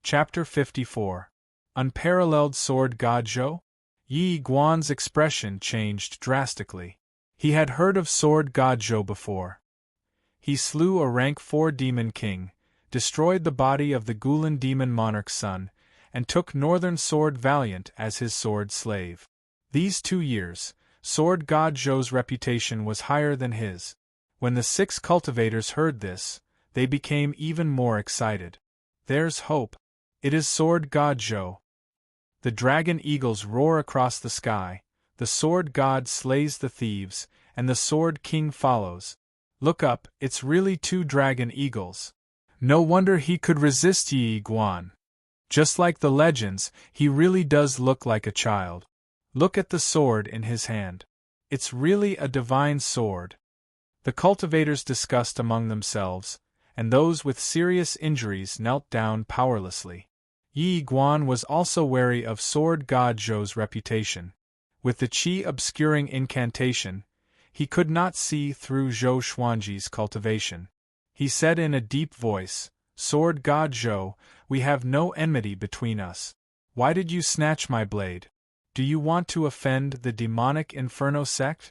Chapter 54. Unparalleled Sword God Zhou? Yi Guan's expression changed drastically. He had heard of Sword God Zhou before. He slew a rank 4 demon king, destroyed the body of the Gulan demon monarch's son, and took Northern Sword Valiant as his sword slave. These 2 years, Sword God Zhou's reputation was higher than his. When the 6 cultivators heard this, they became even more excited. There's hope. It is Sword God Zhou. The dragon eagles roar across the sky, the sword god slays the thieves, and the sword king follows. Look up, it's really 2 dragon eagles. No wonder he could resist Yi Guan. Just like the legends, he really does look like a child. Look at the sword in his hand. It's really a divine sword. The cultivators discussed among themselves, and those with serious injuries knelt down powerlessly. Yi Guan was also wary of Sword God Zhou's reputation. With the qi obscuring incantation, he could not see through Zhou Xuanji's cultivation. He said in a deep voice, "Sword God Zhou, we have no enmity between us. Why did you snatch my blade? Do you want to offend the demonic Inferno sect?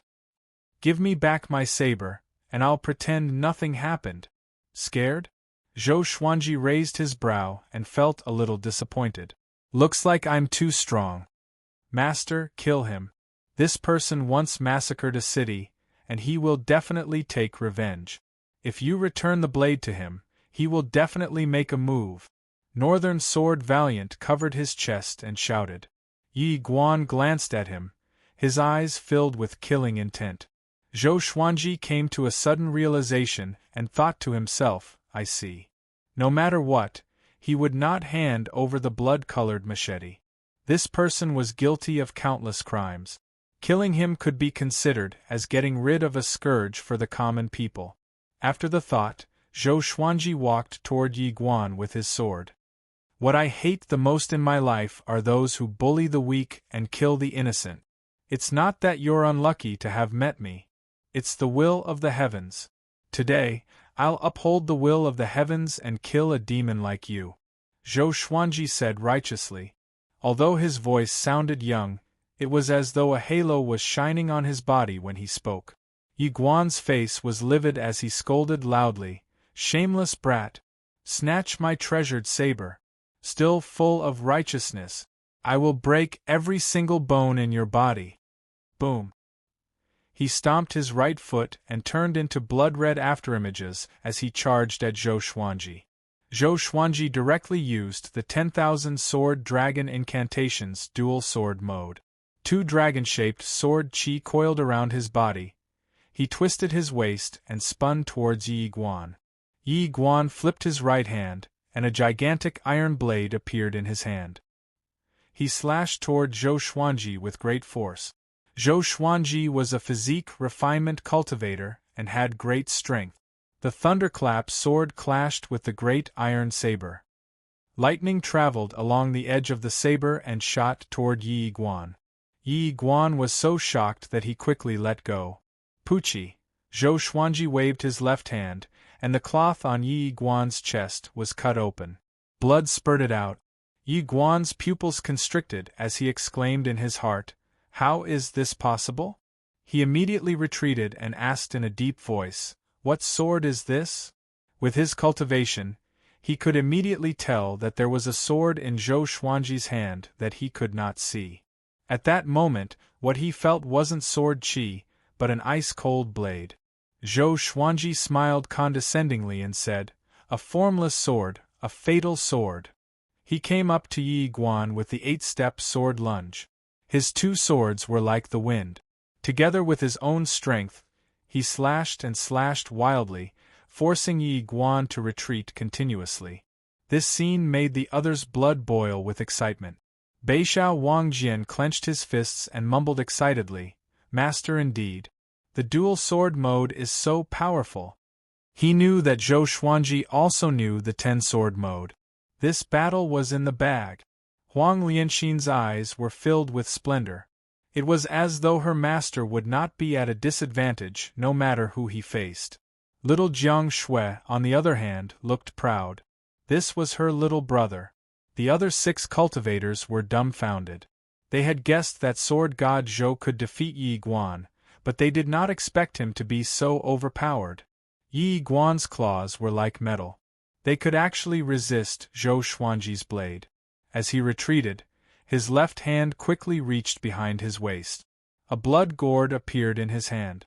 Give me back my saber, and I'll pretend nothing happened." Scared? Zhou Xuanji raised his brow and felt a little disappointed. Looks like I'm too strong. Master, kill him. This person once massacred a city, and he will definitely take revenge. If you return the blade to him, he will definitely make a move. Northern Sword Valiant covered his chest and shouted. Yi Guan glanced at him, his eyes filled with killing intent. Zhou Xuanji came to a sudden realization and thought to himself, I see. No matter what, he would not hand over the blood-colored machete. This person was guilty of countless crimes. Killing him could be considered as getting rid of a scourge for the common people. After the thought, Zhou Xuanji walked toward Yi Guan with his sword. What I hate the most in my life are those who bully the weak and kill the innocent. It's not that you're unlucky to have met me. It's the will of the heavens. Today, I'll uphold the will of the heavens and kill a demon like you. Zhou Xuanji said righteously. Although his voice sounded young, it was as though a halo was shining on his body when he spoke. Yi Guan's face was livid as he scolded loudly, "Shameless brat! Snatch my treasured saber! Still full of righteousness, I will break every single bone in your body!" Boom! He stomped his right foot and turned into blood-red afterimages as he charged at Zhou Xuanji. Zhou Xuanji directly used the 10,000 sword dragon incantations dual sword mode. 2 dragon-shaped sword qi coiled around his body. He twisted his waist and spun towards Yi Guan. Yi Guan flipped his right hand, and a gigantic iron blade appeared in his hand. He slashed toward Zhou Xuanji with great force. Zhou Xuanji was a physique refinement cultivator and had great strength. The thunderclap sword clashed with the great iron saber. Lightning traveled along the edge of the saber and shot toward Yi Guan. Yi Guan was so shocked that he quickly let go. Puchi! Zhou Xuanji waved his left hand, and the cloth on Yi Guan's chest was cut open. Blood spurted out. Yi Guan's pupils constricted as he exclaimed in his heart, "How is this possible?" He immediately retreated and asked in a deep voice, "What sword is this?" With his cultivation, he could immediately tell that there was a sword in Zhou Xuanji's hand that he could not see. At that moment, what he felt wasn't sword qi, but an ice-cold blade. Zhou Xuanji smiled condescendingly and said, "A formless sword, a fatal sword." He came up to Yi Guan with the 8-step sword lunge. His 2 swords were like the wind. Together with his own strength, he slashed and slashed wildly, forcing Yi Guan to retreat continuously. This scene made the others' blood boil with excitement. Beixiao Wangjian clenched his fists and mumbled excitedly, "Master indeed. The dual sword mode is so powerful." He knew that Zhou Xuanji also knew the 10-sword mode. This battle was in the bag. Huang Lianxin's eyes were filled with splendor. It was as though her master would not be at a disadvantage no matter who he faced. Little Jiang Shui, on the other hand, looked proud. This was her little brother. The other 6 cultivators were dumbfounded. They had guessed that sword god Zhou could defeat Yi Guan, but they did not expect him to be so overpowered. Yi Guan's claws were like metal. They could actually resist Zhou Xuanji's blade. As he retreated, his left hand quickly reached behind his waist. A blood gourd appeared in his hand.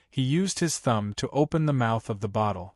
He used his thumb to open the mouth of the bottle.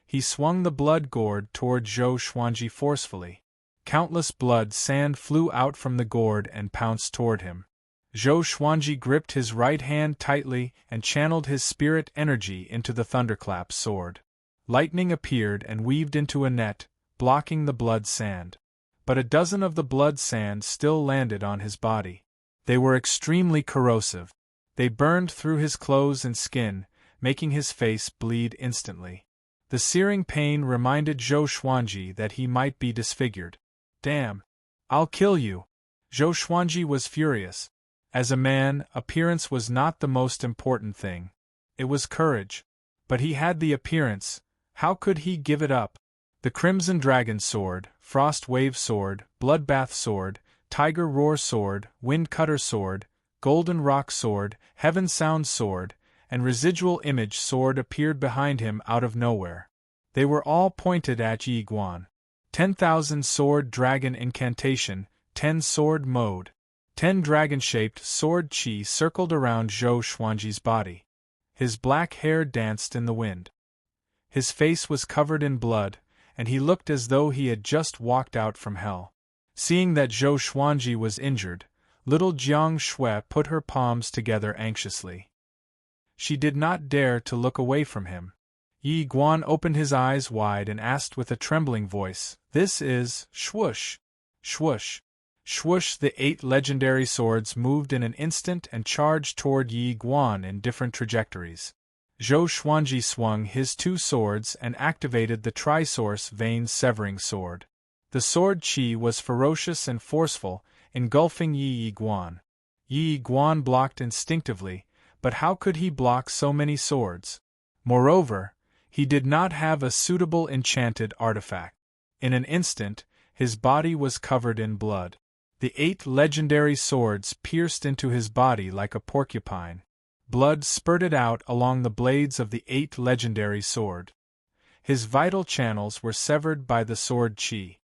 He swung the blood gourd toward Zhou Xuanji forcefully. Countless blood sand flew out from the gourd and pounced toward him. Zhou Xuanji gripped his right hand tightly and channeled his spirit energy into the thunderclap's sword. Lightning appeared and weaved into a net, blocking the blood sand. But a dozen of the blood sand still landed on his body. They were extremely corrosive. They burned through his clothes and skin, making his face bleed instantly. The searing pain reminded Zhou Xuanji that he might be disfigured. "Damn! I'll kill you!" Zhou Xuanji was furious. As a man, appearance was not the most important thing. It was courage. But he had the appearance. How could he give it up? The Crimson Dragon Sword, Frost Wave Sword, Bloodbath Sword, Tiger Roar Sword, Wind Cutter Sword, Golden Rock Sword, Heaven Sound Sword, and Residual Image Sword appeared behind him out of nowhere. They were all pointed at Yi Guan. 10,000 Sword Dragon Incantation, 10 Sword Mode. 10 dragon-shaped sword chi circled around Zhou Xuanji's body. His black hair danced in the wind. His face was covered in blood, and he looked as though he had just walked out from hell. Seeing that Zhou Xuanji was injured, little Jiang Shui put her palms together anxiously. She did not dare to look away from him. Yi Guan opened his eyes wide and asked with a trembling voice, "This is swoosh, swoosh." Swoosh! The 8 legendary swords moved in an instant and charged toward Yi Guan in different trajectories. Zhou Xuanji swung his 2 swords and activated the Trisource Vein-Severing Sword. The sword chi was ferocious and forceful, engulfing Yi Guan. Yi Guan blocked instinctively, but how could he block so many swords? Moreover, he did not have a suitable enchanted artifact. In an instant, his body was covered in blood. The 8 legendary swords pierced into his body like a porcupine. Blood spurted out along the blades of the 8 legendary sword. His vital channels were severed by the sword chi.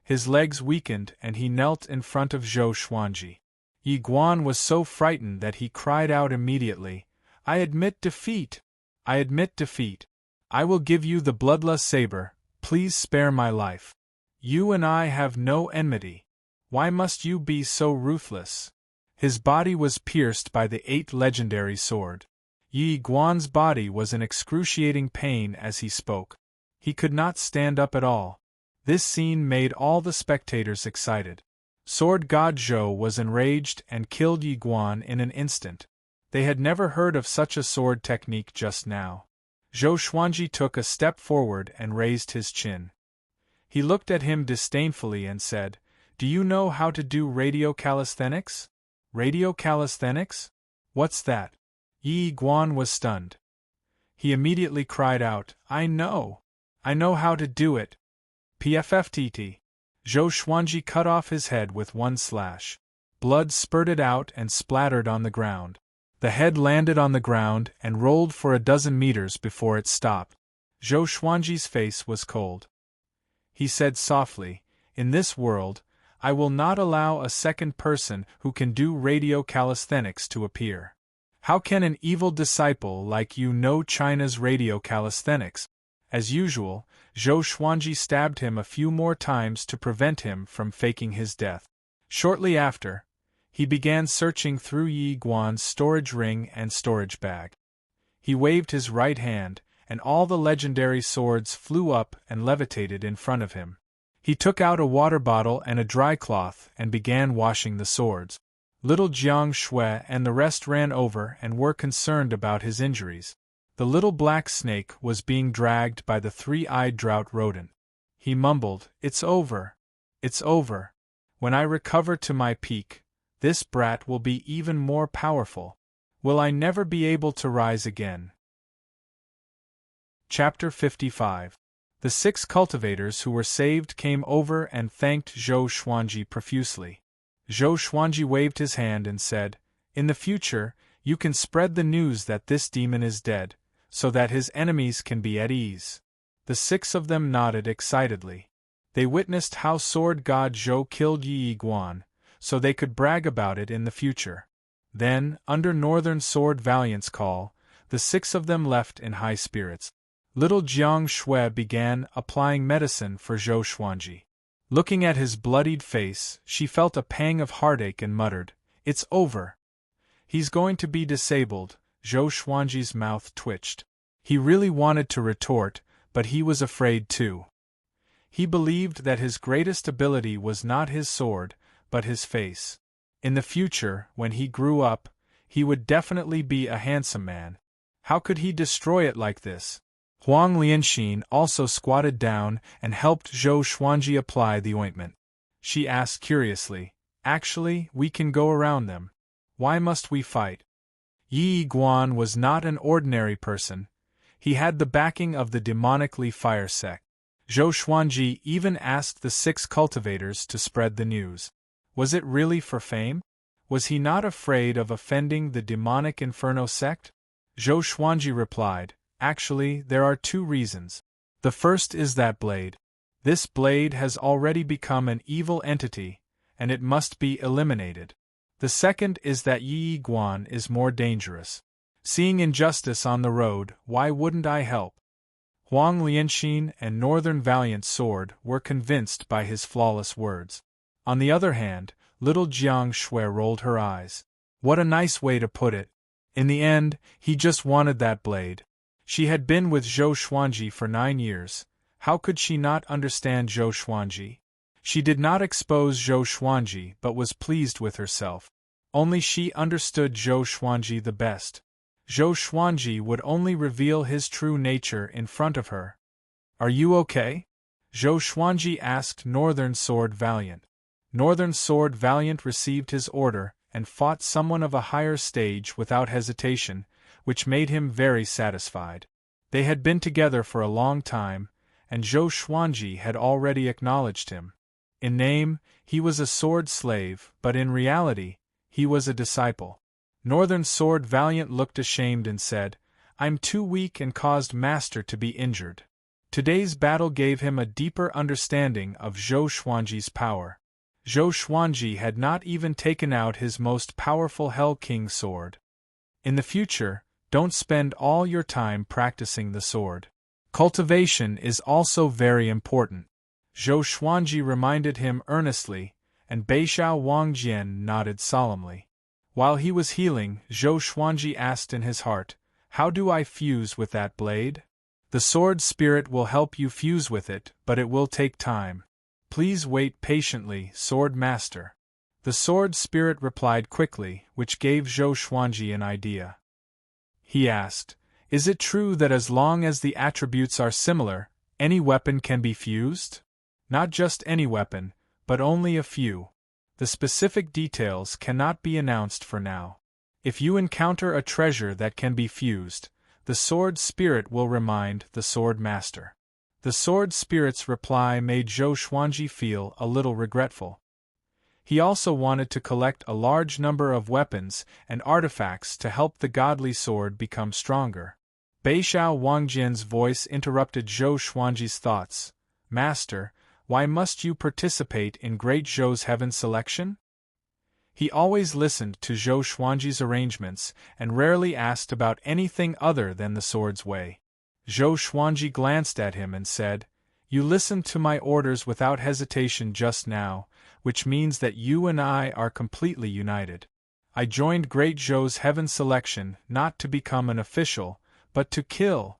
His legs weakened and he knelt in front of Zhou Xuanji. Yi Guan was so frightened that he cried out immediately, "I admit defeat! I admit defeat! I will give you the bloodless saber, please spare my life. You and I have no enmity. Why must you be so ruthless?" His body was pierced by the 8 legendary sword. Yi Guan's body was in excruciating pain as he spoke. He could not stand up at all. This scene made all the spectators excited. Sword God Zhou was enraged and killed Yi Guan in an instant. They had never heard of such a sword technique just now. Zhou Xuanji took a step forward and raised his chin. He looked at him disdainfully and said, "Do you know how to do radio calisthenics?" "Radio calisthenics? What's that?" Yi Guan was stunned. He immediately cried out, I know how to do it. PFFTT. Zhou Xuanji cut off his head with one slash. Blood spurted out and splattered on the ground. The head landed on the ground and rolled for a dozen meters before it stopped. Zhou Xuanji's face was cold. He said softly, "In this world, I will not allow a second person who can do radio calisthenics to appear. How can an evil disciple like you know China's radio calisthenics?" As usual, Zhou Xuanji stabbed him a few more times to prevent him from faking his death. Shortly after, he began searching through Yi Guan's storage ring and storage bag. He waved his right hand, and all the legendary swords flew up and levitated in front of him. He took out a water bottle and a dry cloth and began washing the swords. Little Jiang Shui and the rest ran over and were concerned about his injuries. The little black snake was being dragged by the 3-eyed drought rodent. He mumbled, "It's over. It's over. When I recover to my peak, this brat will be even more powerful. Will I never be able to rise again?" Chapter 55. The 6 cultivators who were saved came over and thanked Zhou Xuanji profusely. Zhou Xuanji waved his hand and said, "In the future, you can spread the news that this demon is dead, so that his enemies can be at ease." The 6 of them nodded excitedly. They witnessed how sword god Zhou killed Yi Guan, so they could brag about it in the future. Then, under Northern Sword Valiant's call, the 6 of them left in high spirits. Little Jiang Shui began applying medicine for Zhou Xuanji. Looking at his bloodied face, she felt a pang of heartache and muttered, "It's over. He's going to be disabled." Zhou Xuanji's mouth twitched. He really wanted to retort, but he was afraid too. He believed that his greatest ability was not his sword, but his face. In the future, when he grew up, he would definitely be a handsome man. How could he destroy it like this? Huang Lianxin also squatted down and helped Zhou Xuanji apply the ointment. She asked curiously, "Actually, we can go around them. Why must we fight?" Yi Guan was not an ordinary person. He had the backing of the demonically fire sect. Zhou Xuanji even asked the 6 cultivators to spread the news. Was it really for fame? Was he not afraid of offending the demonic inferno sect? Zhou Xuanji replied, "Actually, there are 2 reasons. The first is that blade. This blade has already become an evil entity, and it must be eliminated. The second is that Yi Guan is more dangerous. Seeing injustice on the road, why wouldn't I help?" Huang Lianxin and Northern Valiant Sword were convinced by his flawless words. On the other hand, little Jiang Shui rolled her eyes. What a nice way to put it. In the end, he just wanted that blade. She had been with Zhou Xuanji for 9 years. How could she not understand Zhou Xuanji? She did not expose Zhou Xuanji but was pleased with herself. Only she understood Zhou Xuanji the best. Zhou Xuanji would only reveal his true nature in front of her. "Are you okay?" Zhou Xuanji asked Northern Sword Valiant. Northern Sword Valiant received his order and fought someone of a higher stage without hesitation, which made him very satisfied. They had been together for a long time, and Zhou Xuanji had already acknowledged him. In name, he was a sword slave, but in reality, he was a disciple. Northern Sword Valiant looked ashamed and said, "I'm too weak and caused Master to be injured." Today's battle gave him a deeper understanding of Zhou Xuanji's power. Zhou Xuanji had not even taken out his most powerful Hell King sword. In the future, don't spend all your time practicing the sword. Cultivation is also very important. Zhou Xuanji reminded him earnestly, and Beixiao Wangjian nodded solemnly. While he was healing, Zhou Xuanji asked in his heart, "How do I fuse with that blade?" "The sword spirit will help you fuse with it, but it will take time. Please wait patiently, Sword Master." The sword spirit replied quickly, which gave Zhou Xuanji an idea. He asked, "Is it true that as long as the attributes are similar, any weapon can be fused?" "Not just any weapon, but only a few. The specific details cannot be announced for now. If you encounter a treasure that can be fused, the sword spirit will remind the sword master." The sword spirit's reply made Zhou Xuanji feel a little regretful. He also wanted to collect a large number of weapons and artifacts to help the godly sword become stronger. Beixiao Wangjian's voice interrupted Zhou Xuanji's thoughts. "Master, why must you participate in Great Zhou's heaven selection?" He always listened to Zhou Xuanji's arrangements and rarely asked about anything other than the sword's way. Zhou Xuanji glanced at him and said, "You listened to my orders without hesitation just now, which means that you and I are completely united. I joined Great Zhou's heaven selection not to become an official, but to kill."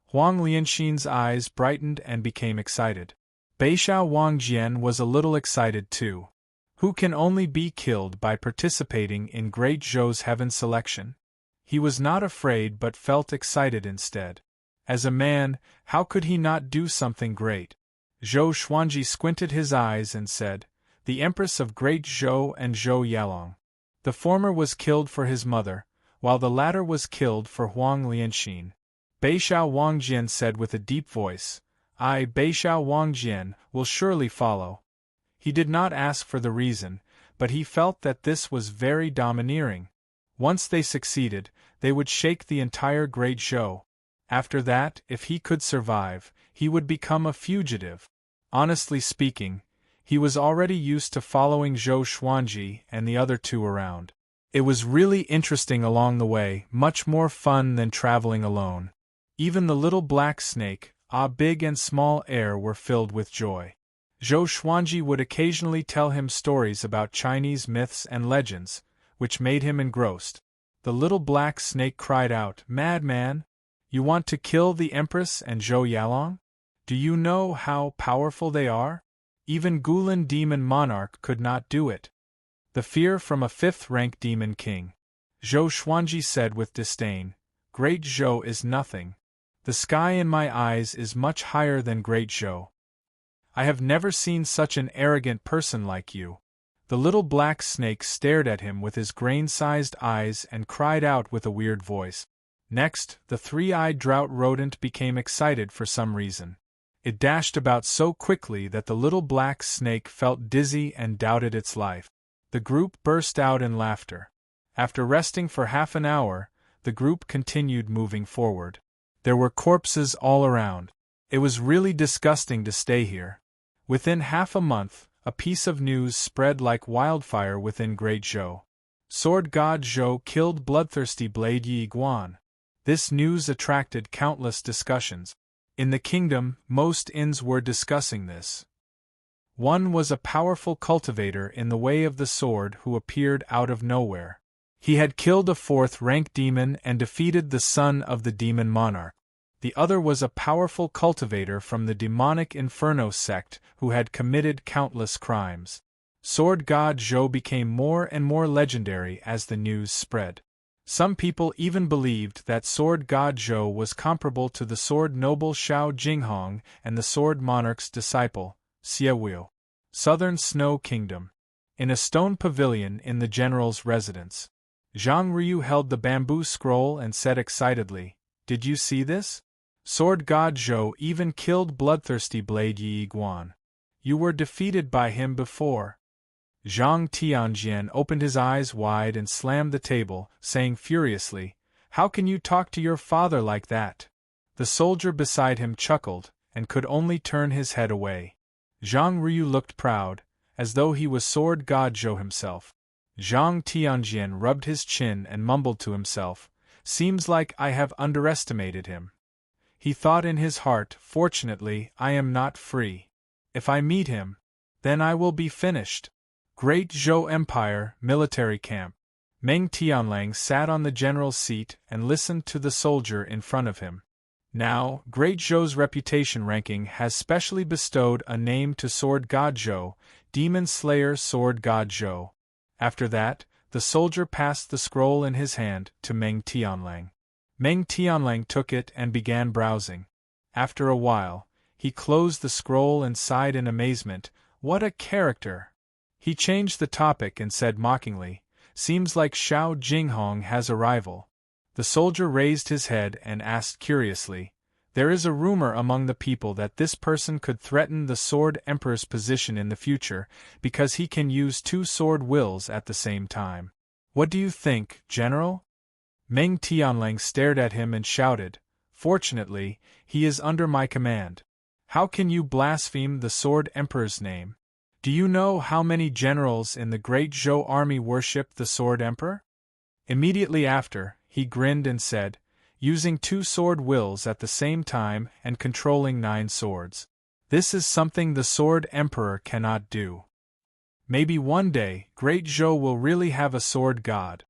Huang Lianxin's eyes brightened and became excited. Beixiao Wangjian was a little excited too. Who can only be killed by participating in Great Zhou's heaven selection? He was not afraid but felt excited instead. As a man, how could he not do something great? Zhou Xuanji squinted his eyes and said, "The Empress of Great Zhou and Zhou Yalong." The former was killed for his mother, while the latter was killed for Huang Lianxin. Beixiao Wangjian said with a deep voice, I, Beixiao Wangjian, will surely follow. He did not ask for the reason, but he felt that this was very domineering. Once they succeeded, they would shake the entire Great Zhou. After that, if he could survive, he would become a fugitive. Honestly speaking, he was already used to following Zhou Xuanji and the other two around. It was really interesting along the way, much more fun than traveling alone. Even the little black snake, big and small air were filled with joy. Zhou Xuanji would occasionally tell him stories about Chinese myths and legends, which made him engrossed. The little black snake cried out, "Madman! You want to kill the Empress and Zhou Yalong? Do you know how powerful they are? Even Guilin Demon Monarch could not do it." The fear from a fifth-rank demon king. Zhou Xuanji said with disdain, "Great Zhou is nothing. The sky in my eyes is much higher than Great Zhou. I have never seen such an arrogant person like you." The little black snake stared at him with his grain-sized eyes and cried out with a weird voice. Next, the three-eyed drought rodent became excited for some reason. It dashed about so quickly that the little black snake felt dizzy and doubted its life. The group burst out in laughter. After resting for half an hour, the group continued moving forward. There were corpses all around. It was really disgusting to stay here. Within half a month, a piece of news spread like wildfire within Great Zhou. Sword God Zhou killed bloodthirsty Blade Yi Guan. This news attracted countless discussions. In the kingdom, most inns were discussing this. One was a powerful cultivator in the way of the sword who appeared out of nowhere. He had killed a fourth-rank demon and defeated the son of the demon monarch. The other was a powerful cultivator from the demonic Inferno sect who had committed countless crimes. Sword God Zhou became more and more legendary as the news spread. Some people even believed that Sword God Zhou was comparable to the sword noble Shao Jinghong and the sword monarch's disciple, Xie. Southern Snow Kingdom. In a stone pavilion in the general's residence, Zhang Ryu held the bamboo scroll and said excitedly, "Did you see this? Sword God Zhou even killed bloodthirsty Blade Yi Guan. You were defeated by him before." Zhang Tianjian opened his eyes wide and slammed the table, saying furiously, "How can you talk to your father like that?" The soldier beside him chuckled, and could only turn his head away. Zhang Ryu looked proud, as though he was Sword God Zhou himself. Zhang Tianjian rubbed his chin and mumbled to himself, "Seems like I have underestimated him." He thought in his heart, "Fortunately, I am not free. If I meet him, then I will be finished." Great Zhou Empire, military camp. Meng Tianlang sat on the general's seat and listened to the soldier in front of him. Now, Great Zhou's reputation ranking has specially bestowed a name to Sword God Zhou, Demon Slayer Sword God Zhou. After that, the soldier passed the scroll in his hand to Meng Tianlang. Meng Tianlang took it and began browsing. After a while, he closed the scroll and sighed in amazement, "What a character!" He changed the topic and said mockingly, "Seems like Shao Jinghong has a rival." The soldier raised his head and asked curiously, "There is a rumor among the people that this person could threaten the Sword Emperor's position in the future, because he can use two sword wills at the same time. What do you think, General?" Meng Tianlang stared at him and shouted, "Fortunately, he is under my command. How can you blaspheme the Sword Emperor's name? Do you know how many generals in the Great Zhou army worship the Sword Emperor?" Immediately after, he grinned and said, "Using two sword wills at the same time and controlling 9 swords. This is something the Sword Emperor cannot do. Maybe one day, Great Zhou will really have a sword god."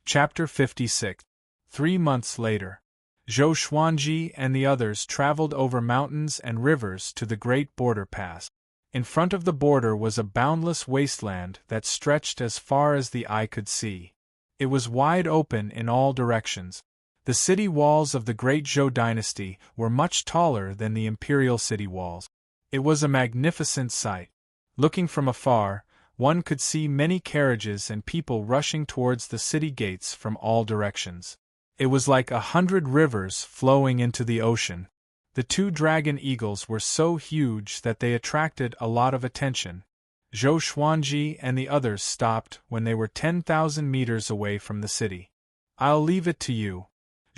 Chapter 56. 3 months later. Zhou Xuanji and the others traveled over mountains and rivers to the Great Border Pass. In front of the border was a boundless wasteland that stretched as far as the eye could see. It was wide open in all directions. The city walls of the Great Zhou dynasty were much taller than the imperial city walls. It was a magnificent sight. Looking from afar, one could see many carriages and people rushing towards the city gates from all directions. It was like 100 rivers flowing into the ocean. The two dragon eagles were so huge that they attracted a lot of attention. Zhou Xuanji and the others stopped when they were 10,000 meters away from the city. "I'll leave it to you."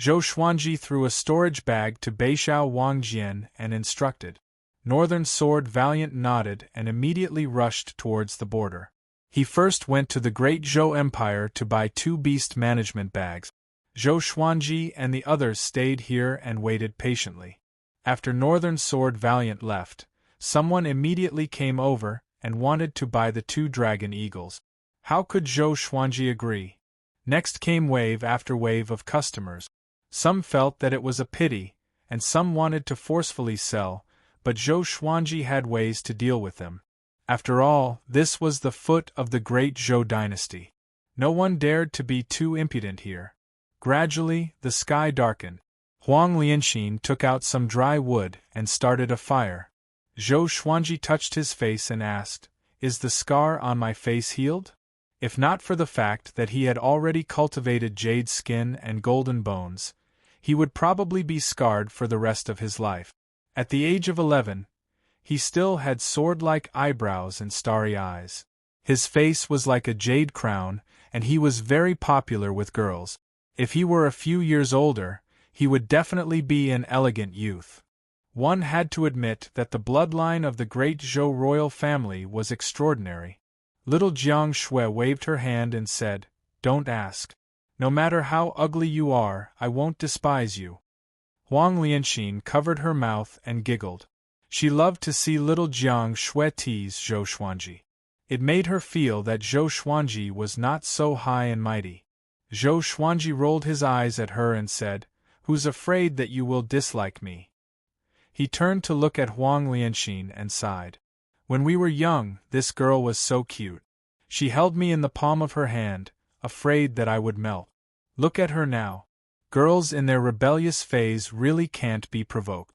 Zhou Xuanji threw a storage bag to Beixiao Wangjian and instructed. Northern Sword Valiant nodded and immediately rushed towards the border. He first went to the Great Zhou Empire to buy 2 beast management bags. Zhou Xuanji and the others stayed here and waited patiently. After Northern Sword Valiant left, someone immediately came over and wanted to buy the 2 dragon eagles. How could Zhou Xuanji agree? Next came wave after wave of customers. Some felt that it was a pity, and some wanted to forcefully sell, but Zhou Xuanji had ways to deal with them. After all, this was the foot of the great Zhou dynasty. No one dared to be too impudent here. Gradually, the sky darkened. Huang Lianxin took out some dry wood and started a fire. Zhou Xuanji touched his face and asked, "Is the scar on my face healed?" If not for the fact that he had already cultivated jade skin and golden bones, he would probably be scarred for the rest of his life. At the age of 11, he still had sword-like eyebrows and starry eyes. His face was like a jade crown, and he was very popular with girls. If he were a few years older, he would definitely be an elegant youth. One had to admit that the bloodline of the great Zhou royal family was extraordinary. Little Jiang Shui waved her hand and said, "Don't ask. No matter how ugly you are, I won't despise you." Huang Lianxin covered her mouth and giggled. She loved to see little Jiang Shui tease Zhou Xuanji. It made her feel that Zhou Xuanji was not so high and mighty. Zhou Xuanji rolled his eyes at her and said, "Who's afraid that you will dislike me?" He turned to look at Huang Lianxin and sighed. "When we were young, this girl was so cute. She held me in the palm of her hand, afraid that I would melt. Look at her now. Girls in their rebellious phase really can't be provoked."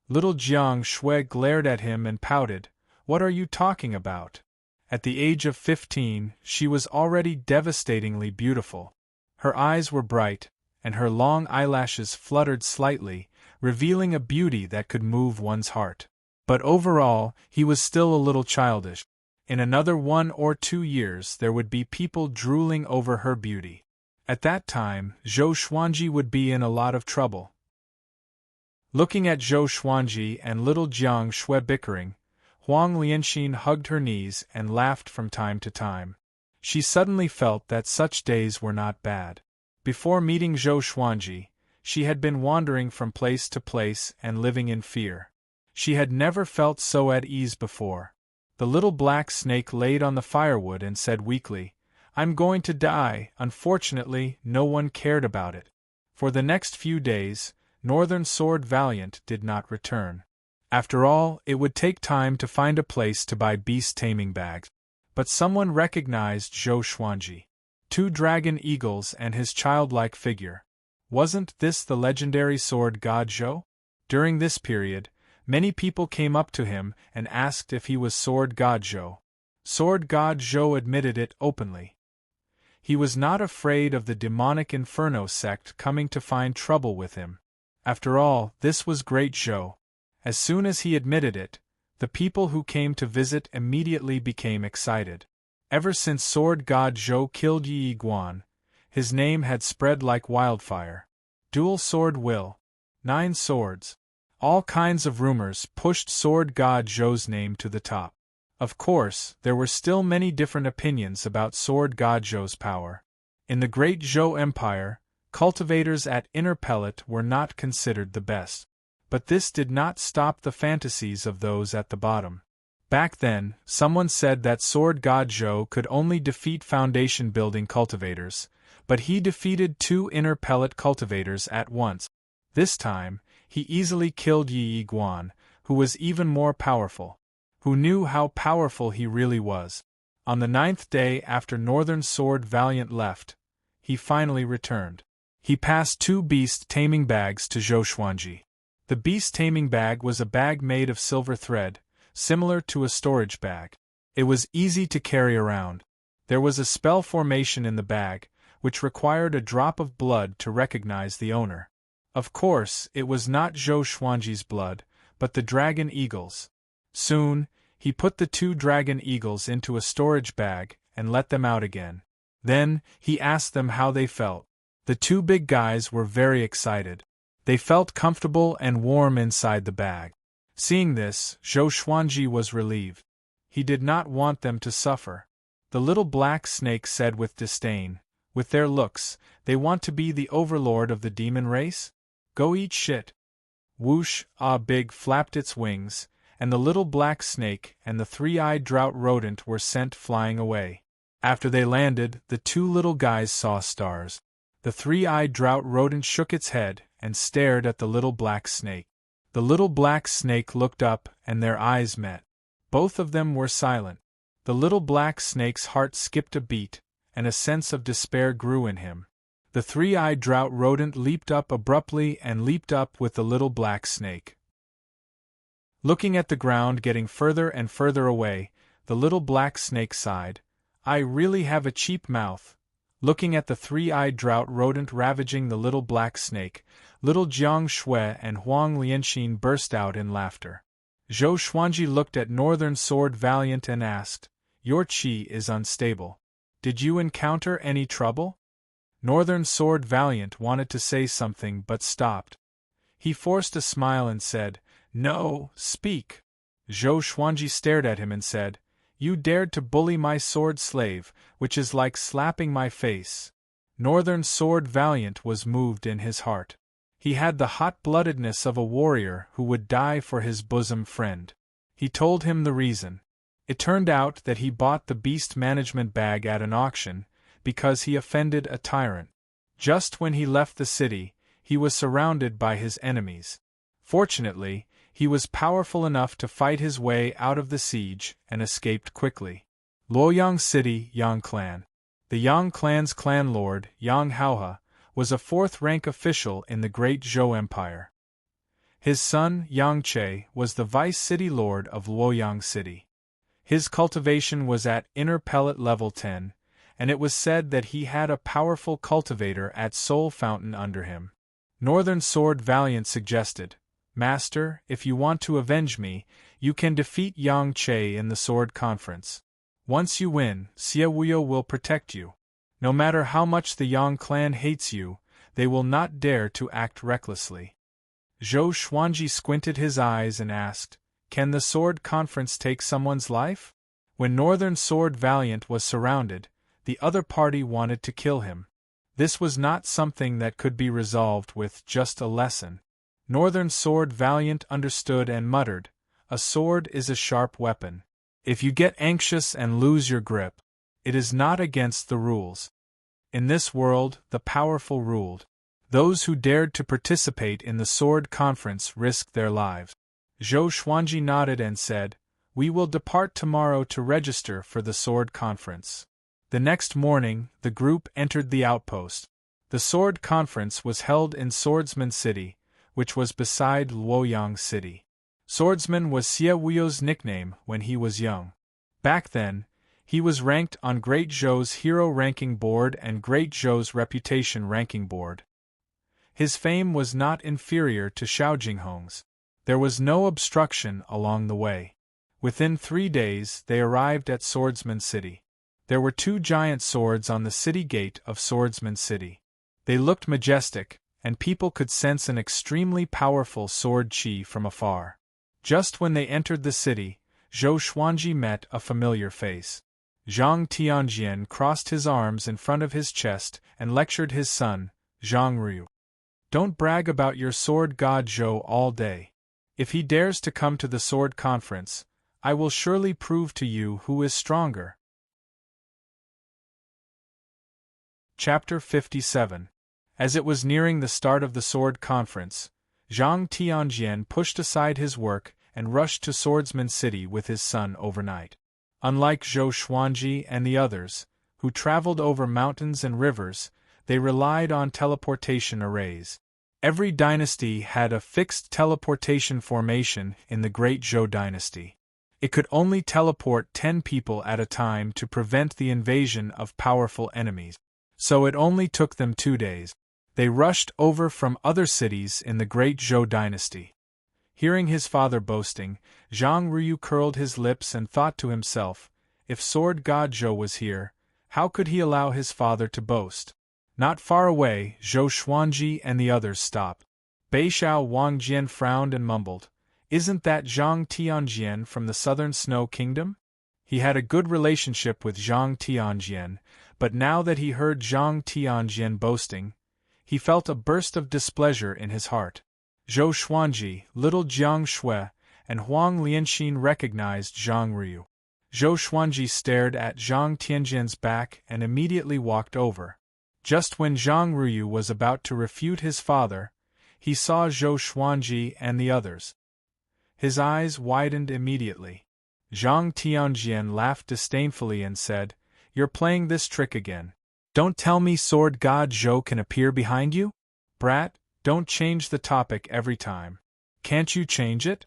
Little Jiang Shui glared at him and pouted, "What are you talking about?" At the age of 15, she was already devastatingly beautiful. Her eyes were bright, and her long eyelashes fluttered slightly, revealing a beauty that could move one's heart. But overall, he was still a little childish. In another 1 or 2 years there would be people drooling over her beauty. At that time, Zhou Xuanji would be in a lot of trouble. Looking at Zhou Xuanji and little Jiang Shui bickering, Huang Lianxin hugged her knees and laughed from time to time. She suddenly felt that such days were not bad. Before meeting Zhou Xuanji, she had been wandering from place to place and living in fear. She had never felt so at ease before. The little black snake laid on the firewood and said weakly, "I'm going to die." Unfortunately, no one cared about it. For the next few days, Northern Sword Valiant did not return. After all, it would take time to find a place to buy beast taming bags. But someone recognized Zhou Xuanji. 2 dragon eagles and his childlike figure. Wasn't this the legendary sword god Zhou? During this period, many people came up to him and asked if he was sword god Zhou. Sword god Zhou admitted it openly. He was not afraid of the demonic Inferno sect coming to find trouble with him. After all, this was great Zhou. As soon as he admitted it, the people who came to visit immediately became excited. Ever since sword god Zhou killed Yi Guan, his name had spread like wildfire. Dual sword will. 9 swords. All kinds of rumors pushed sword god Zhou's name to the top. Of course, there were still many different opinions about sword god Zhou's power. In the great Zhou Empire, cultivators at Inner Pellet were not considered the best. But this did not stop the fantasies of those at the bottom. Back then, someone said that sword god Zhou could only defeat foundation building cultivators, but he defeated 2 Inner Pellet cultivators at once. This time, he easily killed Yi Guan, who was even more powerful. Who knew how powerful he really was. On the 9th day after Northern Sword Valiant left, he finally returned. He passed 2 beast taming bags to Zhou Xuanji. The beast taming bag was a bag made of silver thread, similar to a storage bag. It was easy to carry around. There was a spell formation in the bag, which required a drop of blood to recognize the owner. Of course, it was not Zhou Xuanji's blood, but the dragon eagle's. Soon, he put the 2 dragon eagles into a storage bag and let them out again. Then, he asked them how they felt. The 2 big guys were very excited. They felt comfortable and warm inside the bag. Seeing this, Zhou Xuanji was relieved. He did not want them to suffer. The little black snake said with disdain, "With their looks, they want to be the overlord of the demon race? Go eat shit." Whoosh, Big flapped its wings, and the little black snake and the 3-eyed drought rodent were sent flying away. After they landed, the 2 little guys saw stars. The 3-eyed drought rodent shook its head and stared at the little black snake. The little black snake looked up and their eyes met. Both of them were silent. The little black snake's heart skipped a beat, and a sense of despair grew in him. The 3-eyed drought rodent leaped up abruptly and leaped up with the little black snake. Looking at the ground getting further and further away, the little black snake sighed, "I really have a cheap mouth." Looking at the 3-eyed drought rodent ravaging the little black snake, little Jiang Shui and Huang Lianxin burst out in laughter. Zhou Xuanji looked at Northern Sword Valiant and asked, "Your qi is unstable. Did you encounter any trouble?" Northern Sword Valiant wanted to say something but stopped. He forced a smile and said, "No, speak." Zhou Xuanji stared at him and said, "You dared to bully my sword slave, which is like slapping my face." Northern Sword Valiant was moved in his heart. He had the hot-bloodedness of a warrior who would die for his bosom friend. He told him the reason. It turned out that he bought the beast management bag at an auction, because he offended a tyrant. Just when he left the city, he was surrounded by his enemies. Fortunately, he was powerful enough to fight his way out of the siege and escaped quickly. Luoyang City, Yang Clan. The Yang Clan's clan lord, Yang Haohe, was a 4th-rank official in the Great Zhou Empire. His son, Yang Che, was the vice-city lord of Luoyang City. His cultivation was at inner pellet level 10, and it was said that he had a powerful cultivator at Soul Fountain under him. Northern Sword Valiant suggested, "Master, if you want to avenge me, you can defeat Yang Che in the Sword Conference. Once you win, Xie Wuyo will protect you. No matter how much the Yang clan hates you, they will not dare to act recklessly." Zhou Xuanji squinted his eyes and asked, "Can the Sword Conference take someone's life?" When Northern Sword Valiant was surrounded, the other party wanted to kill him. This was not something that could be resolved with just a lesson. Northern Sword Valiant understood and muttered, "A sword is a sharp weapon. If you get anxious and lose your grip, it is not against the rules. In this world, the powerful ruled. Those who dared to participate in the Sword Conference risked their lives." Zhou Xuanji nodded and said, "We will depart tomorrow to register for the Sword Conference." The next morning, the group entered the outpost. The Sword Conference was held in Swordsman City, which was beside Luoyang City. Swordsman was Xie Wuyo's nickname when he was young. Back then, he was ranked on Great Zhou's Hero Ranking Board and Great Zhou's Reputation Ranking Board. His fame was not inferior to Xiao Jinghong's. There was no obstruction along the way. Within 3 days, they arrived at Swordsman City. There were 2 giant swords on the city gate of Swordsman City. They looked majestic, and people could sense an extremely powerful sword qi from afar. Just when they entered the city, Zhou Xuanji met a familiar face. Zhang Tianjian crossed his arms in front of his chest and lectured his son, Zhang Ryu. "Don't brag about your sword god Zhou all day. If he dares to come to the Sword Conference, I will surely prove to you who is stronger." Chapter 57. As it was nearing the start of the Sword Conference, Zhang Tianjian pushed aside his work and rushed to Swordsman City with his son overnight. Unlike Zhou Xuanji and the others, who traveled over mountains and rivers, they relied on teleportation arrays. Every dynasty had a fixed teleportation formation in the Great Zhou dynasty. It could only teleport 10 people at a time to prevent the invasion of powerful enemies. So it only took them 2 days. They rushed over from other cities in the great Zhou dynasty. Hearing his father boasting, Zhang Ruyu curled his lips and thought to himself, if Sword God Zhou was here, how could he allow his father to boast? Not far away, Zhou Xuanji and the others stopped. Beixiao Wangjian frowned and mumbled, "Isn't that Zhang Tianjian from the southern Snow Kingdom?" He had a good relationship with Zhang Tianjian, but now that he heard Zhang Tianjian boasting, he felt a burst of displeasure in his heart. Zhou Xuanji, little Jiang Shui, and Huang Lianxin recognized Zhang Ruyu. Zhou Xuanji stared at Zhang Tianjian's back and immediately walked over. Just when Zhang Ruyu was about to refute his father, he saw Zhou Xuanji and the others. His eyes widened immediately. Zhang Tianjian laughed disdainfully and said, "You're playing this trick again. Don't tell me Sword God Zhou can appear behind you? Brat, don't change the topic every time. Can't you change it?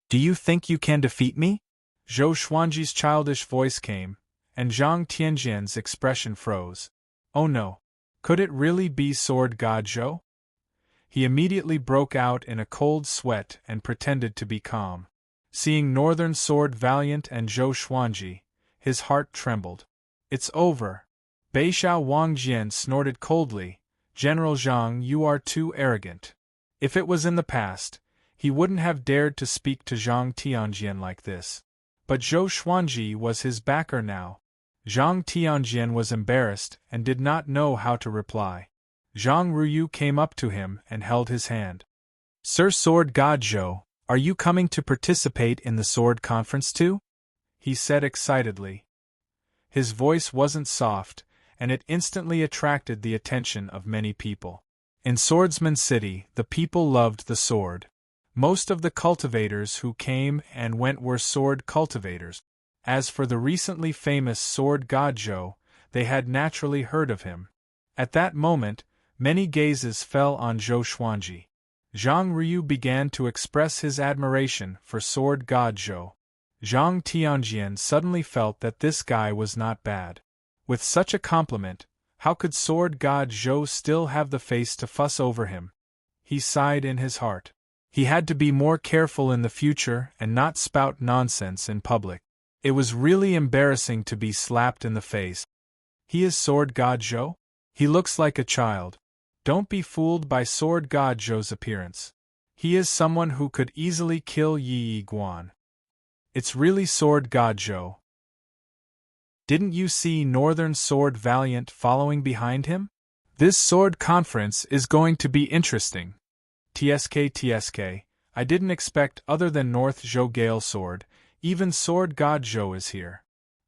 Do you think you can defeat me?" Zhou Xuanji's childish voice came, and Zhang Tianjian's expression froze. Oh no! Could it really be Sword God Zhou? He immediately broke out in a cold sweat and pretended to be calm. Seeing Northern Sword Valiant and Zhou Xuanji, his heart trembled. "It's over." Beixiao Wangjian snorted coldly, "General Zhang, you are too arrogant." If it was in the past, he wouldn't have dared to speak to Zhang Tianjian like this. But Zhou Xuanji was his backer now. Zhang Tianjian was embarrassed and did not know how to reply. Zhang Ruyu came up to him and held his hand. "Sir Sword God Zhou, are you coming to participate in the sword conference too?" he said excitedly. His voice wasn't soft, and it instantly attracted the attention of many people. In Swordsman City, the people loved the sword. Most of the cultivators who came and went were sword cultivators. As for the recently famous Sword God Zhou, they had naturally heard of him. At that moment, many gazes fell on Zhou Xuanji. Zhang Ruyu began to express his admiration for Sword God Zhou. Zhang Tianjian suddenly felt that this guy was not bad. With such a compliment, how could Sword God Zhou still have the face to fuss over him? He sighed in his heart. He had to be more careful in the future and not spout nonsense in public. It was really embarrassing to be slapped in the face. He is Sword God Zhou? He looks like a child. Don't be fooled by Sword God Zhou's appearance. He is someone who could easily kill Yi Guan. It's really Sword God Zhou. Didn't you see Northern Sword Valiant following behind him? This sword conference is going to be interesting. TSK, I didn't expect other than North Zhou Gale Sword, even Sword God Zhou is here.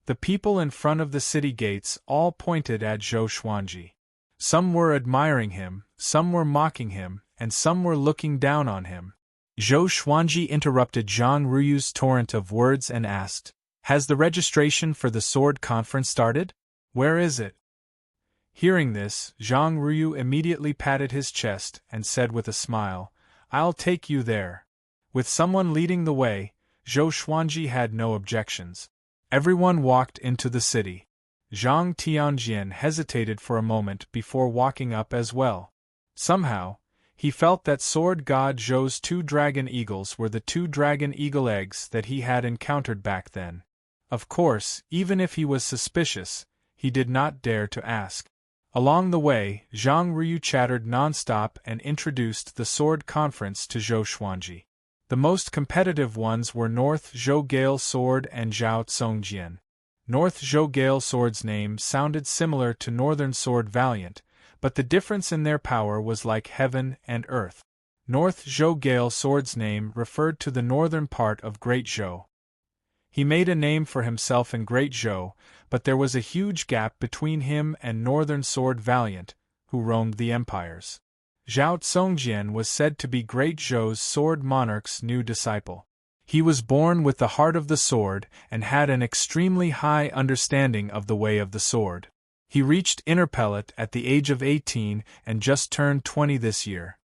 The people in front of the city gates all pointed at Zhou Xuanji. Some were admiring him, some were mocking him, and some were looking down on him. Zhou Xuanji interrupted Zhang Ruyu's torrent of words and asked, "Has the registration for the sword conference started? Where is it?" Hearing this, Zhang Ruyu immediately patted his chest and said with a smile, "I'll take you there." With someone leading the way, Zhou Xuanji had no objections. Everyone walked into the city. Zhang Tianjian hesitated for a moment before walking up as well. Somehow, he felt that Sword God Zhou's 2 dragon eagles were the 2 dragon eagle eggs that he had encountered back then. Of course, even if he was suspicious, he did not dare to ask. Along the way, Zhang Ruyu chattered non-stop and introduced the sword conference to Zhou Xuanji. The most competitive ones were North Zhou Gale Sword and Zhao Tsongjian. North Zhou Gale Sword's name sounded similar to Northern Sword Valiant, but the difference in their power was like heaven and earth. North Zhou Gale Sword's name referred to the northern part of Great Zhou. He made a name for himself in Great Zhou, but there was a huge gap between him and Northern Sword Valiant, who roamed the empires. Zhao Tsongjian was said to be Great Zhou's sword monarch's new disciple. He was born with the heart of the sword and had an extremely high understanding of the way of the sword. He reached Interpellet at the age of 18 and just turned 20 this year.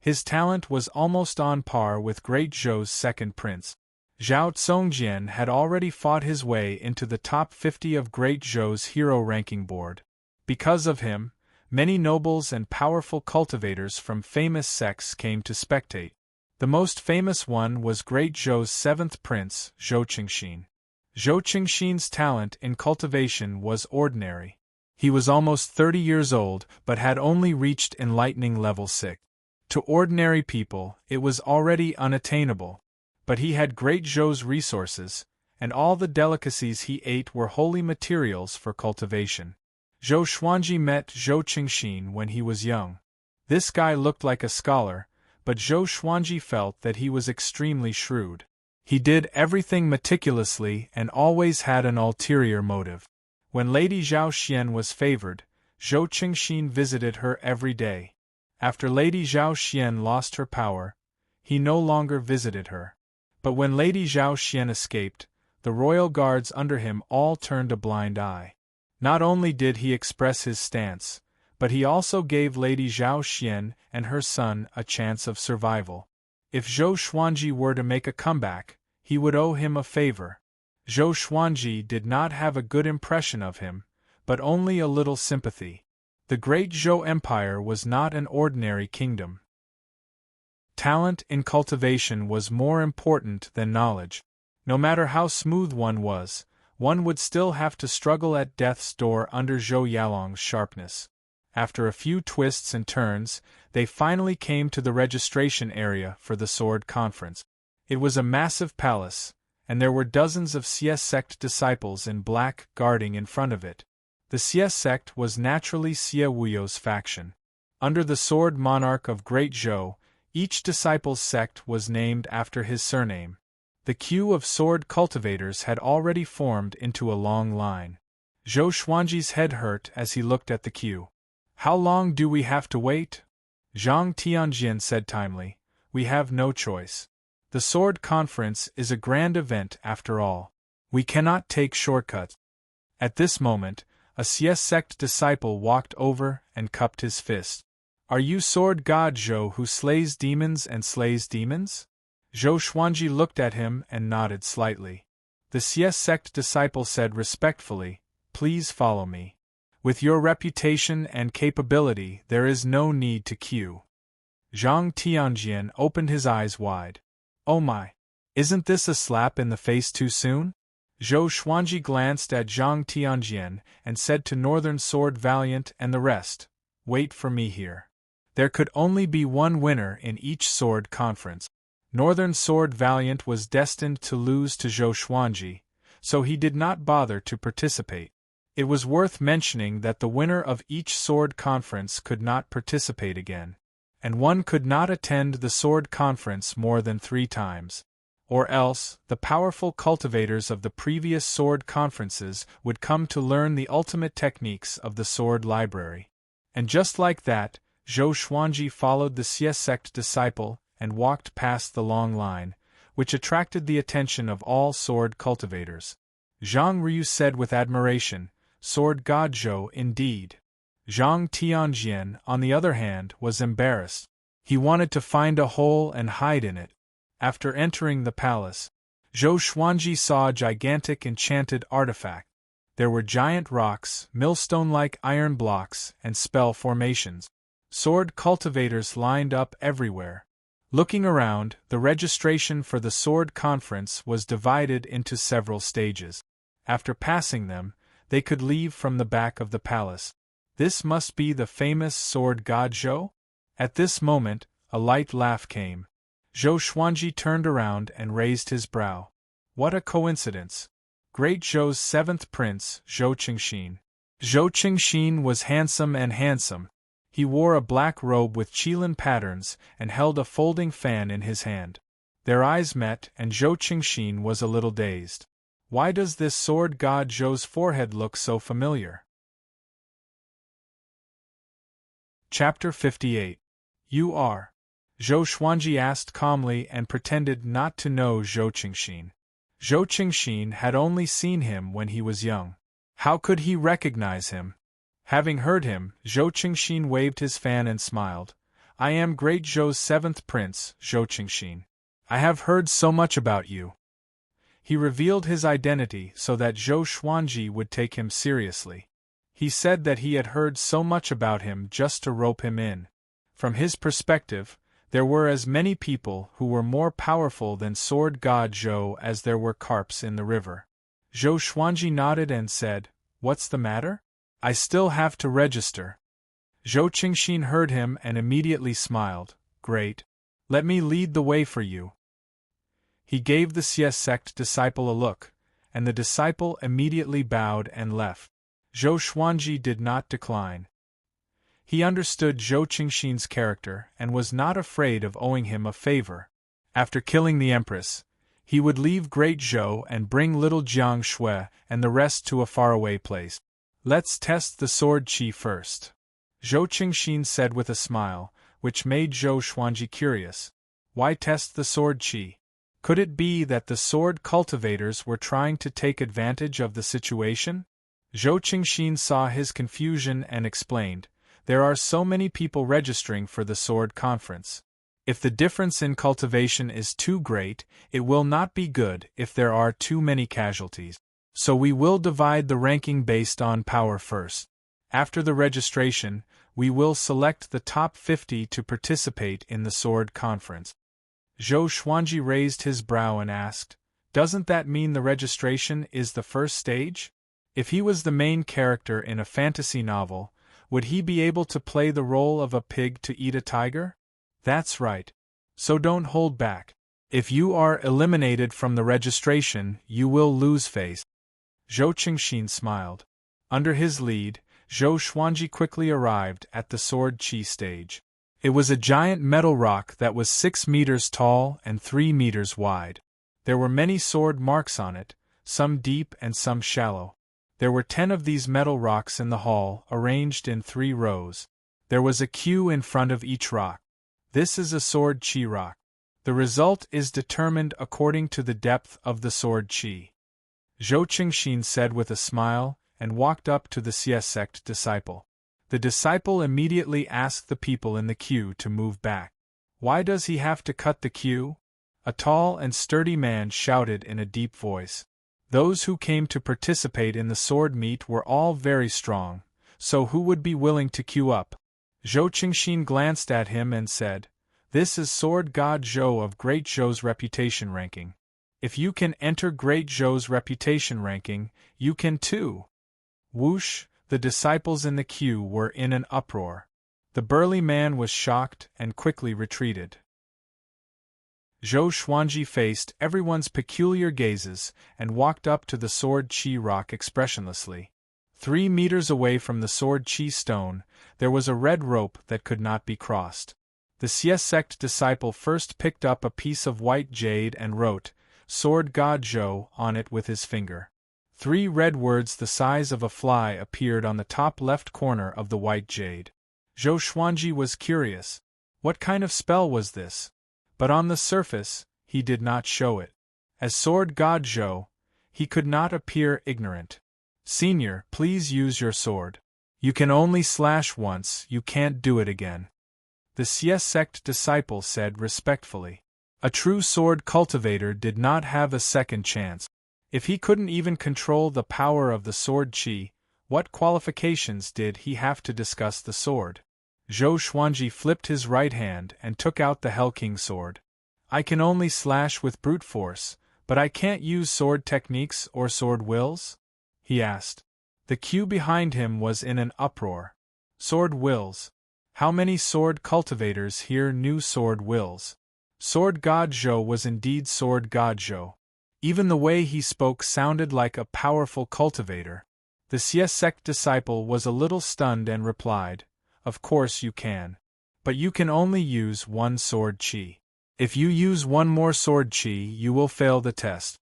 His talent was almost on par with Great Zhou's second prince. Zhao Tsongjian had already fought his way into the top 50 of Great Zhou's hero ranking board. Because of him, Many nobles and powerful cultivators from famous sects came to spectate. The most famous one was Great Zhou's seventh prince, Zhou Qingxin. Zhou Qingxin's talent in cultivation was ordinary. He was almost 30 years old but had only reached enlightening level 6. To ordinary people, it was already unattainable. But he had Great Zhou's resources, and all the delicacies he ate were holy materials for cultivation. Zhou Xuanji met Zhou Qingxin when he was young. This guy looked like a scholar, but Zhou Xuanji felt that he was extremely shrewd. He did everything meticulously and always had an ulterior motive. When Lady Zhao Xian was favored, Zhou Qingxin visited her every day. After Lady Zhao Xian lost her power, he no longer visited her. But when Lady Zhao Xian escaped, the royal guards under him all turned a blind eye. Not only did he express his stance, but he also gave Lady Zhao Xian and her son a chance of survival. If Zhou Xuanji were to make a comeback, he would owe him a favor. Zhou Xuanji did not have a good impression of him, but only a little sympathy. The great Zhou Empire was not an ordinary kingdom. Talent in cultivation was more important than knowledge. No matter how smooth one would still have to struggle at death's door under Zhou Yalong's sharpness. After a few twists and turns, they finally came to the registration area for the sword conference. It was a massive palace, and there were dozens of Xie sect disciples in black guarding in front of it. The Xie sect was naturally Xie Wuyou's faction. Under the sword monarch of Great Zhou, each disciple's sect was named after his surname. The queue of sword cultivators had already formed into a long line. Zhou Xuanji's head hurt as he looked at the queue. "How long do we have to wait?" Zhang Tianjian said timely. "We have no choice. The sword conference is a grand event after all. We cannot take shortcuts." At this moment, a Xie sect disciple walked over and cupped his fist. "Are you sword god Zhou who slays demons and slays demons?" Zhou Xuanji looked at him and nodded slightly. The Xie sect disciple said respectfully, "Please follow me. With your reputation and capability, there is no need to queue." Zhang Tianjian opened his eyes wide. "Oh my! Isn't this a slap in the face too soon?" Zhou Xuanji glanced at Zhang Tianjian and said to Northern Sword Valiant and the rest, "Wait for me here." There could only be one winner in each sword conference. Northern Sword Valiant was destined to lose to Zhou Xuanji, so he did not bother to participate. It was worth mentioning that the winner of each sword conference could not participate again, and one could not attend the sword conference more than 3 times. Or else, the powerful cultivators of the previous sword conferences would come to learn the ultimate techniques of the sword library. And just like that, Zhou Xuanji followed the Xie sect disciple and walked past the long line, which attracted the attention of all sword cultivators. Zhang Ryu said with admiration, "Sword god Zhou indeed." Zhang Tianjian, on the other hand, was embarrassed. He wanted to find a hole and hide in it. After entering the palace, Zhou Xuanji saw a gigantic enchanted artifact. There were giant rocks, millstone-like iron blocks, and spell formations. Sword cultivators lined up everywhere. Looking around, the registration for the sword conference was divided into several stages. After passing them, they could leave from the back of the palace. This must be the famous sword god Zhou? At this moment, a light laugh came. Zhou Xuanji turned around and raised his brow. What a coincidence! Great Zhou's 7th prince, Zhou Qingxin. Zhou Qingxin was handsome and handsome. He wore a black robe with qilin patterns and held a folding fan in his hand. Their eyes met and Zhou Qingxin was a little dazed. Why does this sword god Zhou's forehead look so familiar? Chapter 58. You are? Zhou Xuanji asked calmly and pretended not to know Zhou Qingxin. Zhou Qingxin had only seen him when he was young. How could he recognize him? Having heard him, Zhou Qingxin waved his fan and smiled. I am Great Zhou's 7th prince, Zhou Qingxin. I have heard so much about you. He revealed his identity so that Zhou Xuanji would take him seriously. He said that he had heard so much about him just to rope him in. From his perspective, there were as many people who were more powerful than sword god Zhou as there were carps in the river. Zhou Xuanji nodded and said, "What's the matter? I still have to register." Zhou Qingxin heard him and immediately smiled. "Great. Let me lead the way for you." He gave the Xie sect disciple a look, and the disciple immediately bowed and left. Zhou Xuanji did not decline. He understood Zhou Qingxin's character and was not afraid of owing him a favor. After killing the empress, he would leave Great Zhou and bring little Jiang Shui and the rest to a faraway place. "Let's test the sword qi first," Zhou Qingxin said with a smile, which made Zhou Xuanji curious. Why test the sword qi? Could it be that the sword cultivators were trying to take advantage of the situation? Zhou Qingxin saw his confusion and explained, "There are so many people registering for the sword conference. If the difference in cultivation is too great, it will not be good if there are too many casualties. So we will divide the ranking based on power first. After the registration, we will select the top 50 to participate in the sword conference." Zhou Xuanji raised his brow and asked, "Doesn't that mean the registration is the first stage?" If he was the main character in a fantasy novel, would he be able to play the role of a pig to eat a tiger? That's right. So don't hold back. If you are eliminated from the registration, you will lose face. Zhou Qingxin smiled. Under his lead, Zhou Xuanji quickly arrived at the sword qi stage. It was a giant metal rock that was 6 meters tall and 3 meters wide. There were many sword marks on it, some deep and some shallow. There were 10 of these metal rocks in the hall, arranged in 3 rows. There was a queue in front of each rock. This is a sword qi rock. The result is determined according to the depth of the sword qi. Zhou Qingxin said with a smile, and walked up to the Xie sect disciple. The disciple immediately asked the people in the queue to move back. "Why does he have to cut the queue?" A tall and sturdy man shouted in a deep voice. Those who came to participate in the sword meet were all very strong, so who would be willing to queue up? Zhou Qingxin glanced at him and said, "This is sword god Zhou of Great Zhou's reputation ranking. If you can enter Great Zhou's reputation ranking, you can too." Whoosh! The disciples in the queue were in an uproar. The burly man was shocked and quickly retreated. Zhou Xuanji faced everyone's peculiar gazes and walked up to the sword qi rock expressionlessly. 3 meters away from the sword qi stone, there was a red rope that could not be crossed. The Xie sect disciple first picked up a piece of white jade and wrote, "Sword God Zhou," on it with his finger. 3 red words the size of a fly appeared on the top left corner of the white jade. Zhou Xuanji was curious. What kind of spell was this? But on the surface, he did not show it. As sword god Zhou, he could not appear ignorant. "Senior, please use your sword. You can only slash once, you can't do it again," the Xie sect disciple said respectfully. A true sword cultivator did not have a second chance. If he couldn't even control the power of the sword qi, what qualifications did he have to discuss the sword? Zhou Xuanji flipped his right hand and took out the Hell King sword. "I can only slash with brute force, but I can't use sword techniques or sword wills?" he asked. The queue behind him was in an uproar. Sword wills. How many sword cultivators here knew sword wills? Sword god Zhou was indeed sword god Zhou. Even the way he spoke sounded like a powerful cultivator. The Xie sect disciple was a little stunned and replied, "Of course you can. But you can only use 1 sword qi. If you use 1 more sword qi, you will fail the test."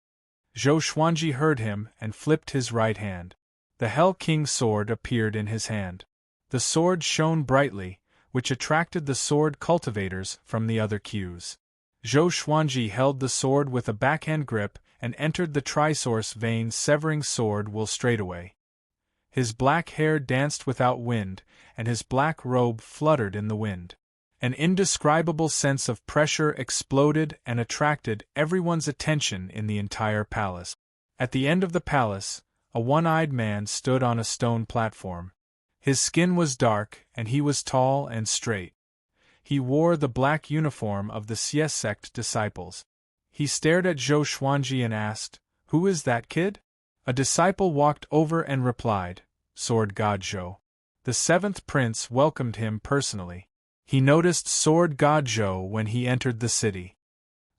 Zhou Xuanji heard him and flipped his right hand. The Hell King sword appeared in his hand. The sword shone brightly, which attracted the sword cultivators from the other queues. Zhou Xuanji held the sword with a backhand grip and entered the trisource vein severing sword will straightaway. His black hair danced without wind, and his black robe fluttered in the wind. An indescribable sense of pressure exploded and attracted everyone's attention in the entire palace. At the end of the palace, A one-eyed man stood on a stone platform. His skin was dark, and he was tall and straight. He wore the black uniform of the Sies sect disciples. He stared at Zhou Xuanji and asked, "Who is that kid?" A disciple walked over and replied, "Sword God Zhou." The seventh prince welcomed him personally. He noticed Sword God Zhou when he entered the city.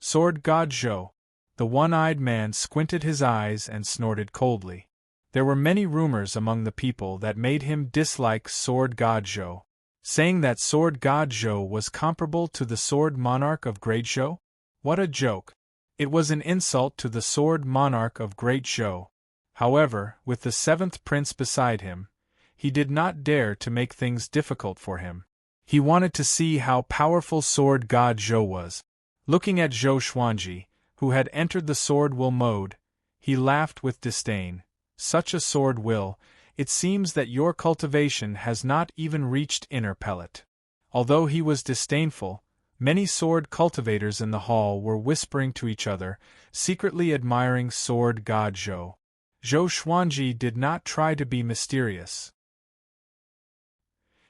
Sword God Zhou. The one-eyed man squinted his eyes and snorted coldly. There were many rumors among the people that made him dislike Sword God Zhou, saying that Sword God Zhou was comparable to the Sword Monarch of Great Zhou. What a joke! It was an insult to the Sword Monarch of Great Zhou. However, with the seventh prince beside him, he did not dare to make things difficult for him. He wanted to see how powerful Sword God Zhou was. Looking at Zhou Xuanji, who had entered the sword will mode, he laughed with disdain. "Such a sword will, it seems that your cultivation has not even reached inner pellet." Although he was disdainful, many sword cultivators in the hall were whispering to each other, secretly admiring Sword God Zhou. Zhou Xuanji did not try to be mysterious.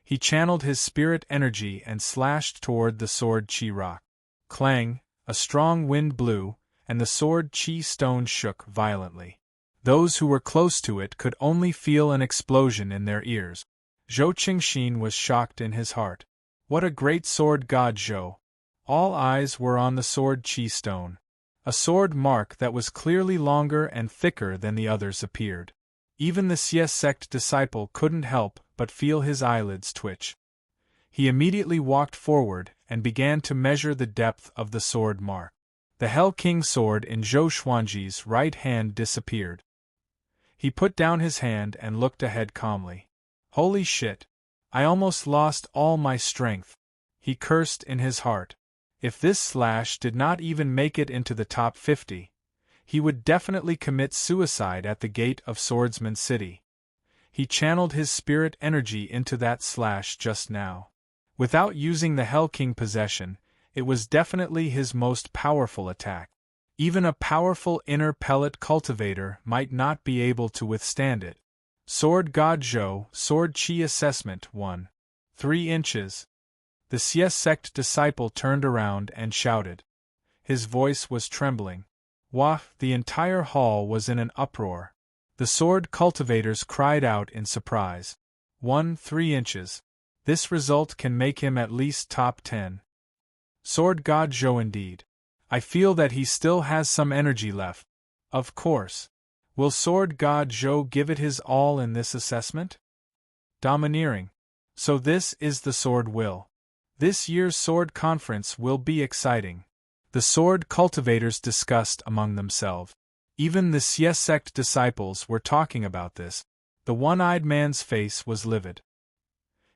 He channeled his spirit energy and slashed toward the sword Qi rock. Clang, a strong wind blew, and the sword Qi stone shook violently. Those who were close to it could only feel an explosion in their ears. Zhou Qingxin was shocked in his heart. What a great sword God Zhou! All eyes were on the sword Qi stone. A sword mark that was clearly longer and thicker than the others appeared. Even the Sies sect disciple couldn't help but feel his eyelids twitch. He immediately walked forward and began to measure the depth of the sword mark. The Hell King sword in Zhou Xuanji's right hand disappeared. He put down his hand and looked ahead calmly. "Holy shit! I almost lost all my strength," he cursed in his heart. If this slash did not even make it into the top 50, he would definitely commit suicide at the gate of Swordsman City. He channeled his spirit energy into that slash just now. Without using the Hell King possession, it was definitely his most powerful attack. Even a powerful inner pellet cultivator might not be able to withstand it. Sword God Zhou, Sword Qi Assessment 1. 3 inches. The Sies sect disciple turned around and shouted. His voice was trembling. Wah! The entire hall was in an uproar. The sword cultivators cried out in surprise. 3 inches. This result can make him at least top 10. Sword God Zhou indeed. I feel that he still has some energy left. Of course. Will Sword God Zhou give it his all in this assessment? Domineering. So this is the sword will. This year's sword conference will be exciting. The sword cultivators discussed among themselves. Even the Sies sect disciples were talking about this. The one-eyed man's face was livid.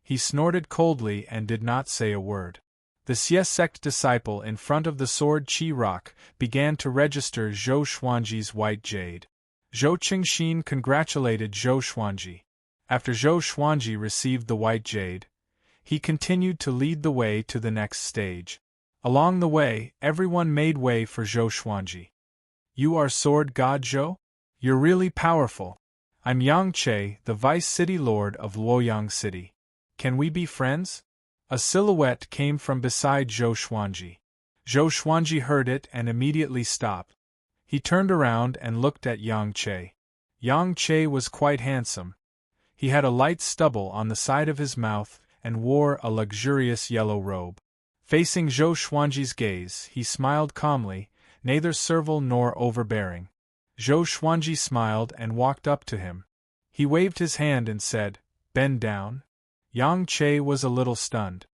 He snorted coldly and did not say a word. The Sies sect disciple in front of the sword Qi rock began to register Zhou Xuanji's white jade. Zhou Qingxin congratulated Zhou Xuanji. After Zhou Xuanji received the white jade, he continued to lead the way to the next stage. Along the way, everyone made way for Zhou Xuanji. "You are Sword God Zhou? You're really powerful. I'm Yang Che, the Vice City Lord of Luoyang City. Can we be friends?" A silhouette came from beside Zhou Xuanji. Zhou Xuanji heard it and immediately stopped. He turned around and looked at Yang Che. Yang Che was quite handsome. He had a light stubble on the side of his mouth and wore a luxurious yellow robe. Facing Zhou Xuanji's gaze, he smiled calmly, neither servile nor overbearing. Zhou Xuanji smiled and walked up to him. He waved his hand and said, "Bend down." Yang Che was a little stunned.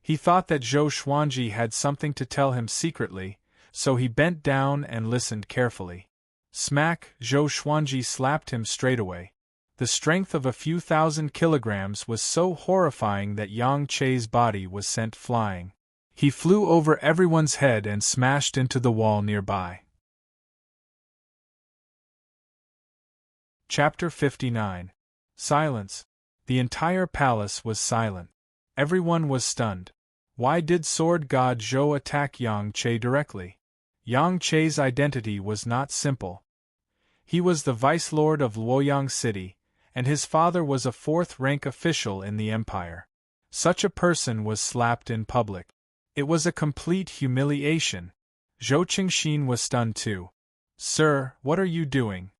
He thought that Zhou Xuanji had something to tell him secretly, so he bent down and listened carefully. Smack! Zhou Xuanji slapped him straight away. The strength of a few thousand kilograms was so horrifying that Yang Che's body was sent flying. He flew over everyone's head and smashed into the wall nearby. Chapter 59. Silence. The entire palace was silent. Everyone was stunned. Why did Sword God Zhou attack Yang Che directly? Yang Che's identity was not simple. He was the vice-lord of Luoyang City, and his father was a fourth-rank official in the empire. Such a person was slapped in public. It was a complete humiliation. Zhou Qingxin was stunned too. "Sir, what are you doing?"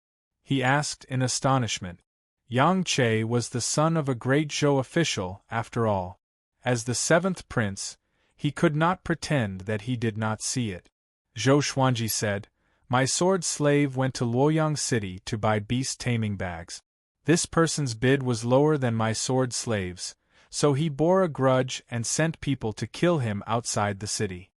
he asked in astonishment. Yang Che was the son of a great Zhou official, after all. As the seventh prince, he could not pretend that he did not see it. Zhou Xuanji said, "My sword slave went to Luoyang City to buy beast taming bags. This person's bid was lower than my sword slave's, so he bore a grudge and sent people to kill him outside the city."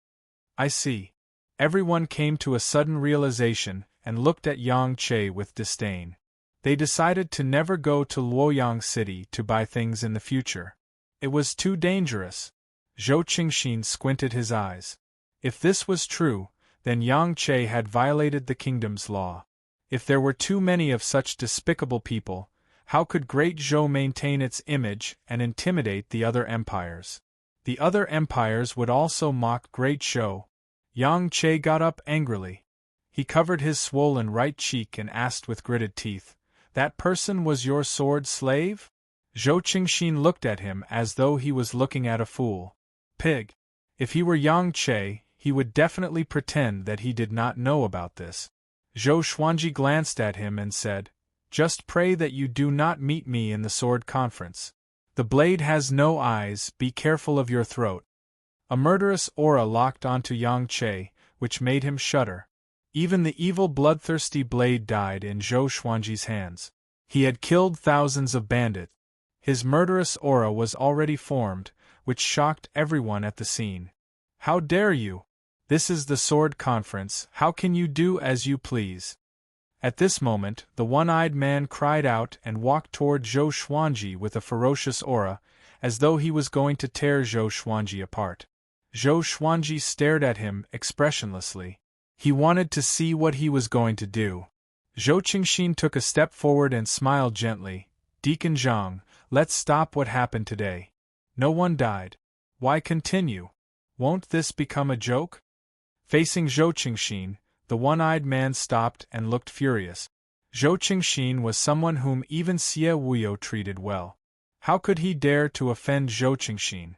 "I see." Everyone came to a sudden realization and looked at Yang Che with disdain. They decided to never go to Luoyang City to buy things in the future. It was too dangerous. Zhou Qingxin squinted his eyes. If this was true, then Yang Che had violated the kingdom's law. If there were too many of such despicable people, how could Great Zhou maintain its image and intimidate the other empires? The other empires would also mock Great Zhou. Yang Che got up angrily. He covered his swollen right cheek and asked with gritted teeth, "That person was your sword slave?" Zhou Qingxin looked at him as though he was looking at a fool. Pig! If he were Yang Che, he would definitely pretend that he did not know about this. Zhou Xuanji glanced at him and said, "Just pray that you do not meet me in the sword conference. The blade has no eyes, be careful of your throat." A murderous aura locked onto Yang Che, which made him shudder. Even the evil bloodthirsty blade died in Zhou Xuanji's hands. He had killed thousands of bandits. His murderous aura was already formed, which shocked everyone at the scene. "How dare you? This is the sword conference, how can you do as you please?" At this moment, the one-eyed man cried out and walked toward Zhou Xuanji with a ferocious aura, as though he was going to tear Zhou Xuanji apart. Zhou Xuanji stared at him expressionlessly. He wanted to see what he was going to do. Zhou Qingxin took a step forward and smiled gently. "Deacon Zhang, let's stop what happened today. No one died. Why continue? Won't this become a joke?" Facing Zhou Qingxin, the one-eyed man stopped and looked furious. Zhou Qingxin was someone whom even Xie Wuyo treated well. How could he dare to offend Zhou Qingxin?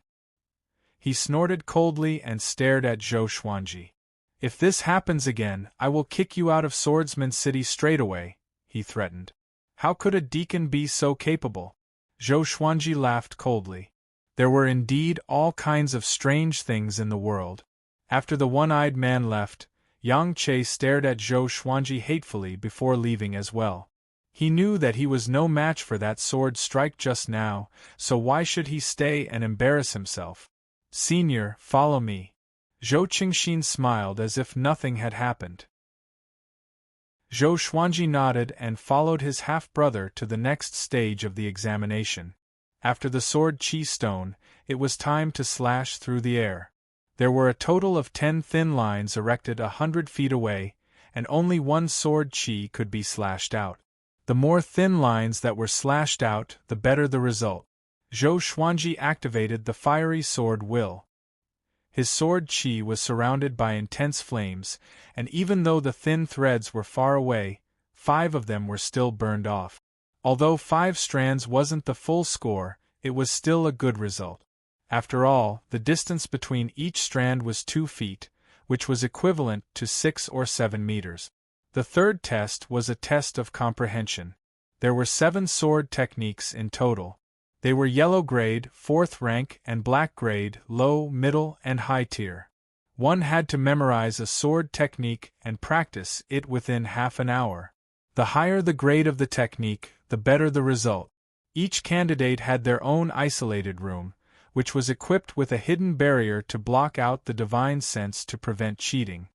He snorted coldly and stared at Zhou Xuanji. "If this happens again, I will kick you out of Swordsman City straight away," he threatened. How could a deacon be so capable? Zhou Xuanji laughed coldly. There were indeed all kinds of strange things in the world. After the one-eyed man left, Yang Che stared at Zhou Xuanji hatefully before leaving as well. He knew that he was no match for that sword strike just now, so why should he stay and embarrass himself? "Senior, follow me." Zhou Qingxin smiled as if nothing had happened. Zhou Xuanji nodded and followed his half-brother to the next stage of the examination. After the sword chi stone, it was time to slash through the air. There were a total of 10 thin lines erected 100 feet away, and only one sword chi could be slashed out. The more thin lines that were slashed out, the better the result. Zhou Xuanji activated the fiery sword will. His sword chi was surrounded by intense flames, and even though the thin threads were far away, 5 of them were still burned off. Although 5 strands wasn't the full score, it was still a good result. After all, the distance between each strand was 2 feet, which was equivalent to 6 or 7 meters. The third test was a test of comprehension. There were 7 sword techniques in total. They were yellow grade, 4th rank, and black grade, low, middle, and high tier. One had to memorize a sword technique and practice it within half an hour. The higher the grade of the technique, the better the result. Each candidate had their own isolated room, which was equipped with a hidden barrier to block out the divine sense to prevent cheating.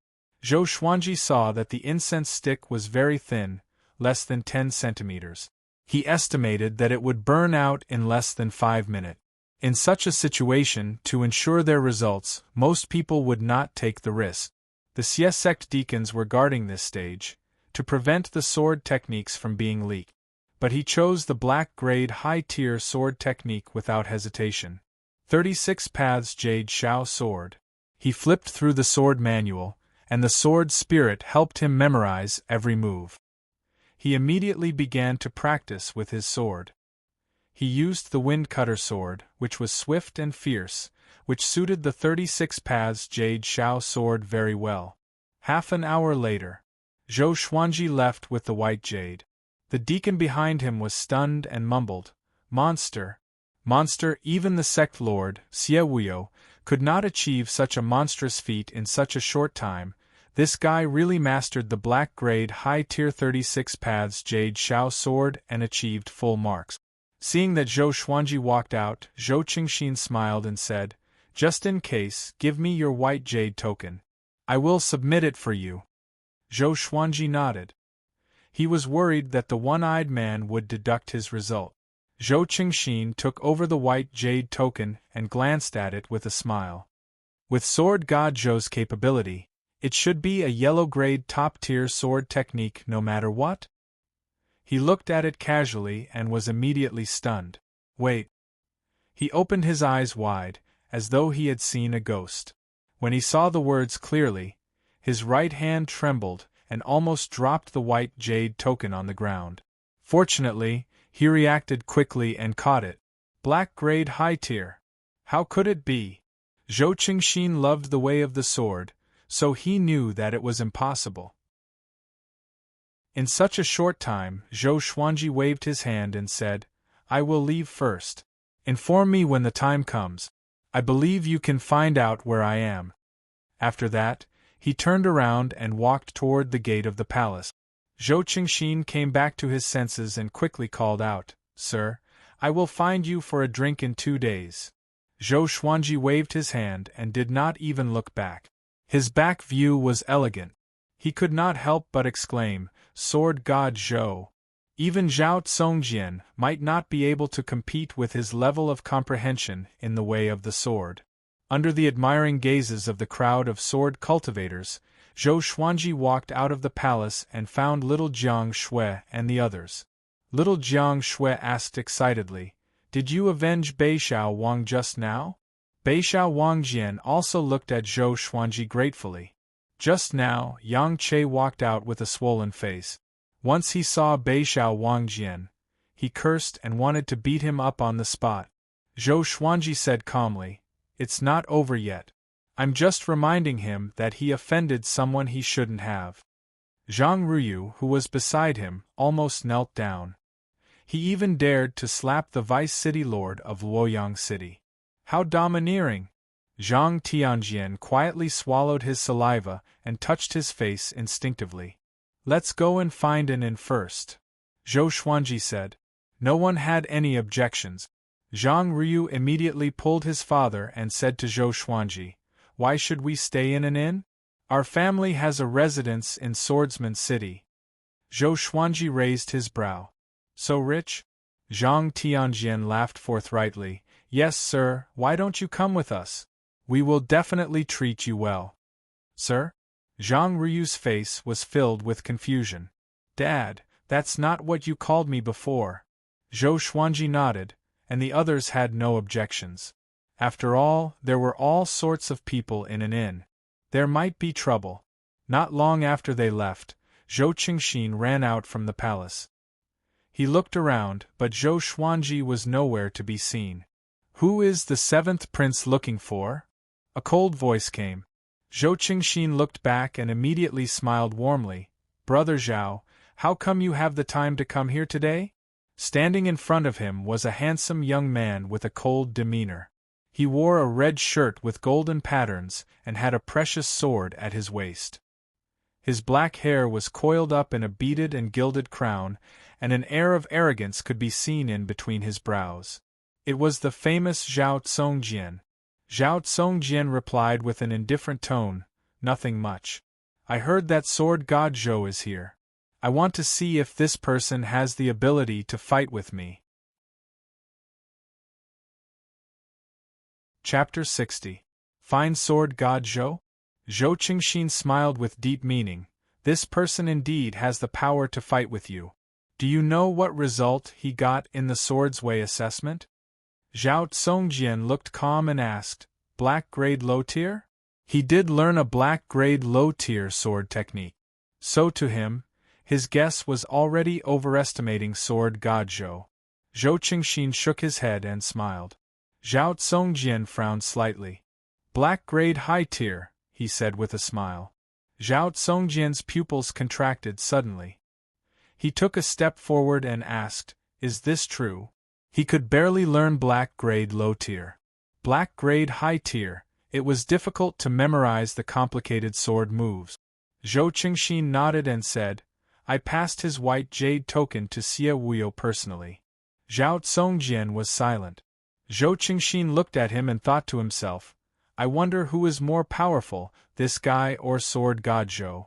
Zhou Xuanji saw that the incense stick was very thin, less than 10 centimeters. He estimated that it would burn out in less than 5 minutes. In such a situation, to ensure their results, most people would not take the risk. The Xie sect deacons were guarding this stage, to prevent the sword techniques from being leaked. But he chose the black-grade high-tier sword technique without hesitation. 36 Paths Jade Shao Sword. He flipped through the sword manual, and the sword spirit helped him memorize every move. he immediately began to practice with his sword. He used the wind cutter sword, which was swift and fierce, which suited the 36 paths jade Xiao sword very well. Half an hour later, Zhou Xuanji left with the white jade. The deacon behind him was stunned and mumbled, "Monster! Monster!" Even the sect lord, Xie Wuyo, could not achieve such a monstrous feat in such a short time. This guy really mastered the black grade high tier 36 paths jade Xiao sword and achieved full marks. Seeing that Zhou Xuanji walked out, Zhou Qingxin smiled and said, "Just in case, give me your white jade token. I will submit it for you." Zhou Xuanji nodded. He was worried that the one-eyed man would deduct his result. Zhou Qingxin took over the white jade token and glanced at it with a smile. With Sword God Zhou's capability, it should be a yellow-grade top-tier sword technique no matter what. He looked at it casually and was immediately stunned. Wait. He opened his eyes wide, as though he had seen a ghost. When he saw the words clearly, his right hand trembled and almost dropped the white jade token on the ground. Fortunately, he reacted quickly and caught it. Black grade high tier. How could it be? Zhou Qingxin loved the way of the sword, so he knew that it was impossible. In such a short time, Zhou Xuanji waved his hand and said, "I will leave first. Inform me when the time comes. I believe you can find out where I am." After that, he turned around and walked toward the gate of the palace. Zhou Qingxin came back to his senses and quickly called out, "Sir, I will find you for a drink in 2 days." Zhou Xuanji waved his hand and did not even look back. His back view was elegant. He could not help but exclaim, "Sword God Zhou." Even Zhao Tsongjian might not be able to compete with his level of comprehension in the way of the sword. Under the admiring gazes of the crowd of sword cultivators, Zhou Xuanji walked out of the palace and found little Jiang Shui and the others. Little Jiang Shui asked excitedly, "Did you avenge Beixiao Wang just now?" Beixiao Wangjian also looked at Zhou Xuanji gratefully. Just now, Yang Che walked out with a swollen face. Once he saw Beixiao Wangjian, he cursed and wanted to beat him up on the spot. Zhou Xuanji said calmly, "It's not over yet. I'm just reminding him that he offended someone he shouldn't have." Zhang Ruyu, who was beside him, almost knelt down. He even dared to slap the vice city lord of Luoyang City. How domineering! Zhang Tianjian quietly swallowed his saliva and touched his face instinctively. "Let's go and find an inn first," Zhou Xuanji said. No one had any objections. Zhang Ruyu immediately pulled his father and said to Zhou Xuanji, "Why should we stay in an inn? Our family has a residence in Swordsman City." Zhou Xuanji raised his brow. "So rich?" Zhang Tianjian laughed forthrightly. "Yes, sir, why don't you come with us? We will definitely treat you well." "Sir?" Zhang Ruyu's face was filled with confusion. "Dad, that's not what you called me before." Zhou Xuanji nodded, and the others had no objections. After all, there were all sorts of people in an inn. There might be trouble. Not long after they left, Zhou Qingxin ran out from the palace. He looked around, but Zhou Xuanji was nowhere to be seen. "Who is the 7th prince looking for?" A cold voice came. Zhou Qingxin looked back and immediately smiled warmly. "Brother Zhao, how come you have the time to come here today?" Standing in front of him was a handsome young man with a cold demeanor. He wore a red shirt with golden patterns and had a precious sword at his waist. His black hair was coiled up in a beaded and gilded crown, and an air of arrogance could be seen in between his brows. It was the famous Zhao Tsongjian. Zhao Tsongjian replied with an indifferent tone, "Nothing much. I heard that Sword God Zhou is here. I want to see if this person has the ability to fight with me." Chapter 60. Find Sword God Zhou? Zhou Qingxin smiled with deep meaning. "This person indeed has the power to fight with you. Do you know what result he got in the Sword's Way assessment?" Zhao Tsongjian looked calm and asked, "Black grade low tier?" He did learn a black grade low tier sword technique. So to him, His guess was already overestimating Sword God Zhou. Zhou Qingxin shook his head and smiled. Zhao Tsongjian frowned slightly. Black-grade high tier, he said with a smile. Zhao Tsongjian's pupils contracted suddenly. He took a step forward and asked, "Is this true?" He could barely learn black-grade low tier. Black-grade high tier, it was difficult to memorize the complicated sword moves. Zhou Qingxin nodded and said, "I passed his white jade token to Xie Wuyo personally." Zhao Tsongjian was silent. Zhou Qingxin looked at him and thought to himself, "I wonder who is more powerful, this guy or Sword God Zhou."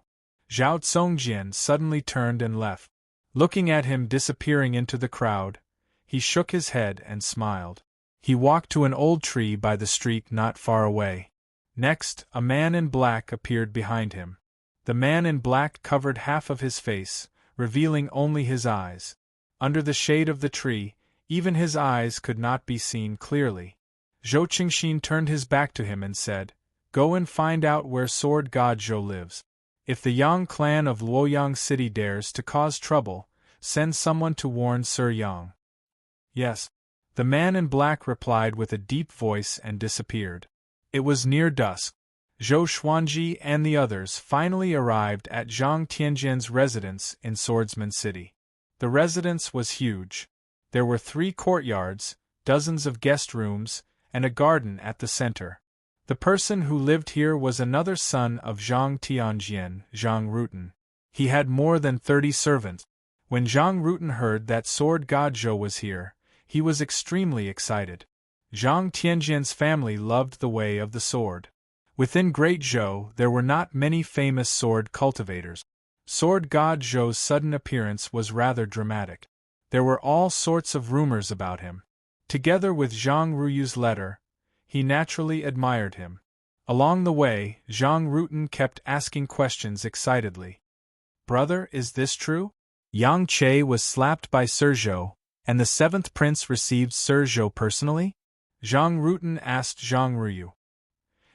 Zhao Tsongjian suddenly turned and left. Looking at him disappearing into the crowd, he shook his head and smiled. He walked to an old tree by the street not far away. Next, a man in black appeared behind him. The man in black covered half of his face, revealing only his eyes. Under the shade of the tree, even his eyes could not be seen clearly. Zhou Qingxin turned his back to him and said, "Go and find out where Sword God Zhou lives. If the Yang clan of Luoyang City dares to cause trouble, send someone to warn Sir Yang." "Yes." The man in black replied with a deep voice and disappeared. It was near dusk. Zhou Xuanji and the others finally arrived at Zhang Tianjian's residence in Swordsman City. The residence was huge. There were 3 courtyards, dozens of guest rooms, and a garden at the center. The person who lived here was another son of Zhang Tianjian, Zhang Rutan. He had more than 30 servants. When Zhang Rutan heard that Sword God Zhou was here, he was extremely excited. Zhang Tianjian's family loved the way of the sword. Within Great Zhou there were not many famous sword cultivators. Sword God Zhou's sudden appearance was rather dramatic. There were all sorts of rumors about him. Together with Zhang Ruyu's letter, he naturally admired him. Along the way, Zhang Rutan kept asking questions excitedly. "Brother, is this true? Yang Che was slapped by Sir Zhou, and the 7th prince received Sir Zhou personally?" Zhang Rutan asked Zhang Ruyu.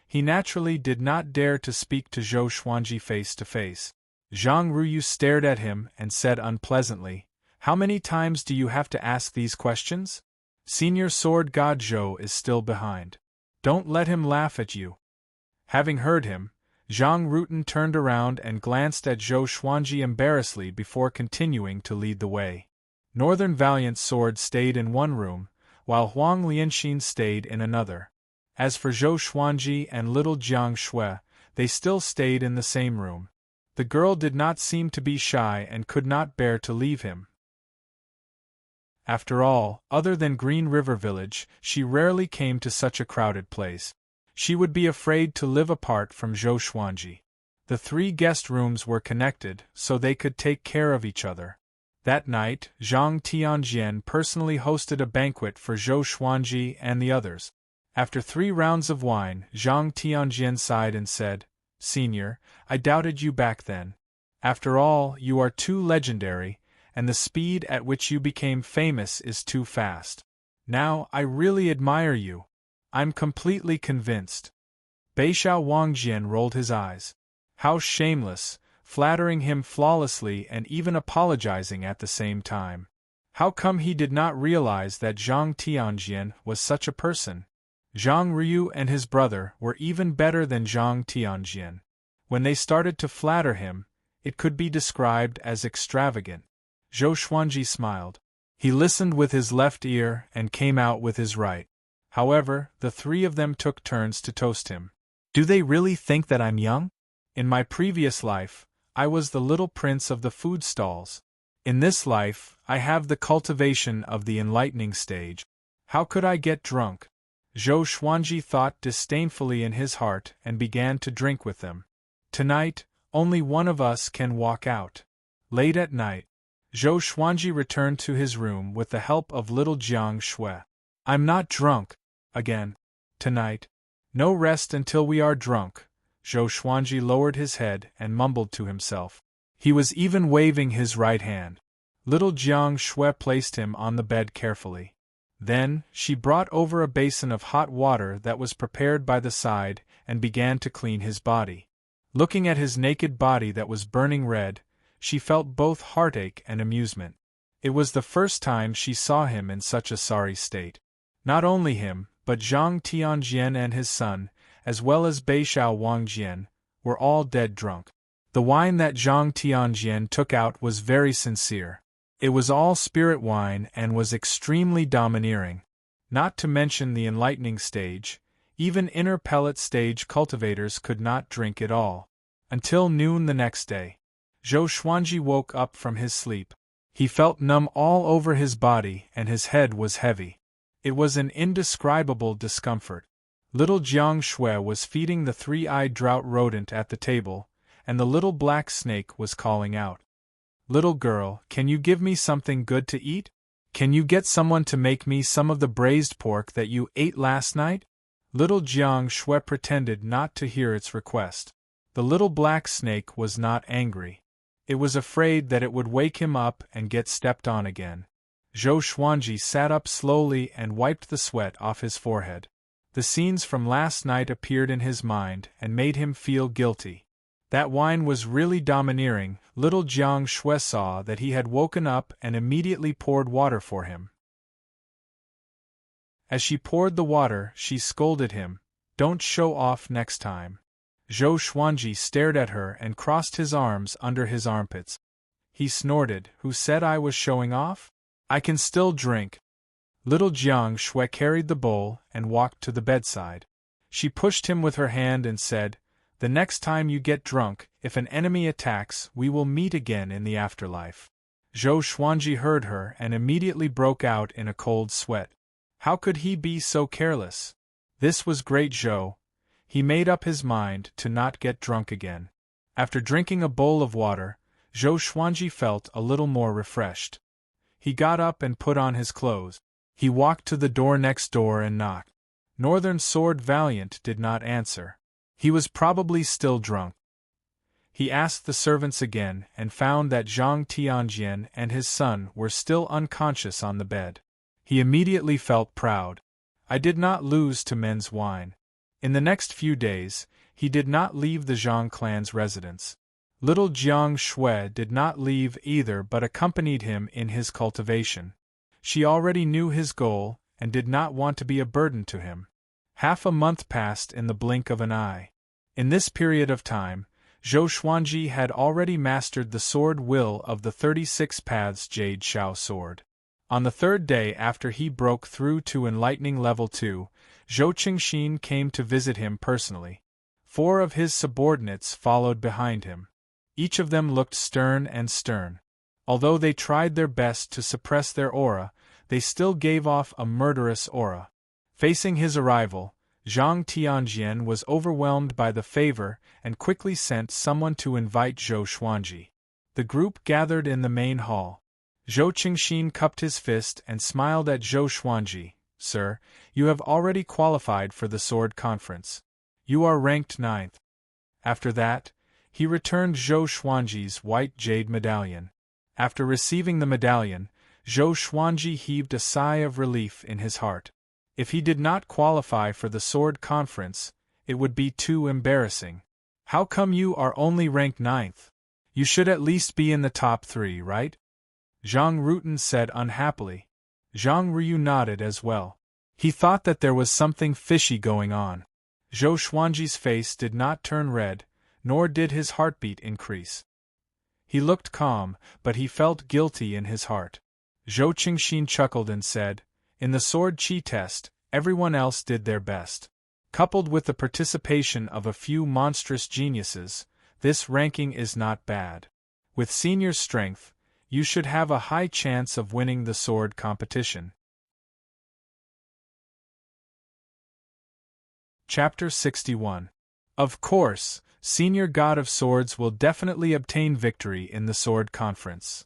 He naturally did not dare to speak to Zhou Xuanji face to face. Zhang Ruyu stared at him and said unpleasantly, "How many times do you have to ask these questions? Senior Sword God Zhou is still behind. Don't let him laugh at you." Having heard him, Zhang Rutan turned around and glanced at Zhou Xuanji embarrassedly before continuing to lead the way. Northern Valiant Sword stayed in one room, while Huang Lianxin stayed in another. As for Zhou Xuanji and little Jiang Shui, they still stayed in the same room. The girl did not seem to be shy and could not bear to leave him. After all, other than Green River Village, she rarely came to such a crowded place. She would be afraid to live apart from Zhou Xuanji. The 3 guest rooms were connected, so they could take care of each other. That night, Zhang Tianjian personally hosted a banquet for Zhou Xuanji and the others. After 3 rounds of wine, Zhang Tianjian sighed and said, "Senior, I doubted you back then. After all, you are too legendary, and the speed at which you became famous is too fast. Now, I really admire you. I'm completely convinced." Beixiao Wangjian rolled his eyes. How shameless, flattering him flawlessly and even apologizing at the same time. How come he did not realize that Zhang Tianjian was such a person? Zhang Ryu and his brother were even better than Zhang Tianjian. When they started to flatter him, it could be described as extravagant. Zhou Xuanji smiled. He listened with his left ear and came out with his right. However, the 3 of them took turns to toast him. "Do they really think that I'm young? In my previous life, I was the little prince of the food stalls. In this life, I have the cultivation of the enlightening stage. How could I get drunk?" Zhou Xuanji thought disdainfully in his heart and began to drink with them. "Tonight, only one of us can walk out." Late at night, Zhou Xuanji returned to his room with the help of little Jiang Shui. "I'm not drunk. Again. Tonight. No rest until we are drunk." Zhou Xuanji lowered his head and mumbled to himself. He was even waving his right hand. Little Jiang Shui placed him on the bed carefully. Then, she brought over a basin of hot water that was prepared by the side and began to clean his body. Looking at his naked body that was burning red, she felt both heartache and amusement. It was the first time she saw him in such a sorry state. Not only him, but Zhang Tianjian and his son, as well as Beishao Wangjian, were all dead drunk. The wine that Zhang Tianjian took out was very sincere. It was all spirit wine and was extremely domineering. Not to mention the enlightening stage, even inner pellet stage cultivators could not drink it all. Until noon the next day. Zhou Xuanji woke up from his sleep. He felt numb all over his body and his head was heavy. It was an indescribable discomfort. Little Jiang Shui was feeding the three-eyed drought rodent at the table, and the little black snake was calling out. "Little girl, can you give me something good to eat? Can you get someone to make me some of the braised pork that you ate last night?" Little Jiang Shui pretended not to hear its request. The little black snake was not angry. It was afraid that it would wake him up and get stepped on again. Zhou Xuanji sat up slowly and wiped the sweat off his forehead. The scenes from last night appeared in his mind and made him feel guilty. That wine was really domineering. Little Jiang Shui saw that he had woken up and immediately poured water for him. As she poured the water, she scolded him, "Don't show off next time." Zhou Xuanji stared at her and crossed his arms under his armpits. He snorted, "Who said I was showing off? I can still drink." Little Jiang Shui carried the bowl and walked to the bedside. She pushed him with her hand and said, "The next time you get drunk, if an enemy attacks, we will meet again in the afterlife." Zhou Xuanji heard her and immediately broke out in a cold sweat. How could he be so careless? This was great Zhou. He made up his mind to not get drunk again. After drinking a bowl of water, Zhou Xuanji felt a little more refreshed. He got up and put on his clothes. He walked to the door next door and knocked. Northern Sword Valiant did not answer. He was probably still drunk. He asked the servants again and found that Zhang Tianjian and his son were still unconscious on the bed. He immediately felt proud. "I did not lose to men's wine." In the next few days, he did not leave the Zhang clan's residence. Little Jiang Shui did not leave either but accompanied him in his cultivation. She already knew his goal and did not want to be a burden to him. Half a month passed in the blink of an eye. In this period of time, Zhou Xuanji had already mastered the sword will of the 36 Paths Jade Shao sword. On the third day after he broke through to enlightening level 2, Zhou Qingxin came to visit him personally. 4 of his subordinates followed behind him. Each of them looked stern and stern. Although they tried their best to suppress their aura, they still gave off a murderous aura. Facing his arrival, Zhang Tianjian was overwhelmed by the favor and quickly sent someone to invite Zhou Xuanji. The group gathered in the main hall. Zhou Qingxin cupped his fist and smiled at Zhou Xuanji. "Sir, you have already qualified for the sword conference. You are ranked 9th. After that, he returned Zhou Xuanji's white jade medallion. After receiving the medallion, Zhou Xuanji heaved a sigh of relief in his heart. If he did not qualify for the sword conference, it would be too embarrassing. "How come you are only ranked 9th? You should at least be in the top 3, right?" Zhang Rutan said unhappily. Zhang Ryu nodded as well. He thought that there was something fishy going on. Zhou Xuanji's face did not turn red, nor did his heartbeat increase. He looked calm, but he felt guilty in his heart. Zhou Qingxin chuckled and said, "In the sword chi test, everyone else did their best. Coupled with the participation of a few monstrous geniuses, this ranking is not bad. With senior strength, you should have a high chance of winning the sword competition." Chapter 61. Of course, Senior God of Swords will definitely obtain victory in the sword conference.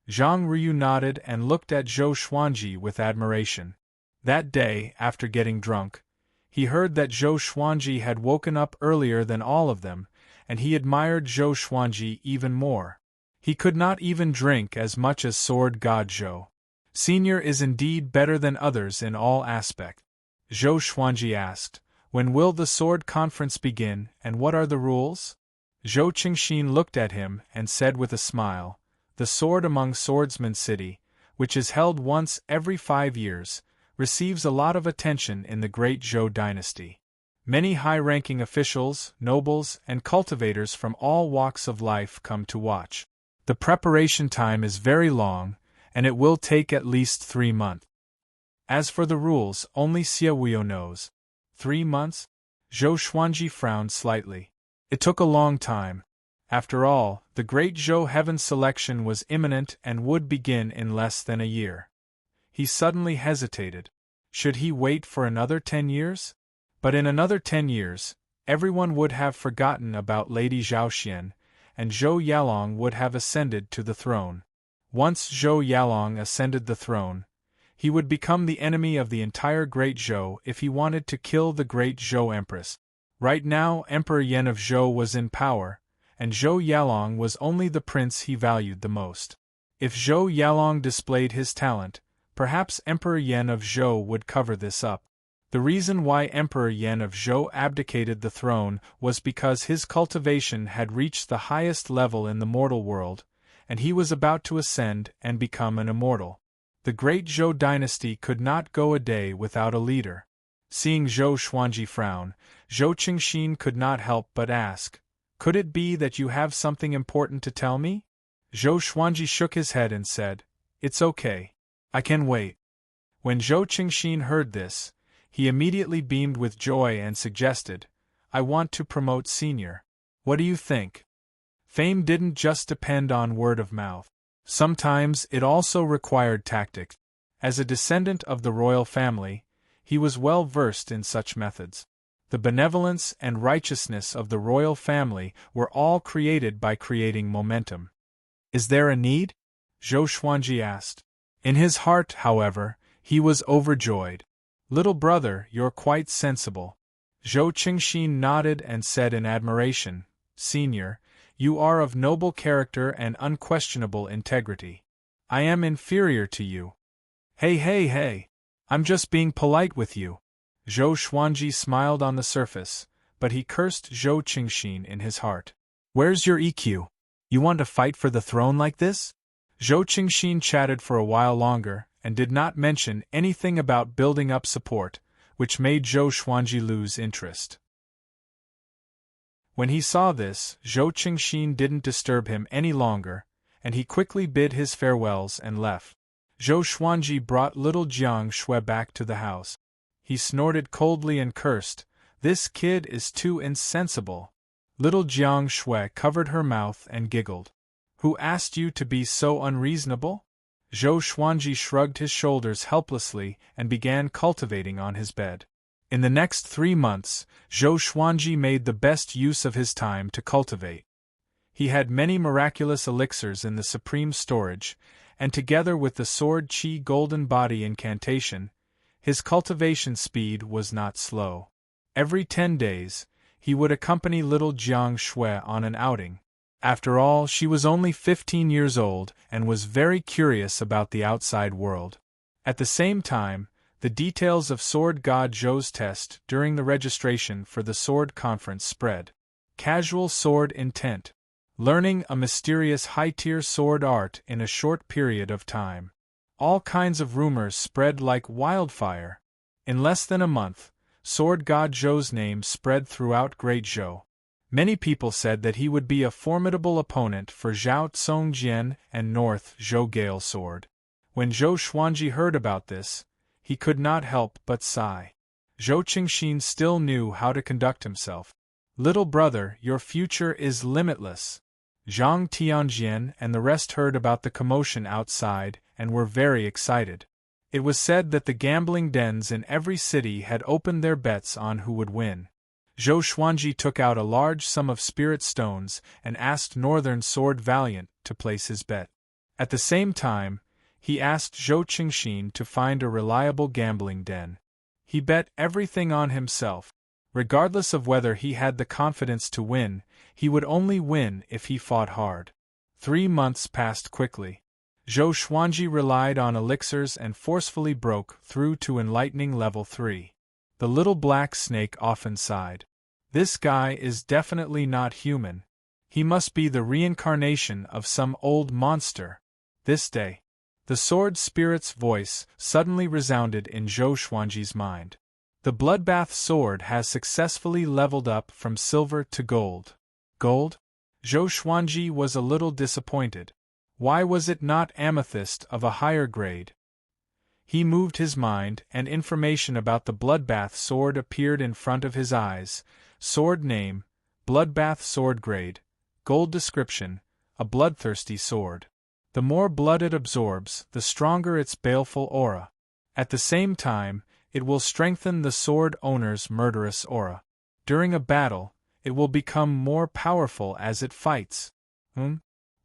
Zhang Ryu nodded and looked at Zhou Xuanji with admiration. That day, after getting drunk, he heard that Zhou Xuanji had woken up earlier than all of them, and he admired Zhou Xuanji even more. He could not even drink as much as Sword God Zhou. Senior is indeed better than others in all aspects. Zhou Xuanji asked, "When will the sword conference begin, and what are the rules?" Zhou Qingxin looked at him and said with a smile, "The sword among swordsmen city, which is held once every 5 years, receives a lot of attention in the great Zhou dynasty. Many high-ranking officials, nobles, and cultivators from all walks of life come to watch. The preparation time is very long, and it will take at least 3 months. As for the rules, only Xiaoyo knows." 3 months? Zhou Xuanji frowned slightly. It took a long time. After all, the great Zhou heaven selection was imminent and would begin in less than a year. He suddenly hesitated. Should he wait for another 10 years? But in another 10 years, everyone would have forgotten about Lady Zhaoxian, and Zhou Yalong would have ascended to the throne. Once Zhou Yalong ascended the throne, he would become the enemy of the entire Great Zhou if he wanted to kill the Great Zhou Empress. Right now, Emperor Yan of Zhou was in power, and Zhou Yalong was only the prince he valued the most. If Zhou Yalong displayed his talent, perhaps Emperor Yan of Zhou would cover this up. The reason why Emperor Yan of Zhou abdicated the throne was because his cultivation had reached the highest level in the mortal world, and he was about to ascend and become an immortal. The great Zhou dynasty could not go a day without a leader. Seeing Zhou Xuanji frown, Zhou Qingxin could not help but ask, "Could it be that you have something important to tell me?" Zhou Xuanji shook his head and said, "It's okay. I can wait." When Zhou Qingxin heard this, he immediately beamed with joy and suggested, "I want to promote senior. What do you think?" Fame didn't just depend on word of mouth. Sometimes it also required tactics. As a descendant of the royal family, he was well versed in such methods. The benevolence and righteousness of the royal family were all created by creating momentum. "Is there a need?" Zhou Xuanji asked. In his heart, however, he was overjoyed. "Little brother, you're quite sensible." Zhou Qingxin nodded and said in admiration, "Senior, you are of noble character and unquestionable integrity. I am inferior to you." Hey, I'm just being polite with you." Zhou Xuanji smiled on the surface, but he cursed Zhou Qingxin in his heart. "Where's your EQ? You want to fight for the throne like this?" Zhou Qingxin chatted for a while longer, and did not mention anything about building up support, which made Zhou Xuanji lose interest. When he saw this, Zhou Qingxin didn't disturb him any longer, and he quickly bid his farewells and left. Zhou Xuanji brought little Jiang Shui back to the house. He snorted coldly and cursed, "This kid is too insensible." Little Jiang Shui covered her mouth and giggled. "Who asked you to be so unreasonable?" Zhou Xuanji shrugged his shoulders helplessly and began cultivating on his bed. In the next 3 months, Zhou Xuanji made the best use of his time to cultivate. He had many miraculous elixirs in the supreme storage, and together with the sword qi golden body incantation, his cultivation speed was not slow. Every 10 days, he would accompany little Jiang Shui on an outing. After all, she was only 15 years old and was very curious about the outside world. At the same time, the details of Sword God Zhou's test during the registration for the Sword Conference spread. Casual sword intent. Learning a mysterious high-tier sword art in a short period of time. All kinds of rumors spread like wildfire. In less than a month, Sword God Zhou's name spread throughout Great Zhou. Many people said that he would be a formidable opponent for Zhao Tsongjian and North Zhou Gale Sword. When Zhou Xuanji heard about this, he could not help but sigh. Zhou Qingxin still knew how to conduct himself. "Little brother, your future is limitless." Zhang Tianjian and the rest heard about the commotion outside and were very excited. It was said that the gambling dens in every city had opened their bets on who would win. Zhou Xuanji took out a large sum of spirit stones and asked Northern Sword Valiant to place his bet. At the same time, he asked Zhou Qingxin to find a reliable gambling den. He bet everything on himself. Regardless of whether he had the confidence to win, he would only win if he fought hard. 3 months passed quickly. Zhou Xuanji relied on elixirs and forcefully broke through to enlightening level 3. The little black snake often sighed. "This guy is definitely not human. He must be the reincarnation of some old monster. This day. The sword spirit's voice suddenly resounded in Zhou Xuanji's mind. The bloodbath sword has successfully leveled up from silver to gold. Gold? Zhou Xuanji was a little disappointed. Why was it not amethyst of a higher grade? He moved his mind, and information about the bloodbath sword appeared in front of his eyes. Sword name, bloodbath sword grade, gold description, a bloodthirsty sword. The more blood it absorbs, the stronger its baleful aura. At the same time, it will strengthen the sword owner's murderous aura. During a battle, it will become more powerful as it fights.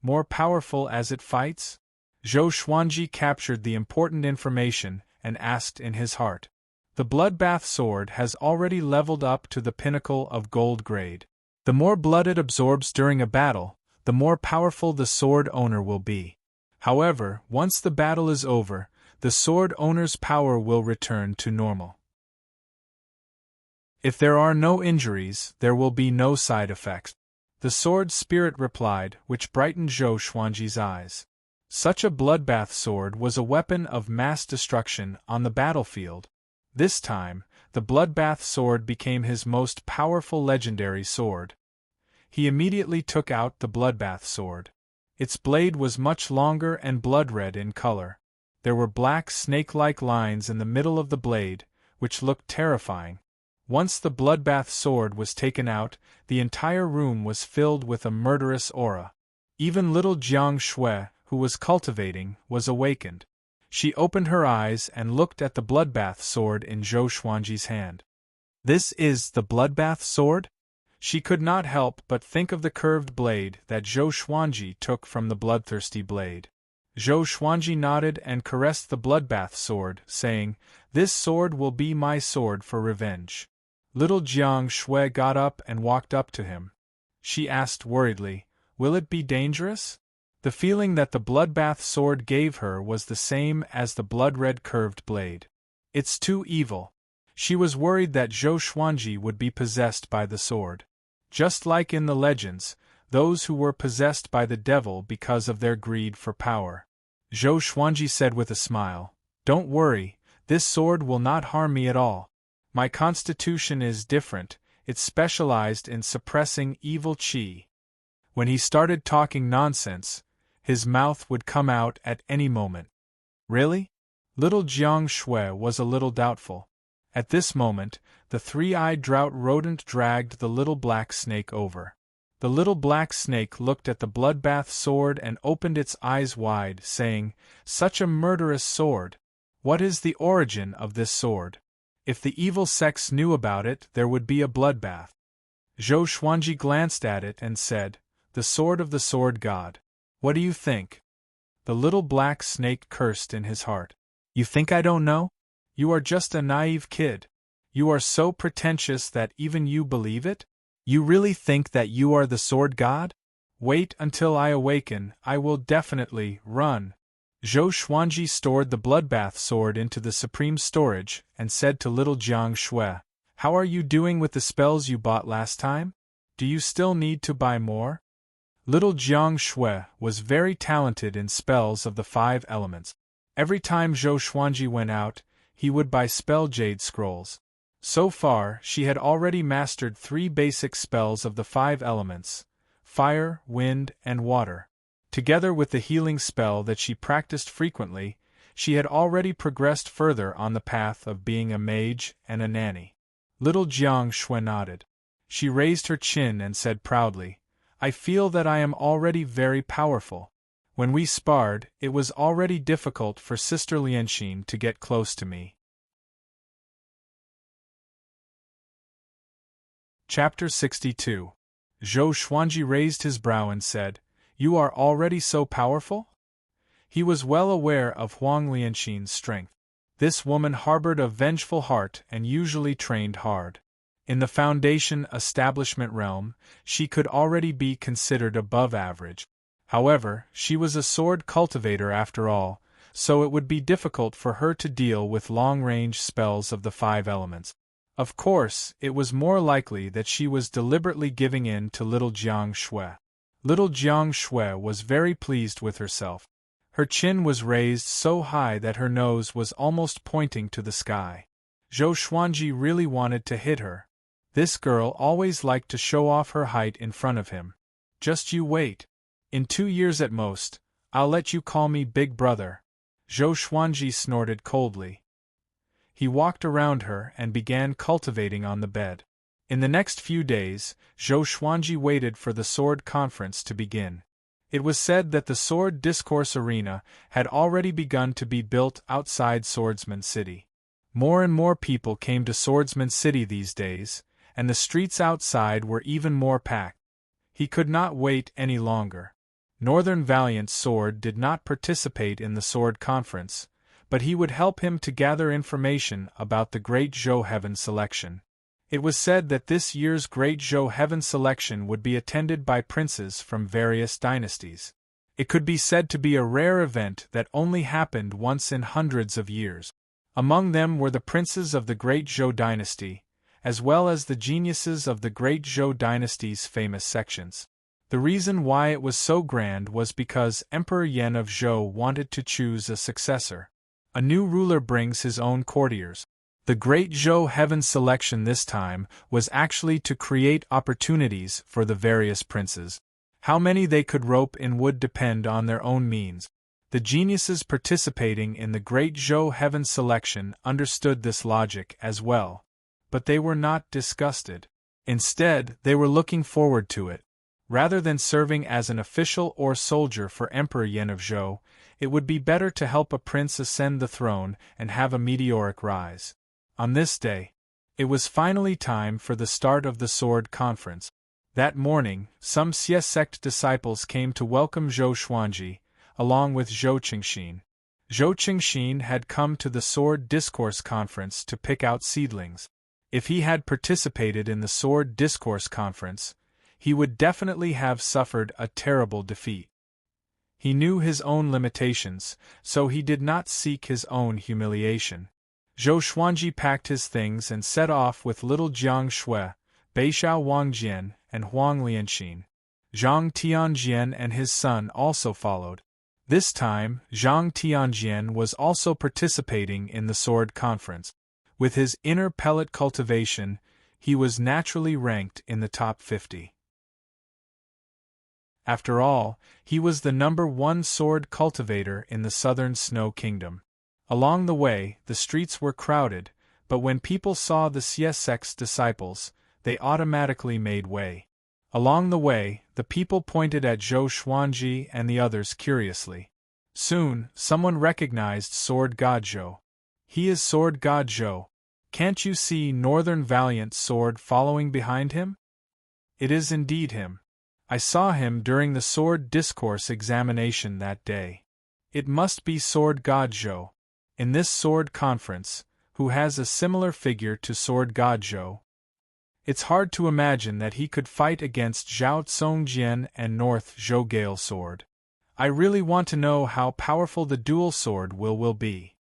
More powerful as it fights? Zhou Xuanji captured the important information and asked in his heart. The bloodbath sword has already leveled up to the pinnacle of gold grade. The more blood it absorbs during a battle, the more powerful the sword owner will be. However, once the battle is over, the sword owner's power will return to normal. If there are no injuries, there will be no side effects. The sword spirit replied, which brightened Zhou Xuanji's eyes. Such a bloodbath sword was a weapon of mass destruction on the battlefield. This time, the bloodbath sword became his most powerful legendary sword. He immediately took out the bloodbath sword. Its blade was much longer and blood-red in color. There were black snake-like lines in the middle of the blade, which looked terrifying. Once the bloodbath sword was taken out, the entire room was filled with a murderous aura. Even little Jiang Shui, who was cultivating, was awakened. She opened her eyes and looked at the bloodbath sword in Zhou Xuanji's hand. This is the bloodbath sword? She could not help but think of the curved blade that Zhou Xuanji took from the bloodthirsty blade. Zhou Xuanji nodded and caressed the bloodbath sword, saying, "This sword will be my sword for revenge." Little Jiang Shui got up and walked up to him. She asked worriedly, "Will it be dangerous?" The feeling that the bloodbath sword gave her was the same as the blood-red curved blade. "It's too evil." She was worried that Zhou Xuanji would be possessed by the sword. Just like in the legends, those who were possessed by the devil because of their greed for power. Zhou Xuanji said with a smile, "Don't worry, this sword will not harm me at all. My constitution is different, it's specialized in suppressing evil qi." When he started talking nonsense, his mouth would come out at any moment. Really? Little Jiang Shui was a little doubtful. At this moment, the three-eyed drought rodent dragged the little black snake over. The little black snake looked at the bloodbath sword and opened its eyes wide, saying, "Such a murderous sword! What is the origin of this sword? If the evil sects knew about it, there would be a bloodbath." Zhou Xuanji glanced at it and said, "The sword of the sword god. What do you think?" The little black snake cursed in his heart. "You think I don't know? You are just a naive kid. You are so pretentious that even you believe it? You really think that you are the sword god? Wait until I awaken, I will definitely run." Zhou Xuanji stored the bloodbath sword into the supreme storage and said to little Jiang Shui, "How are you doing with the spells you bought last time? Do you still need to buy more?" Little Jiang Shui was very talented in spells of the 5 elements. Every time Zhou Xuanji went out, he would buy spell jade scrolls. So far, she had already mastered 3 basic spells of the 5 elements: fire, wind, and water. Together with the healing spell that she practiced frequently, she had already progressed further on the path of being a mage and a nanny. Little Jiang Shui nodded. She raised her chin and said proudly, "I feel that I am already very powerful. When we sparred, it was already difficult for Sister Lianxin to get close to me." Chapter 62. Zhou Xuanji raised his brow and said, "You are already so powerful?" He was well aware of Huang Lianxin's strength. This woman harbored a vengeful heart and usually trained hard. In the foundation establishment realm, she could already be considered above average. However, she was a sword cultivator after all, so it would be difficult for her to deal with long-range spells of the 5 elements. Of course, it was more likely that she was deliberately giving in to little Jiang Shui. Little Jiang Shui was very pleased with herself. Her chin was raised so high that her nose was almost pointing to the sky. Zhou Xuanji really wanted to hit her. This girl always liked to show off her height in front of him. Just you wait. In 2 years at most, I'll let you call me Big Brother. Zhou Xuanji snorted coldly. He walked around her and began cultivating on the bed. In the next few days, Zhou Xuanji waited for the sword conference to begin. It was said that the sword discourse arena had already begun to be built outside Swordsman City. More and more people came to Swordsman City these days, and the streets outside were even more packed. He could not wait any longer. Northern Valiant's sword did not participate in the sword conference, but he would help him to gather information about the Great Zhou Heaven selection. It was said that this year's Great Zhou Heaven selection would be attended by princes from various dynasties. It could be said to be a rare event that only happened once in hundreds of years. Among them were the princes of the Great Zhou dynasty, as well as the geniuses of the Great Zhou dynasty's famous sections. The reason why it was so grand was because Emperor Yan of Zhou wanted to choose a successor. A new ruler brings his own courtiers. The Great Zhou Heaven selection this time was actually to create opportunities for the various princes. How many they could rope in would depend on their own means. The geniuses participating in the Great Zhou Heaven selection understood this logic as well, but they were not disgusted. Instead, they were looking forward to it. Rather than serving as an official or soldier for Emperor Yan of Zhou, it would be better to help a prince ascend the throne and have a meteoric rise. On this day, it was finally time for the start of the sword conference. That morning, some Xie sect disciples came to welcome Zhou Xuanji, along with Zhou Qingxin. Zhou Qingxin had come to the sword discourse conference to pick out seedlings. If he had participated in the sword discourse conference, he would definitely have suffered a terrible defeat. He knew his own limitations, so he did not seek his own humiliation. Zhou Xuanji packed his things and set off with little Jiang Shui, Beixiao Wangjian, and Huang Lianxin. Zhang Tianjian and his son also followed. This time, Zhang Tianjian was also participating in the sword conference. With his inner pellet cultivation, he was naturally ranked in the top 50. After all, he was the #1 sword cultivator in the southern Snow Kingdom. Along the way, the streets were crowded, but when people saw the Xie sect's disciples, they automatically made way. Along the way, the people pointed at Zhou Xuanji and the others curiously. Soon, someone recognized Sword God Zhou. He is Sword God Zhou. Can't you see Northern Valiant's sword following behind him? It is indeed him. I saw him during the sword discourse examination that day. It must be Sword God Zhou. In this sword conference, who has a similar figure to Sword God Zhou. It's hard to imagine that he could fight against Zhao Tsongjian and North Zhou Gale sword. I really want to know how powerful the dual sword will be.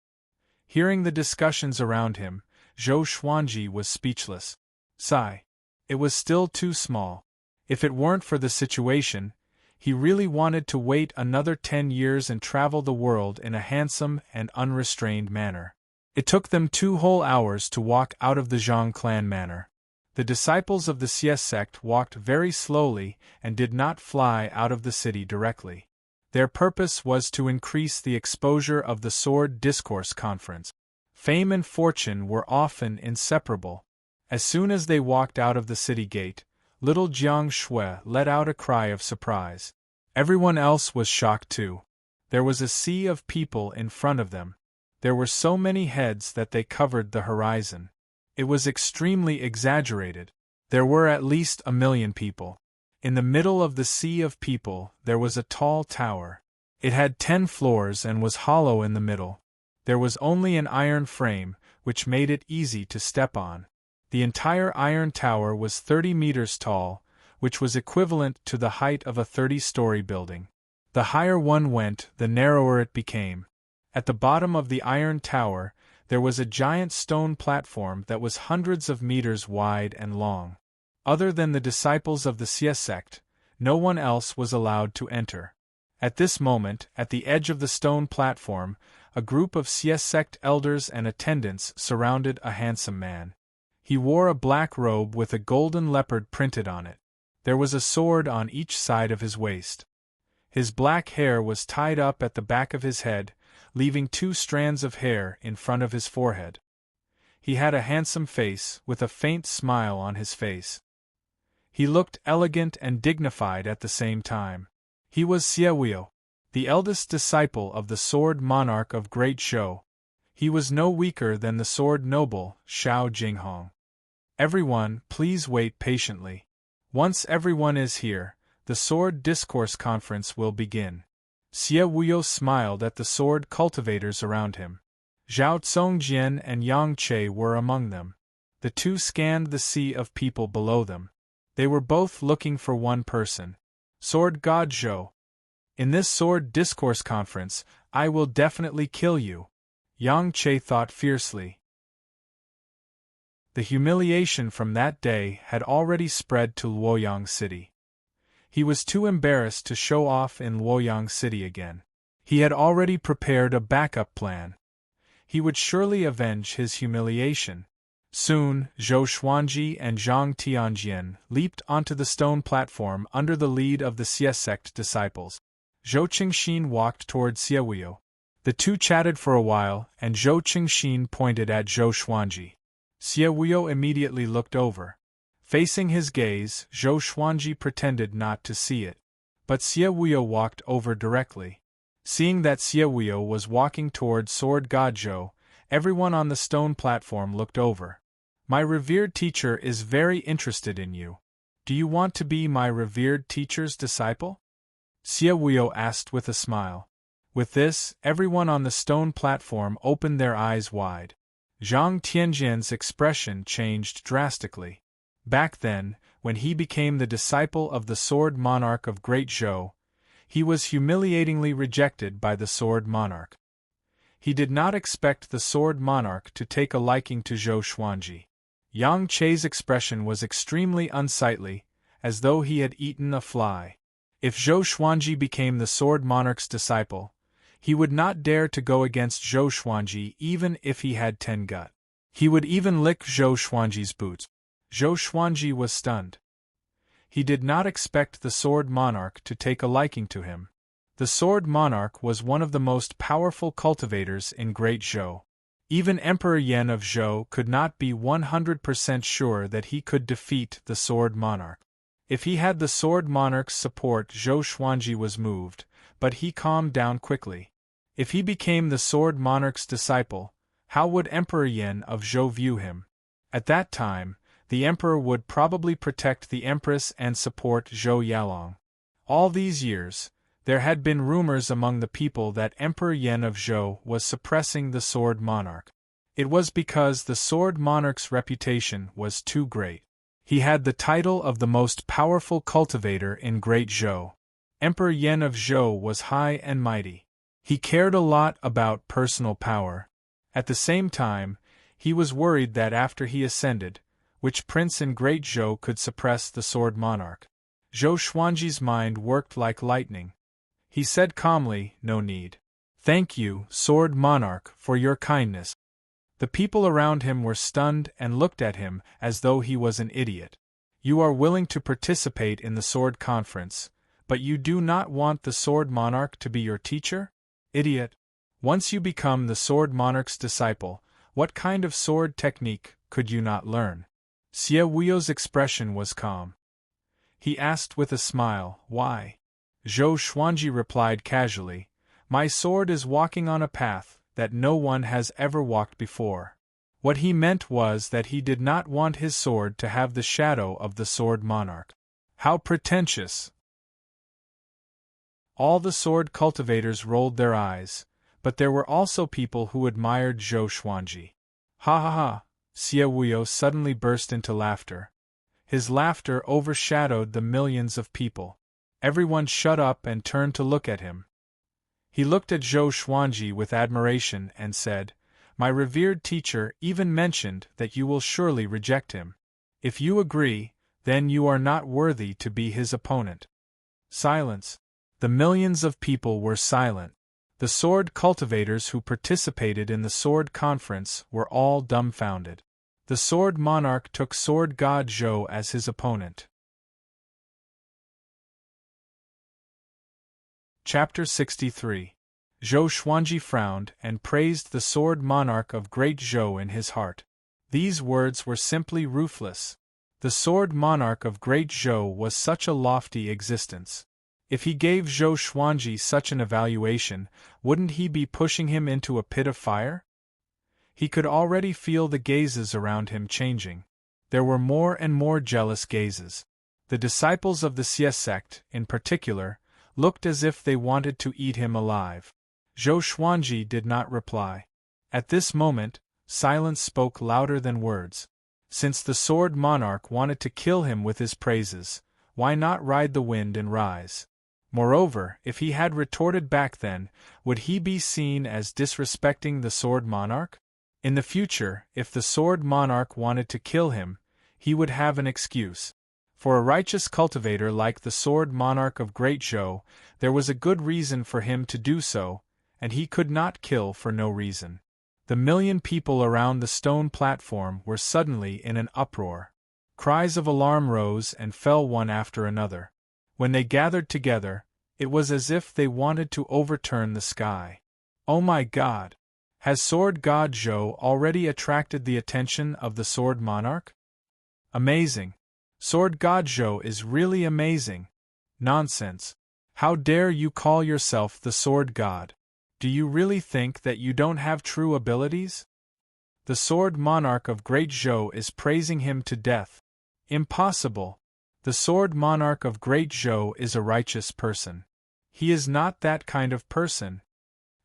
Hearing the discussions around him, Zhou Xuanji was speechless. Sigh. It was still too small. If it weren't for the situation, he really wanted to wait another 10 years and travel the world in a handsome and unrestrained manner. It took them 2 whole hours to walk out of the Zhang clan manor. The disciples of the Xie sect walked very slowly and did not fly out of the city directly. Their purpose was to increase the exposure of the sword discourse conference. Fame and fortune were often inseparable. As soon as they walked out of the city gate, little Jiang Shui let out a cry of surprise. Everyone else was shocked too. There was a sea of people in front of them. There were so many heads that they covered the horizon. It was extremely exaggerated. There were at least 1 million people. In the middle of the sea of people, there was a tall tower. It had 10 floors and was hollow in the middle. There was only an iron frame, which made it easy to step on. The entire iron tower was 30 meters tall, which was equivalent to the height of a 30-story building. The higher one went, the narrower it became. At the bottom of the iron tower, there was a giant stone platform that was hundreds of meters wide and long. Other than the disciples of the Xie sect, no one else was allowed to enter. At this moment, at the edge of the stone platform, a group of Xie sect elders and attendants surrounded a handsome man. He wore a black robe with a golden leopard printed on it. There was a sword on each side of his waist. His black hair was tied up at the back of his head, leaving 2 strands of hair in front of his forehead. He had a handsome face, with a faint smile on his face. He looked elegant and dignified at the same time. He was Xie Huio, the eldest disciple of the sword monarch of Great Zhou. He was no weaker than the sword noble, Xiao Jinghong. Everyone, please wait patiently. Once everyone is here, the sword discourse conference will begin. Xie Huio smiled at the sword cultivators around him. Zhao Congjian and Yang Che were among them. The two scanned the sea of people below them. They were both looking for one person. Sword God Zhou. In this sword discourse conference, I will definitely kill you. Yang Che thought fiercely. The humiliation from that day had already spread to Luoyang City. He was too embarrassed to show off in Luoyang City again. He had already prepared a backup plan. He would surely avenge his humiliation. Soon, Zhou Xuanji and Zhang Tianjian leaped onto the stone platform under the lead of the Xie sect disciples. Zhou Qingxin walked toward Xie Huio. The two chatted for a while, and Zhou Qingxin pointed at Zhou Xuanji. Xie Huio immediately looked over. Facing his gaze, Zhou Xuanji pretended not to see it. But Xie Huio walked over directly. Seeing that Xie Huio was walking toward Sword God Zhou, everyone on the stone platform looked over. My revered teacher is very interested in you. Do you want to be my revered teacher's disciple? Xie Huio asked with a smile. With this, everyone on the stone platform opened their eyes wide. Zhang Tianjian's expression changed drastically. Back then, when he became the disciple of the sword monarch of Great Zhou, he was humiliatingly rejected by the sword monarch. He did not expect the sword monarch to take a liking to Zhou Xuanji. Yang Che's expression was extremely unsightly, as though he had eaten a fly. If Zhou Xuanji became the sword monarch's disciple, he would not dare to go against Zhou Xuanji even if he had 10 gut. He would even lick Zhou Xuanji's boots. Zhou Xuanji was stunned. He did not expect the sword monarch to take a liking to him. The sword monarch was one of the most powerful cultivators in Great Zhou. Even Emperor Yan of Zhou could not be 100% sure that he could defeat the sword monarch. If he had the sword monarch's support, Zhou Xuanji was moved, but he calmed down quickly. If he became the sword monarch's disciple, how would Emperor Yan of Zhou view him? At that time, the emperor would probably protect the empress and support Zhou Yalong. All these years, there had been rumors among the people that Emperor Yan of Zhou was suppressing the sword monarch. It was because the sword monarch's reputation was too great. He had the title of the most powerful cultivator in Great Zhou. Emperor Yan of Zhou was high and mighty. He cared a lot about personal power. At the same time, he was worried that after he ascended, which prince in Great Zhou could suppress the sword monarch. Zhou Xuanji's mind worked like lightning. He said calmly, "No need. Thank you, sword monarch, for your kindness." The people around him were stunned and looked at him as though he was an idiot. You are willing to participate in the sword conference, but you do not want the sword monarch to be your teacher? Idiot. Once you become the sword monarch's disciple, what kind of sword technique could you not learn? Xie Huio's expression was calm. He asked with a smile, "Why?" Zhou Xuanji replied casually, "My sword is walking on a path that no one has ever walked before." What he meant was that he did not want his sword to have the shadow of the sword monarch. How pretentious! All the sword cultivators rolled their eyes, but there were also people who admired Zhou Xuanji. Ha ha ha! Xie Huio suddenly burst into laughter. His laughter overshadowed the millions of people. Everyone shut up and turned to look at him. He looked at Zhou Xuanji with admiration and said, "My revered teacher even mentioned that you will surely reject him. If you agree, then you are not worthy to be his opponent." Silence. The millions of people were silent. The sword cultivators who participated in the sword conference were all dumbfounded. The sword monarch took sword god Zhou as his opponent. Chapter 63. Zhou Xuanji frowned and praised the sword monarch of great Zhou in his heart. These words were simply ruthless. The sword monarch of great Zhou was such a lofty existence. If he gave Zhou Xuanji such an evaluation, wouldn't he be pushing him into a pit of fire? He could already feel the gazes around him changing. There were more and more jealous gazes. The disciples of the Xie sect, in particular, looked as if they wanted to eat him alive. Zhou Xuanji did not reply. At this moment, silence spoke louder than words. Since the sword monarch wanted to kill him with his praises, why not ride the wind and rise? Moreover, if he had retorted back then, would he be seen as disrespecting the sword monarch? In the future, if the sword monarch wanted to kill him, he would have an excuse. For a righteous cultivator like the sword monarch of Great Zhou, there was a good reason for him to do so, and he could not kill for no reason. The million people around the stone platform were suddenly in an uproar. Cries of alarm rose and fell one after another. When they gathered together, it was as if they wanted to overturn the sky. Oh my God! Has sword god Zhou already attracted the attention of the sword monarch? Amazing! Sword god Zhou is really amazing! Nonsense! How dare you call yourself the sword god? Do you really think that you don't have true abilities? The sword monarch of Great Zhou is praising him to death. Impossible! The sword monarch of Great Zhou is a righteous person. He is not that kind of person.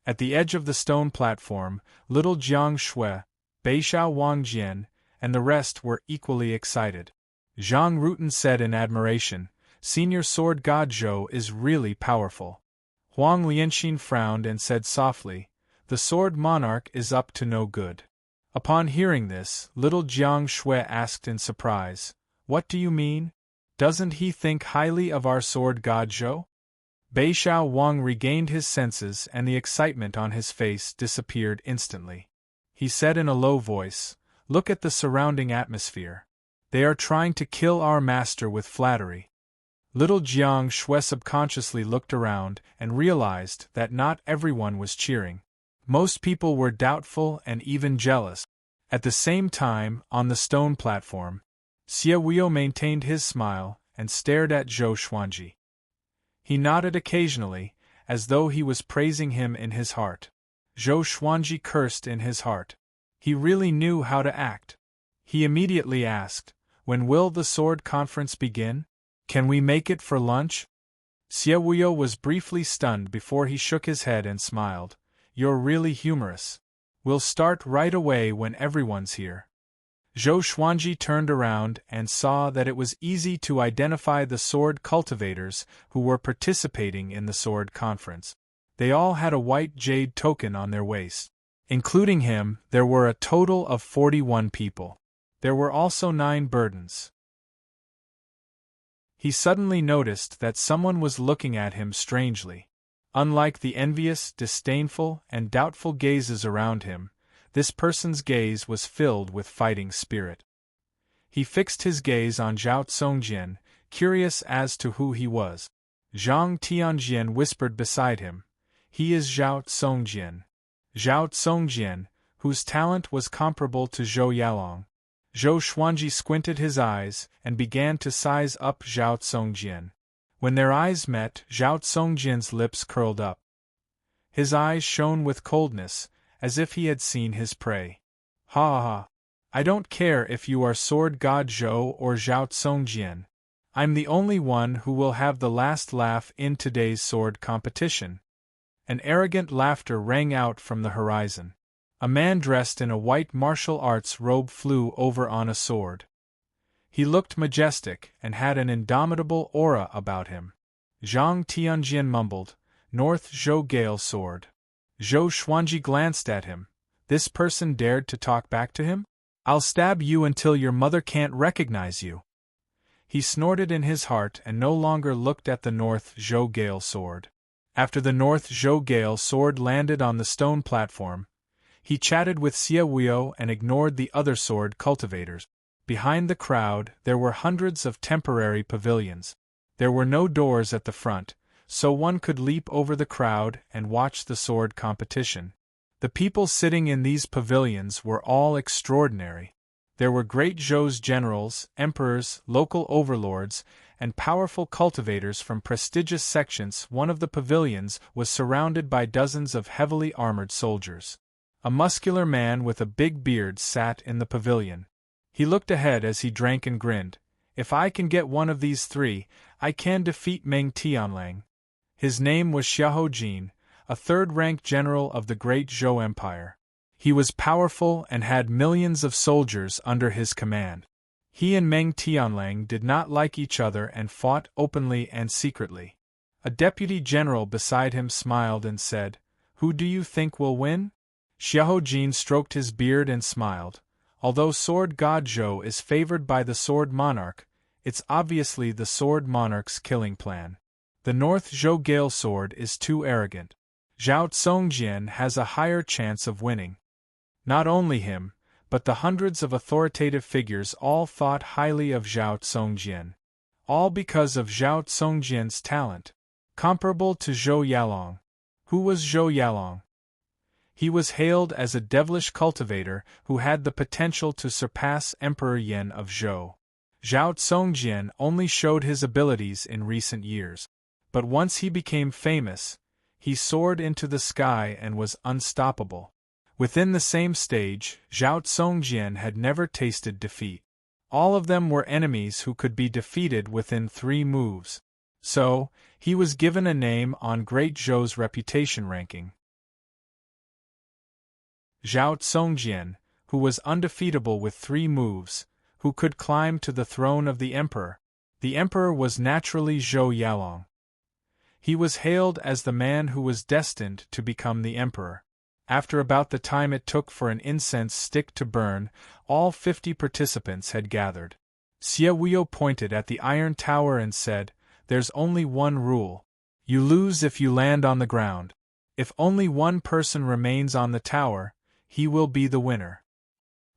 At the edge of the stone platform, little Jiang Shui, Beixiao Wangjian, and the rest were equally excited. Zhang Rutan said in admiration, "Senior sword god Zhou is really powerful." Huang Lianxin frowned and said softly, "The sword monarch is up to no good." Upon hearing this, little Jiang Shui asked in surprise, "What do you mean? Doesn't he think highly of our sword god Zhou?" Beixiao Wang regained his senses and the excitement on his face disappeared instantly. He said in a low voice, "Look at the surrounding atmosphere. They are trying to kill our master with flattery." Little Jiang Shui subconsciously looked around and realized that not everyone was cheering. Most people were doubtful and even jealous. At the same time, on the stone platform, Xie Huio maintained his smile and stared at Zhou Xuanji. He nodded occasionally, as though he was praising him in his heart. Zhou Xuanji cursed in his heart. He really knew how to act. He immediately asked, "When will the sword conference begin? Can we make it for lunch?" Xie Huio was briefly stunned before he shook his head and smiled. "You're really humorous. We'll start right away when everyone's here." Zhou Xuanji turned around and saw that it was easy to identify the sword cultivators who were participating in the sword conference. They all had a white jade token on their waist. Including him, there were a total of 41 people. There were also 9 burdens. He suddenly noticed that someone was looking at him strangely. Unlike the envious, disdainful, and doubtful gazes around him, this person's gaze was filled with fighting spirit. He fixed his gaze on Zhao Tsongjian, curious as to who he was. Zhang Tianjian whispered beside him, "He is Zhao Tsongjian." Zhao Tsongjian, whose talent was comparable to Zhou Yalong. Zhou Xuanji squinted his eyes and began to size up Zhao Tsongjian. When their eyes met, Zhao Tsongjian's lips curled up. His eyes shone with coldness, as if he had seen his prey. "Ha ha ha! I don't care if you are sword god Zhou or Zhao Tsongjian. I'm the only one who will have the last laugh in today's sword competition." An arrogant laughter rang out from the horizon. A man dressed in a white martial arts robe flew over on a sword. He looked majestic and had an indomitable aura about him. Zhang Tianjian mumbled, "North Zhou Gale sword." Zhou Xuanji glanced at him. This person dared to talk back to him? "I'll stab you until your mother can't recognize you." He snorted in his heart and no longer looked at the North Zhou Gale sword. After the North Zhou Gale sword landed on the stone platform, he chatted with Xie Wuo and ignored the other sword cultivators. Behind the crowd, there were hundreds of temporary pavilions. There were no doors at the front, so one could leap over the crowd and watch the sword competition. The people sitting in these pavilions were all extraordinary. There were great Zhou's generals, emperors, local overlords, and powerful cultivators from prestigious sections. One of the pavilions was surrounded by dozens of heavily armored soldiers. A muscular man with a big beard sat in the pavilion. He looked ahead as he drank and grinned. If I can get one of these three, I can defeat Meng Tianlang. His name was Xiahou Jin, a third-rank general of the Great Zhou Empire. He was powerful and had millions of soldiers under his command. He and Meng Tianlang did not like each other and fought openly and secretly. A deputy general beside him smiled and said, "Who do you think will win?" Xiahou Jin stroked his beard and smiled. Although Sword God Zhou is favored by the Sword Monarch, it's obviously the Sword Monarch's killing plan. The North Zhou Gale sword is too arrogant. Zhao Tsongjian has a higher chance of winning. Not only him, but the hundreds of authoritative figures all thought highly of Zhao Tsongjian. All because of Zhao Tsongjian's talent. Comparable to Zhou Yalong. Who was Zhou Yalong? He was hailed as a devilish cultivator who had the potential to surpass Emperor Yan of Zhou. Zhao Tsongjian only showed his abilities in recent years. But once he became famous, he soared into the sky and was unstoppable. Within the same stage, Zhao Tsongjian had never tasted defeat. All of them were enemies who could be defeated within 3 moves. So, he was given a name on Great Zhou's reputation ranking. Zhao Tsongjian, who was undefeatable with 3 moves, who could climb to the throne of the emperor. The emperor was naturally Zhou Yalong. He was hailed as the man who was destined to become the emperor. After about the time it took for an incense stick to burn, all 50 participants had gathered. Xie Wuo pointed at the iron tower and said, "There's only one rule. You lose if you land on the ground. If only one person remains on the tower, he will be the winner.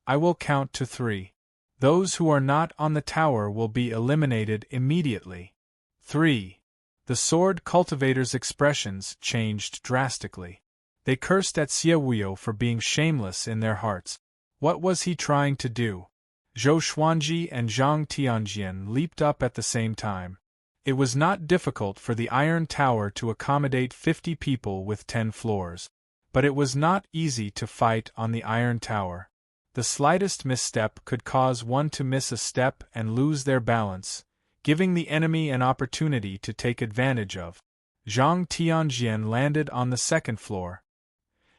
I will count to 3. Those who are not on the tower will be eliminated immediately." 3. The sword cultivators' expressions changed drastically. They cursed at Xie Wuo for being shameless in their hearts. What was he trying to do? Zhou Xuanji and Zhang Tianjian leaped up at the same time. It was not difficult for the iron tower to accommodate 50 people with 10 floors. But it was not easy to fight on the iron tower. The slightest misstep could cause one to miss a step and lose their balance, giving the enemy an opportunity to take advantage of. Zhang Tianjian landed on the 2nd floor.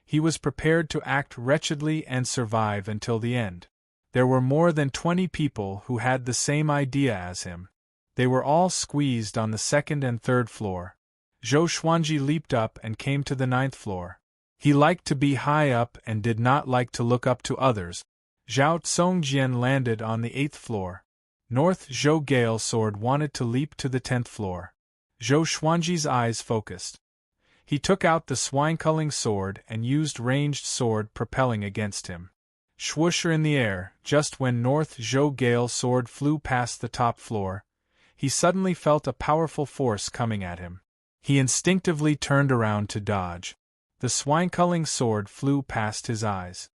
He was prepared to act wretchedly and survive until the end. There were more than 20 people who had the same idea as him. They were all squeezed on the 2nd and 3rd floor. Zhou Xuanji leaped up and came to the 9th floor. He liked to be high up and did not like to look up to others. Zhao Tsongjian landed on the 8th floor. North Zhou Gale sword wanted to leap to the 10th floor. Zhou Xuanji's eyes focused. He took out the swine-culling sword and used ranged sword propelling against him. Swoosh in the air, just when North Zhou Gale sword flew past the top floor, he suddenly felt a powerful force coming at him. He instinctively turned around to dodge. The swine-culling sword flew past his eyes.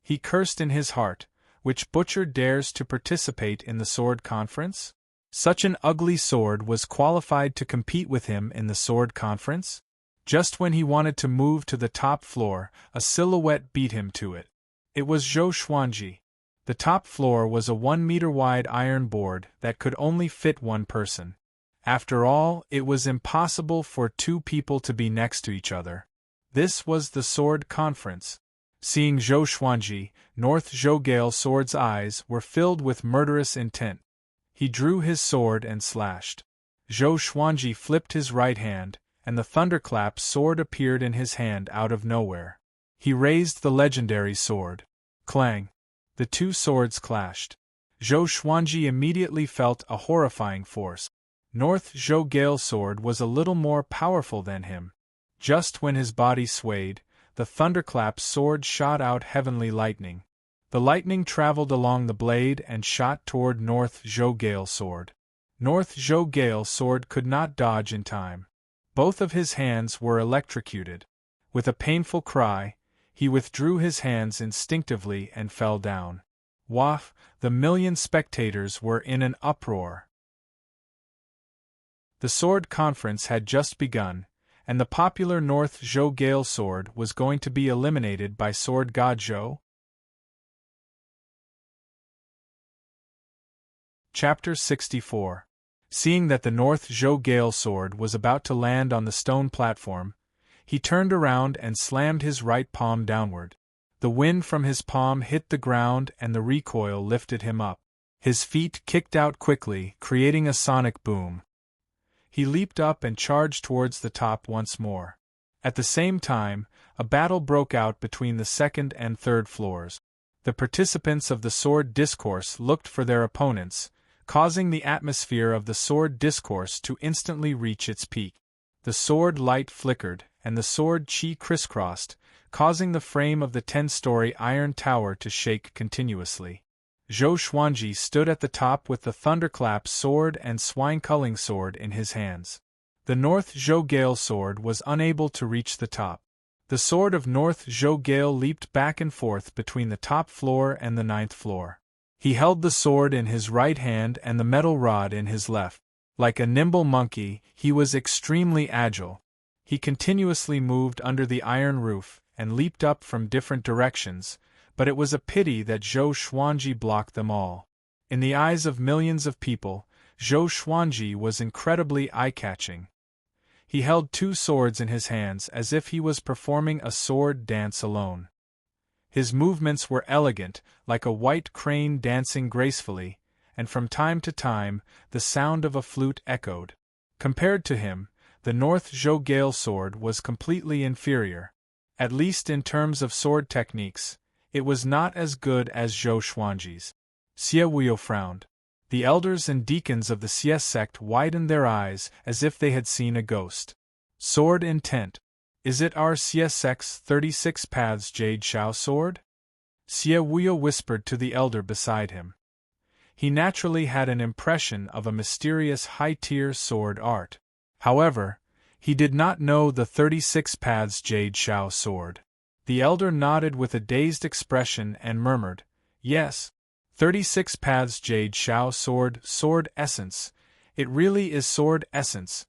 He cursed in his heart, "Which butcher dares to participate in the sword conference? Such an ugly sword was qualified to compete with him in the sword conference?" Just when he wanted to move to the top floor, a silhouette beat him to it. It was Zhou Xuanji. The top floor was a 1-meter-wide iron board that could only fit one person. After all, it was impossible for 2 people to be next to each other. This was the sword conference. Seeing Zhou Xuanji, North Zhou Gale sword's eyes were filled with murderous intent. He drew his sword and slashed. Zhou Xuanji flipped his right hand, and the thunderclap sword appeared in his hand out of nowhere. He raised the legendary sword. Clang! The 2 swords clashed. Zhou Xuanji immediately felt a horrifying force. North Zhou Gale Sword was a little more powerful than him. Just when his body swayed, the thunderclap's sword shot out heavenly lightning. The lightning traveled along the blade and shot toward North Zhou Gale Sword. North Zhou Gale Sword could not dodge in time. Both of his hands were electrocuted. With a painful cry, he withdrew his hands instinctively and fell down. Waff, the million spectators were in an uproar. The sword conference had just begun, and the popular North Zhou Gale Sword was going to be eliminated by Sword God Zhou. Chapter 64. Seeing that the North Zhou Gale Sword was about to land on the stone platform, he turned around and slammed his right palm downward. The wind from his palm hit the ground and the recoil lifted him up. His feet kicked out quickly, creating a sonic boom. He leaped up and charged towards the top once more. At the same time, a battle broke out between the second and third floors. The participants of the sword discourse looked for their opponents, causing the atmosphere of the sword discourse to instantly reach its peak. The sword light flickered, and the sword chi crisscrossed, causing the frame of the 10-story iron tower to shake continuously. Zhou Xuanji stood at the top with the thunderclap sword and swine-culling sword in his hands. The North Zhou Gale Sword was unable to reach the top. The sword of North Zhou Gale leaped back and forth between the top floor and the 9th floor. He held the sword in his right hand and the metal rod in his left. Like a nimble monkey, he was extremely agile. He continuously moved under the iron roof and leaped up from different directions, but it was a pity that Zhou Xuanji blocked them all. In the eyes of millions of people, Zhou Xuanji was incredibly eye-catching. He held two swords in his hands as if he was performing a sword dance alone. His movements were elegant, like a white crane dancing gracefully, and from time to time, the sound of a flute echoed. Compared to him, the North Zhou Gale Sword was completely inferior. At least in terms of sword techniques, it was not as good as Zhou Xuanji's. Xie Wuyo frowned. The elders and deacons of the Xie sect widened their eyes as if they had seen a ghost. Sword intent. Is it our Xie sect's 36 Paths Jade Shao sword? Xie Wuyo whispered to the elder beside him. He naturally had an impression of a mysterious high-tier sword art. However, he did not know the 36 Paths Jade Shao sword. The elder nodded with a dazed expression and murmured, "Yes, 36 Paths Jade Shao sword, sword essence. It really is sword essence."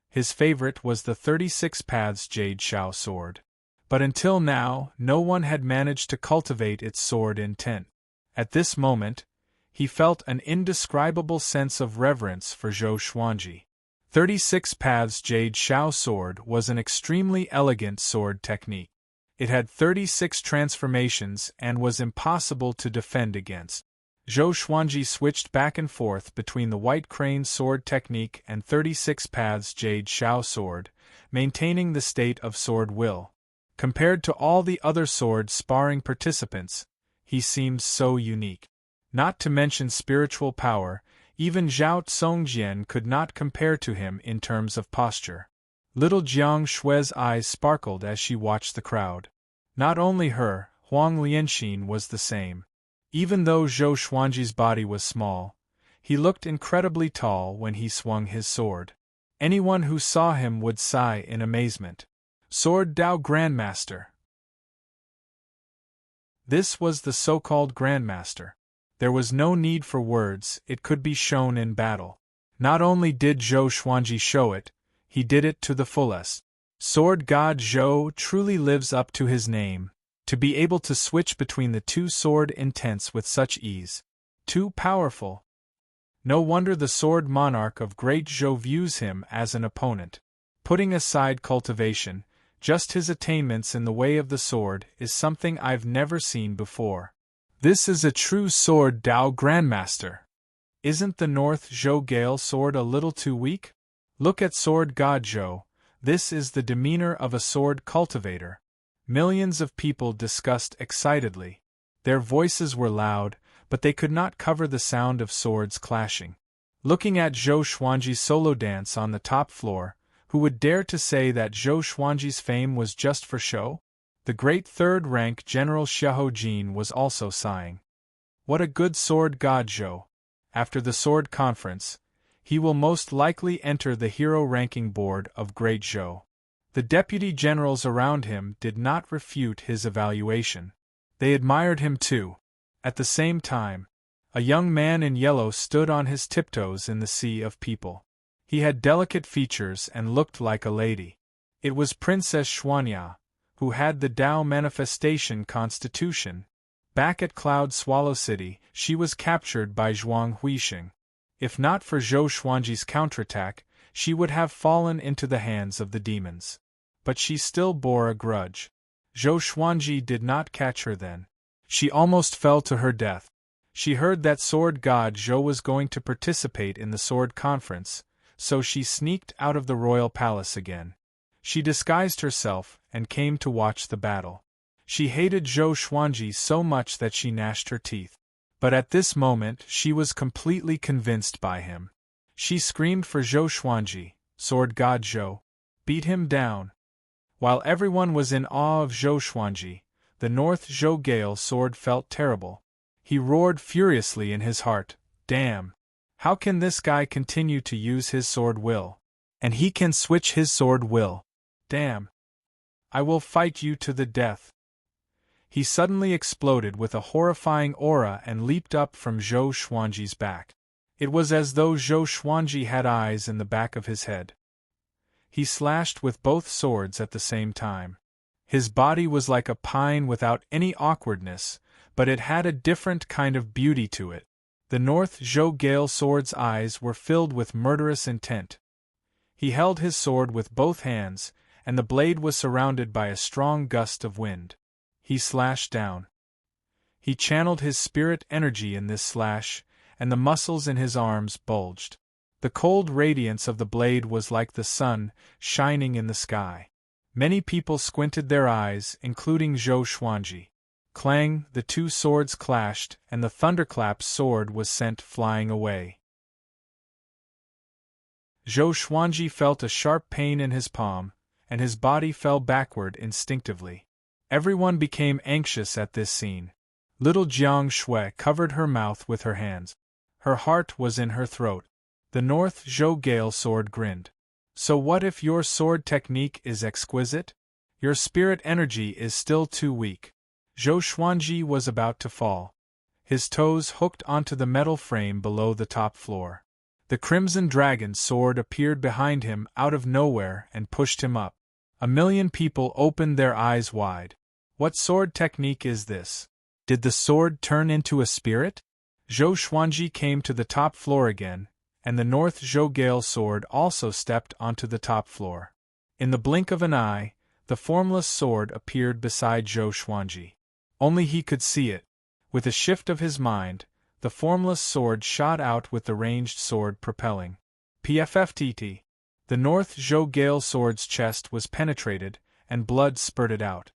His favorite was the 36 Paths Jade Shao sword. But until now, no one had managed to cultivate its sword intent. At this moment, he felt an indescribable sense of reverence for Zhou Xuanji. 36 Paths Jade Shao sword was an extremely elegant sword technique. It had 36 transformations and was impossible to defend against. Zhou Xuanji switched back and forth between the White Crane sword technique and 36 Paths Jade Shao sword, maintaining the state of sword will. Compared to all the other sword sparring participants, he seemed so unique. Not to mention spiritual power, even Zhao Tsongjian could not compare to him in terms of posture. Little Jiang Shui's eyes sparkled as she watched the crowd. Not only her, Huang Lianxin was the same. Even though Zhou Xuanji's body was small, he looked incredibly tall when he swung his sword. Anyone who saw him would sigh in amazement. Sword Dao Grandmaster. This was the so-called Grandmaster. There was no need for words, it could be shown in battle. Not only did Zhou Xuanji show it, he did it to the fullest. Sword God Zhou truly lives up to his name, to be able to switch between the two sword intents with such ease. Too powerful. No wonder the sword monarch of Great Zhou views him as an opponent. Putting aside cultivation, just his attainments in the way of the sword is something I've never seen before. This is a true Sword Dao Grandmaster. Isn't the North Zhou Gale sword a little too weak? Look at Sword God Zhou. This is the demeanor of a sword cultivator. Millions of people discussed excitedly. Their voices were loud, but they could not cover the sound of swords clashing. Looking at Zhou Xuanji's solo dance on the top floor, who would dare to say that Zhou Xuanji's fame was just for show? The great third-rank General Xiahou Jin was also sighing. What a good sword god Zhou! After the sword conference, he will most likely enter the hero ranking board of Great Zhou. The deputy generals around him did not refute his evaluation. They admired him too. At the same time, a young man in yellow stood on his tiptoes in the sea of people. He had delicate features and looked like a lady. It was Princess Xuanya, who had the Tao manifestation constitution. Back at Cloud Swallow City, she was captured by Zhuang Huixing. If not for Zhou Xuanji's counterattack, she would have fallen into the hands of the demons. But she still bore a grudge. Zhou Xuanji did not catch her then. She almost fell to her death. She heard that sword god Zhou was going to participate in the sword conference, so she sneaked out of the royal palace again. She disguised herself and came to watch the battle. She hated Zhou Xuanji so much that she gnashed her teeth. But at this moment she was completely convinced by him. She screamed for Zhou Xuanji, sword god Zhou. Beat him down. While everyone was in awe of Zhou Xuanji, the North Zhou Gale sword felt terrible. He roared furiously in his heart, "Damn! How can this guy continue to use his sword will? And he can switch his sword will. Damn! I will fight you to the death." He suddenly exploded with a horrifying aura and leaped up from Zhou Xuanji's back. It was as though Zhou Xuanji had eyes in the back of his head. He slashed with both swords at the same time. His body was like a pine without any awkwardness, but it had a different kind of beauty to it. The North Zhou Gale sword's eyes were filled with murderous intent. He held his sword with both hands, and the blade was surrounded by a strong gust of wind. He slashed down. He channeled his spirit energy in this slash, and the muscles in his arms bulged. The cold radiance of the blade was like the sun shining in the sky. Many people squinted their eyes, including Zhou Xuanji. Clang, the two swords clashed, and the thunderclap's sword was sent flying away. Zhou Xuanji felt a sharp pain in his palm, and his body fell backward instinctively. Everyone became anxious at this scene. Little Jiang Shui covered her mouth with her hands. Her heart was in her throat. The North Zhou Gale sword grinned. "So what if your sword technique is exquisite? Your spirit energy is still too weak." Zhou Xuanji was about to fall. His toes hooked onto the metal frame below the top floor. The Crimson Dragon's sword appeared behind him out of nowhere and pushed him up. 1,000,000 people opened their eyes wide. What sword technique is this? Did the sword turn into a spirit? Zhou Xuanji came to the top floor again, and the North Zhou Gale sword also stepped onto the top floor. In the blink of an eye, the formless sword appeared beside Zhou Xuanji. Only he could see it. With a shift of his mind, the formless sword shot out with the ranged sword propelling. PFFTT. The North Zhou Gale sword's chest was penetrated, and blood spurted out.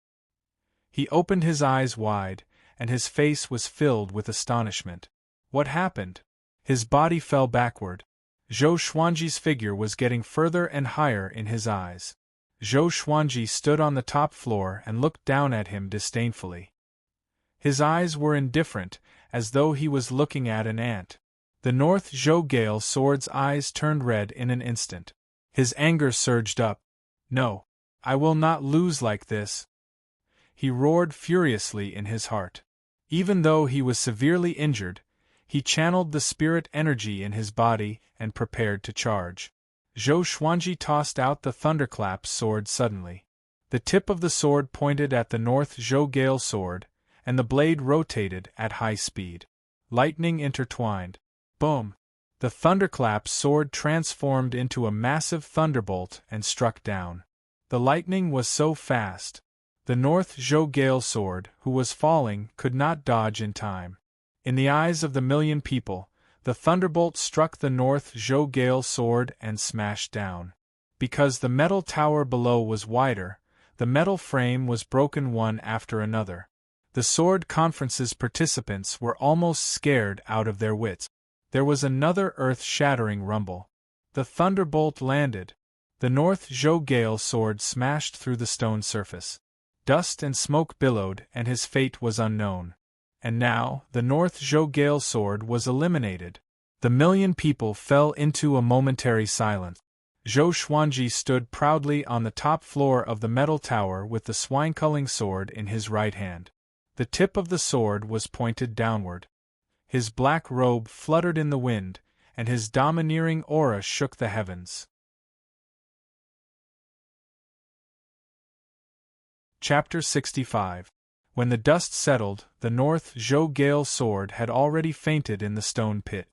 He opened his eyes wide, and his face was filled with astonishment. What happened? His body fell backward. Zhou Xuanji's figure was getting further and higher in his eyes. Zhou Xuanji stood on the top floor and looked down at him disdainfully. His eyes were indifferent, as though he was looking at an ant. The North Zhou Gale sword's eyes turned red in an instant. His anger surged up. "No, I will not lose like this." He roared furiously in his heart. Even though he was severely injured, he channeled the spirit energy in his body and prepared to charge. Zhou Xuanji tossed out the thunderclap's sword suddenly. The tip of the sword pointed at the North Zhou Gale sword, and the blade rotated at high speed. Lightning intertwined. Boom! The thunderclap's sword transformed into a massive thunderbolt and struck down. The lightning was so fast. The North Zhou Gale sword, who was falling, could not dodge in time. In the eyes of the 1,000,000 people, the thunderbolt struck the North Zhou Gale sword and smashed down. Because the metal tower below was wider, the metal frame was broken one after another. The sword conference's participants were almost scared out of their wits. There was another earth-shattering rumble. The thunderbolt landed. The North Zhou Gale sword smashed through the stone surface. Dust and smoke billowed, and his fate was unknown. And now, the North Zhou Gale sword was eliminated. The million people fell into a momentary silence. Zhou Xuanji stood proudly on the top floor of the metal tower with the swine-culling sword in his right hand. The tip of the sword was pointed downward. His black robe fluttered in the wind, and his domineering aura shook the heavens. Chapter 65. When the dust settled, the North Zhou Gale sword had already fainted in the stone pit.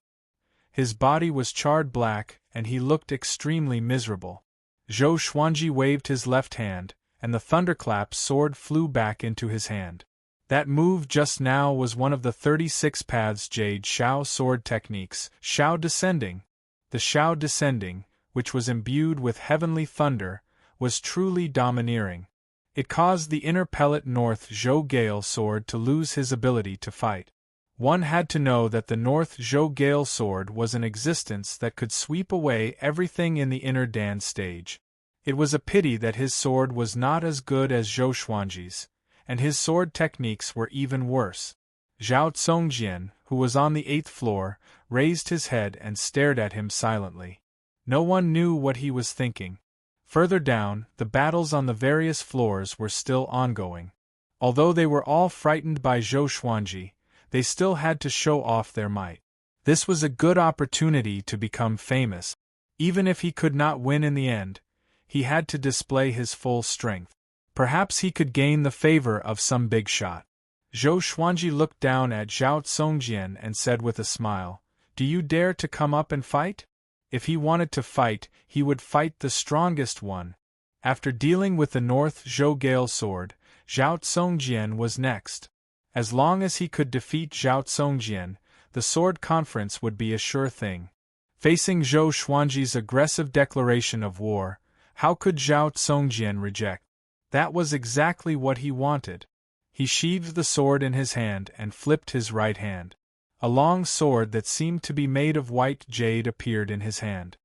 His body was charred black, and he looked extremely miserable. Zhou Xuanji waved his left hand, and the thunderclap sword flew back into his hand. That move just now was one of the 36 paths Jade Shao sword techniques, Shao Descending. The Shao Descending, which was imbued with heavenly thunder, was truly domineering. It caused the inner pellet North Zhou Gale sword to lose his ability to fight. One had to know that the North Zhou Gale sword was an existence that could sweep away everything in the inner Dan stage. It was a pity that his sword was not as good as Zhou Xuanji's, and his sword techniques were even worse. Zhao Tsongjian, who was on the 8th floor, raised his head and stared at him silently. No one knew what he was thinking. Further down, the battles on the various floors were still ongoing. Although they were all frightened by Zhou Xuanji, they still had to show off their might. This was a good opportunity to become famous. Even if he could not win in the end, he had to display his full strength. Perhaps he could gain the favor of some big shot. Zhou Xuanji looked down at Zhao Tsongjian and said with a smile, "Do you dare to come up and fight?" If he wanted to fight, he would fight the strongest one. After dealing with the North Zhou Gale sword, Zhao Tsongjian was next. As long as he could defeat Zhao Tsongjian, the sword conference would be a sure thing. Facing Zhou Xuanji's aggressive declaration of war, how could Zhao Tsongjian reject? That was exactly what he wanted. He sheathed the sword in his hand and flipped his right hand. A long sword that seemed to be made of white jade appeared in his hand.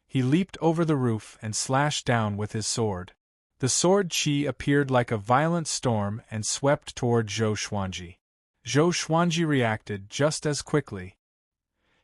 He leaped over the roof and slashed down with his sword. The sword qi appeared like a violent storm and swept toward Zhou Xuanji. Zhou Xuanji reacted just as quickly.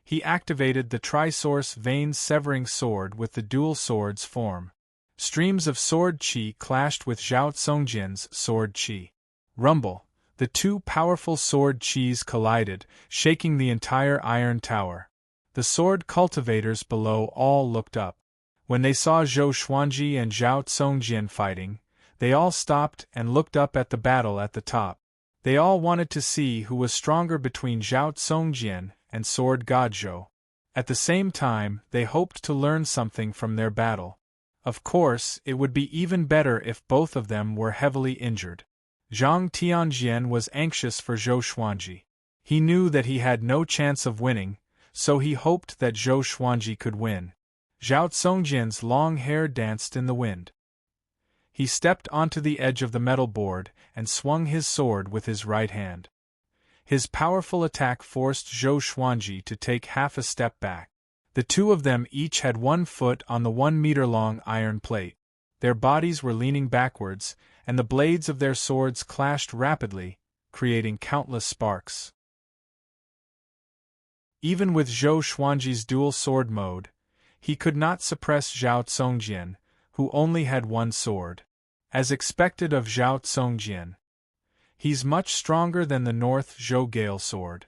He activated the Trisource vein-severing sword with the dual swords form. Streams of sword qi clashed with Zhao Tsongjian's sword qi. Rumble! The two powerful sword qis collided, shaking the entire iron tower. The sword cultivators below all looked up. When they saw Zhou Xuanji and Zhao Tsongjian fighting, they all stopped and looked up at the battle at the top. They all wanted to see who was stronger between Zhao Tsongjian and Sword God Zhou. At the same time, they hoped to learn something from their battle. Of course, it would be even better if both of them were heavily injured. Zhang Tianjian was anxious for Zhou Xuanji. He knew that he had no chance of winning, so he hoped that Zhou Xuanji could win. Zhao Tsongjian's long hair danced in the wind. He stepped onto the edge of the metal board and swung his sword with his right hand. His powerful attack forced Zhou Xuanji to take half a step back. The two of them each had 1 foot on the 1-meter-long iron plate. Their bodies were leaning backwards, and the blades of their swords clashed rapidly, creating countless sparks. Even with Zhou Xuanji's dual sword mode, he could not suppress Zhao Tsongjian, who only had 1 sword. As expected of Zhao Tsongjian, he's much stronger than the North Zhou Gale sword.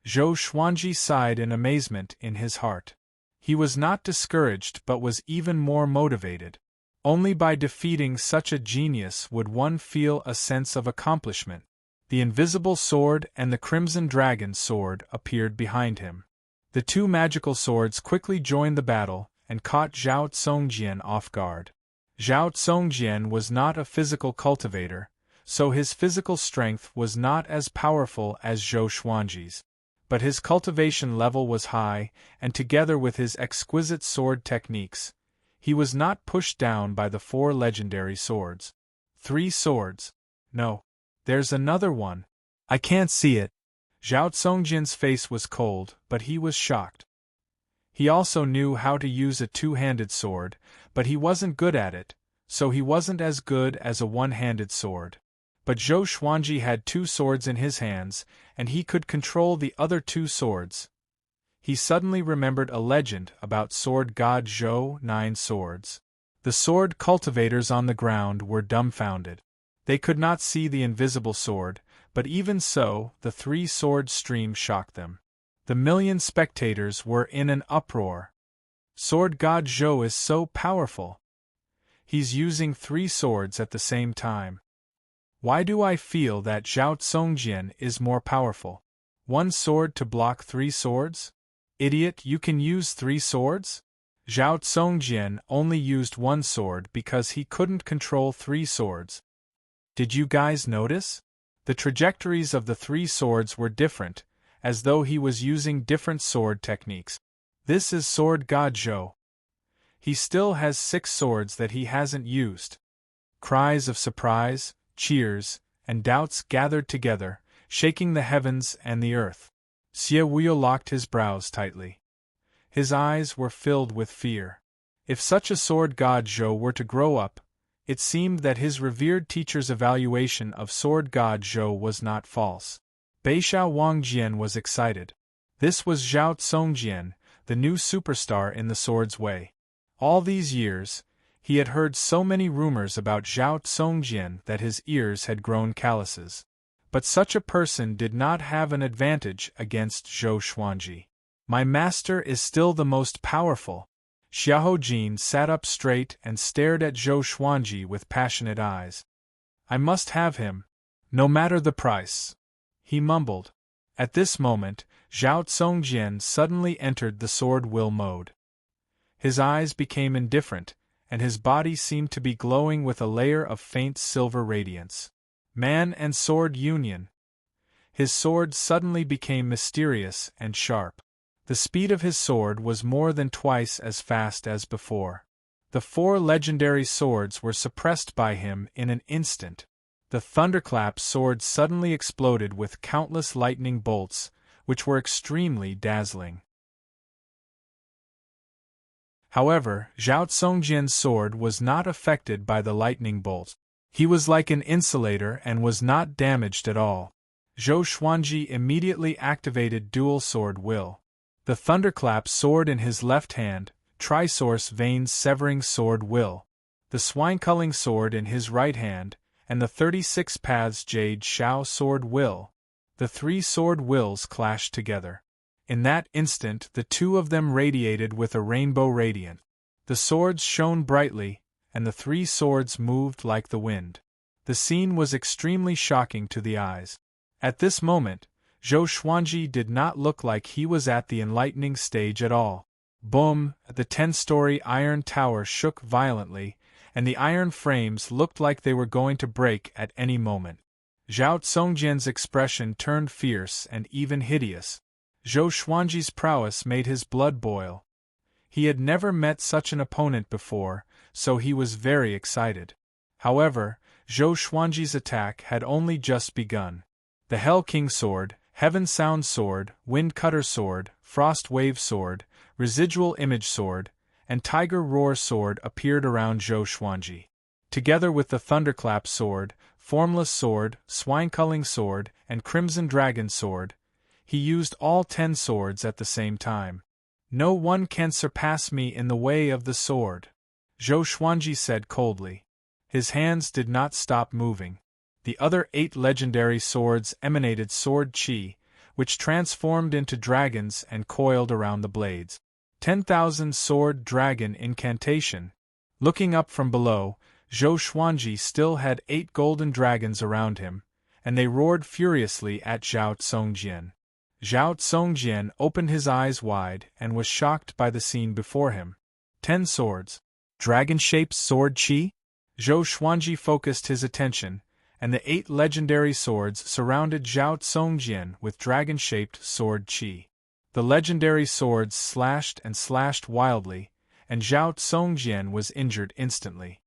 Zhou Xuanji sighed in amazement in his heart. He was not discouraged but was even more motivated. Only by defeating such a genius would one feel a sense of accomplishment. The invisible sword and the crimson dragon sword appeared behind him. The two magical swords quickly joined the battle and caught Zhao Tsongjian off guard. Zhao Tsongjian was not a physical cultivator, so his physical strength was not as powerful as Zhou Xuanji's. But his cultivation level was high, and together with his exquisite sword techniques, he was not pushed down by the 4 legendary swords. 3 swords. No. There's another one, I can't see it. Zhao Tsongjin's face was cold, but he was shocked. He also knew how to use a two-handed sword, but he wasn't good at it, so he wasn't as good as a one-handed sword. But Zhou Xuanji had two swords in his hands, and he could control the other two swords. He suddenly remembered a legend about sword god Zhou 9 swords. The sword cultivators on the ground were dumbfounded. They could not see the invisible sword, but even so, the three-sword stream shocked them. The million spectators were in an uproar. Sword god Zhou is so powerful. He's using three swords at the same time. Why do I feel that Zhao Tsongjian is more powerful? One sword to block three swords? Idiot, you can use three swords? Zhao Tsongjian only used one sword because he couldn't control three swords. Did you guys notice? The trajectories of the three swords were different, as though he was using different sword techniques. This is sword god Zhou. He still has 6 swords that he hasn't used. Cries of surprise, cheers, and doubts gathered together, shaking the heavens and the earth. Xie Wuyo locked his brows tightly. His eyes were filled with fear. If such a sword god Zhou were to grow up, it seemed that his revered teacher's evaluation of sword god Zhou was not false. Beixiao Wangjian was excited. This was Zhao Tsongjian, the new superstar in the sword's way. All these years, he had heard so many rumors about Zhao Tsongjian that his ears had grown calluses. But such a person did not have an advantage against Zhou Xuanji. My master is still the most powerful. Xiahou Jin sat up straight and stared at Zhou Xuanji with passionate eyes. I must have him, no matter the price, he mumbled. At this moment, Zhao Tsongjian suddenly entered the sword will mode. His eyes became indifferent, and his body seemed to be glowing with a layer of faint silver radiance. Man and sword union. His sword suddenly became mysterious and sharp. The speed of his sword was more than twice as fast as before. The 4 legendary swords were suppressed by him in an instant. The thunderclap sword suddenly exploded with countless lightning bolts, which were extremely dazzling. However, Zhao Tsongjian's sword was not affected by the lightning bolts. He was like an insulator and was not damaged at all. Zhou Xuanji immediately activated dual sword will. The thunderclap sword in his left hand, trisource veins severing sword will. The swine-culling sword in his right hand, and the 36 paths jade shao sword will. The 3 sword wills clashed together. In that instant the 2 of them radiated with a rainbow radiance. The swords shone brightly, and the 3 swords moved like the wind. The scene was extremely shocking to the eyes. At this moment, Zhou Xuanji did not look like he was at the enlightening stage at all. Boom! The 10-story iron tower shook violently, and the iron frames looked like they were going to break at any moment. Zhao Tsongjian's expression turned fierce and even hideous. Zhou Xuanji's prowess made his blood boil. He had never met such an opponent before, so he was very excited. However, Zhou Xuanji's attack had only just begun. The Hell King Sword, Heaven Sound Sword, Wind Cutter Sword, Frost Wave Sword, Residual Image Sword, and Tiger Roar Sword appeared around Zhou Xuanji. Together with the Thunderclap Sword, Formless Sword, Swine-Culling Sword, and Crimson Dragon Sword, he used all 10 swords at the same time. No one can surpass me in the way of the sword, Zhou Xuanji said coldly. His hands did not stop moving. The other 8 legendary swords emanated sword chi, which transformed into dragons and coiled around the blades. 10,000 sword dragon incantation. Looking up from below, Zhou Xuanji still had 8 golden dragons around him, and they roared furiously at Zhao Tsongjian. Zhao Tsongjian opened his eyes wide and was shocked by the scene before him. 10 swords. Dragon-shaped sword chi? Zhou Xuanji focused his attention, and the 8 legendary swords surrounded Zhao Tsongjian with dragon-shaped sword chi. The legendary swords slashed and slashed wildly, and Zhao Tsongjian was injured instantly.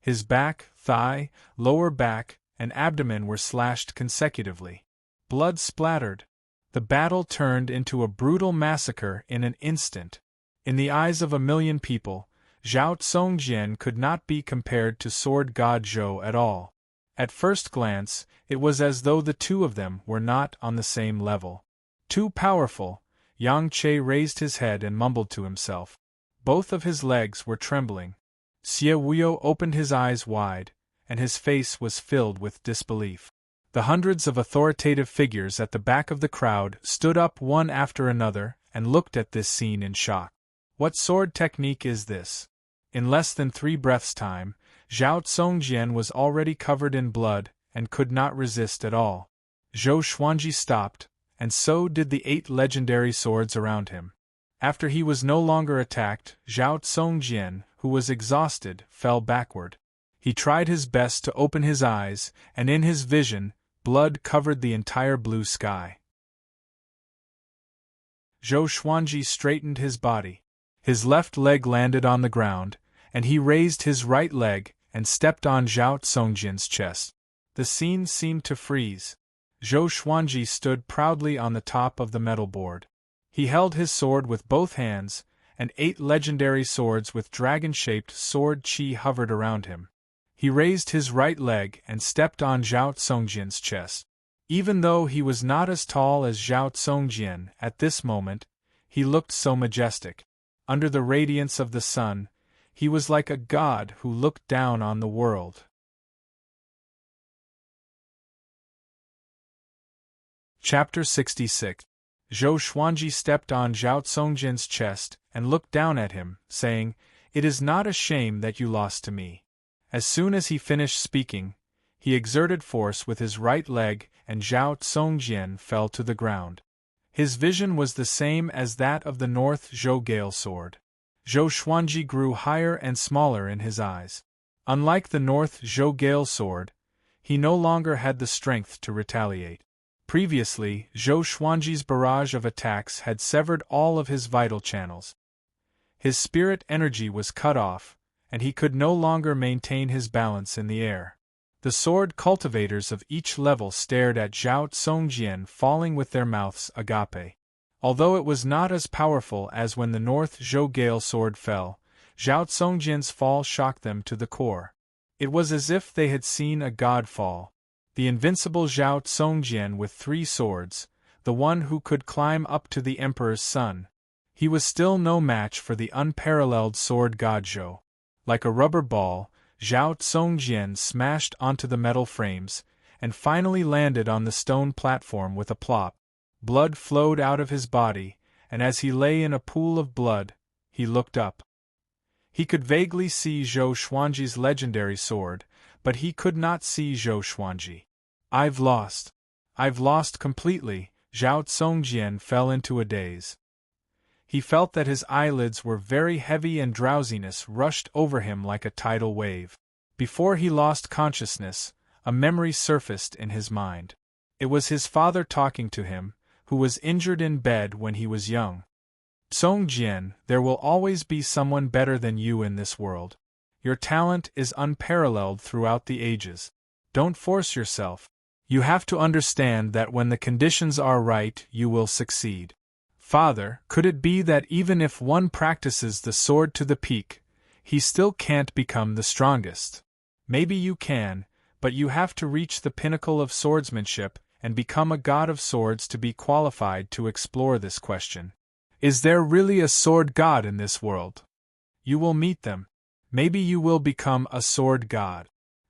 His back, thigh, lower back, and abdomen were slashed consecutively. Blood splattered. The battle turned into a brutal massacre in an instant. In the eyes of 1,000,000 people, Zhao Tsongjian could not be compared to Sword God Zhou at all. At first glance, it was as though the two of them were not on the same level. Too powerful, Yang Che raised his head and mumbled to himself. Both of his legs were trembling. Xie Wuyo opened his eyes wide, and his face was filled with disbelief. The hundreds of authoritative figures at the back of the crowd stood up one after another and looked at this scene in shock. What sword technique is this? In less than 3 breaths' time, Zhao Tsongjian was already covered in blood and could not resist at all. Zhou Xuanji stopped, and so did the 8 legendary swords around him. After he was no longer attacked, Zhao Tsongjian, who was exhausted, fell backward. He tried his best to open his eyes, and in his vision, blood covered the entire blue sky. Zhou Xuanji straightened his body. His left leg landed on the ground, and he raised his right leg and stepped on Zhao Tsongjian's chest. The scene seemed to freeze. Zhou Xuanji stood proudly on the top of the metal board. He held his sword with both hands, and 8 legendary swords with dragon-shaped sword chi hovered around him. He raised his right leg and stepped on Zhao Tsongjian's chest. Even though he was not as tall as Zhao Tsongjian at this moment, he looked so majestic. Under the radiance of the sun, he was like a god who looked down on the world. Chapter 66. Zhou Xuanji stepped on Zhao Tsongjian's chest and looked down at him, saying, "It is not a shame that you lost to me." As soon as he finished speaking, he exerted force with his right leg and Zhao Tsongjian fell to the ground. His vision was the same as that of the North Zhou Gale sword. Zhou Xuanji grew higher and smaller in his eyes. Unlike the North Zhou Gale sword, he no longer had the strength to retaliate. Previously, Zhou Xuanji's barrage of attacks had severed all of his vital channels. His spirit energy was cut off, and he could no longer maintain his balance in the air. The sword cultivators of each level stared at Zhao Tsongjian falling with their mouths agape. Although it was not as powerful as when the North Zhou Gale sword fell, Zhao Tsongjian's fall shocked them to the core. It was as if they had seen a god fall. The invincible Zhao Tsongjian with 3 swords, the one who could climb up to the Emperor's son. He was still no match for the unparalleled sword god Zhou. Like a rubber ball, Zhao Tsongjian smashed onto the metal frames, and finally landed on the stone platform with a plop. Blood flowed out of his body, and as he lay in a pool of blood, he looked up. He could vaguely see Zhou Xuanji's legendary sword, but he could not see Zhou Xuanji. I've lost completely." Zhao Tsongjian fell into a daze. He felt that his eyelids were very heavy and drowsiness rushed over him like a tidal wave. Before he lost consciousness, a memory surfaced in his mind. It was his father talking to him, who was injured in bed when he was young. "Tsongjian, there will always be someone better than you in this world. Your talent is unparalleled throughout the ages. Don't force yourself. You have to understand that when the conditions are right, you will succeed." "Father, could it be that even if one practices the sword to the peak, he still can't become the strongest?" "Maybe you can, but you have to reach the pinnacle of swordsmanship and become a god of swords to be qualified to explore this question. Is there really a sword god in this world? You will meet them. Maybe you will become a sword god."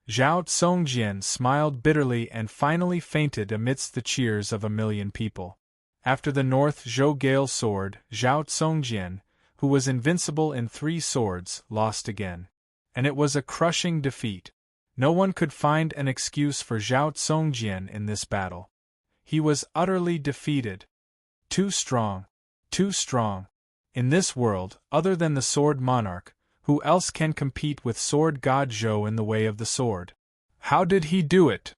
Zhao Tsongjian smiled bitterly and finally fainted amidst the cheers of 1,000,000 people. After the North Zhou Gale sword, Zhao Tsongjian, who was invincible in 3 swords, lost again. And it was a crushing defeat. No one could find an excuse for Zhao Tsongjian in this battle. He was utterly defeated. Too strong. Too strong. In this world, other than the sword monarch, who else can compete with sword god Zhou in the way of the sword? How did he do it?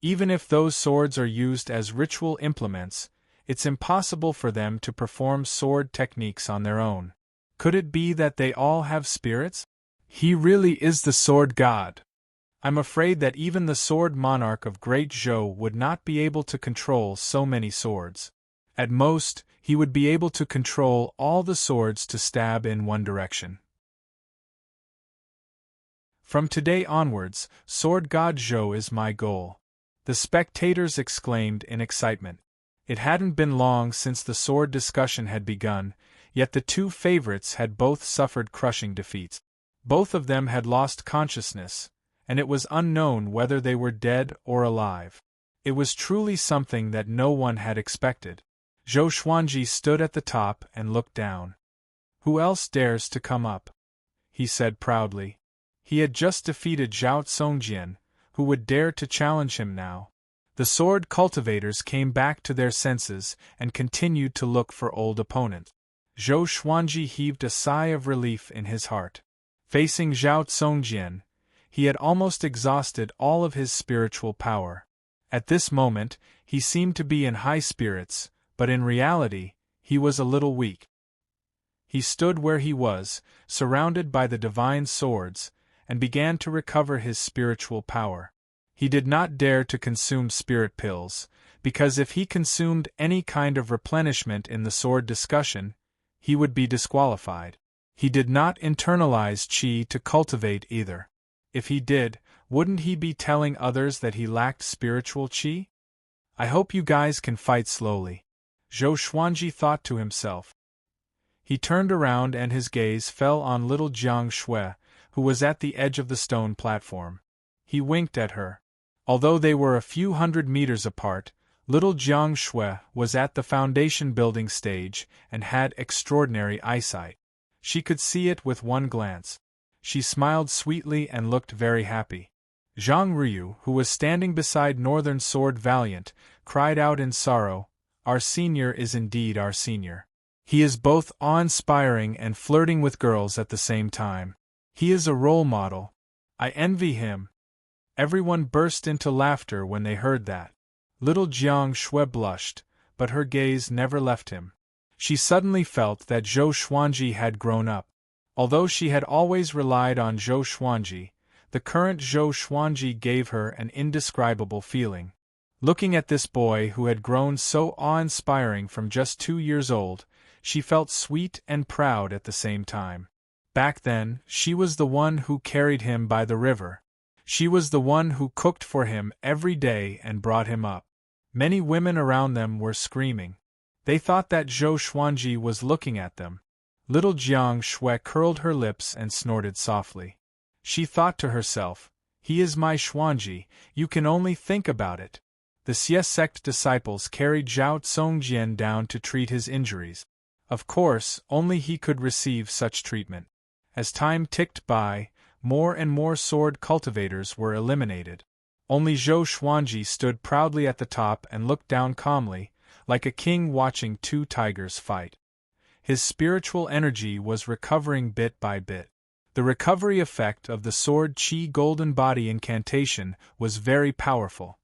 Even if those swords are used as ritual implements, it's impossible for them to perform sword techniques on their own. Could it be that they all have spirits? He really is the sword god. I'm afraid that even the sword monarch of Great Zhou would not be able to control so many swords. At most, he would be able to control all the swords to stab in one direction. From today onwards, Sword God Zhou is my goal. The spectators exclaimed in excitement. It hadn't been long since the sword discussion had begun, yet the two favorites had both suffered crushing defeats. Both of them had lost consciousness, and it was unknown whether they were dead or alive. It was truly something that no one had expected. Zhou Xuanji stood at the top and looked down. "Who else dares to come up?" he said proudly. He had just defeated Zhao Tsongjian, who would dare to challenge him now? The sword cultivators came back to their senses and continued to look for old opponents. Zhou Xuanji heaved a sigh of relief in his heart. Facing Zhao Tsongjian, he had almost exhausted all of his spiritual power. At this moment, he seemed to be in high spirits, but in reality, he was a little weak. He stood where he was, surrounded by the divine swords, and began to recover his spiritual power. He did not dare to consume spirit pills, because if he consumed any kind of replenishment in the sword discussion, he would be disqualified. He did not internalize qi to cultivate either. If he did, wouldn't he be telling others that he lacked spiritual qi? I hope you guys can fight slowly, Zhou Xuanji thought to himself. He turned around and his gaze fell on little Jiang Shui, who was at the edge of the stone platform. He winked at her. Although they were a few hundred meters apart, little Jiang Shui was at the foundation building stage and had extraordinary eyesight. She could see it with one glance. She smiled sweetly and looked very happy. Zhang Ryu, who was standing beside Northern Sword Valiant, cried out in sorrow, "Our senior is indeed our senior. He is both awe-inspiring and flirting with girls at the same time. He is a role model. I envy him." Everyone burst into laughter when they heard that. Little Jiang Shui blushed, but her gaze never left him. She suddenly felt that Zhou Xuanji had grown up. Although she had always relied on Zhou Xuanji, the current Zhou Xuanji gave her an indescribable feeling. Looking at this boy who had grown so awe-inspiring from just 2 years old, she felt sweet and proud at the same time. Back then, she was the one who carried him by the river. She was the one who cooked for him every day and brought him up. Many women around them were screaming. They thought that Zhou Xuanji was looking at them. Little Jiang Shui curled her lips and snorted softly. She thought to herself, "He is my Xuanji, you can only think about it." The Xie sect disciples carried Zhao Tsongjian down to treat his injuries. Of course, only he could receive such treatment. As time ticked by, more and more sword cultivators were eliminated. Only Zhou Xuanji stood proudly at the top and looked down calmly, like a king watching 2 tigers fight. His spiritual energy was recovering bit by bit. The recovery effect of the sword qi golden body incantation was very powerful.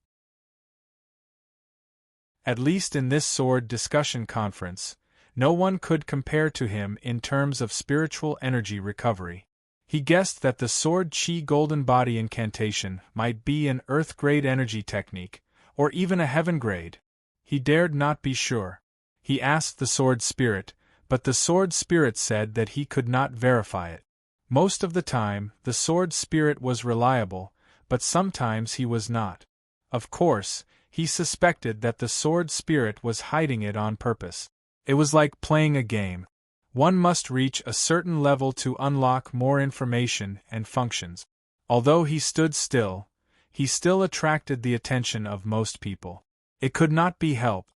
At least in this sword discussion conference, no one could compare to him in terms of spiritual energy recovery. He guessed that the sword qi golden body incantation might be an earth-grade energy technique, or even a heaven-grade. He dared not be sure. He asked the sword spirit, but the sword spirit said that he could not verify it. Most of the time, the sword spirit was reliable, but sometimes he was not. Of course, he suspected that the sword spirit was hiding it on purpose. It was like playing a game. One must reach a certain level to unlock more information and functions. Although he stood still, he still attracted the attention of most people. It could not be helped.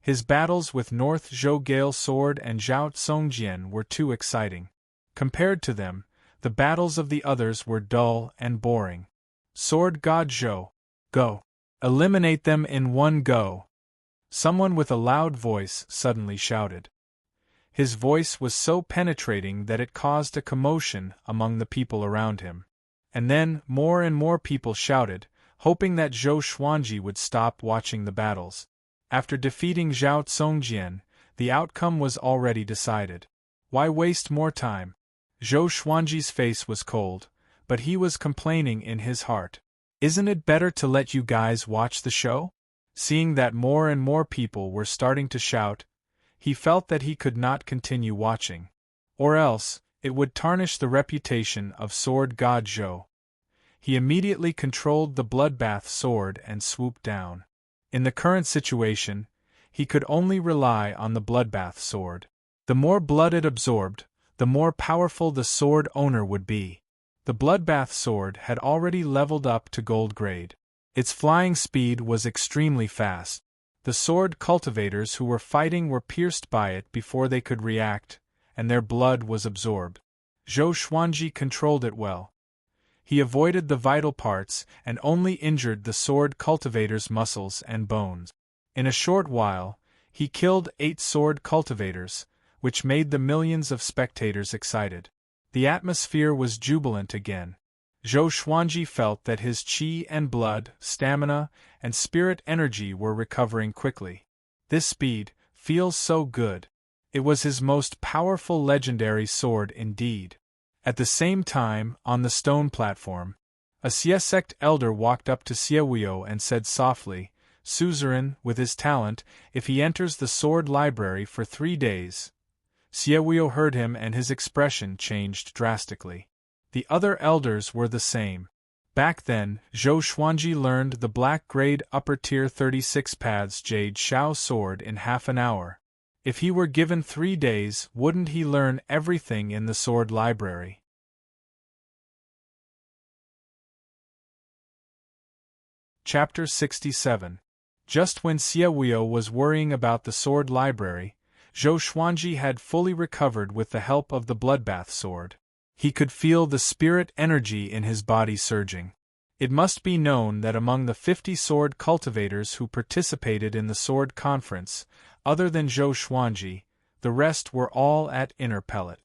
His battles with North Zhou Gale Sword and Zhao Tsongjian were too exciting. Compared to them, the battles of the others were dull and boring. Sword God Zhou, go! Eliminate them in one go! Someone with a loud voice suddenly shouted. His voice was so penetrating that it caused a commotion among the people around him. And then more and more people shouted, hoping that Zhou Xuanji would stop watching the battles. After defeating Zhao Tsongjian, the outcome was already decided. Why waste more time? Zhou Xuanji's face was cold, but he was complaining in his heart. Isn't it better to let you guys watch the show? Seeing that more and more people were starting to shout, he felt that he could not continue watching. Or else, it would tarnish the reputation of Sword God Zhou. He immediately controlled the bloodbath sword and swooped down. In the current situation, he could only rely on the bloodbath sword. The more blood it absorbed, the more powerful the sword owner would be. The bloodbath sword had already leveled up to gold grade. Its flying speed was extremely fast. The sword cultivators who were fighting were pierced by it before they could react, and their blood was absorbed. Zhou Xuanji controlled it well. He avoided the vital parts and only injured the sword cultivator's muscles and bones. In a short while, he killed 8 sword cultivators, which made the millions of spectators excited. The atmosphere was jubilant again. Zhou Xuanji felt that his qi and blood, stamina, and spirit energy were recovering quickly. This speed feels so good. It was his most powerful legendary sword indeed. At the same time, on the stone platform, a Xie sect elder walked up to Xie and said softly, "Suzerain, with his talent, if he enters the sword library for 3 days." Xie heard him and his expression changed drastically. The other elders were the same. Back then, Zhou Xuanji learned the black grade upper tier 36 paths Jade Shao sword in half an hour. If he were given 3 days, wouldn't he learn everything in the sword library? Chapter 67. Just when Xie was worrying about the sword library, Zhou Xuanji had fully recovered with the help of the bloodbath sword. He could feel the spirit energy in his body surging. It must be known that among the 50 sword cultivators who participated in the sword conference, other than Zhou Xuanji, the rest were all at inner pellet.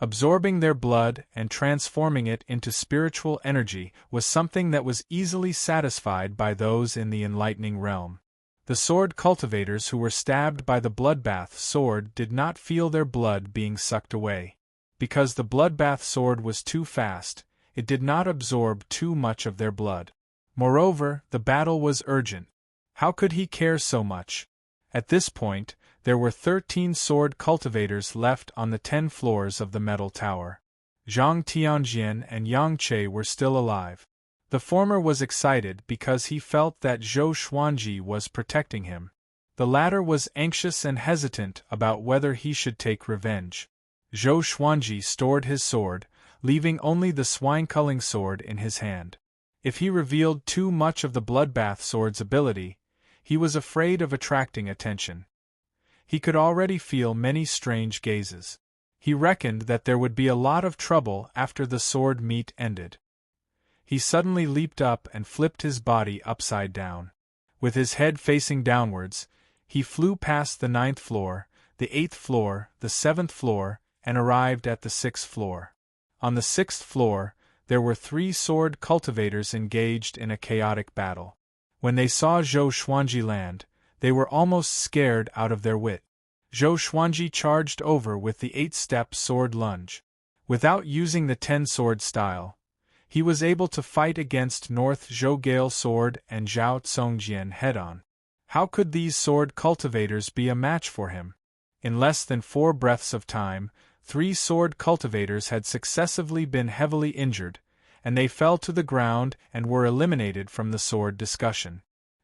Absorbing their blood and transforming it into spiritual energy was something that was easily satisfied by those in the enlightening realm. The sword cultivators who were stabbed by the bloodbath sword did not feel their blood being sucked away. Because the bloodbath sword was too fast, it did not absorb too much of their blood. Moreover, the battle was urgent. How could he care so much? At this point, there were 13 sword cultivators left on the 10 floors of the metal tower. Zhang Tianjian and Yang Che were still alive. The former was excited because he felt that Zhou Xuanji was protecting him. The latter was anxious and hesitant about whether he should take revenge. Zhou Xuanji stored his sword, leaving only the swine-culling sword in his hand. If he revealed too much of the bloodbath sword's ability, he was afraid of attracting attention. He could already feel many strange gazes. He reckoned that there would be a lot of trouble after the sword meet ended. He suddenly leaped up and flipped his body upside down. With his head facing downwards, he flew past the 9th floor, the 8th floor, the 7th floor, and arrived at the 6th floor. On the 6th floor, there were 3 sword cultivators engaged in a chaotic battle. When they saw Zhou Xuanji land, they were almost scared out of their wit. Zhou Xuanji charged over with the 8-step sword lunge. Without using the 10-sword style, he was able to fight against North Zhou Gale sword and Zhao Tsongjian head-on. How could these sword cultivators be a match for him? In less than 4 breaths of time, 3 sword cultivators had successively been heavily injured, and they fell to the ground and were eliminated from the sword discussion.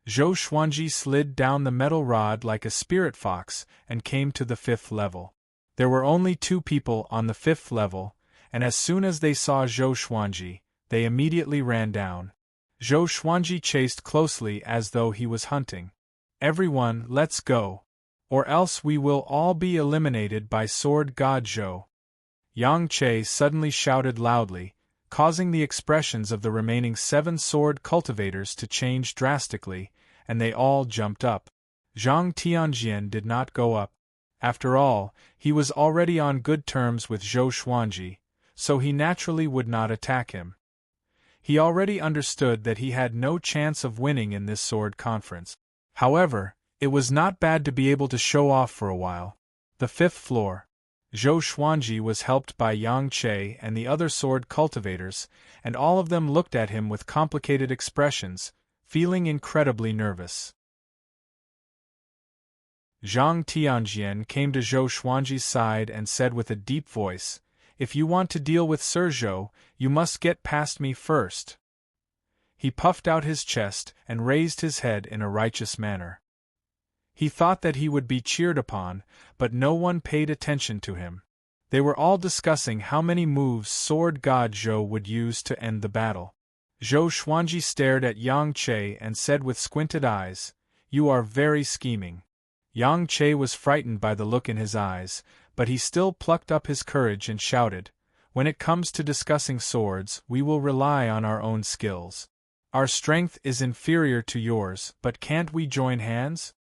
Zhou Xuanji slid down the metal rod like a spirit fox and came to the 5th level. There were only 2 people on the 5th level, and as soon as they saw Zhou Xuanji, they immediately ran down. Zhou Xuanji chased closely as though he was hunting. "Everyone, let's go. Or else we will all be eliminated by Sword God Zhou." Yang Che suddenly shouted loudly, causing the expressions of the remaining 7 sword cultivators to change drastically, and they all jumped up. Zhang Tianjian did not go up. After all, he was already on good terms with Zhou Xuanji, so he naturally would not attack him. He already understood that he had no chance of winning in this sword conference. However, it was not bad to be able to show off for a while. The 5th floor. Zhou Xuanji was helped by Yang Che and the other sword cultivators, and all of them looked at him with complicated expressions, feeling incredibly nervous. Zhang Tianjian came to Zhou Xuanji's side and said with a deep voice, "If you want to deal with Sir Zhou, you must get past me first." He puffed out his chest and raised his head in a righteous manner. He thought that he would be cheered upon, but no one paid attention to him. They were all discussing how many moves Sword God Zhou would use to end the battle. Zhou Xuanji stared at Yang Che and said with squinted eyes, "You are very scheming." Yang Che was frightened by the look in his eyes, but he still plucked up his courage and shouted, "When it comes to discussing swords, we will rely on our own skills. Our strength is inferior to yours, but can't we join hands?"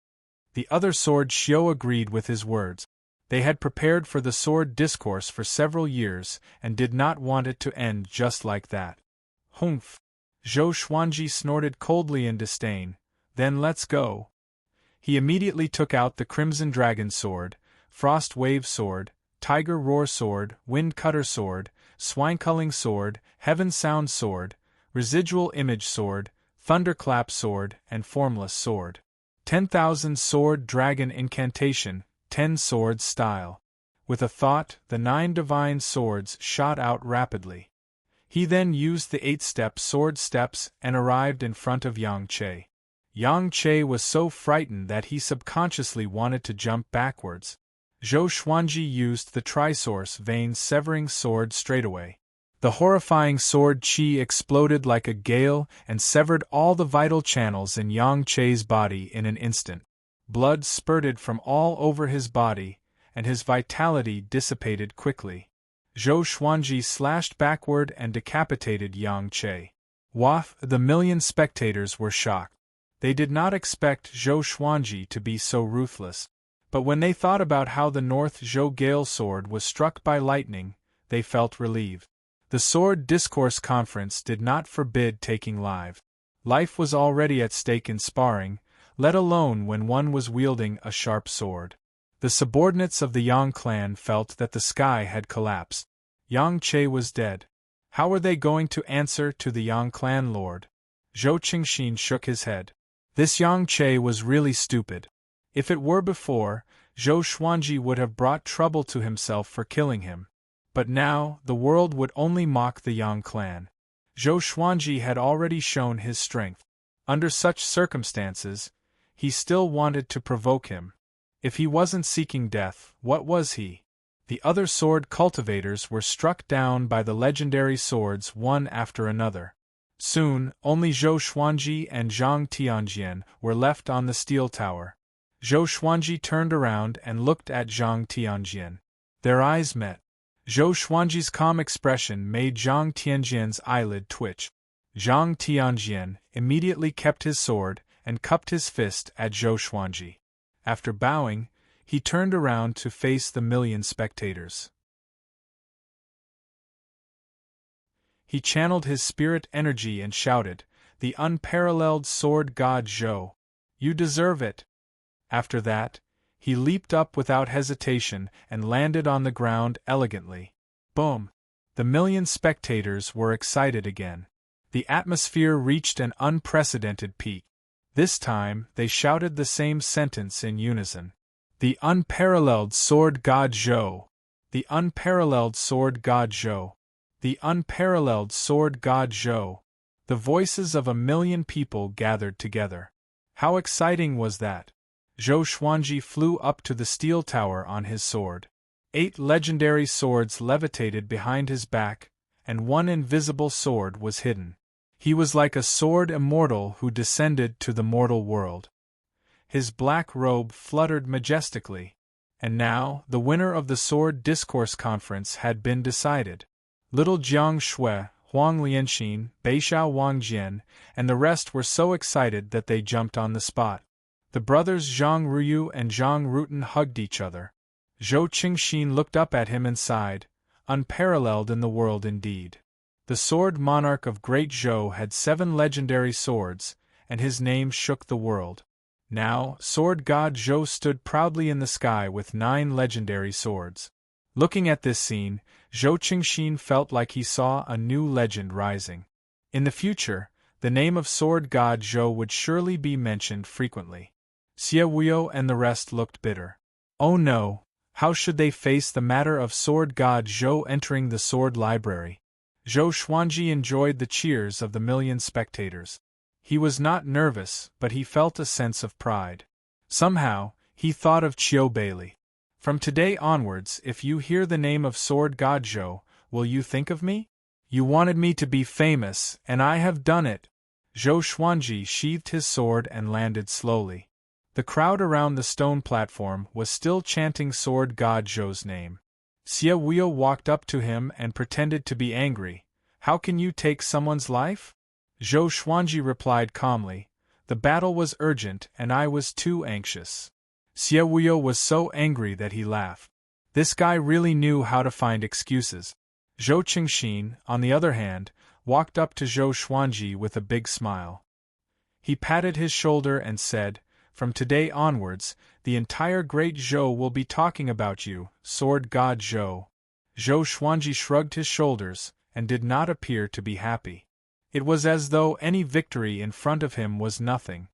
The other sword Xiu agreed with his words. They had prepared for the sword discourse for several years and did not want it to end just like that. "Humph!" Zhou Xuanji snorted coldly in disdain. "Then let's go." He immediately took out the Crimson Dragon Sword, Frost Wave Sword, Tiger Roar Sword, Wind Cutter Sword, Swineculling Sword, Heaven Sound Sword, Residual Image Sword, Thunderclap Sword, and Formless Sword. 10,000 Sword Dragon Incantation, 10 Swords Style. With a thought, the 9 divine swords shot out rapidly. He then used the 8-step sword steps and arrived in front of Yang Che. Yang Che was so frightened that he subconsciously wanted to jump backwards. Zhou Xuanji used the Trisource Vein Severing Sword straightaway. The horrifying sword qi exploded like a gale and severed all the vital channels in Yang Che's body in an instant. Blood spurted from all over his body, and his vitality dissipated quickly. Zhou Xuanji slashed backward and decapitated Yang Che. The million spectators were shocked. They did not expect Zhou Xuanji to be so ruthless. But when they thought about how the North Zhou Gale sword was struck by lightning, they felt relieved. The Sword Discourse Conference did not forbid taking life. Life was already at stake in sparring, let alone when one was wielding a sharp sword. The subordinates of the Yang clan felt that the sky had collapsed. Yang Che was dead. How were they going to answer to the Yang clan lord? Zhou Qingxin shook his head. This Yang Che was really stupid. If it were before, Zhou Xuanji would have brought trouble to himself for killing him. But now, the world would only mock the Yang clan. Zhou Xuanji had already shown his strength. Under such circumstances, he still wanted to provoke him. If he wasn't seeking death, what was he? The other sword cultivators were struck down by the legendary swords one after another. Soon, only Zhou Xuanji and Zhang Tianjian were left on the steel tower. Zhou Xuanji turned around and looked at Zhang Tianjian. Their eyes met. Zhou Xuanji's calm expression made Zhang Tianjian's eyelid twitch. Zhang Tianjian immediately kept his sword and cupped his fist at Zhou Xuanji. After bowing, he turned around to face the million spectators. He channeled his spirit energy and shouted, "The unparalleled sword god Zhou! You deserve it!" After that, he leaped up without hesitation and landed on the ground elegantly. Boom! The million spectators were excited again. The atmosphere reached an unprecedented peak. This time, they shouted the same sentence in unison. "The unparalleled sword god Zhou! The unparalleled sword god Zhou! The unparalleled sword god Zhou!" The voices of 1,000,000 people gathered together. How exciting was that! Zhou Xuanji flew up to the steel tower on his sword. 8 legendary swords levitated behind his back, and 1 invisible sword was hidden. He was like a sword immortal who descended to the mortal world. His black robe fluttered majestically. And now, the winner of the Sword Discourse Conference had been decided. Little Jiang Shui, Huang Lianxin, Beixiao Wangjian, and the rest were so excited that they jumped on the spot. The brothers Zhang Ruyu and Zhang Rutan hugged each other. Zhou Qingxin looked up at him and sighed, unparalleled in the world indeed. The sword monarch of Great Zhou had 7 legendary swords, and his name shook the world. Now, sword god Zhou stood proudly in the sky with 9 legendary swords. Looking at this scene, Zhou Qingxin felt like he saw a new legend rising. In the future, the name of sword god Zhou would surely be mentioned frequently. Xie Wuyo and the rest looked bitter. Oh no, how should they face the matter of sword god Zhou entering the sword library? Zhou Xuanji enjoyed the cheers of the million spectators. He was not nervous, but he felt a sense of pride. Somehow, he thought of Qiu Beili. From today onwards, if you hear the name of sword god Zhou, will you think of me? You wanted me to be famous, and I have done it. Zhou Xuanji sheathed his sword and landed slowly. The crowd around the stone platform was still chanting sword god Zhou's name. Xie Wuyo walked up to him and pretended to be angry. How can you take someone's life? Zhou Xuanji replied calmly. The battle was urgent and I was too anxious. Xie Wuyo was so angry that he laughed. This guy really knew how to find excuses. Zhou Qingxin, on the other hand, walked up to Zhou Xuanji with a big smile. He patted his shoulder and said, "From today onwards, the entire great Zhou will be talking about you, sword god Zhou." Zhou Xuanji shrugged his shoulders, and did not appear to be happy. It was as though any victory in front of him was nothing.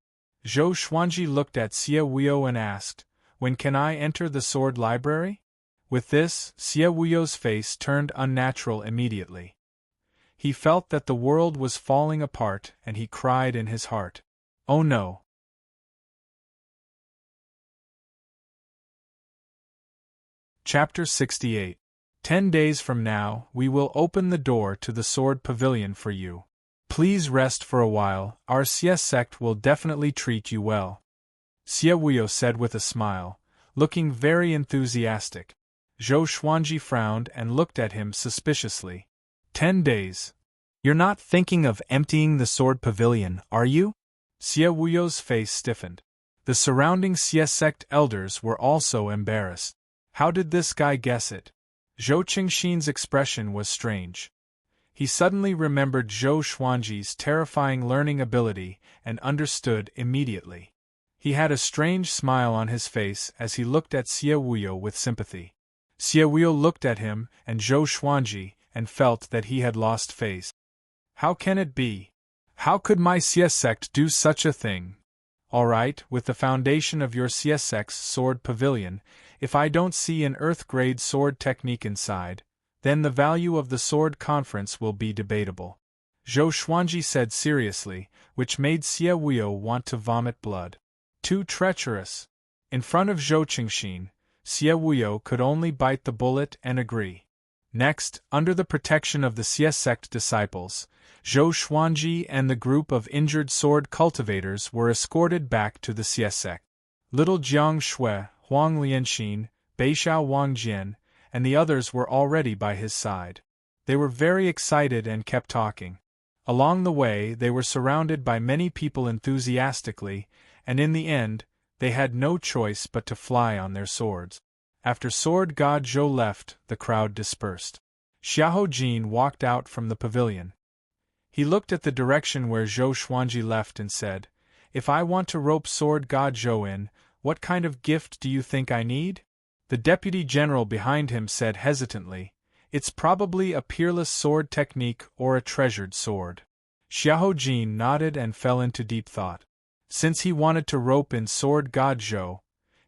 Zhou Xuanji looked at Xie Wuyo and asked, "When can I enter the sword library?" With this, Xie Wuyo's face turned unnatural immediately. He felt that the world was falling apart and he cried in his heart, "Oh no!" Chapter 68. 10 days from now, we will open the door to the sword pavilion for you. Please rest for a while, our Xie sect will definitely treat you well. Xie Wuyo said with a smile, looking very enthusiastic. Zhou Xuanji frowned and looked at him suspiciously. 10 days. You're not thinking of emptying the sword pavilion, are you? Xie Wuyo's face stiffened. The surrounding Xie sect elders were also embarrassed. How did this guy guess it? Zhou Qingxin's expression was strange. He suddenly remembered Zhou Xuanji's terrifying learning ability and understood immediately. He had a strange smile on his face as he looked at Xie Wuyo with sympathy. Xie Wuyo looked at him and Zhou Xuanji and felt that he had lost face. How can it be? How could my Xie sect do such a thing? All right, with the foundation of your Xie sect's sword pavilion, if I don't see an earth-grade sword technique inside, then the value of the sword conference will be debatable. Zhou Xuanji said seriously, which made Xie Wuyo want to vomit blood. Too treacherous. In front of Zhou Qingxin, Xie Wuyo could only bite the bullet and agree. Next, under the protection of the Xie sect disciples, Zhou Xuanji and the group of injured sword cultivators were escorted back to the Xie sect. Little Jiang Shui, Huang Lianxin, Beixiao Wangjian, and the others were already by his side. They were very excited and kept talking. Along the way they were surrounded by many people enthusiastically, and in the end, they had no choice but to fly on their swords. After sword god Zhou left, the crowd dispersed. Xiahou Jin walked out from the pavilion. He looked at the direction where Zhou Xuanji left and said, "If I want to rope sword god Zhou in, what kind of gift do you think I need?" The deputy general behind him said hesitantly, "It's probably a peerless sword technique or a treasured sword." Xiahou Jin nodded and fell into deep thought. Since he wanted to rope in sword god Zhou,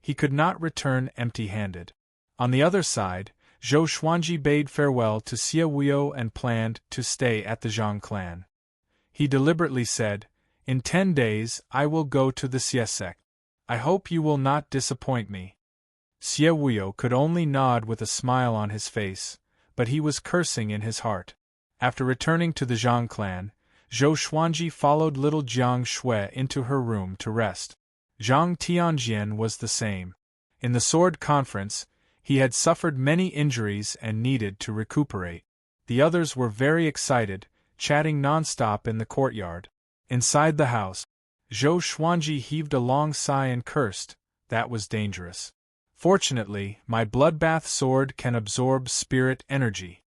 he could not return empty-handed. On the other side, Zhou Xuanji bade farewell to Xie Wuyo and planned to stay at the Zhang clan. He deliberately said, "In 10 days I will go to the Xie sect. I hope you will not disappoint me." Xie Wuyo could only nod with a smile on his face, but he was cursing in his heart. After returning to the Zhang clan, Zhou Xuanji followed little Jiang Shui into her room to rest. Zhang Tianjian was the same. In the sword conference, he had suffered many injuries and needed to recuperate. The others were very excited, chatting non-stop in the courtyard. Inside the house, Zhou Xuanji heaved a long sigh and cursed. That was dangerous. Fortunately, my bloodbath sword can absorb spirit energy.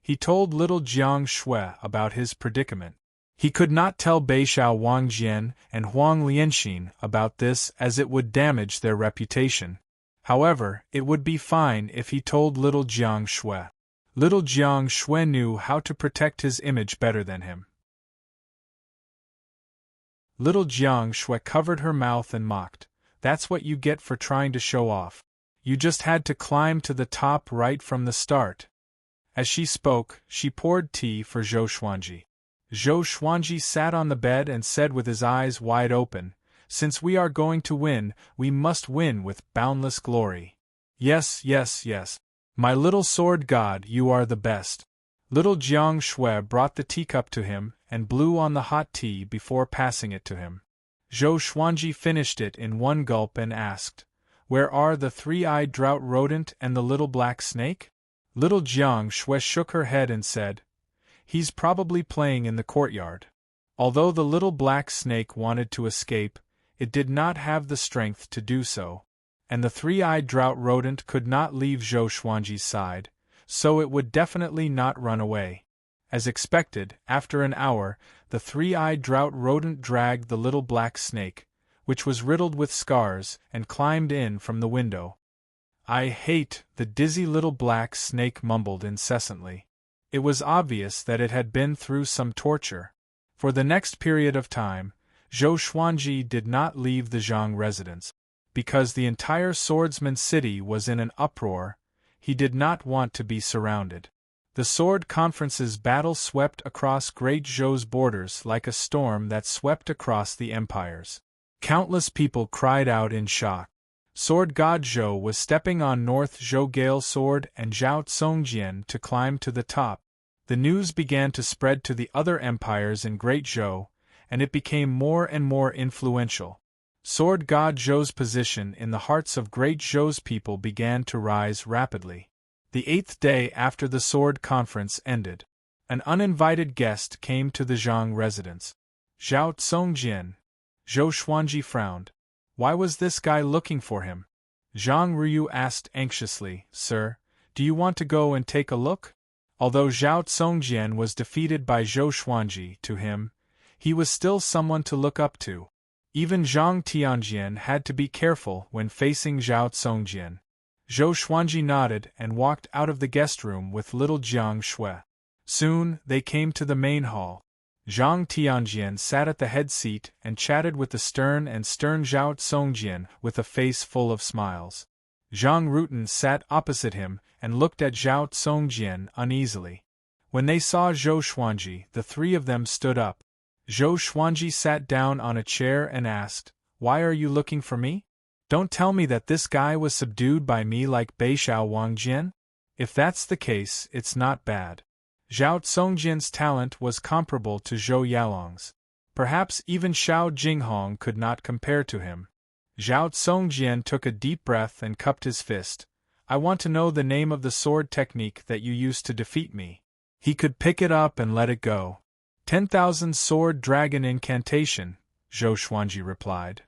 He told little Jiang Shui about his predicament. He could not tell Beixiao Wangjian and Huang Lianxin about this as it would damage their reputation. However, it would be fine if he told little Jiang Shui. Little Jiang Shui knew how to protect his image better than him. Little Jiang Shui covered her mouth and mocked. That's what you get for trying to show off. You just had to climb to the top right from the start. As she spoke, she poured tea for Zhou Xuanji. Zhou Xuanji sat on the bed and said with his eyes wide open, "Since we are going to win, we must win with boundless glory. Yes, yes, yes. My little sword god, you are the best." Little Jiang Shui brought the teacup to him and blew on the hot tea before passing it to him. Zhou Xuanji finished it in one gulp and asked, "Where are the three-eyed drought rodent and the little black snake?" Little Jiang Shui shook her head and said, "He's probably playing in the courtyard." Although the little black snake wanted to escape, it did not have the strength to do so, and the three-eyed drought rodent could not leave Zhou Xuanji's side, so it would definitely not run away. As expected, after an hour, the three-eyed drought rodent dragged the little black snake, which was riddled with scars, and climbed in from the window. "I hate," the dizzy little black snake mumbled incessantly. It was obvious that it had been through some torture. For the next period of time, Zhou Xuanji did not leave the Zhang residence. Because the entire swordsman city was in an uproar, he did not want to be surrounded. The sword conference's battle swept across Great Zhou's borders like a storm that swept across the empires. Countless people cried out in shock. Sword God Zhou was stepping on North Zhou Gale Sword and Zhao Tsongjian to climb to the top. The news began to spread to the other empires in Great Zhou, and it became more and more influential. Sword God Zhou's position in the hearts of Great Zhou's people began to rise rapidly. The 8th day after the sword conference ended, an uninvited guest came to the Zhang residence. Zhao Tsongjian. Zhou Xuanji frowned. Why was this guy looking for him? Zhang Ruyu asked anxiously, "Sir, do you want to go and take a look?" Although Zhao Tsongjian was defeated by Zhou Xuanji, to him, he was still someone to look up to. Even Zhang Tianjian had to be careful when facing Zhao Tsongjian. Zhou Xuanji nodded and walked out of the guest room with little Jiang Shui. Soon, they came to the main hall. Zhang Tianjian sat at the head seat and chatted with the stern Zhao Tsongjian with a face full of smiles. Zhang Rutan sat opposite him and looked at Zhao Tsongjian uneasily. When they saw Zhou Xuanji, the three of them stood up. Zhou Xuanji sat down on a chair and asked, "Why are you looking for me? Don't tell me that this guy was subdued by me like Beixiao Wangjian? If that's the case, it's not bad." Zhao Tsongjian's talent was comparable to Zhou Yalong's. Perhaps even Xiao Jinghong could not compare to him. Zhao Tsongjian took a deep breath and cupped his fist. "I want to know the name of the sword technique that you used to defeat me." He could pick it up and let it go. 10,000 Sword Dragon Incantation, Zhou Xuanji replied.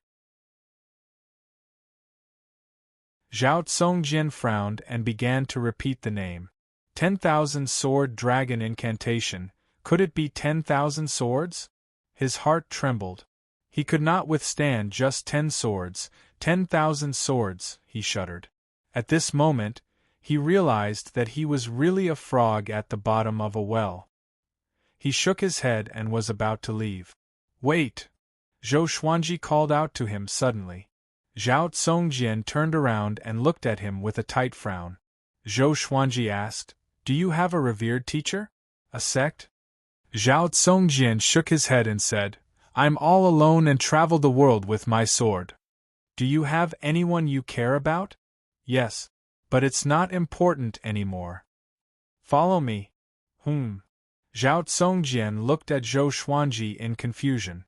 Zhao Tsongjian frowned and began to repeat the name. 10,000 Sword Dragon Incantation, could it be 10,000 swords? His heart trembled. He could not withstand just 10 swords, 10,000 swords, he shuddered. At this moment, he realized that he was really a frog at the bottom of a well. He shook his head and was about to leave. "Wait!" Zhou Xuanji called out to him suddenly. Zhao Tsongjian turned around and looked at him with a tight frown. Zhou Xuanji asked, "Do you have a revered teacher? A sect?" Zhao Tsongjian shook his head and said, "I'm all alone and travel the world with my sword." "Do you have anyone you care about?" "Yes. But it's not important anymore." "Follow me." Zhao Tsongjian looked at Zhou Xuanji in confusion.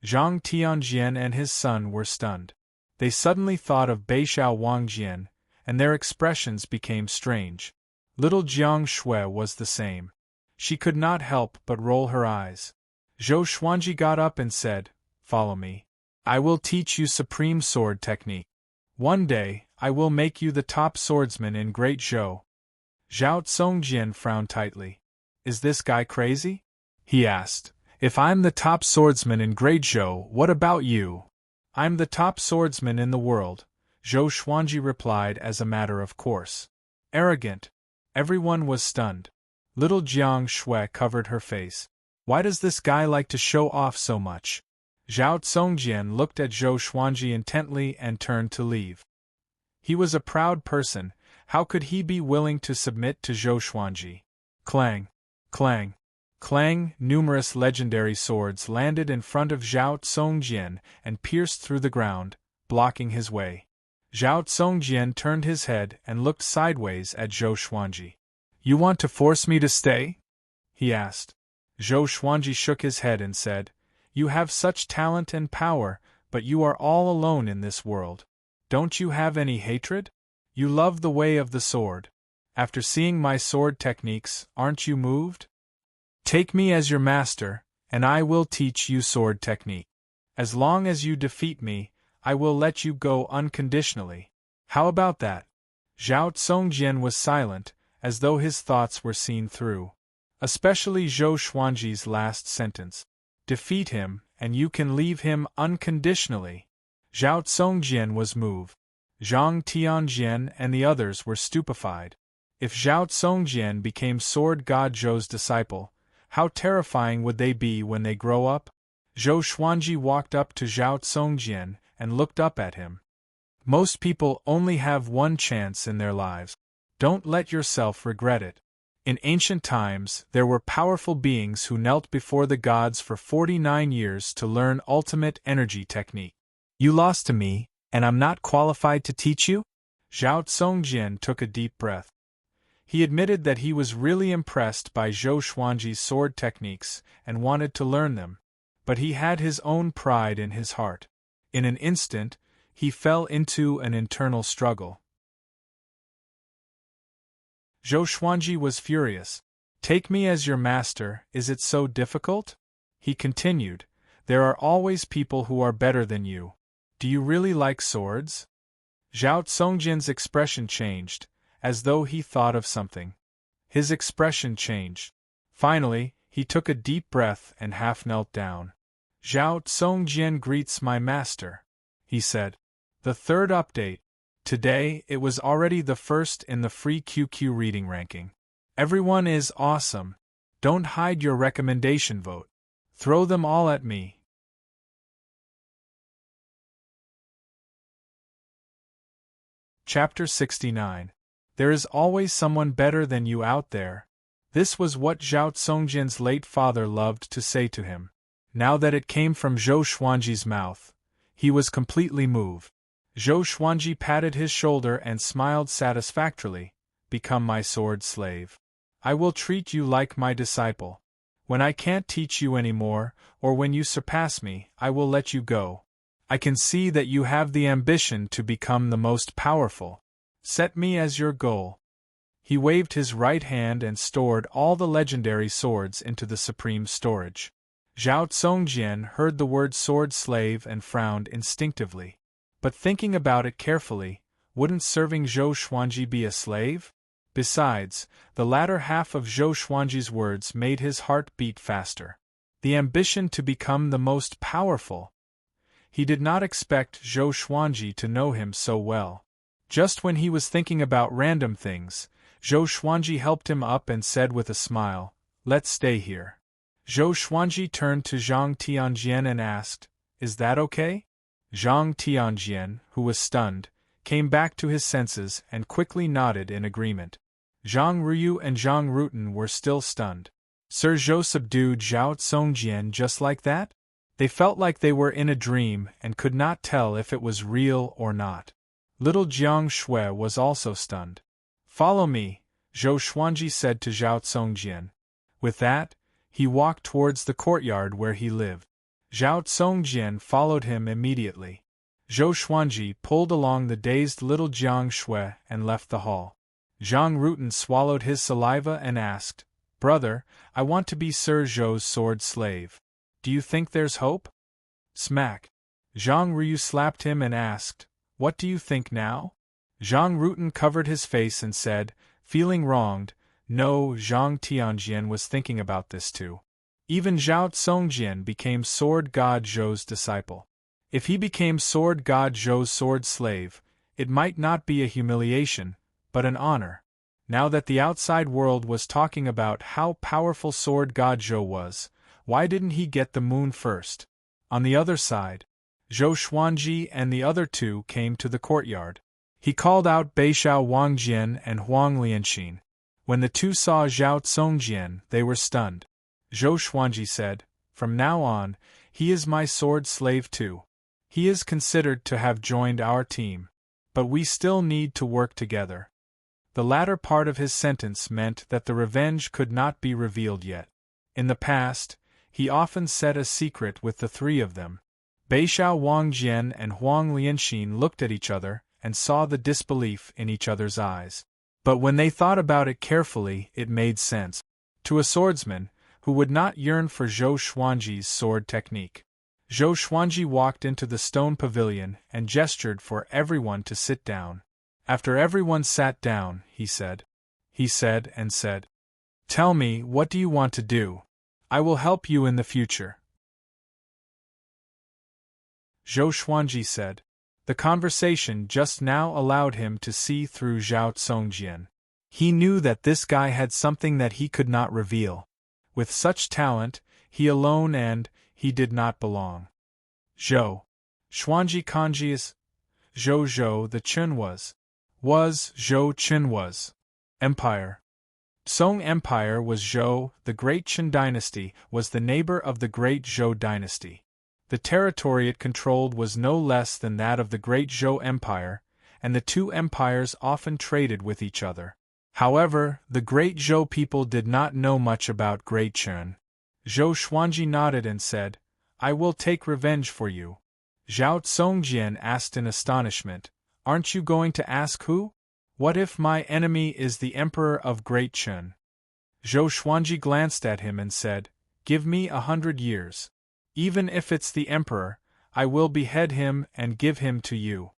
Zhang Tianjian and his son were stunned. They suddenly thought of Beixiao Wangjian, and their expressions became strange. Little Jiang Shui was the same. She could not help but roll her eyes. Zhou Xuanji got up and said, "Follow me. I will teach you supreme sword technique. One day, I will make you the top swordsman in Great Zhou." Zhao Tsongjian frowned tightly. "Is this guy crazy?" he asked. "If I'm the top swordsman in Great Zhou, what about you?" "I'm the top swordsman in the world," Zhou Xuanji replied as a matter of course. Arrogant. Everyone was stunned. Little Jiang Shui covered her face. Why does this guy like to show off so much? Zhao Tsongjian looked at Zhou Xuanji intently and turned to leave. He was a proud person, how could he be willing to submit to Zhou Xuanji? Clang! Clang! Clang! Numerous legendary swords landed in front of Zhao Tsongjian and pierced through the ground, blocking his way. Zhao Tsongjian turned his head and looked sideways at Zhou Xuanji. You want to force me to stay? He asked. Zhou Xuanji shook his head and said, You have such talent and power, but you are all alone in this world. Don't you have any hatred? You love the way of the sword. After seeing my sword techniques, aren't you moved? Take me as your master, and I will teach you sword technique. As long as you defeat me, I will let you go unconditionally. How about that? Zhao Tsongjian was silent, as though his thoughts were seen through. Especially Zhou Xuanji's last sentence. Defeat him, and you can leave him unconditionally. Zhao Tsongjian was moved. Zhang Tianjian and the others were stupefied. If Zhao Tsongjian became Sword God Zhou's disciple, how terrifying would they be when they grow up? Zhou Xuanji walked up to Zhao Tsongjian and looked up at him. Most people only have one chance in their lives. Don't let yourself regret it. In ancient times, there were powerful beings who knelt before the gods for 49 years to learn ultimate energy technique. You lost to me, and I'm not qualified to teach you? Zhao Tsongjian took a deep breath. He admitted that he was really impressed by Zhou Xuanji's sword techniques and wanted to learn them, but he had his own pride in his heart. In an instant, he fell into an internal struggle. Zhou Xuanji was furious. Take me as your master, is it so difficult? He continued, There are always people who are better than you. Do you really like swords? Zhao Tsongjian's expression changed, as though he thought of something. His expression changed. Finally, he took a deep breath and half knelt down. Zhao Tsongjian greets my master, he said. The third update. Today, it was already the first in the free QQ reading ranking. Everyone is awesome. Don't hide your recommendation vote. Throw them all at me. Chapter 69. There is always someone better than you out there. This was what Zhao Tsongjian's late father loved to say to him. Now that it came from Zhou Xuanji's mouth, he was completely moved. Zhou Xuanji patted his shoulder and smiled satisfactorily. Become my sword slave. I will treat you like my disciple. When I can't teach you anymore, or when you surpass me, I will let you go. I can see that you have the ambition to become the most powerful. Set me as your goal. He waved his right hand and stored all the legendary swords into the supreme storage. Zhao Tsongjian heard the word sword slave and frowned instinctively. But thinking about it carefully, wouldn't serving Zhou Xuanji be a slave? Besides, the latter half of Zhou Xuanji's words made his heart beat faster. The ambition to become the most powerful. He did not expect Zhou Xuanji to know him so well. Just when he was thinking about random things, Zhou Xuanji helped him up and said with a smile, Let's stay here. Zhou Xuanji turned to Zhang Tianjian and asked, Is that okay? Zhang Tianjian, who was stunned, came back to his senses and quickly nodded in agreement. Zhang Ruyu and Zhang Rutan were still stunned. Sir Zhou subdued Zhao Tsongjian just like that? They felt like they were in a dream and could not tell if it was real or not. Little Jiang Shui was also stunned. Follow me, Zhou Xuanji said to Zhao Tsongjian. With that, he walked towards the courtyard where he lived. Zhao Tsongjian followed him immediately. Zhou Xuanji pulled along the dazed little Jiang Shui and left the hall. Zhang Rutan swallowed his saliva and asked, Brother, I want to be Sir Zhou's sword slave. Do you think there's hope? Smack. Zhang Ryu slapped him and asked, What do you think now? Zhang Rutan covered his face and said, feeling wronged, No, Zhang Tianjian was thinking about this too. Even Zhao Tsongjian became Sword God Zhou's disciple. If he became Sword God Zhou's sword slave, It might not be a humiliation, but an honor. Now that the outside world was talking about how powerful Sword God Zhou was, why didn't he get the moon first? On the other side, Zhou Xuanji and the other two came to the courtyard. He called out Beixiao Wangjian and Huang Lianxin. When the two saw Zhao Congjian, they were stunned. Zhou Xuanji said, "From now on, he is my sword slave too. He is considered to have joined our team. But we still need to work together." The latter part of his sentence meant that the revenge could not be revealed yet. In the past, he often said a secret with the three of them. Beixiao Wangjian and Huang Lianxin looked at each other and saw the disbelief in each other's eyes. But when they thought about it carefully, it made sense. To a swordsman, who would not yearn for Zhou Xuanji's sword technique. Zhou Xuanji walked into the stone pavilion and gestured for everyone to sit down. After everyone sat down, he said, "Tell me, what do you want to do? I will help you in the future." Zhou Xuanji said. The conversation just now allowed him to see through Zhao Congjian. He knew that this guy had something that he could not reveal. With such talent, he alone and he did not belong. Zhou Xuanji Kanji's Zhou the Chun was Zhou Chun was Empire. Song Empire was Zhou, the great Qin dynasty was the neighbor of the great Zhou dynasty. The territory it controlled was no less than that of the great Zhou Empire, and the two empires often traded with each other. However, the great Zhou people did not know much about Great Qin. Zhou Xuanji nodded and said, "I will take revenge for you." Zhao Congjian asked in astonishment, "Aren't you going to ask who? What if my enemy is the Emperor of Great Qin?" Zhou Xuanji glanced at him and said, "Give me 100 years. Even if it's the Emperor, I will behead him and give him to you."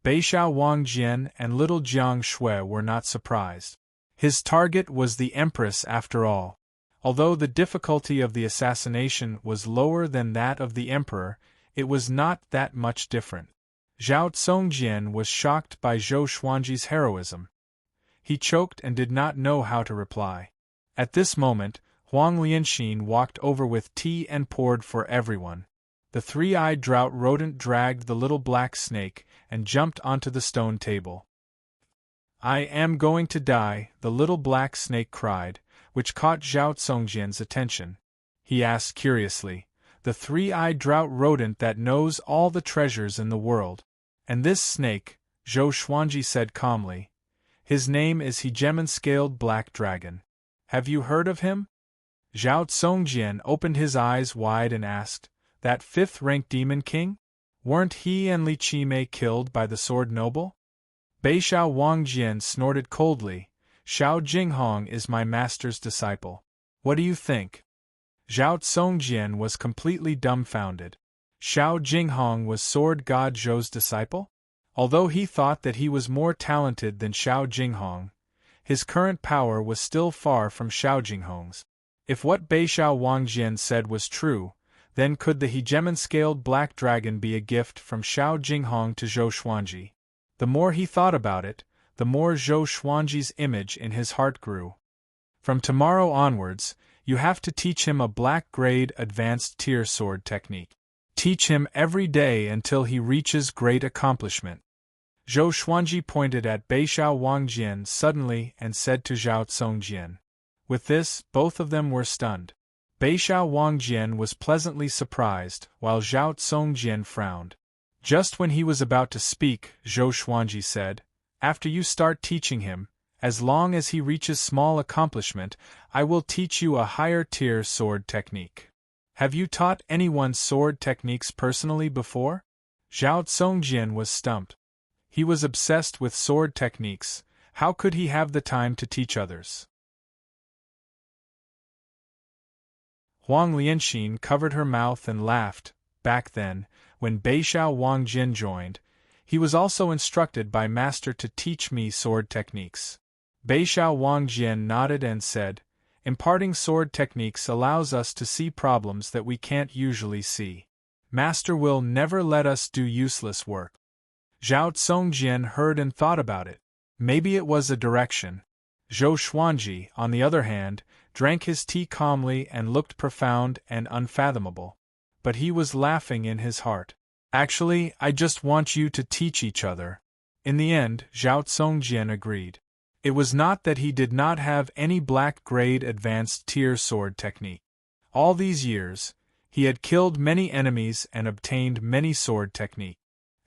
Beixiao Wangjian and little Jiang Shui were not surprised. His target was the Empress after all. Although the difficulty of the assassination was lower than that of the Emperor, it was not that much different. Zhao Congjian was shocked by Zhou Xuanji's heroism. He choked and did not know how to reply. At this moment, Huang Lianxin walked over with tea and poured for everyone. The three-eyed drought rodent dragged the little black snake and jumped onto the stone table. "I am going to die," the little black snake cried, which caught Zhao Congjian's attention. He asked curiously, "The three-eyed drought rodent that knows all the treasures in the world. And this snake," Zhou Xuanji said calmly, "his name is Hegemon-scaled black dragon. Have you heard of him?" Zhao Congjian opened his eyes wide and asked, "That fifth-rank demon king? Weren't he and Li Qimei killed by the sword noble?" Beixiao Wangjian snorted coldly, "Xiao Jinghong is my master's disciple. What do you think?" Zhao Congjian was completely dumbfounded. Xiao Jinghong was Sword God Zhou's disciple? Although he thought that he was more talented than Xiao Jinghong, his current power was still far from Xiao Jinghong's. If what Beixiao Wangjian said was true, then could the hegemon-scaled black dragon be a gift from Xiao Jinghong to Zhou Xuanji? The more he thought about it, the more Zhou Xuanji's image in his heart grew. From tomorrow onwards, you have to teach him a black-grade advanced tier sword technique. Teach him every day until he reaches great accomplishment. Zhou Xuanji pointed at Beixiao Wangjian suddenly and said to Zhao Congjian. With this, both of them were stunned. Beixiao Wangjian was pleasantly surprised, while Zhao Congjian frowned. Just when he was about to speak, Zhou Xuanji said, "After you start teaching him, as long as he reaches small accomplishment, I will teach you a higher-tier sword technique." "Have you taught anyone sword techniques personally before?" Zhao Congjian was stumped. He was obsessed with sword techniques. How could he have the time to teach others? Huang Lianxin covered her mouth and laughed. Back then, when Beixiao Wangjian joined, he was also instructed by Master to teach me sword techniques. Beixiao Wangjian nodded and said, "Imparting sword techniques allows us to see problems that we can't usually see. Master will never let us do useless work." Zhao Tsongjian heard and thought about it. Maybe it was a direction. Zhou Xuanji, on the other hand, drank his tea calmly and looked profound and unfathomable. But he was laughing in his heart. Actually, I just want you to teach each other. In the end, Zhao Tsongjian agreed. It was not that he did not have any black-grade advanced tier sword technique. All these years, he had killed many enemies and obtained many sword technique.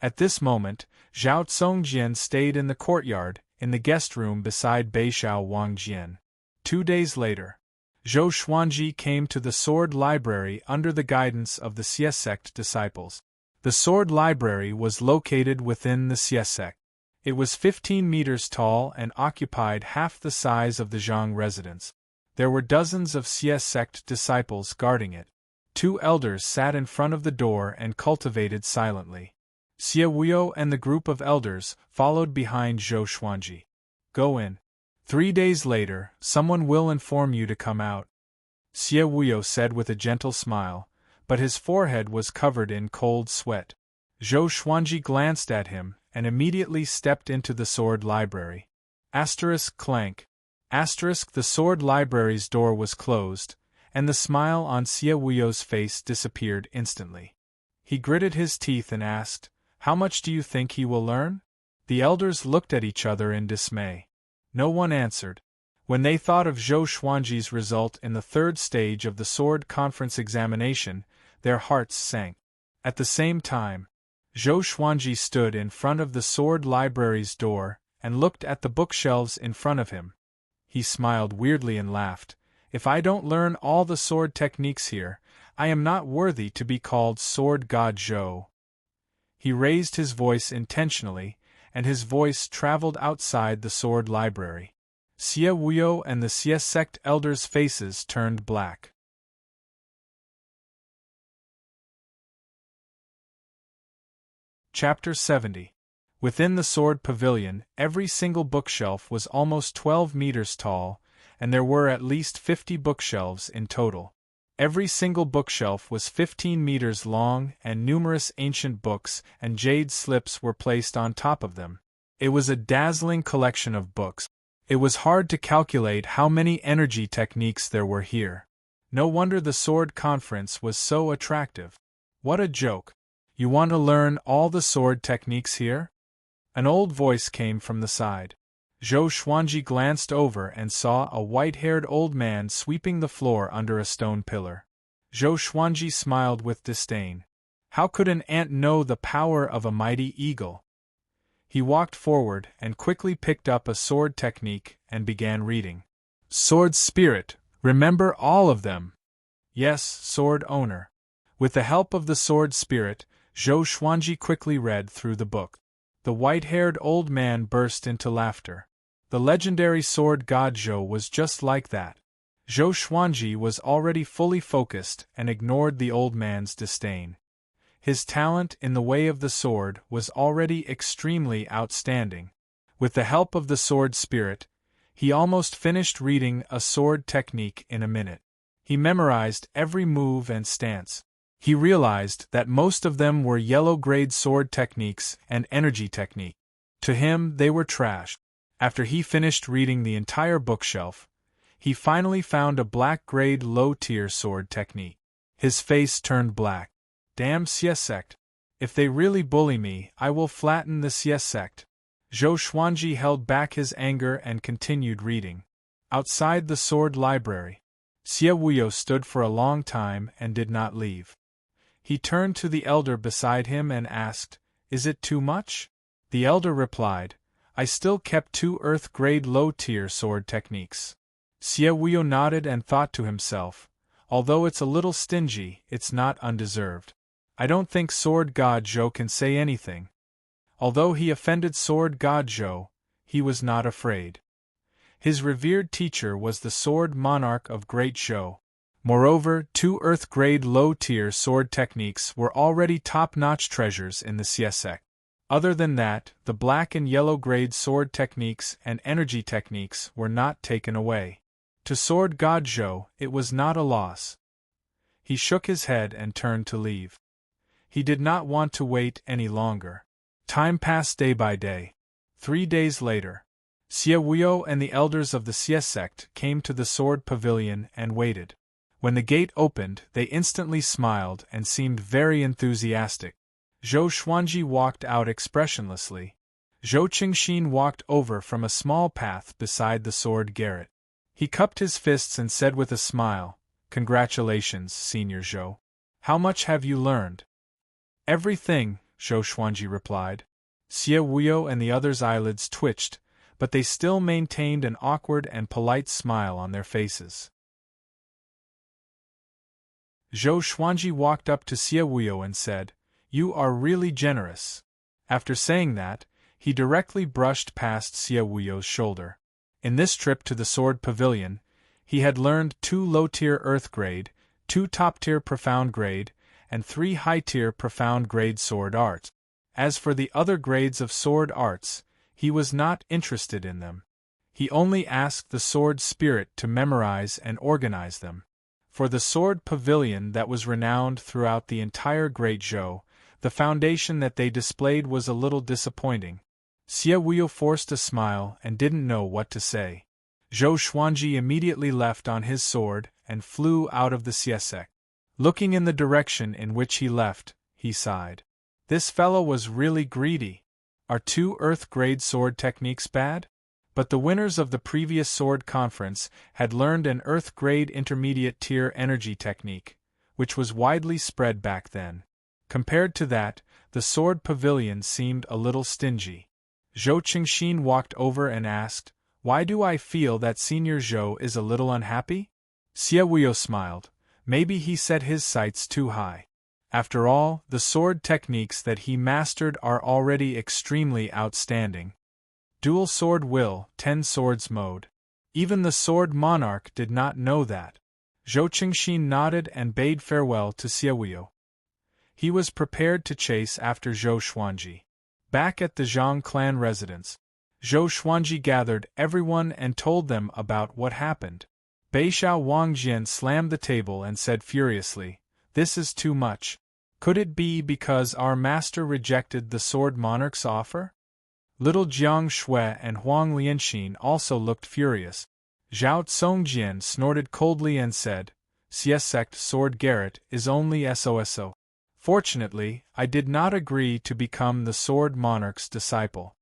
At this moment, Zhao Tsongjian stayed in the courtyard, in the guest room beside Beixiao Wangjian. 2 days later, Zhou Xuanji came to the sword library under the guidance of the Xie sect disciples. The sword library was located within the Xie sect. It was 15 meters tall and occupied half the size of the Zhang residence. There were dozens of Xie sect disciples guarding it. 2 elders sat in front of the door and cultivated silently. Xie Wuyo and the group of elders followed behind Zhou Xuanji. Go in. 3 days later, someone will inform you to come out. Xie Wuyo said with a gentle smile, but his forehead was covered in cold sweat. Zhou Xuanji glanced at him and immediately stepped into the sword library. Clank. The sword library's door was closed, and the smile on Xie Wuyo's face disappeared instantly. He gritted his teeth and asked, "How much do you think he will learn?" The elders looked at each other in dismay. No one answered. When they thought of Zhou Xuanji's result in the 3rd stage of the sword conference examination, their hearts sank. At the same time, Zhou Xuanji stood in front of the sword library's door and looked at the bookshelves in front of him. He smiled weirdly and laughed. If I don't learn all the sword techniques here, I am not worthy to be called Sword God Zhou. He raised his voice intentionally, and his voice traveled outside the sword library. Xie Wuyo and the Xie sect elders' faces turned black. Chapter 70. Within the sword pavilion, every single bookshelf was almost 12 meters tall, and there were at least 50 bookshelves in total. Every single bookshelf was 15 meters long, and numerous ancient books and jade slips were placed on top of them. It was a dazzling collection of books. It was hard to calculate how many energy techniques there were here. No wonder the sword conference was so attractive. What a joke! You want to learn all the sword techniques here? An old voice came from the side. Zhou Xuanji glanced over and saw a white-haired old man sweeping the floor under a stone pillar. Zhou Xuanji smiled with disdain. How could an ant know the power of a mighty eagle? He walked forward and quickly picked up a sword technique and began reading. Sword Spirit, remember all of them. Yes, Sword Owner. With the help of the Sword Spirit, Zhou Xuanji quickly read through the book. The white-haired old man burst into laughter. The legendary sword god Zhou was just like that. Zhou Xuanji was already fully focused and ignored the old man's disdain. His talent in the way of the sword was already extremely outstanding. With the help of the sword spirit, he almost finished reading a sword technique in a minute. He memorized every move and stance. He realized that most of them were yellow-grade sword techniques and energy technique. To him, they were trash. After he finished reading the entire bookshelf, he finally found a black-grade low-tier sword technique. His face turned black. Damn Xie sect. If they really bully me, I will flatten the Xie sect. Zhou Xuanji held back his anger and continued reading. Outside the sword library, Xie Wuyo stood for a long time and did not leave. He turned to the elder beside him and asked, "Is it too much?" The elder replied, "I still kept 2 earth-grade low-tier sword techniques." Xie Wuyo nodded and thought to himself, although it's a little stingy, it's not undeserved. I don't think Sword God Zhou can say anything. Although he offended Sword God Zhou, he was not afraid. His revered teacher was the sword monarch of Great Zhou. Moreover, 2 earth-grade low-tier sword techniques were already top-notch treasures in the Xie sect. Other than that, the black and yellow-grade sword techniques and energy techniques were not taken away. To Sword God Zhou, it was not a loss. He shook his head and turned to leave. He did not want to wait any longer. Time passed day by day. 3 days later, Xie Wuyo and the elders of the Xie sect came to the sword pavilion and waited. When the gate opened, they instantly smiled and seemed very enthusiastic. Zhou Xuanji walked out expressionlessly. Zhou Qingxin walked over from a small path beside the sword garret. He cupped his fists and said with a smile, "Congratulations, Senior Zhou. How much have you learned?" "Everything," Zhou Xuanji replied. Xie Wuyo and the others' eyelids twitched, but they still maintained an awkward and polite smile on their faces. Zhou Xuanji walked up to Xie Wuyo and said, "You are really generous." After saying that, he directly brushed past Xie Wuyo's shoulder. In this trip to the sword pavilion, he had learned 2 low-tier earth grade, 2 top-tier profound grade, and 3 high-tier profound grade sword arts. As for the other grades of sword arts, he was not interested in them. He only asked the sword spirit to memorize and organize them. For the sword pavilion that was renowned throughout the entire Great Zhou, the foundation that they displayed was a little disappointing. Xie Wuyo forced a smile and didn't know what to say. Zhou Xuanji immediately left on his sword and flew out of the Xie sect. Looking in the direction in which he left, he sighed. This fellow was really greedy. Are 2 earth-grade sword techniques bad? But the winners of the previous sword conference had learned an earth-grade intermediate-tier energy technique, which was widely spread back then. Compared to that, the sword pavilion seemed a little stingy. Zhou Qingxin walked over and asked, "Why do I feel that Senior Zhou is a little unhappy?" Xie Wuyo smiled. Maybe he set his sights too high. After all, the sword techniques that he mastered are already extremely outstanding. Dual sword will, 10 swords mode. Even the sword monarch did not know that. Zhou Qingxin nodded and bade farewell to Xie Wuyo. He was prepared to chase after Zhou Xuanji. Back at the Zhang clan residence, Zhou Xuanji gathered everyone and told them about what happened. Beixiao Wangjian slammed the table and said furiously, "This is too much. Could it be because our master rejected the sword monarch's offer?" Little Jiang Shui and Huang Lianxin also looked furious. Zhao Tsongjian snorted coldly and said, "Xie sect sword garret is only SOSO. Fortunately, I did not agree to become the sword monarch's disciple."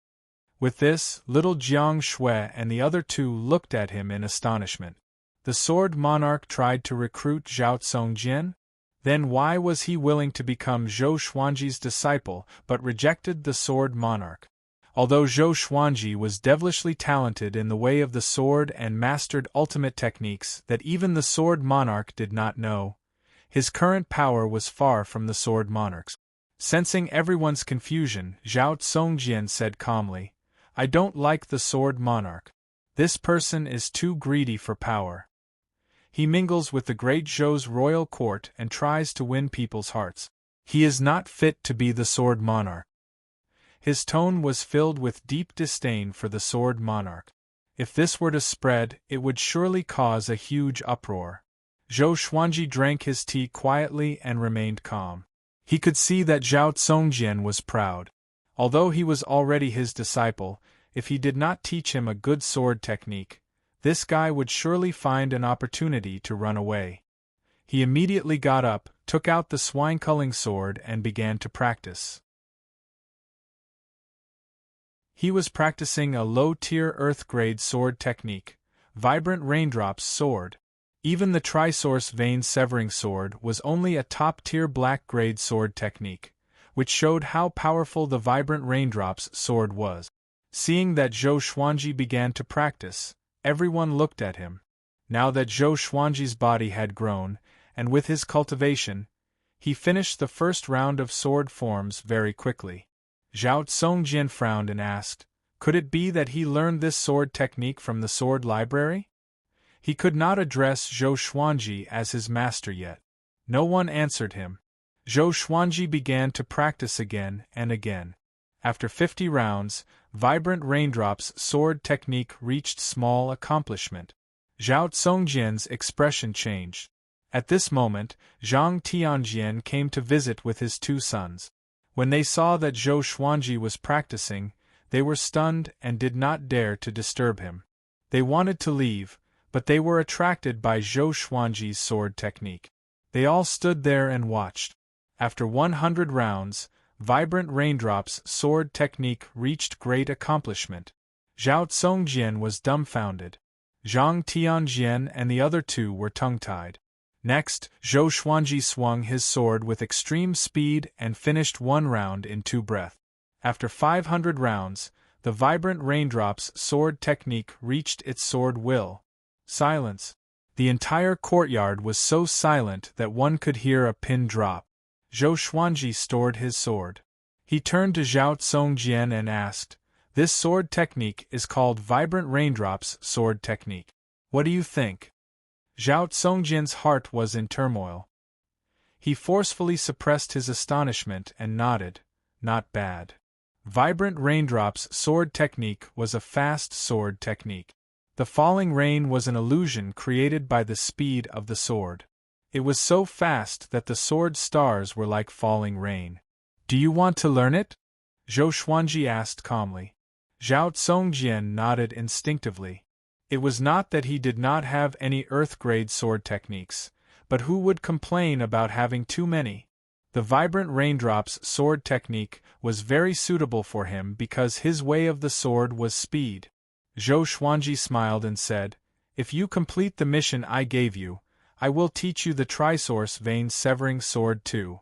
With this, little Jiang Shui and the other 2 looked at him in astonishment. The sword monarch tried to recruit Zhao Tsongjian? Then why was he willing to become Zhou Xuanji's disciple but rejected the sword monarch? Although Zhou Xuanji was devilishly talented in the way of the sword and mastered ultimate techniques that even the sword monarch did not know, his current power was far from the sword monarch's. Sensing everyone's confusion, Zhao Tsongjian said calmly, "I don't like the sword monarch. This person is too greedy for power. He mingles with the great Zhou's royal court and tries to win people's hearts. He is not fit to be the sword monarch." His tone was filled with deep disdain for the sword monarch. If this were to spread, it would surely cause a huge uproar. Zhou Xuanji drank his tea quietly and remained calm. He could see that Zhao Tsongjian was proud. Although he was already his disciple, if he did not teach him a good sword technique, this guy would surely find an opportunity to run away. He immediately got up, took out the swine-culling sword and began to practice. He was practicing a low-tier earth-grade sword technique, Vibrant Raindrops Sword. Even the Trisource Vein Severing Sword was only a top-tier black-grade sword technique, which showed how powerful the Vibrant Raindrops Sword was. Seeing that Zhou Xuanji began to practice, everyone looked at him. Now that Zhou Xuanji's body had grown, and with his cultivation, he finished the first round of sword forms very quickly. Zhao Tsongjian frowned and asked, could it be that he learned this sword technique from the sword library? He could not address Zhou Xuanji as his master yet. No one answered him. Zhou Xuanji began to practice again and again. After 50 rounds, Vibrant Raindrops sword technique reached small accomplishment. Zhao Tsongjian's expression changed. At this moment, Zhang Tianjian came to visit with his 2 sons. When they saw that Zhou Xuanji was practicing, they were stunned and did not dare to disturb him. They wanted to leave, but they were attracted by Zhou Xuanji's sword technique. They all stood there and watched. After 100 rounds, Vibrant Raindrop's sword technique reached great accomplishment. Zhao Tsongjian was dumbfounded. Zhang Tianjian and the other two were tongue-tied. Next, Zhou Xuanji swung his sword with extreme speed and finished one round in 2 breaths. After 500 rounds, the Vibrant Raindrop's sword technique reached its sword will. Silence. The entire courtyard was so silent that one could hear a pin drop. Zhou Xuanji stored his sword. He turned to Zhao Tsongjian and asked, "This sword technique is called Vibrant Raindrop's sword technique. What do you think?" Zhao Tsongjian's heart was in turmoil. He forcefully suppressed his astonishment and nodded. Not bad. Vibrant Raindrop's sword technique was a fast sword technique. The falling rain was an illusion created by the speed of the sword. It was so fast that the sword stars were like falling rain. "Do you want to learn it?" Zhou Xuanji asked calmly. Zhao Tsongjian nodded instinctively. It was not that he did not have any earth-grade sword techniques, but who would complain about having too many? The Vibrant Raindrop's sword technique was very suitable for him because his way of the sword was speed. Zhou Xuanji smiled and said, "If you complete the mission I gave you, I will teach you the Trisource Vein-Severing Sword too."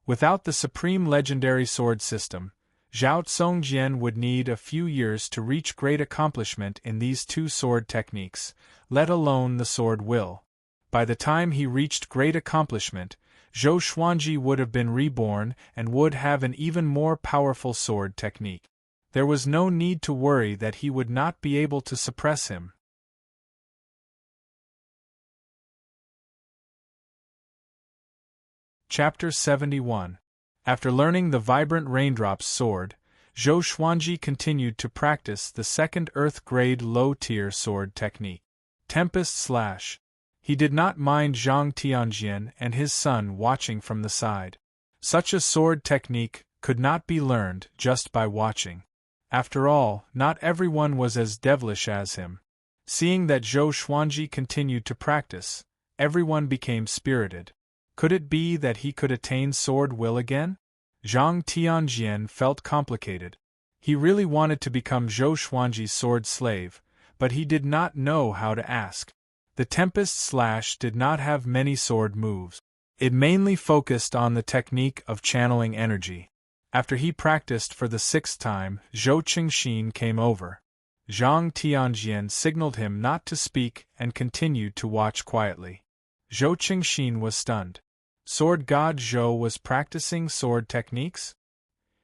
Without the Supreme Legendary Sword System, Zhao Tsongjian would need a few years to reach great accomplishment in these 2 sword techniques, let alone the sword will. By the time he reached great accomplishment, Zhou Xuanji would have been reborn and would have an even more powerful sword technique. There was no need to worry that he would not be able to suppress him. Chapter 71. After learning the Vibrant Raindrop's sword, Zhou Xuanji continued to practice the second Earth-grade low-tier sword technique, Tempest Slash. He did not mind Zhang Tianjian and his son watching from the side. Such a sword technique could not be learned just by watching. After all, not everyone was as devilish as him. Seeing that Zhou Xuanji continued to practice, everyone became spirited. Could it be that he could attain sword will again? Zhang Tianjian felt complicated. He really wanted to become Zhou Xuanji's sword slave, but he did not know how to ask. The Tempest Slash did not have many sword moves. It mainly focused on the technique of channeling energy. After he practiced for the 6th time, Zhou Qingxin came over. Zhang Tianjian signaled him not to speak and continued to watch quietly. Zhou Qingxin was stunned. Sword God Zhou was practicing sword techniques?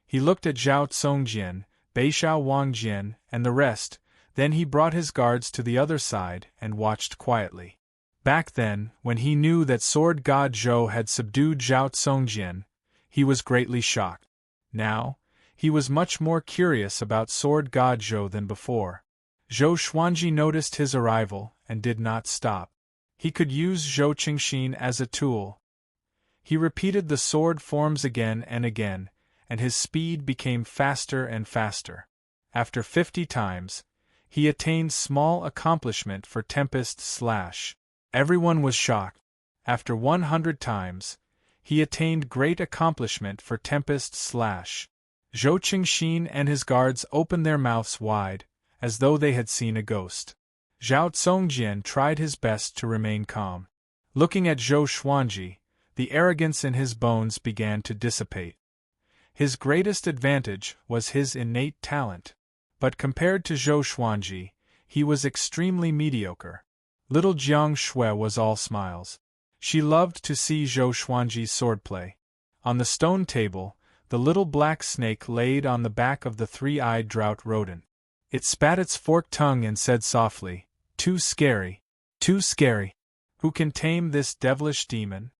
He looked at Zhao Tsongjian, Beixiao Wangjian, and the rest, then he brought his guards to the other side and watched quietly. Back then, when he knew that Sword God Zhou had subdued Zhao Tsongjian, he was greatly shocked. Now, he was much more curious about Sword God Zhou than before. Zhou Xuanji noticed his arrival and did not stop. He could use Zhou Qingxin as a tool. He repeated the sword forms again and again, and his speed became faster and faster. After 50 times, he attained small accomplishment for Tempest Slash. Everyone was shocked. After 100 times, he attained great accomplishment for Tempest Slash. Zhou Qingxin and his guards opened their mouths wide, as though they had seen a ghost. Zhao Tsongjian tried his best to remain calm. Looking at Zhou Xuanji, the arrogance in his bones began to dissipate. His greatest advantage was his innate talent. But compared to Zhou Xuanji, he was extremely mediocre. Little Jiang Shui was all smiles. She loved to see Zhou Xuanji's swordplay. On the stone table, the little black snake laid on the back of the 3-eyed drought rodent. It spat its forked tongue and said softly, "Too scary. Too scary. Who can tame this devilish demon?"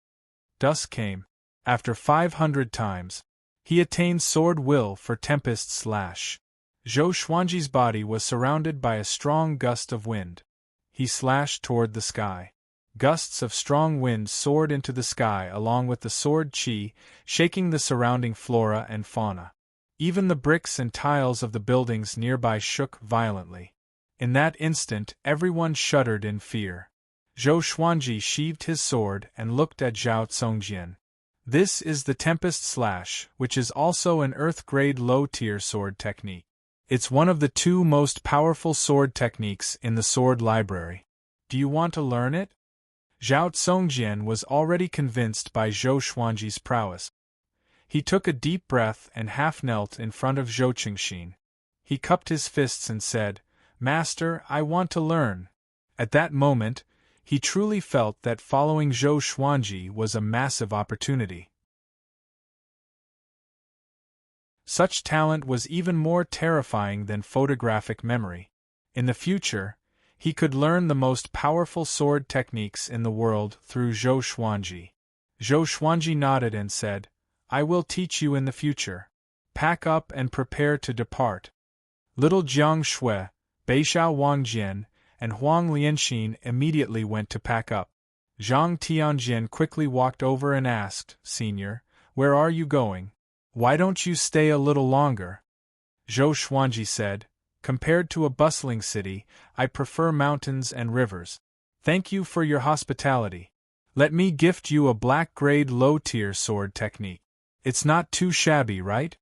Dusk came. After 500 times, he attained sword will for Tempest Slash. Zhou Xuanji's body was surrounded by a strong gust of wind. He slashed toward the sky. Gusts of strong wind soared into the sky along with the sword qi, shaking the surrounding flora and fauna. Even the bricks and tiles of the buildings nearby shook violently. In that instant, everyone shuddered in fear. Zhou Xuanji sheathed his sword and looked at Zhao Congjian. This is the Tempest Slash, which is also an Earth-grade low-tier sword technique. It's one of the 2 most powerful sword techniques in the sword library. Do you want to learn it? Zhao Congjian was already convinced by Zhou Xuanji's prowess. He took a deep breath and half-knelt in front of Zhou Qingxin. He cupped his fists and said, "Master, I want to learn." At that moment, he truly felt that following Zhou Xuanji was a massive opportunity. Such talent was even more terrifying than photographic memory. In the future, he could learn the most powerful sword techniques in the world through Zhou Xuanji. Zhou Xuanji nodded and said, "I will teach you in the future. Pack up and prepare to depart." Little Jiang Shui, Beixiao Wangjian, and Huang Lianxin immediately went to pack up. Zhang Tianjian quickly walked over and asked, "Senior, where are you going? Why don't you stay a little longer?" Zhou Xuanji said, "Compared to a bustling city, I prefer mountains and rivers. Thank you for your hospitality. Let me gift you a black-grade low-tier sword technique. It's not too shabby, right?"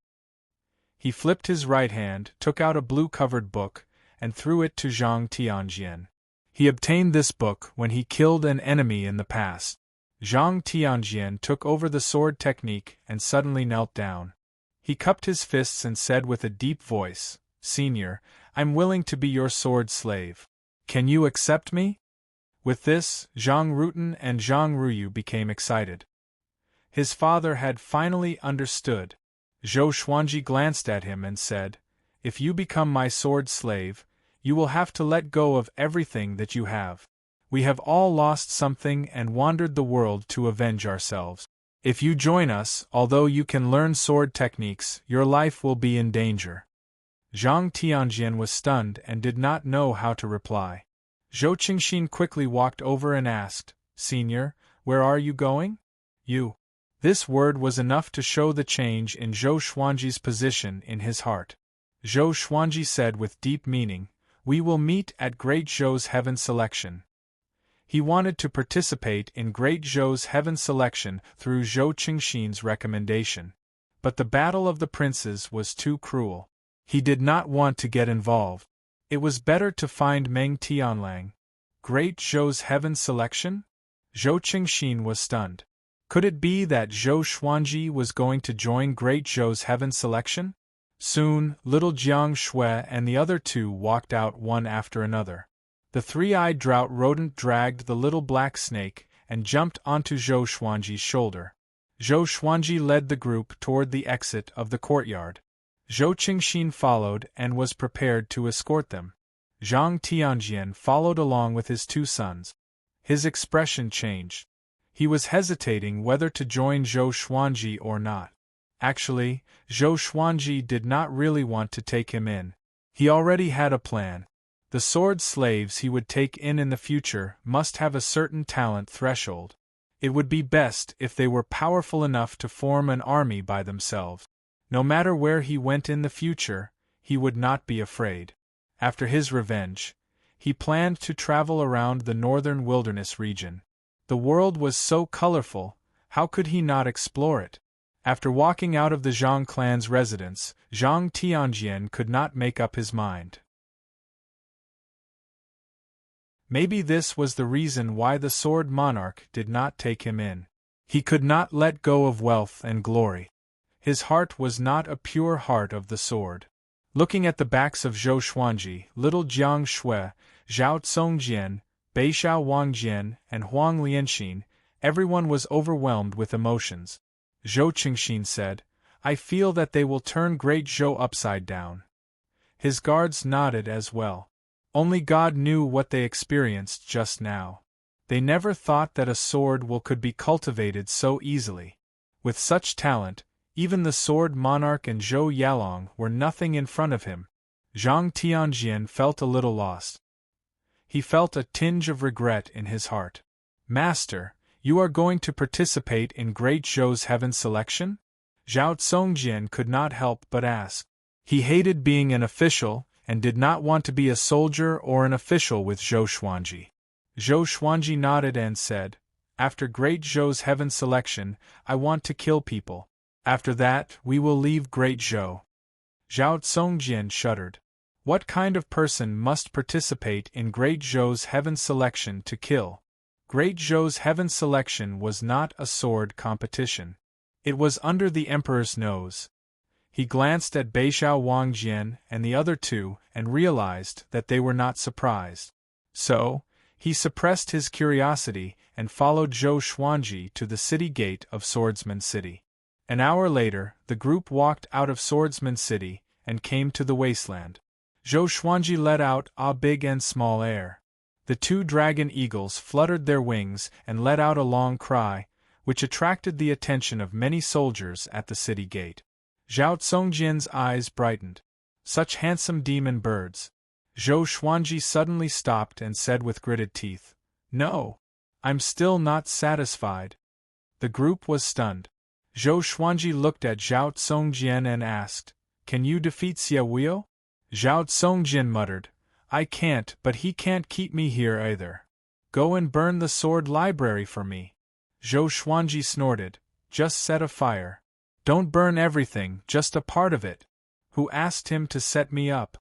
He flipped his right hand, took out a blue-covered book, and threw it to Zhang Tianjian. He obtained this book when he killed an enemy in the past. Zhang Tianjian took over the sword technique and suddenly knelt down. He cupped his fists and said with a deep voice, "Senior, I'm willing to be your sword slave. Can you accept me?" With this, Zhang Rutan and Zhang Ruyu became excited. His father had finally understood. Zhou Xuanji glanced at him and said, "If you become my sword slave, you will have to let go of everything that you have. We have all lost something and wandered the world to avenge ourselves. If you join us, although you can learn sword techniques, your life will be in danger." Zhang Tianjian was stunned and did not know how to reply. Zhou Qingxin quickly walked over and asked, "Senior, where are you going?" "You." This word was enough to show the change in Zhou Xuanji's position in his heart. Zhou Xuanji said with deep meaning, "We will meet at Great Zhou's Heaven Selection." He wanted to participate in Great Zhou's Heaven Selection through Zhou Qingxin's recommendation. But the Battle of the Princes was too cruel. He did not want to get involved. It was better to find Meng Tianlang. Great Zhou's Heaven Selection? Zhou Qingxin was stunned. Could it be that Zhou Xuanji was going to join Great Zhou's Heaven Selection? Soon, little Jiang Shui and the other 2 walked out one after another. The 3-eyed drought rodent dragged the little black snake and jumped onto Zhou Xuanji's shoulder. Zhou Xuanji led the group toward the exit of the courtyard. Zhou Qingxin followed and was prepared to escort them. Zhang Tianjian followed along with his 2 sons. His expression changed. He was hesitating whether to join Zhou Xuanji or not. Actually, Zhou Xuanji did not really want to take him in. He already had a plan. The sword slaves he would take in the future must have a certain talent threshold. It would be best if they were powerful enough to form an army by themselves. No matter where he went in the future, he would not be afraid. After his revenge, he planned to travel around the northern wilderness region. The world was so colorful, how could he not explore it? After walking out of the Zhang clan's residence, Zhang Tianjian could not make up his mind. Maybe this was the reason why the Sword Monarch did not take him in. He could not let go of wealth and glory. His heart was not a pure heart of the sword. Looking at the backs of Zhou Xuanji, little Jiang Shui, Zhao Congjian, Beixiao Wangjian, and Huang Lianxin, everyone was overwhelmed with emotions. Zhou Qingxin said, "I feel that they will turn Great Zhou upside down." His guards nodded as well. Only God knew what they experienced just now. They never thought that a sword could be cultivated so easily. With such talent, even the Sword Monarch and Zhou Yalong were nothing in front of him. Zhang Tianjian felt a little lost. He felt a tinge of regret in his heart. Master, you are going to participate in Great Zhou's heaven selection? Zhao Tsongjian could not help but ask. He hated being an official, and did not want to be a soldier or an official with Zhou Xuanji. Zhou Xuanji nodded and said, After Great Zhou's heaven selection, I want to kill people. After that, we will leave Great Zhou. Zhao Tsongjian shuddered. What kind of person must participate in Great Zhou's heaven selection to kill? Great Zhou's heaven selection was not a sword competition. It was under the emperor's nose. He glanced at Beixiao Wangjian and the other two and realized that they were not surprised. So, he suppressed his curiosity and followed Zhou Xuanji to the city gate of Swordsman City. An hour later, the group walked out of Swordsman City and came to the wasteland. Zhou Xuanji let out a big and small air. The two dragon eagles fluttered their wings and let out a long cry, which attracted the attention of many soldiers at the city gate. Zhao Tsongjian's eyes brightened. Such handsome demon birds. Zhou Xuanji suddenly stopped and said with gritted teeth, No, I'm still not satisfied. The group was stunned. Zhou Xuanji looked at Zhao Tsongjian and asked, Can you defeat Xie Wuyo? Zhao Tsongjian muttered, I can't, but he can't keep me here either. Go and burn the sword library for me. Zhou Xuanji snorted, Just set a fire. Don't burn everything, just a part of it. Who asked him to set me up?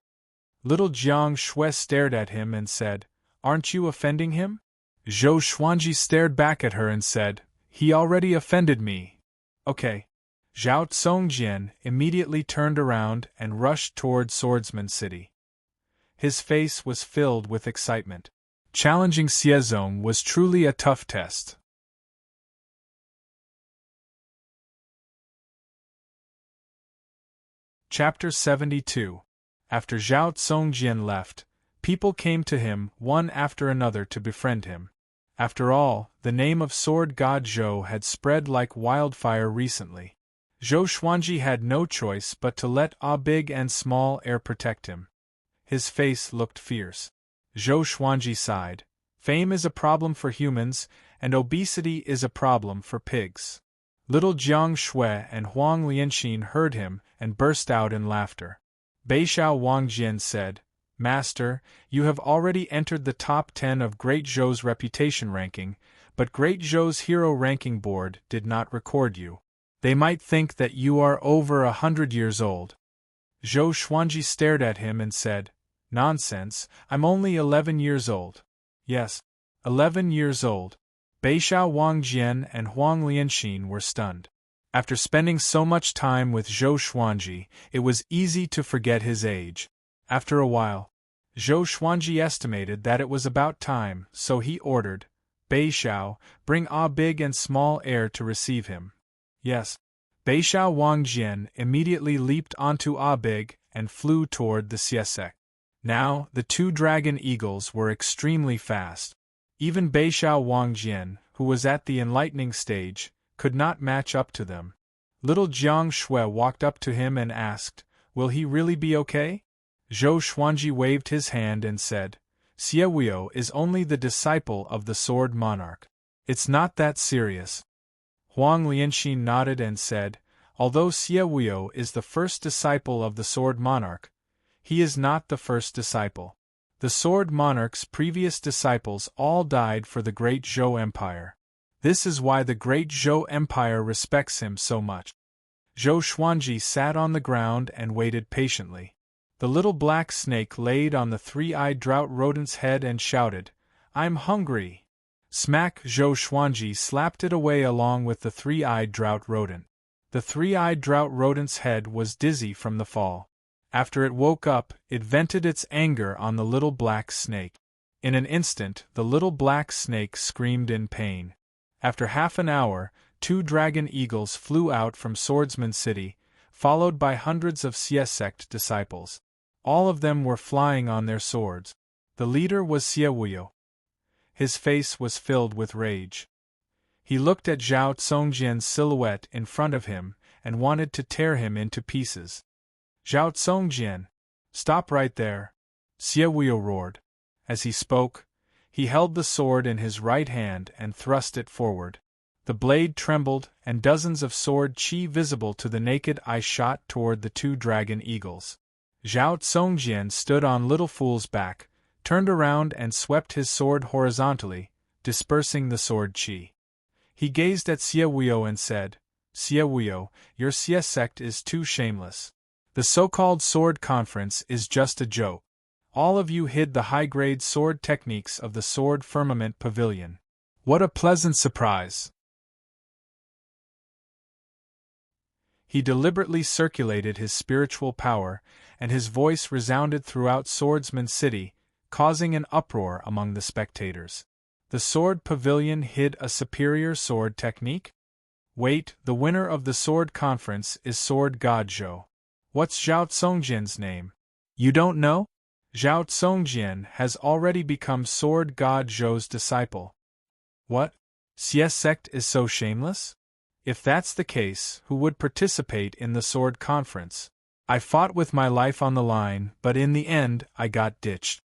Little Jiang Shui stared at him and said, Aren't you offending him? Zhou Xuanji stared back at her and said, He already offended me. Okay. Zhao Tsongjian immediately turned around and rushed toward Swordsman City. His face was filled with excitement. Challenging Xiezong was truly a tough test. Chapter 72. After Zhao Tsongjian left, people came to him one after another to befriend him. After all, the name of Sword God Zhou had spread like wildfire recently. Zhou Xuanji had no choice but to let a big and small air protect him. His face looked fierce. Zhou Xuanji sighed. Fame is a problem for humans, and obesity is a problem for pigs. Little Jiang Shui and Huang Lianxin heard him and burst out in laughter. Beixiao Wangjian said, Master, you have already entered the top 10 of Great Zhou's reputation ranking, but Great Zhou's hero ranking board did not record you. They might think that you are over 100 years old. Zhou Xuanji stared at him and said, Nonsense, I'm only 11 years old. Yes, 11 years old. Beixiao Wangjian and Huang Lianxin were stunned. After spending so much time with Zhou Xuanji, it was easy to forget his age. After a while, Zhou Xuanji estimated that it was about time, so he ordered, Beixiao, bring a big and small air to receive him. Yes. Beixiao Wangjian immediately leaped onto a big and flew toward the Xiesek. Now, the two dragon eagles were extremely fast. Even Beixiao Wangjian, who was at the enlightening stage, could not match up to them. Little Jiang Shui walked up to him and asked, Will he really be okay? Zhou Xuanji waved his hand and said, Xie Wuyo is only the disciple of the Sword Monarch. It's not that serious. Huang Lianxin nodded and said, Although Xie Wuyo is the first disciple of the Sword Monarch, he is not the first disciple. The Sword Monarch's previous disciples all died for the Great Zhou Empire. This is why the Great Zhou Empire respects him so much. Zhou Xuanji sat on the ground and waited patiently. The little black snake laid on the three-eyed drought rodent's head and shouted, I'm hungry. Smack! Zhou Xuanji slapped it away along with the three-eyed drought rodent. The three-eyed drought rodent's head was dizzy from the fall. After it woke up, it vented its anger on the little black snake. In an instant, the little black snake screamed in pain. After half an hour, 2 dragon eagles flew out from Swordsman City, followed by hundreds of Xie sect disciples. All of them were flying on their swords. The leader was Xie Wuyo. His face was filled with rage. He looked at Zhao Tsongjian's silhouette in front of him and wanted to tear him into pieces. Zhao Tsongjian! Stop right there! Xie Wuyo roared. As he spoke, He held the sword in his right hand and thrust it forward. The blade trembled, and dozens of sword chi visible to the naked eye shot toward the two dragon eagles. Zhao Tsongjian stood on Little Fool's back, turned around and swept his sword horizontally, dispersing the sword chi. He gazed at Xie Wuyo and said, "Xie Wuyo, your Xie sect is too shameless. The so-called sword conference is just a joke. All of you hid the high-grade sword techniques of the Sword Firmament Pavilion. What a pleasant surprise!" He deliberately circulated his spiritual power, and his voice resounded throughout Swordsman City, causing an uproar among the spectators. The Sword Pavilion hid a superior sword technique? Wait, the winner of the Sword Conference is Sword God Zhou. What's Zhao Tsongjian's name? You don't know? Zhao Tsongjian has already become Sword God Zhou's disciple. What? Xie sect is so shameless? If that's the case, who would participate in the Sword Conference? I fought with my life on the line, but in the end, I got ditched.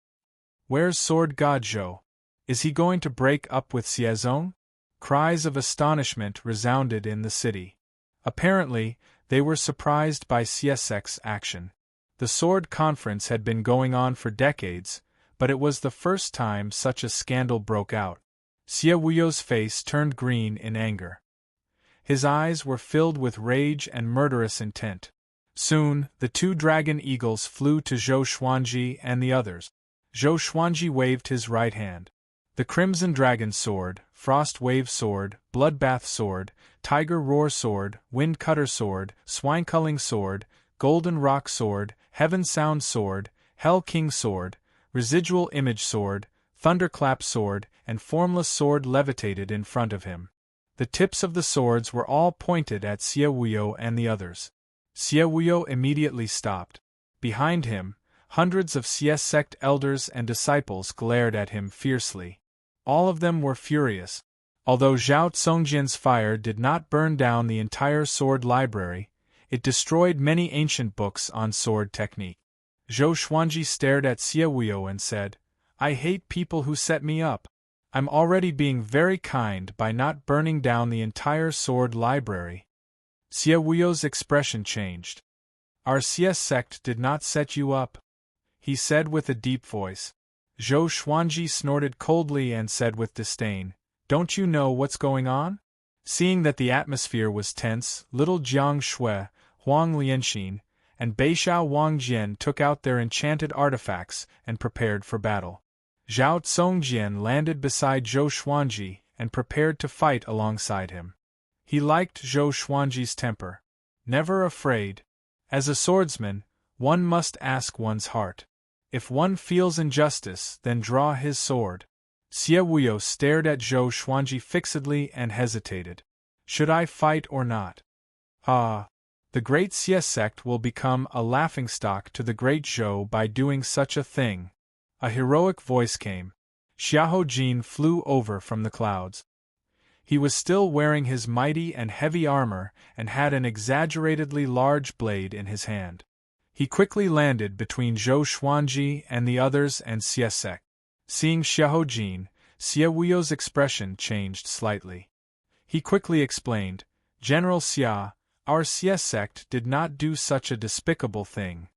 Where's Sword God Zhou? Is he going to break up with Xiezong? Cries of astonishment resounded in the city. Apparently, they were surprised by Xie sect's action. The Sword Conference had been going on for decades, but it was the first time such a scandal broke out. Xie Wuyo's face turned green in anger. His eyes were filled with rage and murderous intent. Soon, the two dragon eagles flew to Zhou Xuanji and the others. Zhou Xuanji waved his right hand. The Crimson Dragon Sword, Frost Wave Sword, Bloodbath Sword, Tiger Roar Sword, Wind Cutter Sword, Swine Culling Sword, Golden Rock Sword, Heaven Sound Sword, Hell King Sword, Residual Image Sword, Thunderclap Sword, and Formless Sword levitated in front of him. The tips of the swords were all pointed at Xie Wuyo and the others. Xie Wuyo immediately stopped. Behind him, hundreds of Xie sect elders and disciples glared at him fiercely. All of them were furious. Although Zhao Tsongjian's fire did not burn down the entire sword library, it destroyed many ancient books on sword technique. Zhou Xuanji stared at Xie Wuyo and said, "I hate people who set me up. I'm already being very kind by not burning down the entire sword library." Xie Wuyo's expression changed. "Our Xie sect did not set you up," he said with a deep voice. Zhou Xuanji snorted coldly and said with disdain, "Don't you know what's going on?" Seeing that the atmosphere was tense, little Jiang Shui, Huang Lianxin, and Beixiao Wangjian took out their enchanted artifacts and prepared for battle. Zhao Tsongjian landed beside Zhou Xuanji and prepared to fight alongside him. He liked Zhou Xuanji's temper. Never afraid. As a swordsman, one must ask one's heart. If one feels injustice, then draw his sword. Xie Wuyo stared at Zhou Xuanji fixedly and hesitated. Should I fight or not? Ah! The great Xie sect will become a laughingstock to the great Zhou by doing such a thing. A heroic voice came. Xiahou Jin flew over from the clouds. He was still wearing his mighty and heavy armor and had an exaggeratedly large blade in his hand. He quickly landed between Zhou Xuanji and the others and Xie sect. Seeing Xiahou Jin, Xie Wuyo's expression changed slightly. He quickly explained, "General Xia, our Xie sect did not do such a despicable thing."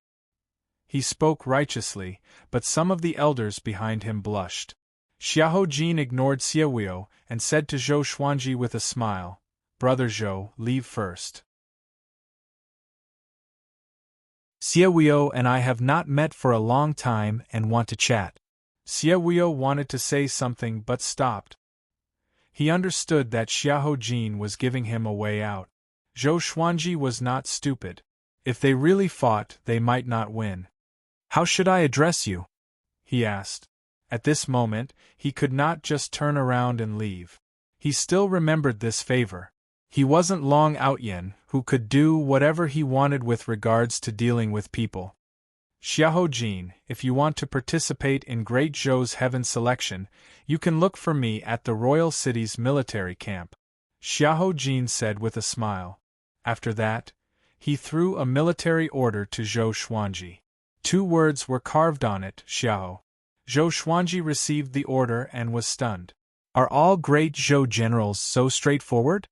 He spoke righteously, but some of the elders behind him blushed. Xiahou Jin ignored Xie Wuyo and said to Zhou Xuanji with a smile, "Brother Zhou, leave first. Xie Wuyo and I have not met for a long time and want to chat." Xie Wuyo wanted to say something but stopped. He understood that Xiahou Jin was giving him a way out. Zhou Xuanji was not stupid. If they really fought, they might not win. "How should I address you?" he asked. At this moment, he could not just turn around and leave. He still remembered this favor. He wasn't Long Outyen, who could do whatever he wanted with regards to dealing with people. "Xiahou Jin, if you want to participate in Great Zhou's Heaven selection, you can look for me at the Royal City's military camp," Xiahou Jin said with a smile. After that, he threw a military order to Zhou Xuanji. 2 words were carved on it, Xiahou. Zhou Xuanji received the order and was stunned. Are all great Zhou generals so straightforward?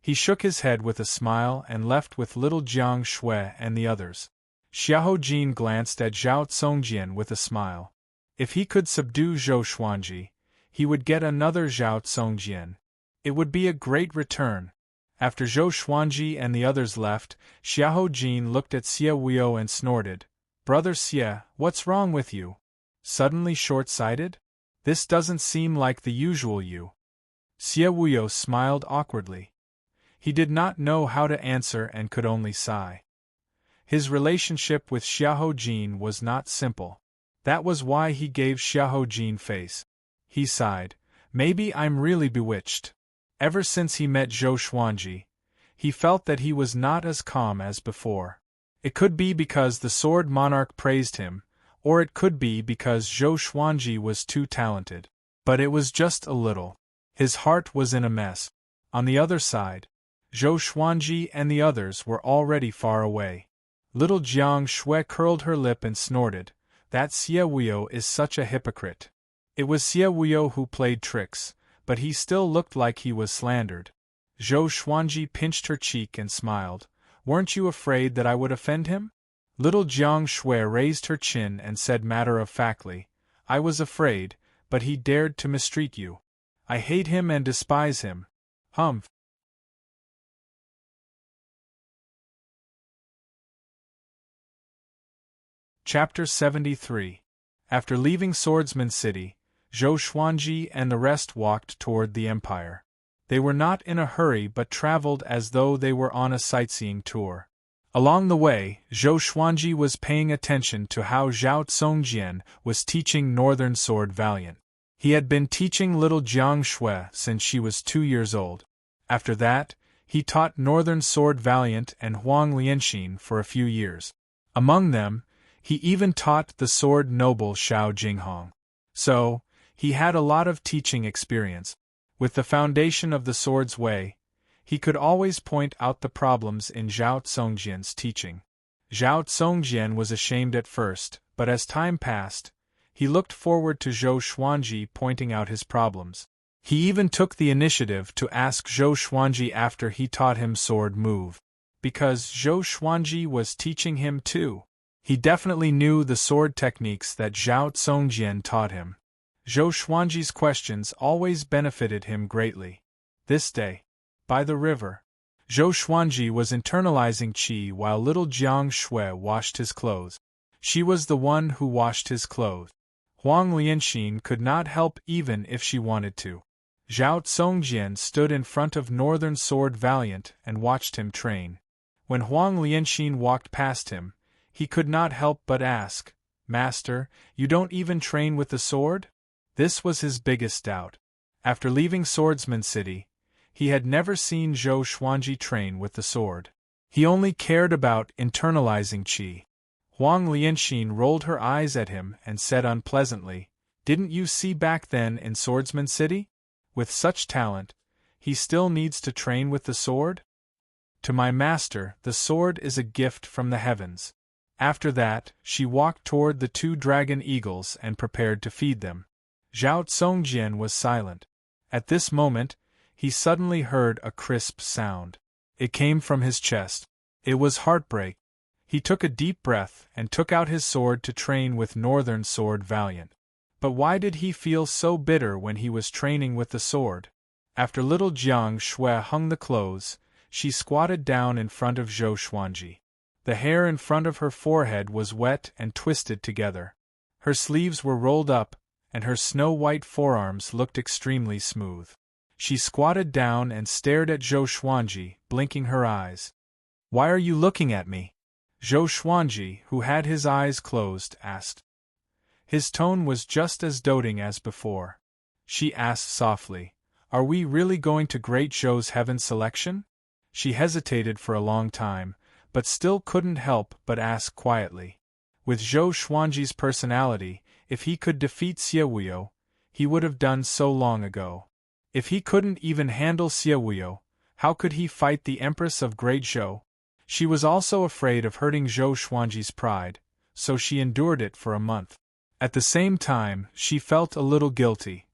He shook his head with a smile and left with little Jiang Shui and the others. Xiahou Jin glanced at Zhao Congjian with a smile. If he could subdue Zhou Xuanji, he would get another Zhao Congjian. It would be a great return. After Zhou Xuanji and the others left, Xiahou Jin looked at Xie Wuyo and snorted. Brother Xie, what's wrong with you? Suddenly short-sighted? This doesn't seem like the usual you. Xie Wuyo smiled awkwardly. He did not know how to answer and could only sigh. His relationship with Xiahou Jin was not simple. That was why he gave Xiahou Jin face. He sighed. Maybe I'm really bewitched. Ever since he met Zhou Xuanji, he felt that he was not as calm as before. It could be because the Sword Monarch praised him, or it could be because Zhou Xuanji was too talented. But it was just a little. His heart was in a mess. On the other side, Zhou Xuanji and the others were already far away. Little Jiang Shui curled her lip and snorted. That Xie Wuyo is such a hypocrite. It was Xie Wuyo who played tricks, but he still looked like he was slandered. Zhou Xuanji pinched her cheek and smiled. Weren't you afraid that I would offend him? Little Jiang Shui raised her chin and said matter-of-factly, I was afraid, but he dared to mistreat you. I hate him and despise him. Humph. Chapter 73. After leaving Swordsman City, Zhou Xuanji and the rest walked toward the Empire. They were not in a hurry but traveled as though they were on a sightseeing tour. Along the way, Zhou Xuanji was paying attention to how Zhao Congjian was teaching Northern Sword Valiant. He had been teaching little Jiang Shui since she was 2 years old. After that, he taught Northern Sword Valiant and Huang Lianxin for a few years. Among them, he even taught the sword noble Xiao Jinghong. So, he had a lot of teaching experience. With the foundation of the sword's way, he could always point out the problems in Zhao Congjian's teaching. Zhao Congjian was ashamed at first, but as time passed, he looked forward to Zhou Xuanji pointing out his problems. He even took the initiative to ask Zhou Xuanji after he taught him sword move. Because Zhou Xuanji was teaching him too. He definitely knew the sword techniques that Zhao Congjian taught him. Zhou Xuanji's questions always benefited him greatly. This day, by the river, Zhou Xuanji was internalizing qi while little Jiang Shui washed his clothes. She was the one who washed his clothes. Huang Lianxin could not help even if she wanted to. Zhao Congjian stood in front of Northern Sword Valiant and watched him train. When Huang Lianxin walked past him, he could not help but ask, Master, you don't even train with the sword? This was his biggest doubt. After leaving Swordsman City, he had never seen Zhou Xuanji train with the sword. He only cared about internalizing qi. Huang Lianxin rolled her eyes at him and said unpleasantly, Didn't you see back then in Swordsman City? With such talent, he still needs to train with the sword? To my master, the sword is a gift from the heavens. After that, she walked toward the 2 dragon eagles and prepared to feed them. Zhao Congjian was silent. At this moment, he suddenly heard a crisp sound. It came from his chest. It was heartbreak. He took a deep breath and took out his sword to train with Northern Sword Valiant. But why did he feel so bitter when he was training with the sword? After little Jiang Shui hung the clothes, she squatted down in front of Zhou Xuanji. The hair in front of her forehead was wet and twisted together. Her sleeves were rolled up, and her snow-white forearms looked extremely smooth. She squatted down and stared at Zhou Xuanji, blinking her eyes. Why are you looking at me? Zhou Xuanji, who had his eyes closed, asked. His tone was just as doting as before. She asked softly, Are we really going to Great Zhou's heaven selection? She hesitated for a long time, but still couldn't help but ask quietly. With Zhou Xuanji's personality, if he could defeat Xie Wuyo, he would have done so long ago. If he couldn't even handle Xie Wuyo, how could he fight the Empress of Great Zhou? She was also afraid of hurting Zhou Xuanji's pride, so she endured it for a month. At the same time, she felt a little guilty.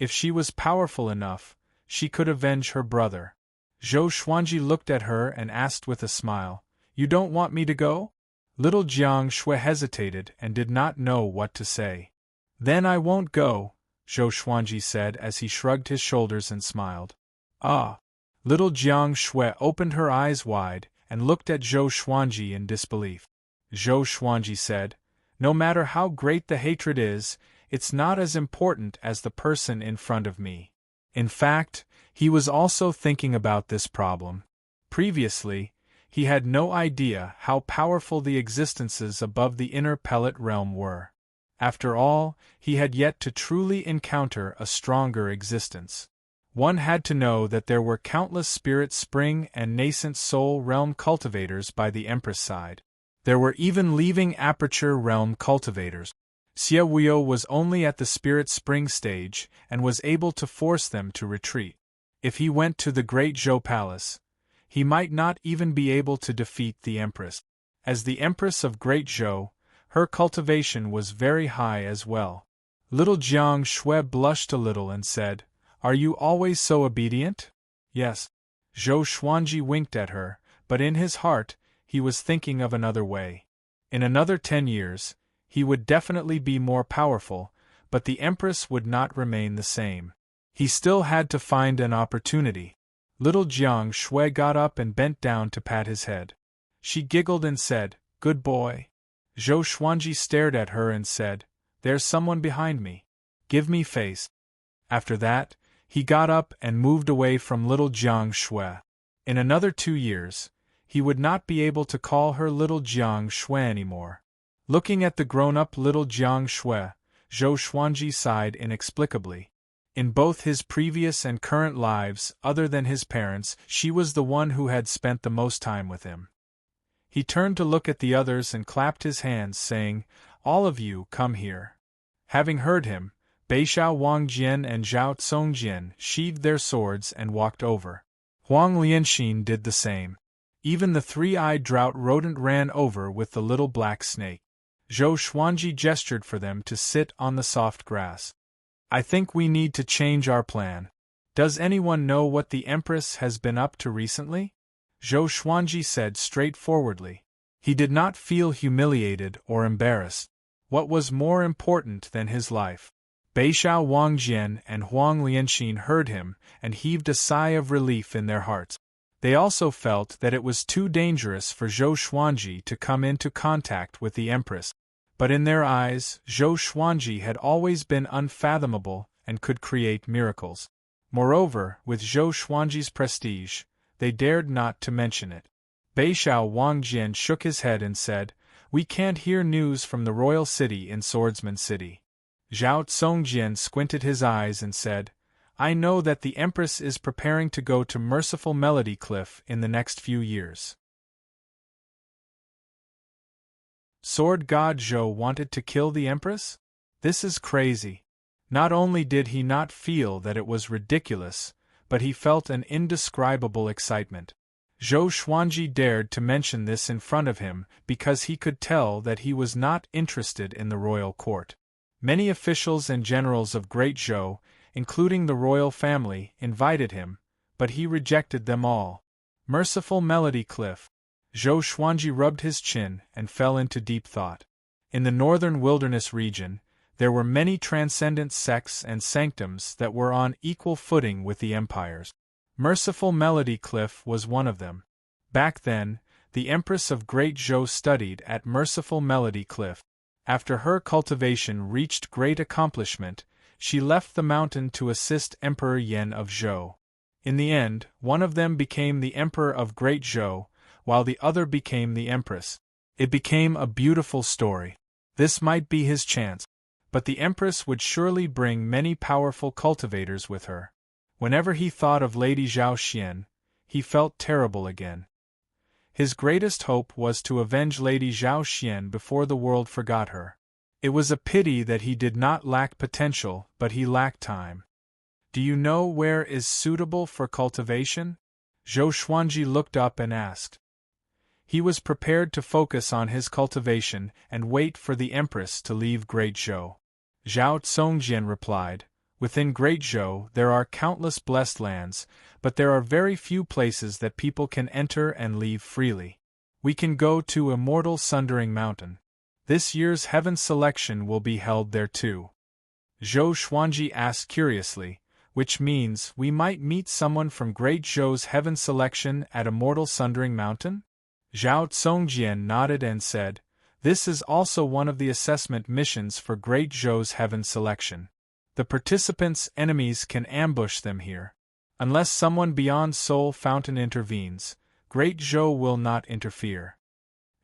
If she was powerful enough, she could avenge her brother. Zhou Xuanji looked at her and asked with a smile, "You don't want me to go?" Little Jiang Shui hesitated and did not know what to say. "Then I won't go," Zhou Xuanji said as he shrugged his shoulders and smiled. "Ah!" Little Jiang Shui opened her eyes wide and looked at Zhou Xuanji in disbelief. Zhou Xuanji said, "No matter how great the hatred is, it's not as important as the person in front of me." In fact, he was also thinking about this problem. Previously, he had no idea how powerful the existences above the inner pellet realm were. After all, he had yet to truly encounter a stronger existence. One had to know that there were countless spirit spring and nascent soul realm cultivators by the Empress side. There were even leaving aperture realm cultivators. Xie Wuyo was only at the spirit spring stage and was able to force them to retreat. If he went to the Great Zhou Palace, he might not even be able to defeat the Empress. As the Empress of Great Zhou, her cultivation was very high as well. Little Jiang Shui blushed a little and said, "Are you always so obedient?" "Yes." Zhou Xuanji winked at her, but in his heart, he was thinking of another way. In another 10 years, he would definitely be more powerful, but the Empress would not remain the same. He still had to find an opportunity. Little Jiang Shui got up and bent down to pat his head. She giggled and said, "Good boy." Zhou Xuanji stared at her and said, "There's someone behind me. Give me face." After that, he got up and moved away from little Jiang Shui. In another 2 years, he would not be able to call her little Jiang Shui anymore. Looking at the grown-up little Jiang Shui, Zhou Xuanji sighed inexplicably. In both his previous and current lives, other than his parents, she was the one who had spent the most time with him. He turned to look at the others and clapped his hands, saying, "All of you, come here." Having heard him, Beixiao Wangjian and Zhao Tsongjian sheathed their swords and walked over. Huang Lianxin did the same. Even the three-eyed drought rodent ran over with the little black snake. Zhou Xuanji gestured for them to sit on the soft grass. "I think we need to change our plan. Does anyone know what the Empress has been up to recently?" Zhou Xuanji said straightforwardly. He did not feel humiliated or embarrassed. What was more important than his life? Beixiao Wangjian and Huang Lianxin heard him and heaved a sigh of relief in their hearts. They also felt that it was too dangerous for Zhou Xuanji to come into contact with the Empress. But in their eyes, Zhou Xuanji had always been unfathomable and could create miracles. Moreover, with Zhou Xuanji's prestige, they dared not to mention it. Beixiao Wangjian shook his head and said, "We can't hear news from the royal city in Swordsman City." Zhao Tsongjian squinted his eyes and said, "I know that the Empress is preparing to go to Merciful Melody Cliff in the next few years." Sword God Zhou wanted to kill the Empress? This is crazy. Not only did he not feel that it was ridiculous, but he felt an indescribable excitement. Zhou Xuanji dared to mention this in front of him because he could tell that he was not interested in the royal court. Many officials and generals of Great Zhou, including the royal family, invited him, but he rejected them all. Merciful Melody Cliff. Zhou Xuanji rubbed his chin and fell into deep thought. In the northern wilderness region, there were many transcendent sects and sanctums that were on equal footing with the empires. Merciful Melody Cliff was one of them. Back then, the Empress of Great Zhou studied at Merciful Melody Cliff. After her cultivation reached great accomplishment, she left the mountain to assist Emperor Yan of Zhou. In the end, one of them became the Emperor of Great Zhou, while the other became the Empress. It became a beautiful story. This might be his chance. But the Empress would surely bring many powerful cultivators with her. Whenever he thought of Lady Zhao Xian, he felt terrible again. His greatest hope was to avenge Lady Zhao Xian before the world forgot her. It was a pity that he did not lack potential, but he lacked time. "Do you know where is suitable for cultivation?" Zhou Xuanji looked up and asked. He was prepared to focus on his cultivation and wait for the Empress to leave Great Zhou. Zhao Tsongjian replied, "Within Great Zhou there are countless blessed lands, but there are very few places that people can enter and leave freely. We can go to Immortal Sundering Mountain. This year's Heaven Selection will be held there too." Zhou Xuanji asked curiously, "Which means we might meet someone from Great Zhou's Heaven Selection at Immortal Sundering Mountain?" Zhao Tsongjian nodded and said, "This is also one of the assessment missions for Great Zhou's Heaven Selection. The participants' enemies can ambush them here. Unless someone beyond Soul Fountain intervenes, Great Zhou will not interfere."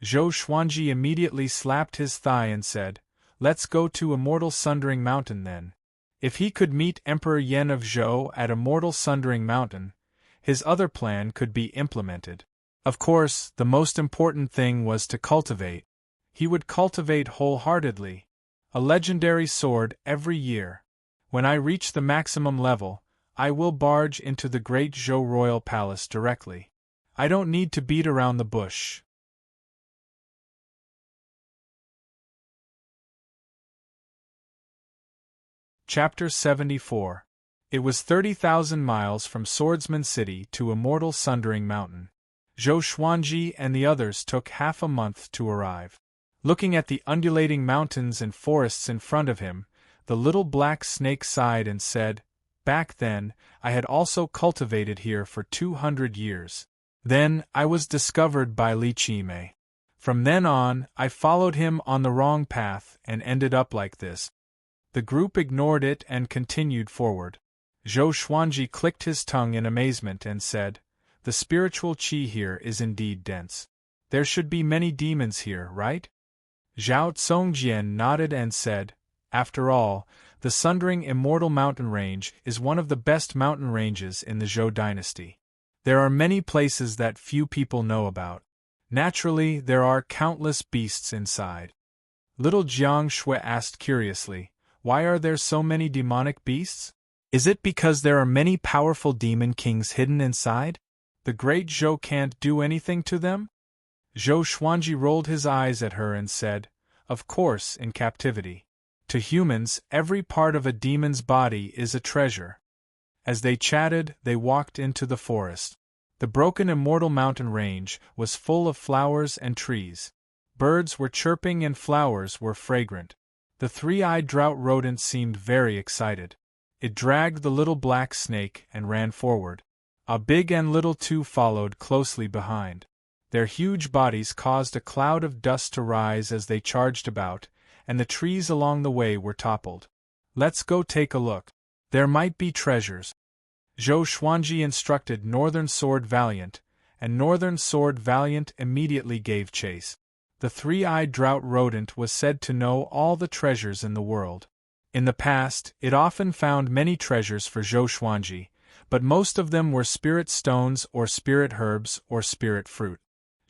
Zhou Xuanji immediately slapped his thigh and said, "Let's go to Immortal Sundering Mountain then." If he could meet Emperor Yen of Zhou at Immortal Sundering Mountain, his other plan could be implemented. Of course, the most important thing was to cultivate. He would cultivate wholeheartedly. A legendary sword every year. When I reach the maximum level, I will barge into the Great Zhou Royal Palace directly. I don't need to beat around the bush. Chapter 74. It was 30,000 miles from Swordsman City to Immortal Sundering Mountain. Zhou Xuanji and the others took half a month to arrive. Looking at the undulating mountains and forests in front of him, the little black snake sighed and said, "Back then, I had also cultivated here for 200 years. Then, I was discovered by Li Qimei. From then on, I followed him on the wrong path and ended up like this." The group ignored it and continued forward. Zhou Xuanji clicked his tongue in amazement and said, "The spiritual qi here is indeed dense. There should be many demons here, right?" Zhao Tsongjian nodded and said, "After all, the Sundering Immortal Mountain Range is one of the best mountain ranges in the Zhou dynasty. There are many places that few people know about. Naturally, there are countless beasts inside." Little Jiang Shui asked curiously, "Why are there so many demonic beasts? Is it because there are many powerful demon kings hidden inside? The Great Zhou can't do anything to them?" Zhou Xuanji rolled his eyes at her and said, "Of course, in captivity. To humans, every part of a demon's body is a treasure." As they chatted, they walked into the forest. The broken Immortal Mountain Range was full of flowers and trees. Birds were chirping and flowers were fragrant. The three-eyed drought rodent seemed very excited. It dragged the little black snake and ran forward. A big and little two followed closely behind. Their huge bodies caused a cloud of dust to rise as they charged about, and the trees along the way were toppled. "Let's go take a look. There might be treasures." Zhou Xuanji instructed Northern Sword Valiant, and Northern Sword Valiant immediately gave chase. The three-eyed drought rodent was said to know all the treasures in the world. In the past, it often found many treasures for Zhou Xuanji, but most of them were spirit stones or spirit herbs or spirit fruit.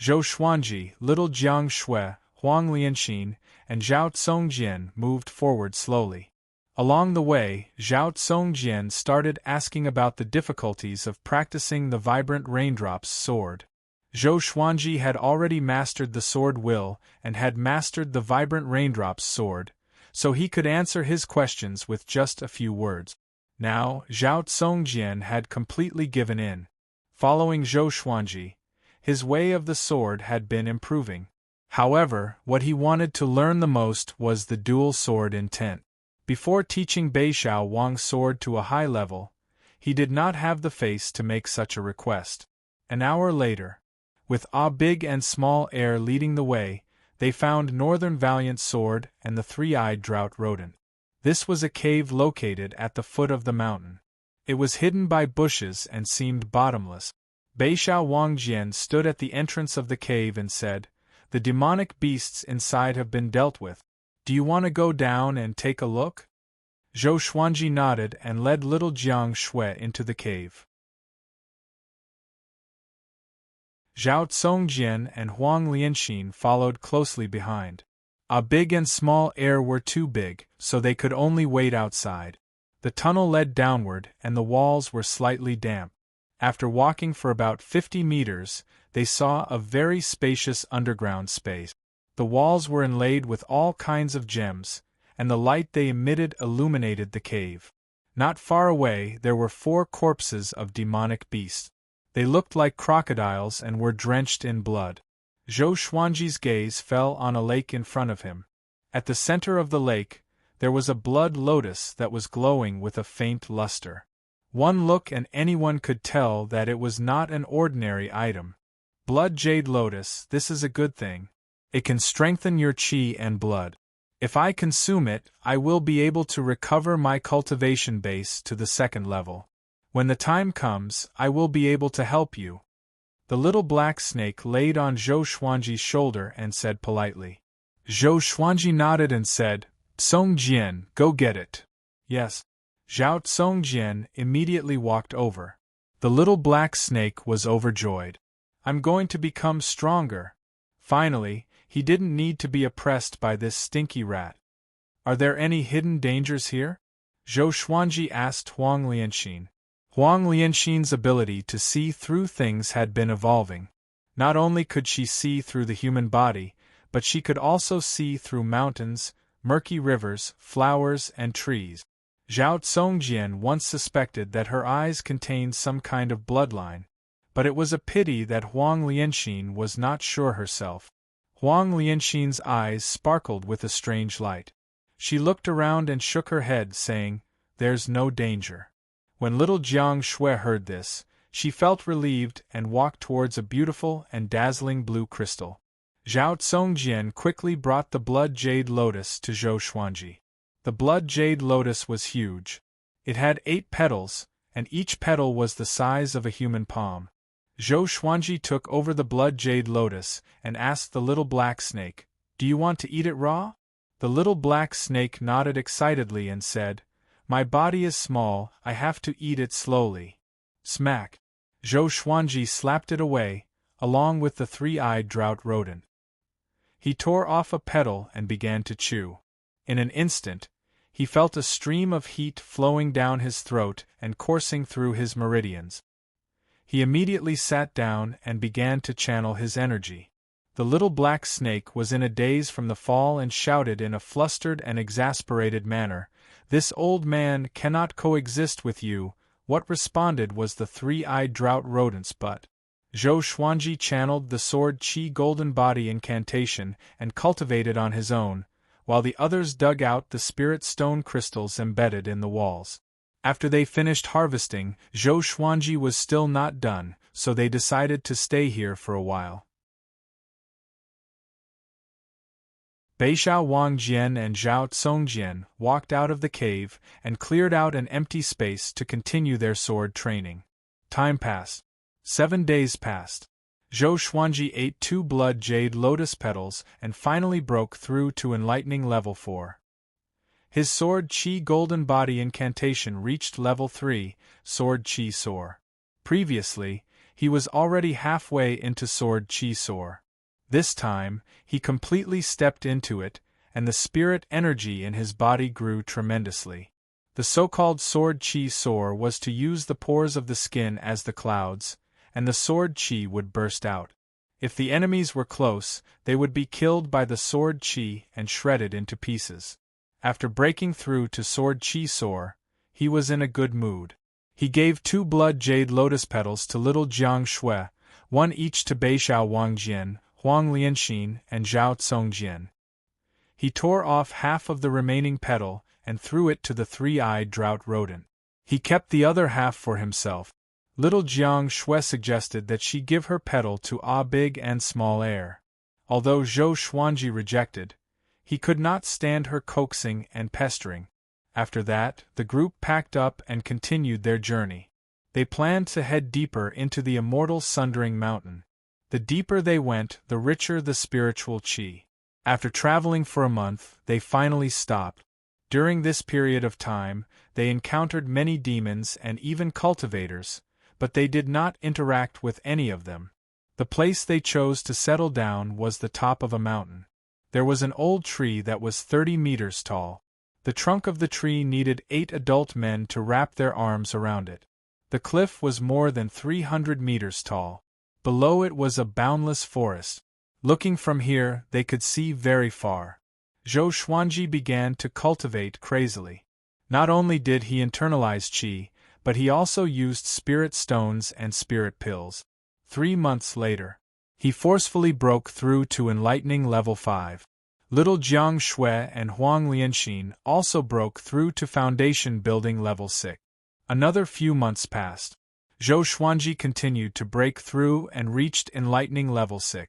Zhou Xuanji, Little Jiang Shui, Huang Lianxin, and Zhao Tsongjian moved forward slowly. Along the way, Zhao Tsongjian started asking about the difficulties of practicing the Vibrant Raindrops sword. Zhou Xuanji had already mastered the sword will and had mastered the Vibrant Raindrops sword, so he could answer his questions with just a few words. Now, Zhao Tsongjian had completely given in. Following Zhou Xuanji, his way of the sword had been improving. However, what he wanted to learn the most was the dual sword intent. Before teaching Beixiao Wang's sword to a high level, he did not have the face to make such a request. An hour later, with Big and Small Air leading the way, they found Northern Valiant Sword and the three-eyed drought rodent. This was a cave located at the foot of the mountain. It was hidden by bushes and seemed bottomless. Beixiao Wangjian stood at the entrance of the cave and said, "The demonic beasts inside have been dealt with. Do you want to go down and take a look?" Zhou Xuanji nodded and led Little Jiang Shui into the cave. Zhao Tsongjian and Huang Lianxin followed closely behind. Big and Small Air were too big, so they could only wait outside. The tunnel led downward and the walls were slightly damp. After walking for about 50 meters, they saw a very spacious underground space. The walls were inlaid with all kinds of gems, and the light they emitted illuminated the cave. Not far away there were 4 corpses of demonic beasts. They looked like crocodiles and were drenched in blood. Zhou Xuanji's gaze fell on a lake in front of him. At the center of the lake, there was a blood lotus that was glowing with a faint luster. One look and anyone could tell that it was not an ordinary item. Blood jade lotus, this is a good thing. It can strengthen your qi and blood. If I consume it, I will be able to recover my cultivation base to the 2nd level. When the time comes, I will be able to help you. The little black snake laid on Zhou Xuanji's shoulder and said politely. Zhou Xuanji nodded and said, Songjian, go get it. Yes. Zhao Songjian immediately walked over. The little black snake was overjoyed. I'm going to become stronger. Finally, he didn't need to be oppressed by this stinky rat. Are there any hidden dangers here? Zhou Xuanji asked Huang Lianxin. Huang Lianxin's ability to see through things had been evolving. Not only could she see through the human body, but she could also see through mountains, murky rivers, flowers, and trees. Zhao Songjian once suspected that her eyes contained some kind of bloodline, but it was a pity that Huang Lianxin was not sure herself. Huang Lianxin's eyes sparkled with a strange light. She looked around and shook her head, saying, There's no danger. When little Jiang Shui heard this, she felt relieved and walked towards a beautiful and dazzling blue crystal. Zhao Songjian quickly brought the blood jade lotus to Zhou Xuanji. The blood jade lotus was huge. It had 8 petals, and each petal was the size of a human palm. Zhou Xuanji took over the blood jade lotus and asked the little black snake, Do you want to eat it raw? The little black snake nodded excitedly and said, My body is small, I have to eat it slowly. Smack! Zhou Xuanji slapped it away, along with the 3-eyed drought rodent. He tore off a petal and began to chew. In an instant, he felt a stream of heat flowing down his throat and coursing through his meridians. He immediately sat down and began to channel his energy. The little black snake was in a daze from the fall and shouted in a flustered and exasperated manner, This old man cannot coexist with you. What responded was the 3-eyed drought rodent's butt. Zhou Xuanji channeled the sword qi golden body incantation and cultivated on his own, while the others dug out the spirit stone crystals embedded in the walls. After they finished harvesting, Zhou Xuanji was still not done, so they decided to stay here for a while. Beixiao Wangjian and Zhao Songjian walked out of the cave and cleared out an empty space to continue their sword training. Time passed. 7 days passed. Zhou Xuanji ate 2 blood jade lotus petals and finally broke through to enlightening level 4. His sword qi golden body incantation reached level 3, sword qi soar. Previously, he was already halfway into sword qi soar. This time, he completely stepped into it, and the spirit energy in his body grew tremendously. The so-called sword qi soar was to use the pores of the skin as the clouds, and the sword qi would burst out. If the enemies were close, they would be killed by the sword qi and shredded into pieces. After breaking through to sword qi soar, he was in a good mood. He gave 2 blood jade lotus petals to little Jiang Shui, 1 each to Beixiao Wangjian, Huang Lianxin, and Zhao Songjian. He tore off half of the remaining petal and threw it to the 3-eyed drought rodent. He kept the other half for himself. Little Jiang Shui suggested that she give her petal to Big and Small Air. Although Zhou Xuanji rejected, he could not stand her coaxing and pestering. After that, the group packed up and continued their journey. They planned to head deeper into the immortal Sundering Mountain. The deeper they went, the richer the spiritual qi. After traveling for a month, they finally stopped. During this period of time, they encountered many demons and even cultivators, but they did not interact with any of them. The place they chose to settle down was the top of a mountain. There was an old tree that was 30 meters tall. The trunk of the tree needed 8 adult men to wrap their arms around it. The cliff was more than 300 meters tall. Below it was a boundless forest. Looking from here, they could see very far. Zhou Xuanji began to cultivate crazily. Not only did he internalize qi, but he also used spirit stones and spirit pills. 3 months later, he forcefully broke through to enlightening level 5. Little Jiang Shui and Huang Lianxin also broke through to foundation building level 6. Another few months passed. Zhou Xuanji continued to break through and reached enlightening level 6.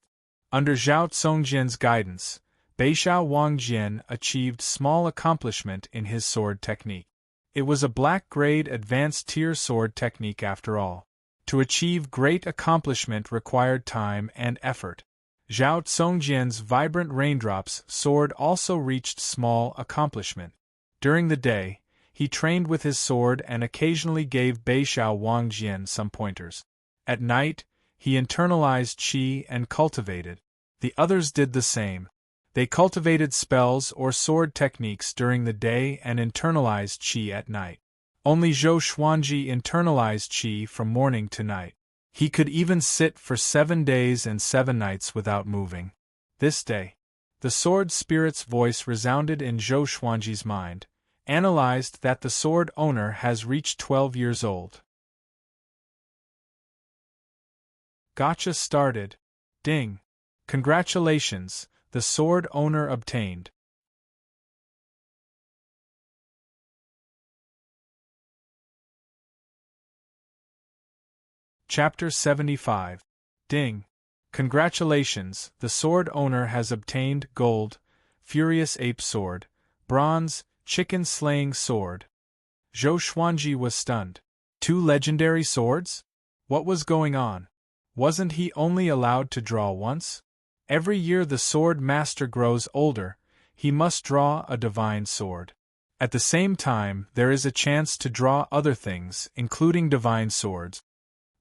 Under Zhao Congjian's guidance, Beixiao Wangjian achieved small accomplishment in his sword technique. It was a black-grade advanced tier sword technique after all. To achieve great accomplishment required time and effort. Zhao Congjian's vibrant raindrops sword also reached small accomplishment. During the day, he trained with his sword and occasionally gave Beixiao Wangjian some pointers. At night, he internalized qi and cultivated. The others did the same. They cultivated spells or sword techniques during the day and internalized qi at night. Only Zhou Xuanji internalized qi from morning to night. He could even sit for 7 days and 7 nights without moving. This day, the sword spirit's voice resounded in Zhou Xuanji's mind, analyzed that the sword owner has reached 12 years old. Gotcha started. Ding. Congratulations, the sword owner obtained. Chapter 75. Ding. Congratulations, the sword owner has obtained gold, furious ape sword, bronze, chicken slaying sword. Zhou Xuanji was stunned. 2 legendary swords? What was going on? Wasn't he only allowed to draw once? Every year the sword master grows older, he must draw a divine sword. At the same time, there is a chance to draw other things, including divine swords.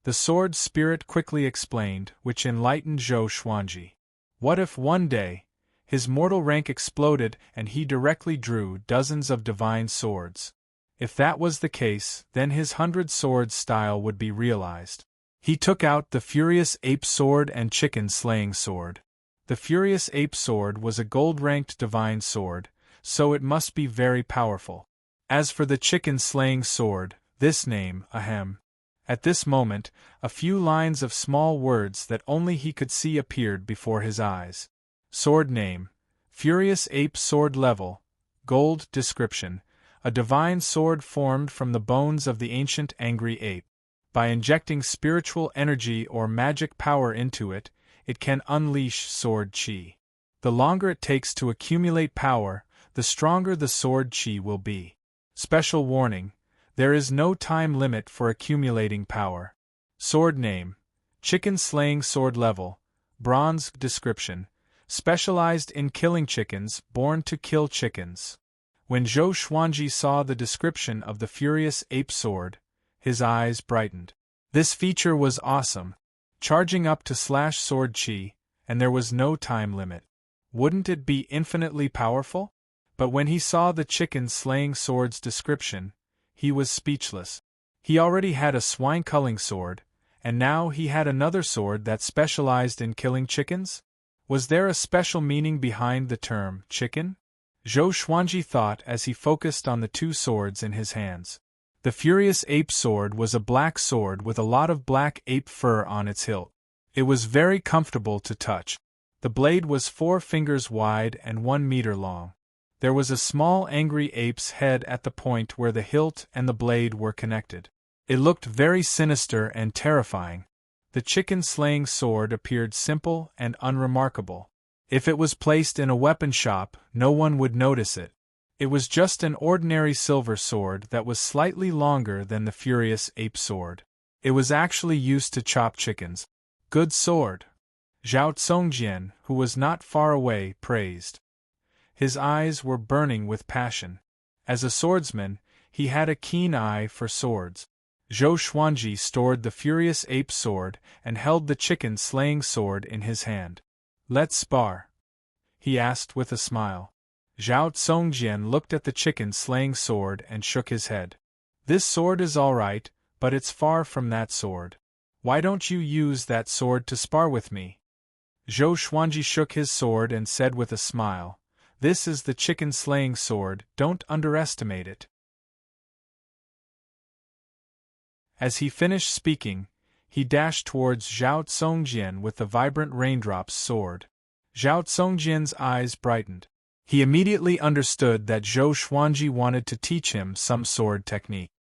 The sword spirit quickly explained, which enlightened Zhou Xuanji. What if one day, his mortal rank exploded and he directly drew dozens of divine swords? If that was the case, then his 100 swords style would be realized. He took out the Furious Ape Sword and Chicken Slaying Sword. The Furious Ape Sword was a gold-ranked divine sword, so it must be very powerful. As for the Chicken Slaying Sword, this name, ahem. At this moment, a few lines of small words that only he could see appeared before his eyes. Sword name, Furious Ape Sword level, gold description, a divine sword formed from the bones of the ancient angry ape. By injecting spiritual energy or magic power into it, it can unleash sword qi. The longer it takes to accumulate power, the stronger the sword qi will be. Special warning: there is no time limit for accumulating power. Sword name, Chicken Slaying Sword level, bronze description, specialized in killing chickens, born to kill chickens. When Zhou Xuanji saw the description of the Furious Ape Sword, his eyes brightened. This feature was awesome, charging up to slash sword qi, and there was no time limit. Wouldn't it be infinitely powerful? But when he saw the Chicken Slaying Sword's description, he was speechless. He already had a swine culling sword, and now he had another sword that specialized in killing chickens? Was there a special meaning behind the term chicken? Zhou Xuanji thought as he focused on the 2 swords in his hands. The Furious Ape Sword was a black sword with a lot of black ape fur on its hilt. It was very comfortable to touch. The blade was 4 fingers wide and 1 meter long. There was a small angry ape's head at the point where the hilt and the blade were connected. It looked very sinister and terrifying. The chicken slaying sword appeared simple and unremarkable. If it was placed in a weapon shop, no one would notice it. It was just an ordinary silver sword that was slightly longer than the Furious Ape Sword. It was actually used to chop chickens. Good sword. Zhao Congjian, who was not far away, praised. His eyes were burning with passion. As a swordsman, he had a keen eye for swords. Zhou Xuanji stored the Furious Ape Sword and held the Chicken Slaying Sword in his hand. Let's spar, he asked with a smile. Zhao Congjian looked at the Chicken Slaying Sword and shook his head. This sword is all right, but it's far from that sword. Why don't you use that sword to spar with me? Zhou Xuanji shook his sword and said with a smile, "This is the chicken-slaying sword, don't underestimate it." As he finished speaking, he dashed towards Zhao Tsongjian with the vibrant raindrops sword. Zhao Tsongjian's eyes brightened. He immediately understood that Zhou Xuanji wanted to teach him some sword technique.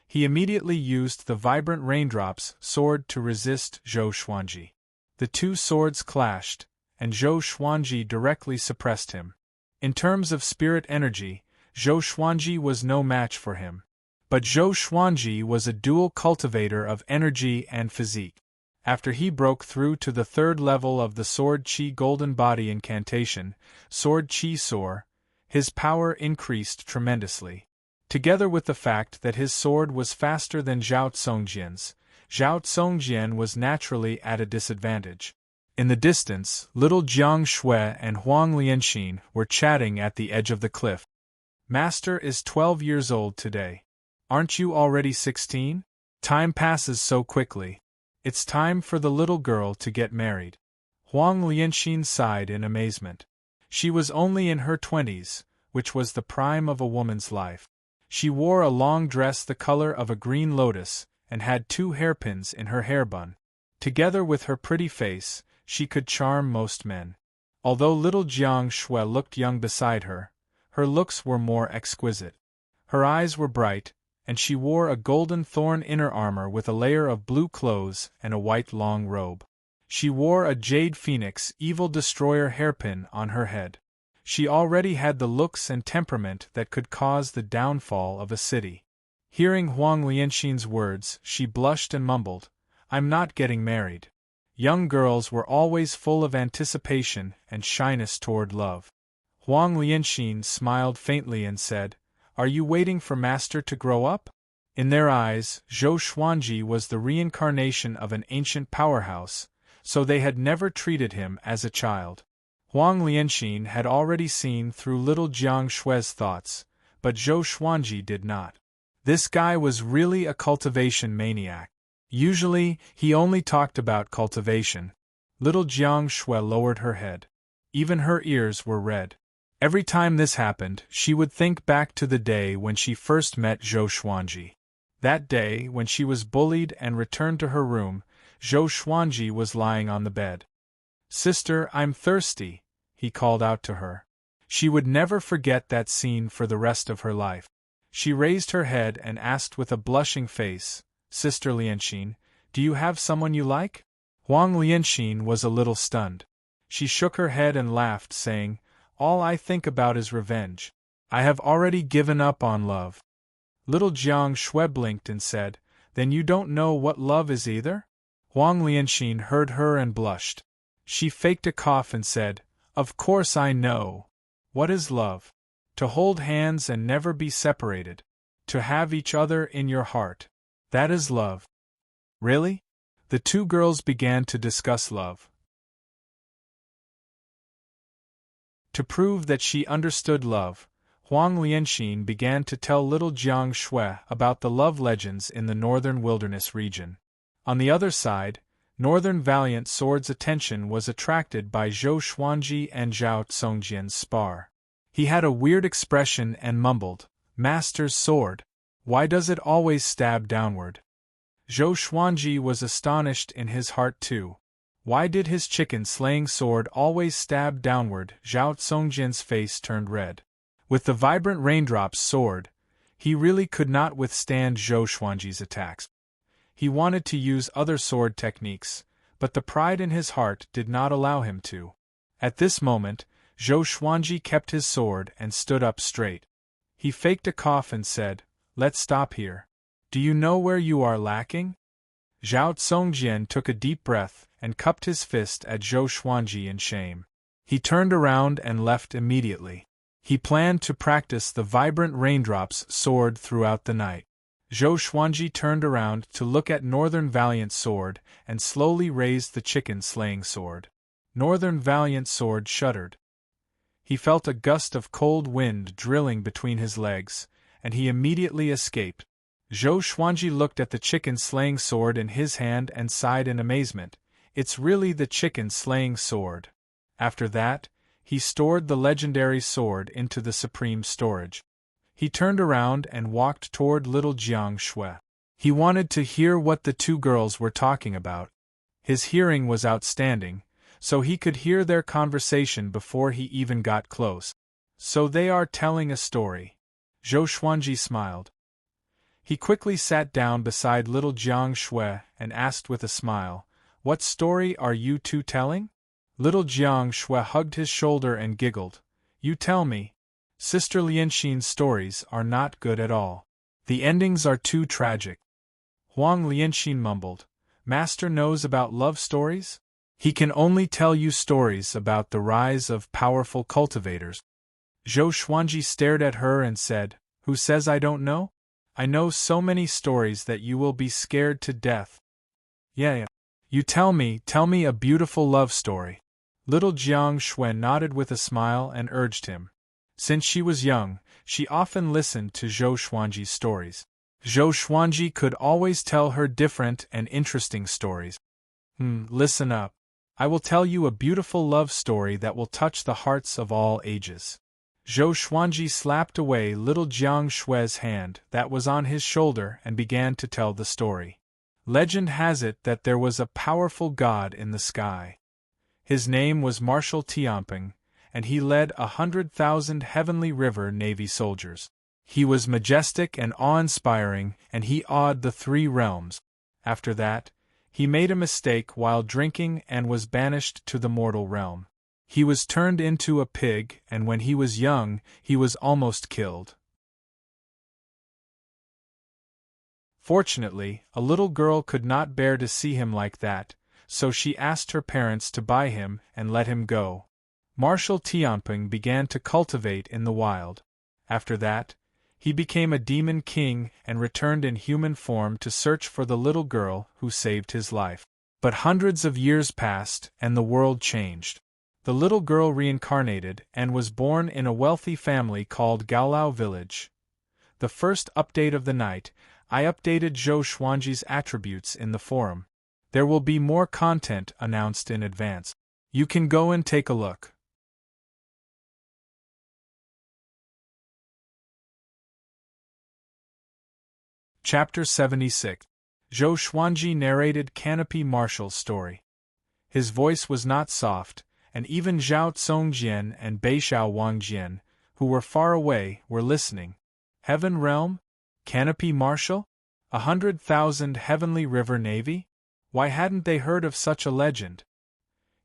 He immediately used the vibrant raindrops sword to resist Zhou Xuanji. The two swords clashed, and Zhou Xuanji directly suppressed him. In terms of spirit energy, Zhou Xuanji was no match for him. But Zhou Xuanji was a dual cultivator of energy and physique. After he broke through to the third level of the Sword Qi Golden Body incantation, Sword Qi Soar, his power increased tremendously. Together with the fact that his sword was faster than Zhao Tsongjian's, Zhao Tsongjian was naturally at a disadvantage. In the distance, little Jiang Shui and Huang Lianxin were chatting at the edge of the cliff. "Master is 12 years old today. Aren't you already 16? Time passes so quickly. It's time for the little girl to get married." Huang Lianxin sighed in amazement. She was only in her 20s, which was the prime of a woman's life. She wore a long dress the color of a green lotus, and had 2 hairpins in her hair bun. Together with her pretty face, she could charm most men. Although little Jiang Shui looked young beside her, her looks were more exquisite. Her eyes were bright, and she wore a golden thorn inner armor with a layer of blue clothes and a white long robe. She wore a jade phoenix evil destroyer hairpin on her head. She already had the looks and temperament that could cause the downfall of a city. Hearing Huang Lianxin's words, she blushed and mumbled, "I'm not getting married." Young girls were always full of anticipation and shyness toward love. Huang Lianxin smiled faintly and said, "Are you waiting for Master to grow up?" In their eyes, Zhou Xuanji was the reincarnation of an ancient powerhouse, so they had never treated him as a child. Huang Lianxin had already seen through little Jiang Shui's thoughts, but Zhou Xuanji did not. This guy was really a cultivation maniac. Usually, he only talked about cultivation. Little Jiang Shui lowered her head. Even her ears were red. Every time this happened, she would think back to the day when she first met Zhou Xuanji. That day, when she was bullied and returned to her room, Zhou Xuanji was lying on the bed. "Sister, I'm thirsty," he called out to her. She would never forget that scene for the rest of her life. She raised her head and asked with a blushing face, "Sister Lianxin, do you have someone you like?" Huang Lianxin was a little stunned. She shook her head and laughed, saying, "All I think about is revenge. I have already given up on love." Little Jiang Shui blinked and said, "Then you don't know what love is either?" Huang Lianxin heard her and blushed. She faked a cough and said, "Of course I know. What is love? To hold hands and never be separated. To have each other in your heart. That is love." "Really?" The two girls began to discuss love. To prove that she understood love, Huang Lianxin began to tell little Jiang Shui about the love legends in the northern wilderness region. On the other side, Northern Valiant Sword's attention was attracted by Zhou Xuanji and Zhao Tsongjian's spar. He had a weird expression and mumbled, "Master's sword. Why does it always stab downward?" Zhou Xuanji was astonished in his heart too. Why did his chicken-slaying sword always stab downward? Zhao Tsongjian's face turned red. With the vibrant raindrops sword, he really could not withstand Zhou Xuanji's attacks. He wanted to use other sword techniques, but the pride in his heart did not allow him to. At this moment, Zhou Xuanji kept his sword and stood up straight. He faked a cough and said, "Let's stop here. Do you know where you are lacking?" Zhao Tsongjian took a deep breath and cupped his fist at Zhou Xuanji in shame. He turned around and left immediately. He planned to practice the vibrant raindrops sword throughout the night. Zhou Xuanji turned around to look at Northern Valiant Sword and slowly raised the chicken-slaying sword. Northern Valiant Sword shuddered. He felt a gust of cold wind drilling between his legs, and he immediately escaped. Zhou Xuanji looked at the chicken-slaying sword in his hand and sighed in amazement. It's really the chicken-slaying sword. After that, he stored the legendary sword into the supreme storage. He turned around and walked toward little Jiang Shui. He wanted to hear what the two girls were talking about. His hearing was outstanding, so he could hear their conversation before he even got close. So they are telling a story. Zhou Xuanji smiled. He quickly sat down beside little Jiang Shui and asked with a smile, "What story are you two telling?" Little Jiang Shui hugged his shoulder and giggled. "You tell me. Sister Lianxin's stories are not good at all. The endings are too tragic." Huang Lianxin mumbled, "Master knows about love stories? He can only tell you stories about the rise of powerful cultivators." Zhou Xuanji stared at her and said, "Who says I don't know? I know so many stories that you will be scared to death." Yeah. You tell me a beautiful love story." Little Jiang Shui nodded with a smile and urged him. Since she was young, she often listened to Zhou Xuanji's stories. Zhou Xuanji could always tell her different and interesting stories. Listen up. I will tell you a beautiful love story that will touch the hearts of all ages. Zhou Xuanji slapped away little Jiang Shui's hand that was on his shoulder and began to tell the story. Legend has it that there was a powerful god in the sky. His name was Marshal Tianping, and he led 100,000 Heavenly River Navy soldiers. He was majestic and awe-inspiring, and he awed the three realms. After that, he made a mistake while drinking and was banished to the mortal realm. He was turned into a pig, and when he was young, he was almost killed. Fortunately, a little girl could not bear to see him like that, so she asked her parents to buy him and let him go. Marshal Tianping began to cultivate in the wild. After that, he became a demon king and returned in human form to search for the little girl who saved his life. But hundreds of years passed and the world changed. The little girl reincarnated and was born in a wealthy family called Gaolao Village. The first update of the night, I updated Zhou Xuanji's attributes in the forum. There will be more content announced in advance. You can go and take a look. Chapter 76. Zhou Xuanji narrated Canopy Marshal's story. His voice was not soft, and even Zhao Tsongjian and Beishao Wangjian, who were far away, were listening. Heaven Realm? Canopy Marshal? 100,000 Heavenly River Navy? Why hadn't they heard of such a legend?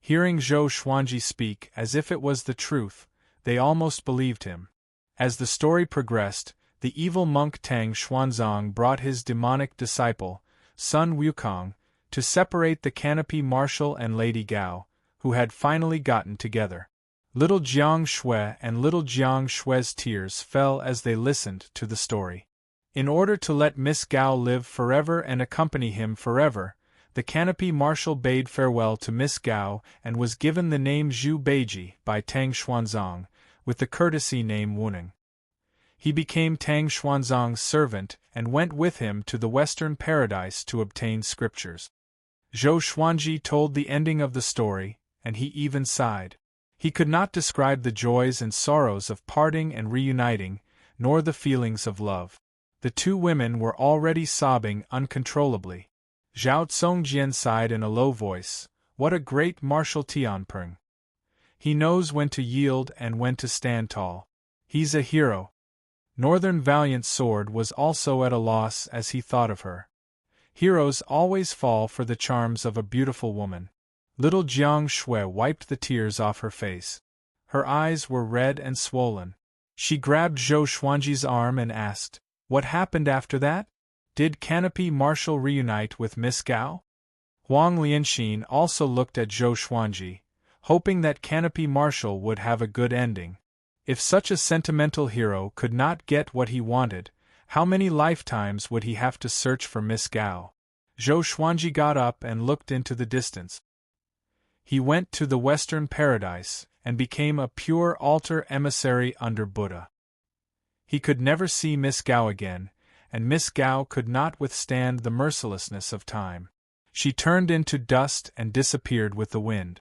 Hearing Zhou Xuanji speak as if it was the truth, they almost believed him. As the story progressed, the evil monk Tang Xuanzang brought his demonic disciple, Sun Wukong, to separate the Canopy Marshal and Lady Gao, who had finally gotten together. Little Jiang Shui and little Jiang Shui's tears fell as they listened to the story. In order to let Miss Gao live forever and accompany him forever, the Canopy Marshal bade farewell to Miss Gao and was given the name Zhu Beiji by Tang Xuanzang, with the courtesy name Wuning. He became Tang Xuanzang's servant and went with him to the Western Paradise to obtain scriptures. Zhou Xuanji told the ending of the story, and he even sighed. He could not describe the joys and sorrows of parting and reuniting, nor the feelings of love. The two women were already sobbing uncontrollably. Zhao Tsongjian sighed in a low voice, "What a great Marshal Tianping! He knows when to yield and when to stand tall. He's a hero." Northern Valiant Sword was also at a loss as he thought of her. Heroes always fall for the charms of a beautiful woman. Little Jiang Shui wiped the tears off her face. Her eyes were red and swollen. She grabbed Zhou Xuanji's arm and asked, "What happened after that? Did Canopy Marshal reunite with Miss Gao?" Huang Lianxin also looked at Zhou Xuanji, hoping that Canopy Marshal would have a good ending. If such a sentimental hero could not get what he wanted, how many lifetimes would he have to search for Miss Gao? Zhou Xuanji got up and looked into the distance. He went to the Western Paradise and became a pure altar emissary under Buddha. He could never see Miss Gao again, and Miss Gao could not withstand the mercilessness of time. She turned into dust and disappeared with the wind.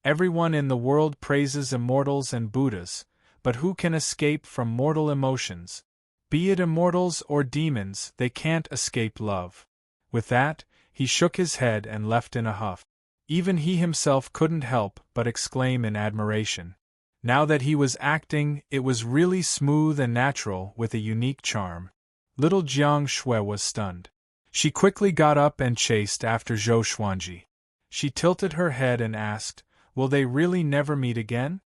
Everyone in the world praises immortals and Buddhas, but who can escape from mortal emotions? Be it immortals or demons, they can't escape love. With that, he shook his head and left in a huff. Even he himself couldn't help but exclaim in admiration. Now that he was acting, it was really smooth and natural with a unique charm. Little Jiang Shui was stunned. She quickly got up and chased after Zhou Xuanji. She tilted her head and asked, "Will they really never meet again?"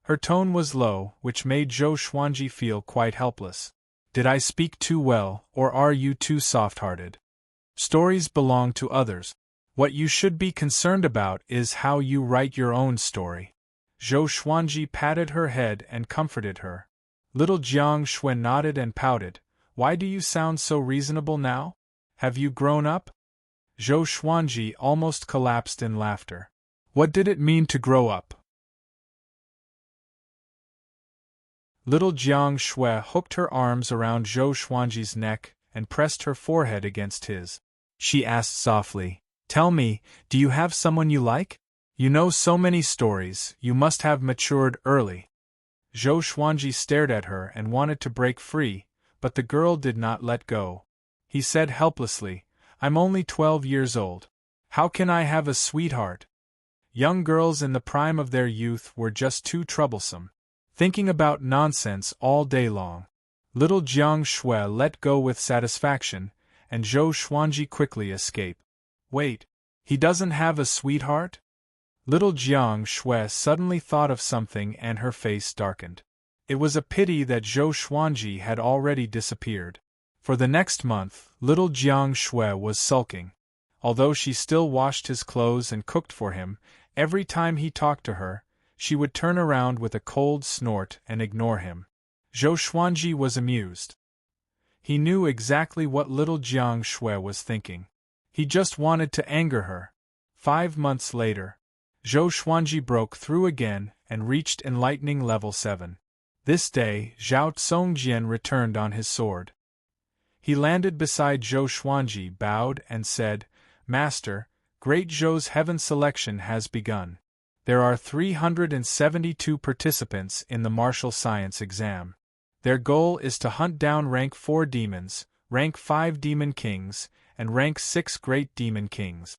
Her tone was low, which made Zhou Xuanji feel quite helpless. "Did I speak too well, or are you too soft-hearted? Stories belong to others. What you should be concerned about is how you write your own story." Zhou Xuanji patted her head and comforted her. Little Jiang Shui nodded and pouted. "Why do you sound so reasonable now? Have you grown up?" Zhou Xuanji almost collapsed in laughter. What did it mean to grow up? Little Jiang Shui hooked her arms around Zhou Xuanji's neck and pressed her forehead against his. She asked softly, "Tell me, do you have someone you like? You know so many stories, you must have matured early." Zhou Xuanji stared at her and wanted to break free, but the girl did not let go. He said helplessly, "I'm only 12 years old. How can I have a sweetheart?" Young girls in the prime of their youth were just too troublesome, thinking about nonsense all day long. Little Jiang Shui let go with satisfaction, and Zhou Xuanji quickly escaped. "Wait, he doesn't have a sweetheart?" Little Jiang Shui suddenly thought of something and her face darkened. It was a pity that Zhou Xuanji had already disappeared. For the next month, little Jiang Shui was sulking. Although she still washed his clothes and cooked for him, every time he talked to her, she would turn around with a cold snort and ignore him. Zhou Xuanji was amused. He knew exactly what little Jiang Shui was thinking. He just wanted to anger her. 5 months later, Zhou Xuanji broke through again and reached enlightening level 7. This day, Zhao Tsongjian returned on his sword. He landed beside Zhou Xuanji, bowed, and said, "Master, Great Zhou's heaven selection has begun. There are 372 participants in the martial science exam. Their goal is to hunt down rank 4 demons, rank 5 demon kings, and rank 6 great demon kings."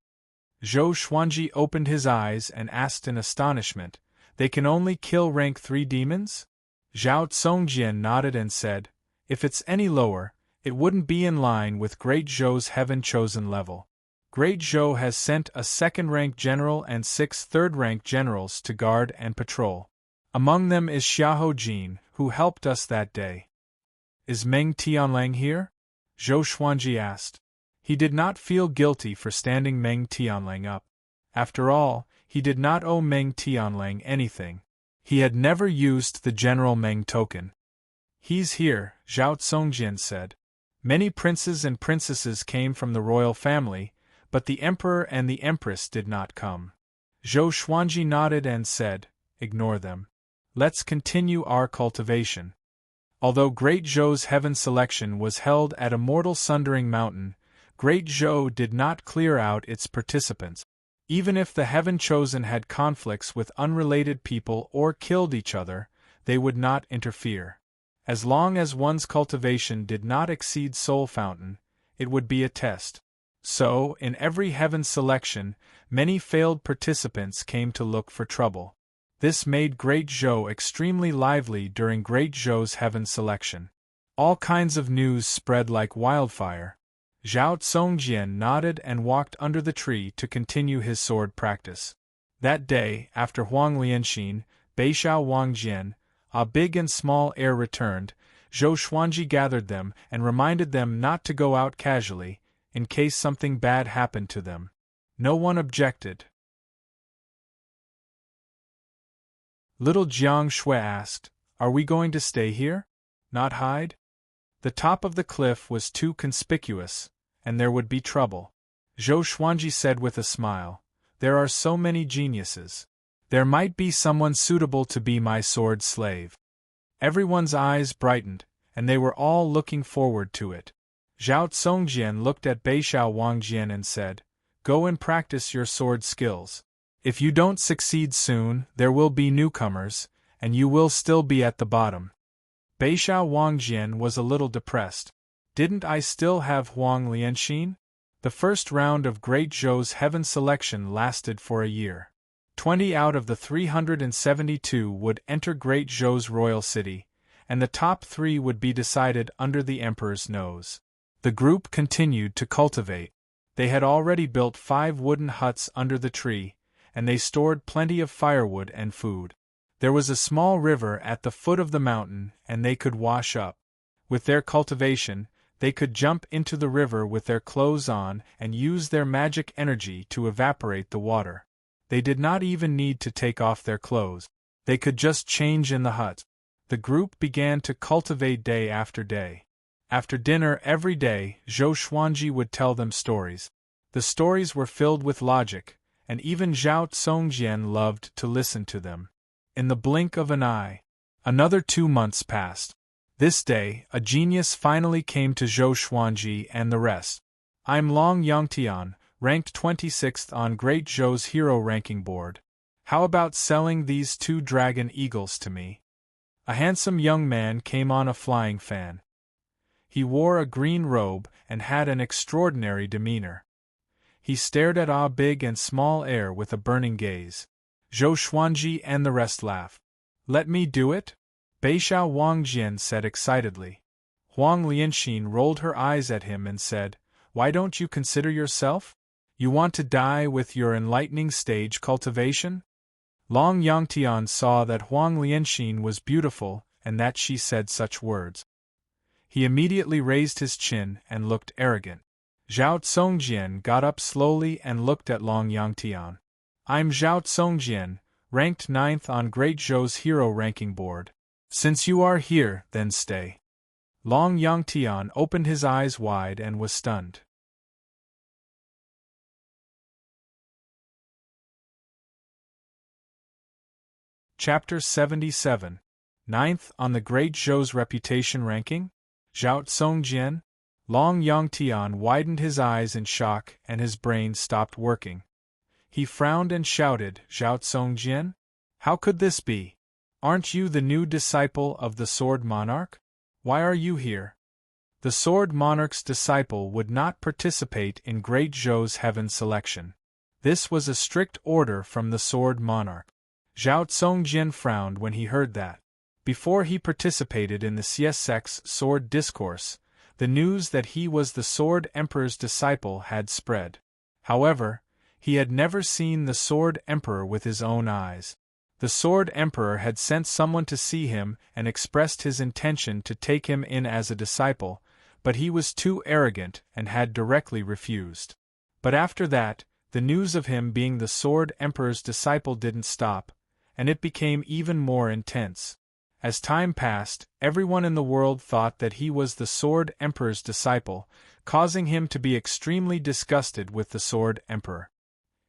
Zhou Xuanji opened his eyes and asked in astonishment, "They can only kill rank 3 demons?" Zhao Tsongjian nodded and said, "If it's any lower, it wouldn't be in line with Great Zhou's heaven-chosen level. Great Zhou has sent a 2nd-rank general and 6 3rd-rank generals to guard and patrol. Among them is Xiahou Jin, who helped us that day." "Is Meng Tianlang here?" Zhou Xuanji asked. He did not feel guilty for standing Meng Tianlang up. After all, he did not owe Meng Tianlang anything. He had never used the General Meng token. "He's here," Zhao Tsongjian said. "Many princes and princesses came from the royal family, but the emperor and the empress did not come." Zhou Xuanji nodded and said, "Ignore them. Let's continue our cultivation." Although Great Zhou's heaven selection was held at Immortal Sundering Mountain, Great Zhou did not clear out its participants. Even if the heaven chosen had conflicts with unrelated people or killed each other, they would not interfere. As long as one's cultivation did not exceed Soul Fountain, it would be a test. So, in every heaven selection, many failed participants came to look for trouble. This made Great Zhou extremely lively during Great Zhou's heaven selection. All kinds of news spread like wildfire. Zhao Tsongjian nodded and walked under the tree to continue his sword practice. That day, after Huang Lianxin, Beixiao Wangjian, a big and small heir returned, Zhou Xuanji gathered them and reminded them not to go out casually, in case something bad happened to them. No one objected. Little Jiang Shui asked, "Are we going to stay here? Not hide?" The top of the cliff was too conspicuous, and there would be trouble. Zhou Xuanji said with a smile, "There are so many geniuses. There might be someone suitable to be my sword slave." Everyone's eyes brightened, and they were all looking forward to it. Zhao Tsongjian looked at Beishao Wangjian and said, "Go and practice your sword skills. If you don't succeed soon, there will be newcomers, and you will still be at the bottom." Beishao Wangjian was a little depressed. Didn't I still have Huang Lianxin? The first round of Great Zhou's heaven selection lasted for a year. 20 out of the 372 would enter Great Zhou's royal city, and the top 3 would be decided under the emperor's nose. The group continued to cultivate. They had already built 5 wooden huts under the tree, and they stored plenty of firewood and food. There was a small river at the foot of the mountain, and they could wash up. With their cultivation, they could jump into the river with their clothes on and use their magic energy to evaporate the water. They did not even need to take off their clothes. They could just change in the hut. The group began to cultivate day after day. After dinner every day, Zhou Xuanji would tell them stories. The stories were filled with logic, and even Zhao Tsongjian loved to listen to them. In the blink of an eye, another 2 months passed. This day, a genius finally came to Zhou Xuanji and the rest. "I'm Long Yangtian, ranked 26th on Great Zhou's hero ranking board. How about selling these 2 dragon eagles to me?" A handsome young man came on a flying fan. He wore a green robe and had an extraordinary demeanor. He stared at big and small air with a burning gaze. Zhou Xuanji and the rest laughed. "Let me do it?" Beishao Wangjian said excitedly. Huang Lianxin rolled her eyes at him and said, "Why don't you consider yourself? You want to die with your enlightening stage cultivation?" Long Yangtian saw that Huang Lianxin was beautiful and that she said such words. He immediately raised his chin and looked arrogant. Zhao Tsongjian got up slowly and looked at Long Yangtian. "I'm Zhao Tsongjian, ranked 9th on Great Zhou's hero ranking board. Since you are here, then stay." Long Yangtian opened his eyes wide and was stunned. Chapter 77. 9th on the Great Zhou's reputation ranking? Zhao Tsongjian? Long Yangtian widened his eyes in shock and his brain stopped working. He frowned and shouted, "Zhao Tsongjian? How could this be? Aren't you the new disciple of the Sword Monarch? Why are you here?" The Sword Monarch's disciple would not participate in Great Zhou's heaven selection. This was a strict order from the Sword Monarch. Zhao Tsongjian frowned when he heard that. Before he participated in the CSX Sword Discourse, the news that he was the Sword Emperor's disciple had spread. However, he had never seen the Sword Emperor with his own eyes. The Sword Emperor had sent someone to see him and expressed his intention to take him in as a disciple, but he was too arrogant and had directly refused. But after that, the news of him being the Sword Emperor's disciple didn't stop, and it became even more intense. As time passed, everyone in the world thought that he was the Sword Emperor's disciple, causing him to be extremely disgusted with the Sword Emperor.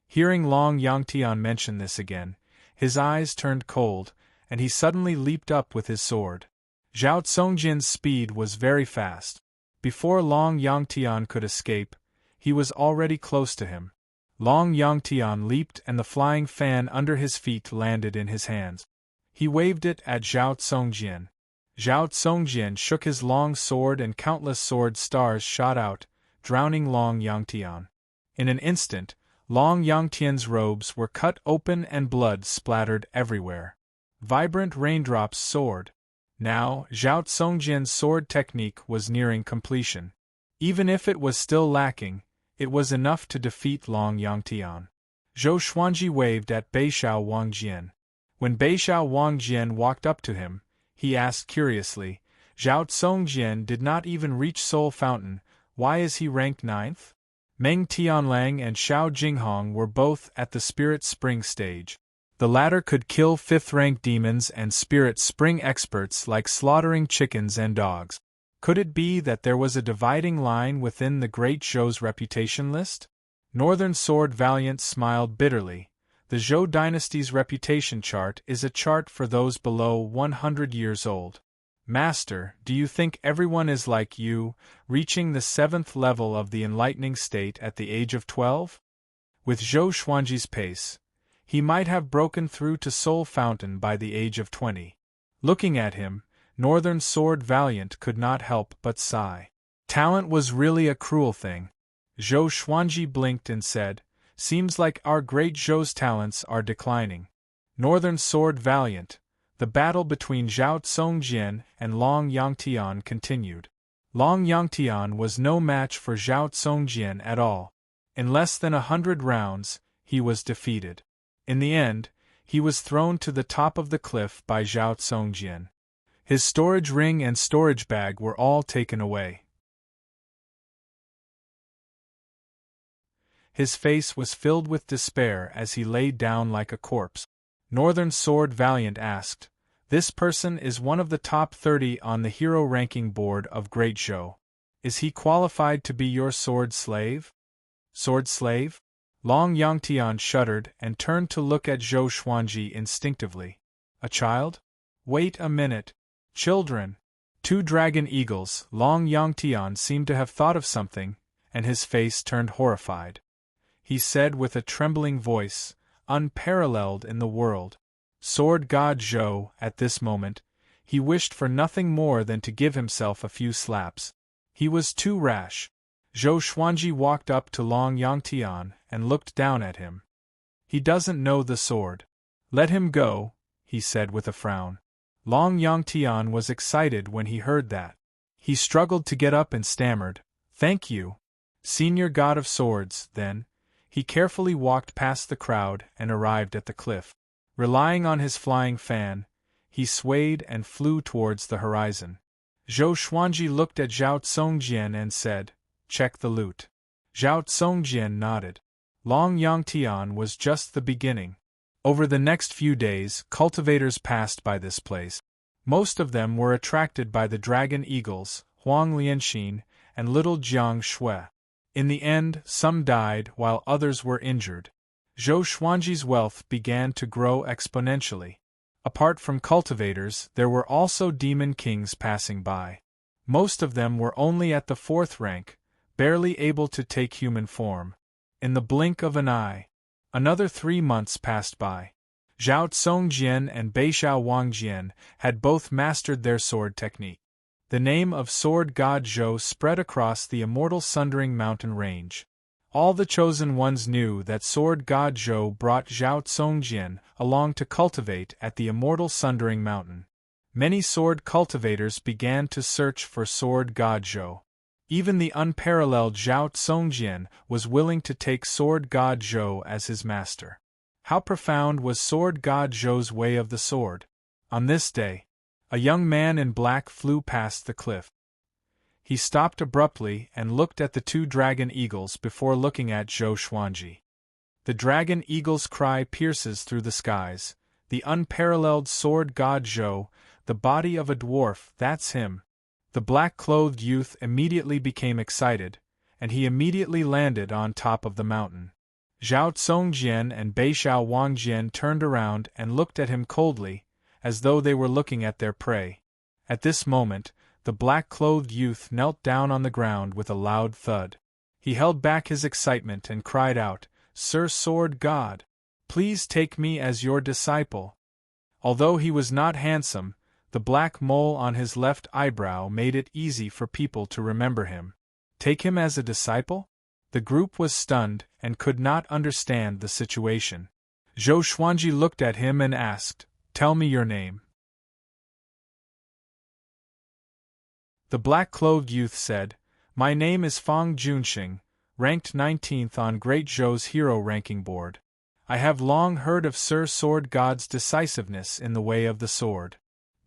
Hearing Long Yangtian mention this again, his eyes turned cold, and he suddenly leaped up with his sword. Zhao Tsongjian's speed was very fast. Before Long Yangtian could escape, he was already close to him. Long Yangtian leaped and the flying fan under his feet landed in his hands. He waved it at Zhao Tsongjian. Zhao Tsongjian shook his long sword and countless sword stars shot out, drowning Long Yangtian. In an instant, Long Yangtian's robes were cut open and blood splattered everywhere. Vibrant raindrops soared. Now, Zhao Tsongjian's sword technique was nearing completion. Even if it was still lacking, it was enough to defeat Long Yangtian. Zhou Xuanji waved at Beishao Wangjian. When Beishao Wangjian walked up to him, he asked curiously, "Zhao Tsongjian did not even reach Soul Fountain, why is he ranked 9th? Meng Tianlang and Xiao Jinghong were both at the Spirit Spring stage. The latter could kill 5th-rank demons and Spirit Spring experts like slaughtering chickens and dogs. Could it be that there was a dividing line within the Great Zhou's reputation list?" Northern Sword Valiant smiled bitterly. The Zhou dynasty's reputation chart is a chart for those below 100 years old. Master, do you think everyone is like you, reaching the 7th level of the enlightening state at the age of 12? With Zhou Xuanji's pace, he might have broken through to Soul Fountain by the age of 20. Looking at him, Northern Sword Valiant could not help but sigh. Talent was really a cruel thing. Zhou Xuanji blinked and said, "Seems like our great Zhou's talents are declining." Northern Sword Valiant, the battle between Zhao Tsongjian and Long Yangtian continued. Long Yangtian was no match for Zhao Tsongjian at all. In less than 100 rounds, he was defeated. In the end, he was thrown to the top of the cliff by Zhao Tsongjian. His storage ring and storage bag were all taken away. His face was filled with despair as he lay down like a corpse. Northern Sword Valiant asked, "This person is one of the top 30 on the hero ranking board of Great Zhou. Is he qualified to be your sword slave?" "Sword slave?" Long Yangtian shuddered and turned to look at Zhou Xuanji instinctively. "A child? Wait a minute. Children." 2 dragon eagles. Long Yangtian seemed to have thought of something, and his face turned horrified. He said with a trembling voice, "Unparalleled in the world." Sword God Zhou, at this moment, he wished for nothing more than to give himself a few slaps. He was too rash. Zhou Xuanji walked up to Long Yangtian and looked down at him. "He doesn't know the sword. Let him go," he said with a frown. Long Yangtian was excited when he heard that. He struggled to get up and stammered, "Thank you, Senior God of Swords." Then, he carefully walked past the crowd and arrived at the cliff. Relying on his flying fan, he swayed and flew towards the horizon. Zhou Xuanji looked at Zhao Tsongjian and said, "Check the loot." Zhao Tsongjian nodded. Long Yangtian was just the beginning. Over the next few days, cultivators passed by this place. Most of them were attracted by the dragon eagles, Huang Lianxin, and little Jiang Shui. In the end, some died while others were injured. Zhou Xuanji's wealth began to grow exponentially. Apart from cultivators, there were also demon kings passing by. Most of them were only at the 4th rank, barely able to take human form. In the blink of an eye, another 3 months passed by. Zhao Tsongjian and Beixiao Wangjian had both mastered their sword technique. The name of Sword God Zhou spread across the immortal Sundering Mountain range. All the chosen ones knew that Sword God Zhou brought Zhao Tsongjian along to cultivate at the immortal Sundering Mountain. Many sword cultivators began to search for Sword God Zhou. Even the unparalleled Zhao Tsongjian was willing to take Sword God Zhou as his master. How profound was Sword God Zhou's way of the sword! On this day, a young man in black flew past the cliff. He stopped abruptly and looked at the 2 dragon eagles before looking at Zhou Xuanji. The dragon eagle's cry pierces through the skies. "The unparalleled Sword God Zhou, the body of a dwarf, that's him." The black-clothed youth immediately became excited, and he immediately landed on top of the mountain. Zhao Tsongjian and Beixiao Wangjian turned around and looked at him coldly, as though they were looking at their prey. At this moment, the black-clothed youth knelt down on the ground with a loud thud. He held back his excitement and cried out, "Sir Sword God, please take me as your disciple." Although he was not handsome, the black mole on his left eyebrow made it easy for people to remember him. Take him as a disciple? The group was stunned and could not understand the situation. Zhou Xuanji looked at him and asked, "Tell me your name." The black-clothed youth said, "My name is Fang Junxing, ranked 19th on Great Zhou's hero ranking board. I have long heard of Sir Sword God's decisiveness in the way of the sword.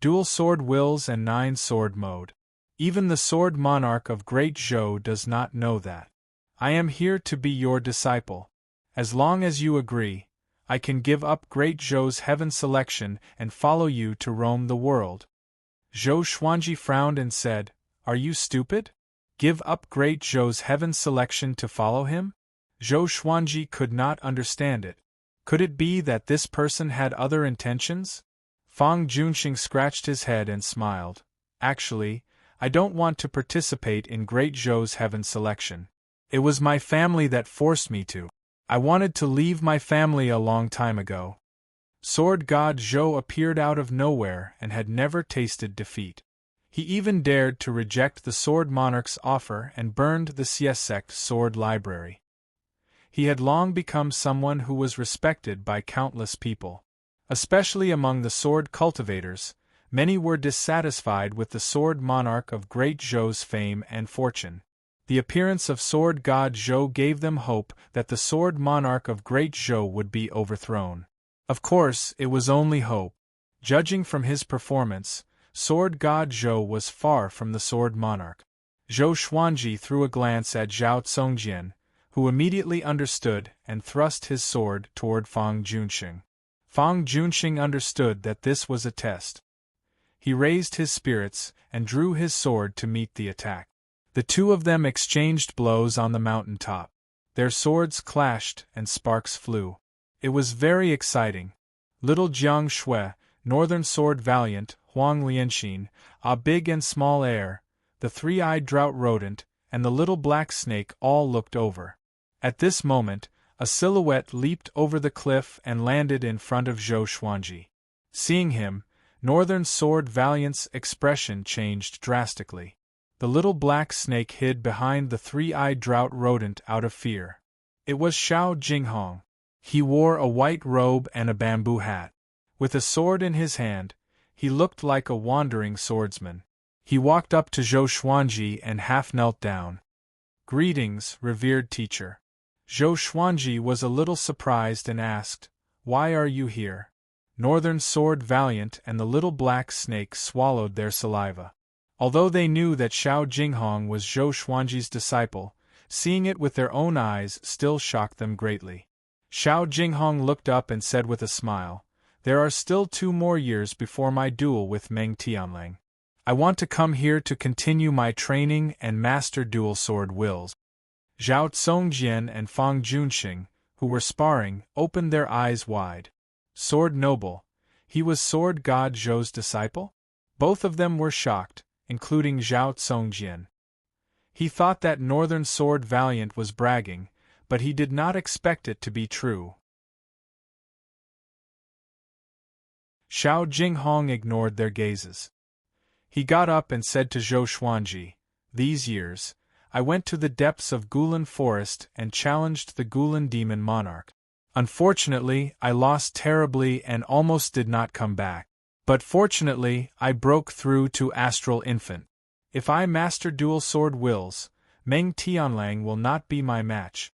Dual sword wills and 9-sword mode. Even the sword monarch of Great Zhou does not know that. I am here to be your disciple. As long as you agree, I can give up Great Zhou's heaven selection and follow you to roam the world." Zhou Xuanji frowned and said, "Are you stupid? Give up Great Zhou's heaven selection to follow him?" Zhou Xuanji could not understand it. Could it be that this person had other intentions? Fang Junxing scratched his head and smiled. Actually, I don't want to participate in Great Zhou's heaven selection. It was my family that forced me to. I wanted to leave my family a long time ago. Sword God Zhou appeared out of nowhere and had never tasted defeat. He even dared to reject the Sword Monarch's offer and burned the Siesect sword library. He had long become someone who was respected by countless people. Especially among the sword cultivators, many were dissatisfied with the Sword Monarch of Great Zhou's fame and fortune. The appearance of Sword God Zhou gave them hope that the Sword Monarch of Great Zhou would be overthrown. Of course, it was only hope. Judging from his performance, Sword God Zhou was far from the Sword Monarch. Zhou Xuanji threw a glance at Zhao Congjian, who immediately understood and thrust his sword toward Fang Junxing. Fang Junxing understood that this was a test. He raised his spirits and drew his sword to meet the attack. The two of them exchanged blows on the mountain top. Their swords clashed and sparks flew. It was very exciting. Little Jiang Shui, Northern Sword Valiant, Huang Lianxin, a big and small heir, the three-eyed drought rodent, and the little black snake all looked over. At this moment, a silhouette leaped over the cliff and landed in front of Zhou Xuanji. Seeing him, Northern Sword Valiant's expression changed drastically. The little black snake hid behind the three-eyed drought rodent out of fear. It was Xiao Jinghong. He wore a white robe and a bamboo hat. With a sword in his hand, he looked like a wandering swordsman. He walked up to Zhou Xuanji and half knelt down. "Greetings, revered teacher." Zhou Xuanji was a little surprised and asked, "Why are you here?" Northern Sword Valiant and the little black snake swallowed their saliva. Although they knew that Xiao Jinghong was Zhou Xuanji's disciple, seeing it with their own eyes still shocked them greatly. Xiao Jinghong looked up and said with a smile, "There are still 2 more years before my duel with Meng Tianlang. I want to come here to continue my training and master dual sword wills." Zhao Congjian and Fang Junxing, who were sparring, opened their eyes wide. Sword Noble, he was Sword God Zhou's disciple? Both of them were shocked, including Zhao Congjian. He thought that Northern Sword Valiant was bragging, but he did not expect it to be true. Xiao Jinghong ignored their gazes. He got up and said to Zhou Xuanji, "These years, I went to the depths of Gulan Forest and challenged the Gulan Demon Monarch. Unfortunately, I lost terribly and almost did not come back. But fortunately, I broke through to Astral Infant. If I master dual sword wills, Meng Tianlang will not be my match."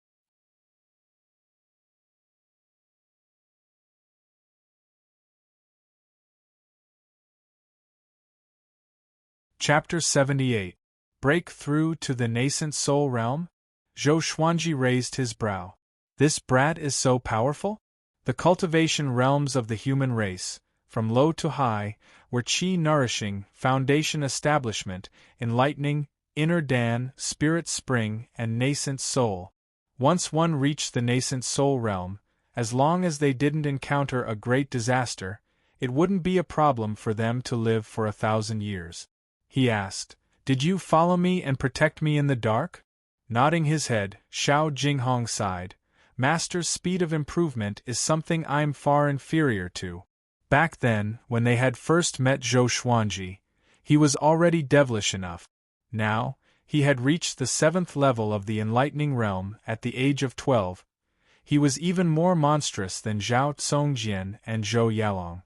Chapter 78. Break through to the nascent soul realm? Zhou Xuanji raised his brow. This brat is so powerful? The cultivation realms of the human race, from low to high, were qi-nourishing, foundation establishment, enlightening, inner Dan, spirit spring, and nascent soul. Once one reached the nascent soul realm, as long as they didn't encounter a great disaster, it wouldn't be a problem for them to live for 1,000 years. He asked, "Did you follow me and protect me in the dark?" Nodding his head, Xiao Jinghong sighed. "Master's speed of improvement is something I'm far inferior to." Back then, when they had first met Zhou Xuanji, he was already devilish enough. Now, he had reached the 7th level of the enlightening realm at the age of 12. He was even more monstrous than Zhao Congjian and Zhou Yalong.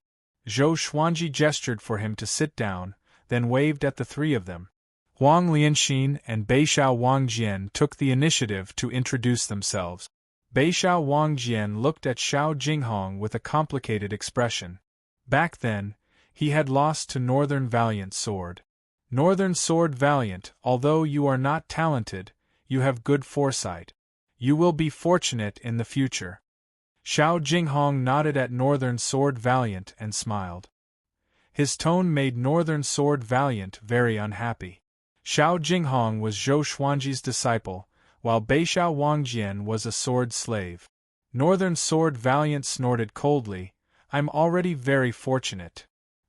Zhou Xuanji gestured for him to sit down, then waved at the 3 of them. Huang Lianxin and Beixiao Wangjian took the initiative to introduce themselves. Beixiao Wangjian looked at Xiao Jinghong with a complicated expression. Back then, he had lost to Northern Valiant Sword. "Northern Sword Valiant, although you are not talented, you have good foresight. You will be fortunate in the future." Xiao Jinghong nodded at Northern Sword Valiant and smiled. His tone made Northern Sword Valiant very unhappy. Xiao Jinghong was Zhou Xuanji's disciple, while Beixiao Wangjian was a sword slave. Northern Sword Valiant snorted coldly, "I'm already very fortunate.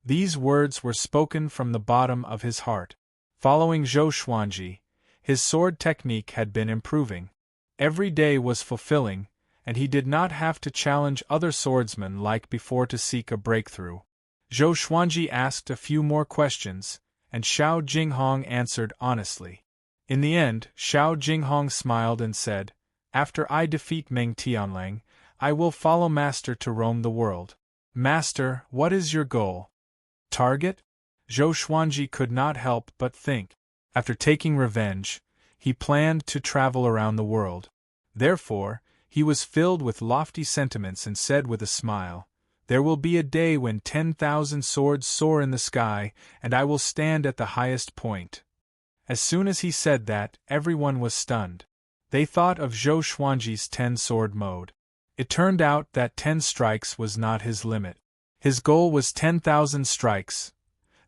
These words were spoken from the bottom of his heart. Following Zhou Xuanji, his sword technique had been improving. Every day was fulfilling, and he did not have to challenge other swordsmen like before to seek a breakthrough. Zhou Xuanji asked a few more questions, and Xiao Jinghong answered honestly. In the end, Xiao Jinghong smiled and said, "After I defeat Meng Tianlang, I will follow Master to roam the world." "Master, what is your goal?" "Target?" Zhou Xuanji could not help but think. After taking revenge, he planned to travel around the world. Therefore, he was filled with lofty sentiments and said with a smile, "There will be a day when 10,000 swords soar in the sky, and I will stand at the highest point." As soon as he said that, everyone was stunned. They thought of Zhou Xuanji's 10-sword mode. It turned out that 10 strikes was not his limit. His goal was 10,000 strikes.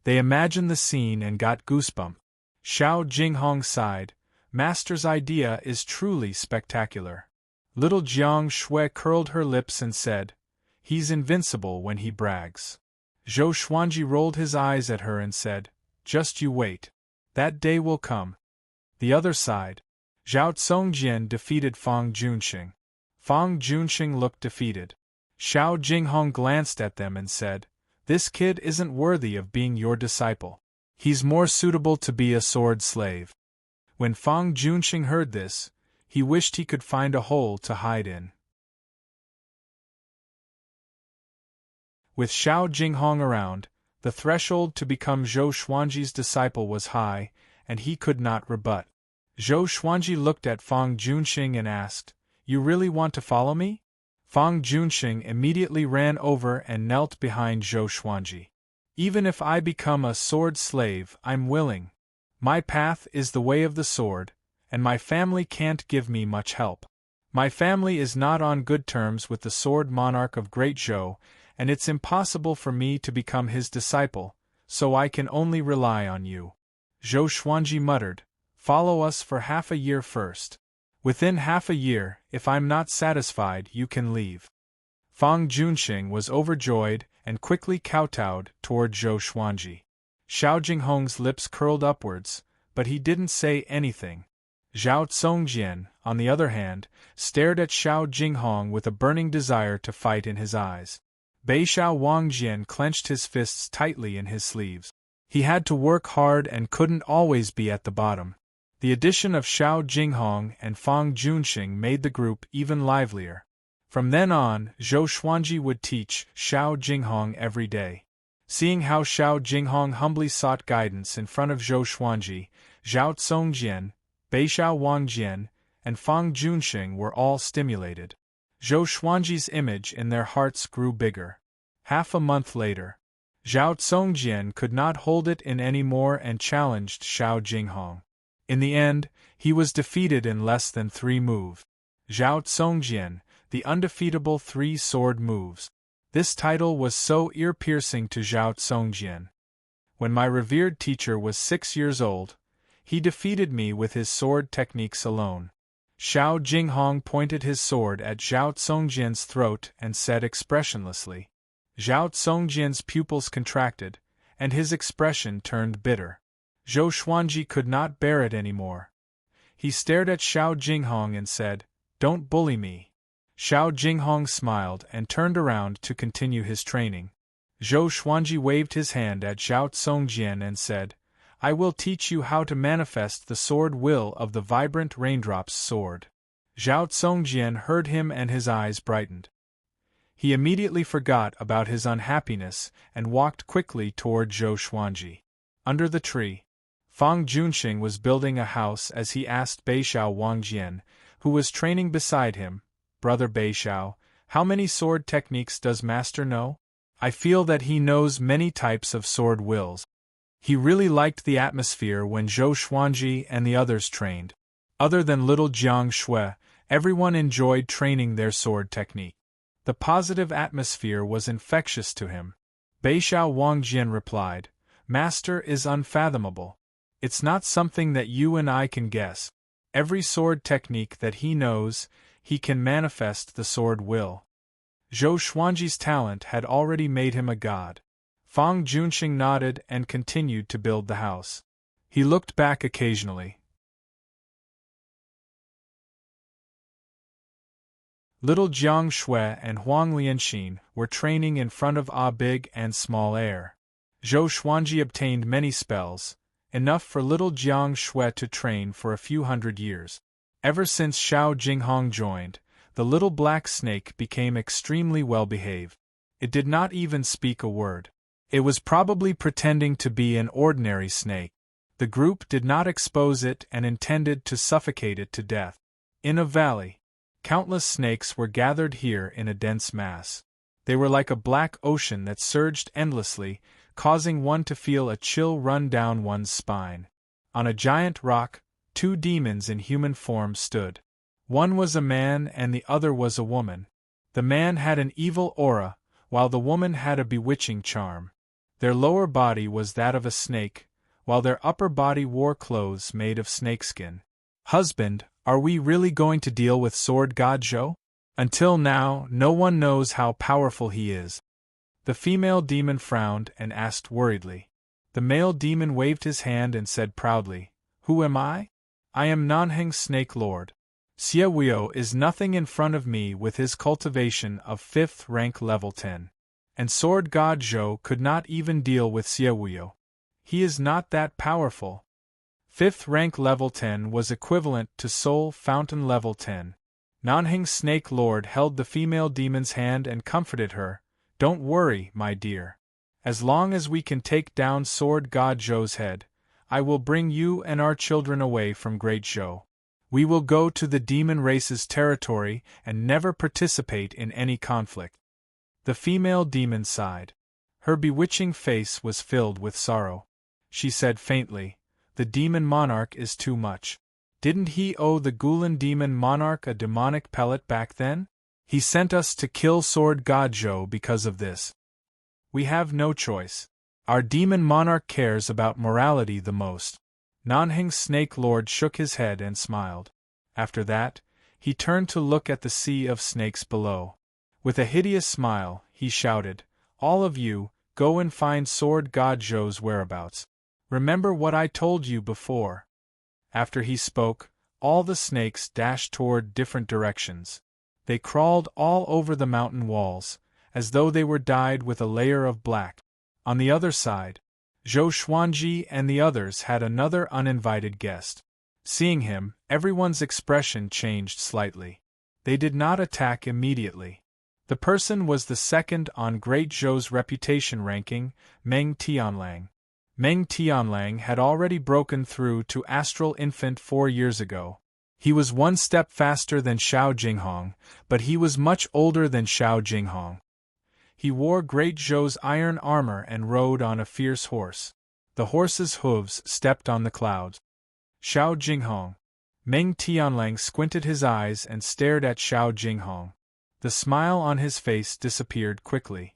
They imagined the scene and got goosebumps. Xiao Jinghong sighed, "Master's idea is truly spectacular." Little Jiang Shui curled her lips and said, "He's invincible when he brags." Zhou Xuanji rolled his eyes at her and said, "Just you wait. That day will come." The other side. Zhao Tsongjian defeated Fang Junxing. Fang Junxing looked defeated. Xiao Jinghong glanced at them and said, "This kid isn't worthy of being your disciple. He's more suitable to be a sword slave." When Fang Junxing heard this, he wished he could find a hole to hide in. With Xiao Jinghong around, the threshold to become Zhou Xuanji's disciple was high, and he could not rebut. Zhou Xuanji looked at Fang Junxing and asked, "You really want to follow me?" Fang Junxing immediately ran over and knelt behind Zhou Xuanji. "Even if I become a sword slave, I'm willing. My path is the way of the sword, and my family can't give me much help. My family is not on good terms with the sword monarch of Great Zhou, and it's impossible for me to become his disciple, so I can only rely on you." Zhou Xuanji muttered, "Follow us for half a year first. Within half a year, if I'm not satisfied, you can leave." Fang Junxing was overjoyed and quickly kowtowed toward Zhou Xuanji. Xiao Jinghong's lips curled upwards, but he didn't say anything. Zhao Tsongjian, on the other hand, stared at Xiao Jinghong with a burning desire to fight in his eyes. Beixiao Wangjian clenched his fists tightly in his sleeves. He had to work hard and couldn't always be at the bottom. The addition of Xiao Jinghong and Fang Junxing made the group even livelier. From then on, Zhou Xuanji would teach Xiao Jinghong every day. Seeing how Xiao Jinghong humbly sought guidance in front of Zhou Xuanji, Zhao Tsongjian, Beixiao Wangjian, and Fang Junxing were all stimulated. Zhou Xuanji's image in their hearts grew bigger. Half a month later, Zhao Tsongjian could not hold it in any more and challenged Xiao Jinghong. In the end, he was defeated in less than 3 moves. Zhao Tsongjian, the undefeatable 3-sword moves. This title was so ear-piercing to Zhao Tsongjian. When my revered teacher was 6 years old, he defeated me with his sword techniques alone. Xiao Jinghong pointed his sword at Zhao Tsongjian's throat and said expressionlessly. Zhao Tsongjian's pupils contracted, and his expression turned bitter. Zhou Xuanji could not bear it anymore. He stared at Xiao Jinghong and said, "Don't bully me." Xiao Jinghong smiled and turned around to continue his training. Zhou Xuanji waved his hand at Zhao Tsongjian and said, "I will teach you how to manifest the sword will of the vibrant raindrops sword." Zhao Tsongjian heard him and his eyes brightened. He immediately forgot about his unhappiness and walked quickly toward Zhou Xuanji. Under the tree, Fang Junxing was building a house as he asked Beixiao Wangjian, who was training beside him, "Brother Beixiao, how many sword techniques does Master know? I feel that he knows many types of sword wills." He really liked the atmosphere when Zhou Xuanji and the others trained. Other than little Jiang Shui, everyone enjoyed training their sword technique. The positive atmosphere was infectious to him. Beixiao Wangjian replied, "Master is unfathomable. It's not something that you and I can guess. Every sword technique that he knows, he can manifest the sword will." Zhou Xuanji's talent had already made him a god. Fang Junxing nodded and continued to build the house. He looked back occasionally. Little Jiang Shui and Huang Lianxin were training in front of a big and small heir. Zhou Xuanji obtained many spells, enough for little Jiang Shui to train for a few hundred years. Ever since Xiao Jinghong joined, the little black snake became extremely well-behaved. It did not even speak a word. It was probably pretending to be an ordinary snake. The group did not expose it and intended to suffocate it to death. In a valley, countless snakes were gathered here in a dense mass. They were like a black ocean that surged endlessly, causing one to feel a chill run down one's spine. On a giant rock, two demons in human form stood. One was a man and the other was a woman. The man had an evil aura, while the woman had a bewitching charm. Their lower body was that of a snake, while their upper body wore clothes made of snakeskin. Husband, are we really going to deal with Sword God Zhou? Until now, no one knows how powerful he is. The female demon frowned and asked worriedly. The male demon waved his hand and said proudly, "Who am I? I am Nanheng Snake Lord. Xie Wuo is nothing in front of me with his cultivation of 5th rank level 10. And Sword God Zhou could not even deal with Xie Wuo. He is not that powerful." 5th rank level 10 was equivalent to Soul Fountain level 10. Nanheng Snake Lord held the female demon's hand and comforted her. "Don't worry, my dear. As long as we can take down Sword God Zhou's head, I will bring you and our children away from Great Zhou. We will go to the demon race's territory and never participate in any conflict." The female demon sighed. Her bewitching face was filled with sorrow. She said faintly, "The demon monarch is too much. Didn't he owe the Gulan demon monarch a demonic pellet back then? He sent us to kill Sword God Zhou because of this. We have no choice. Our demon monarch cares about morality the most." Nanheng Snake Lord shook his head and smiled. After that, he turned to look at the sea of snakes below. With a hideous smile, he shouted, "All of you, go and find Sword God Zhou's whereabouts. Remember what I told you before." After he spoke, all the snakes dashed toward different directions. They crawled all over the mountain walls, as though they were dyed with a layer of black. On the other side, Zhou Xuanji and the others had another uninvited guest. Seeing him, everyone's expression changed slightly. They did not attack immediately. The person was the second on Great Zhou's reputation ranking, Meng Tianlang. Meng Tianlang had already broken through to Astral Infant 4 years ago. He was one step faster than Xiao Jinghong, but he was much older than Xiao Jinghong. He wore Great Zhou's iron armor and rode on a fierce horse. The horse's hooves stepped on the clouds. Xiao Jinghong. Meng Tianlang squinted his eyes and stared at Xiao Jinghong. The smile on his face disappeared quickly.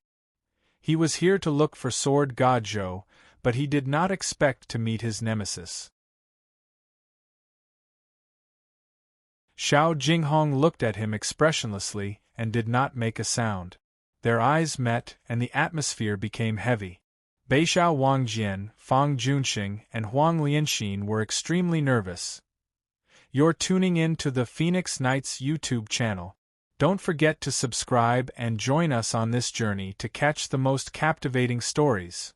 He was here to look for Sword God Zhou, but he did not expect to meet his nemesis. Xiao Jinghong looked at him expressionlessly and did not make a sound. Their eyes met and the atmosphere became heavy. Beixiao Wangjian, Fang Junxing, and Huang Lianxin were extremely nervous. You're tuning in to the Phoenix Knights YouTube channel. Don't forget to subscribe and join us on this journey to catch the most captivating stories.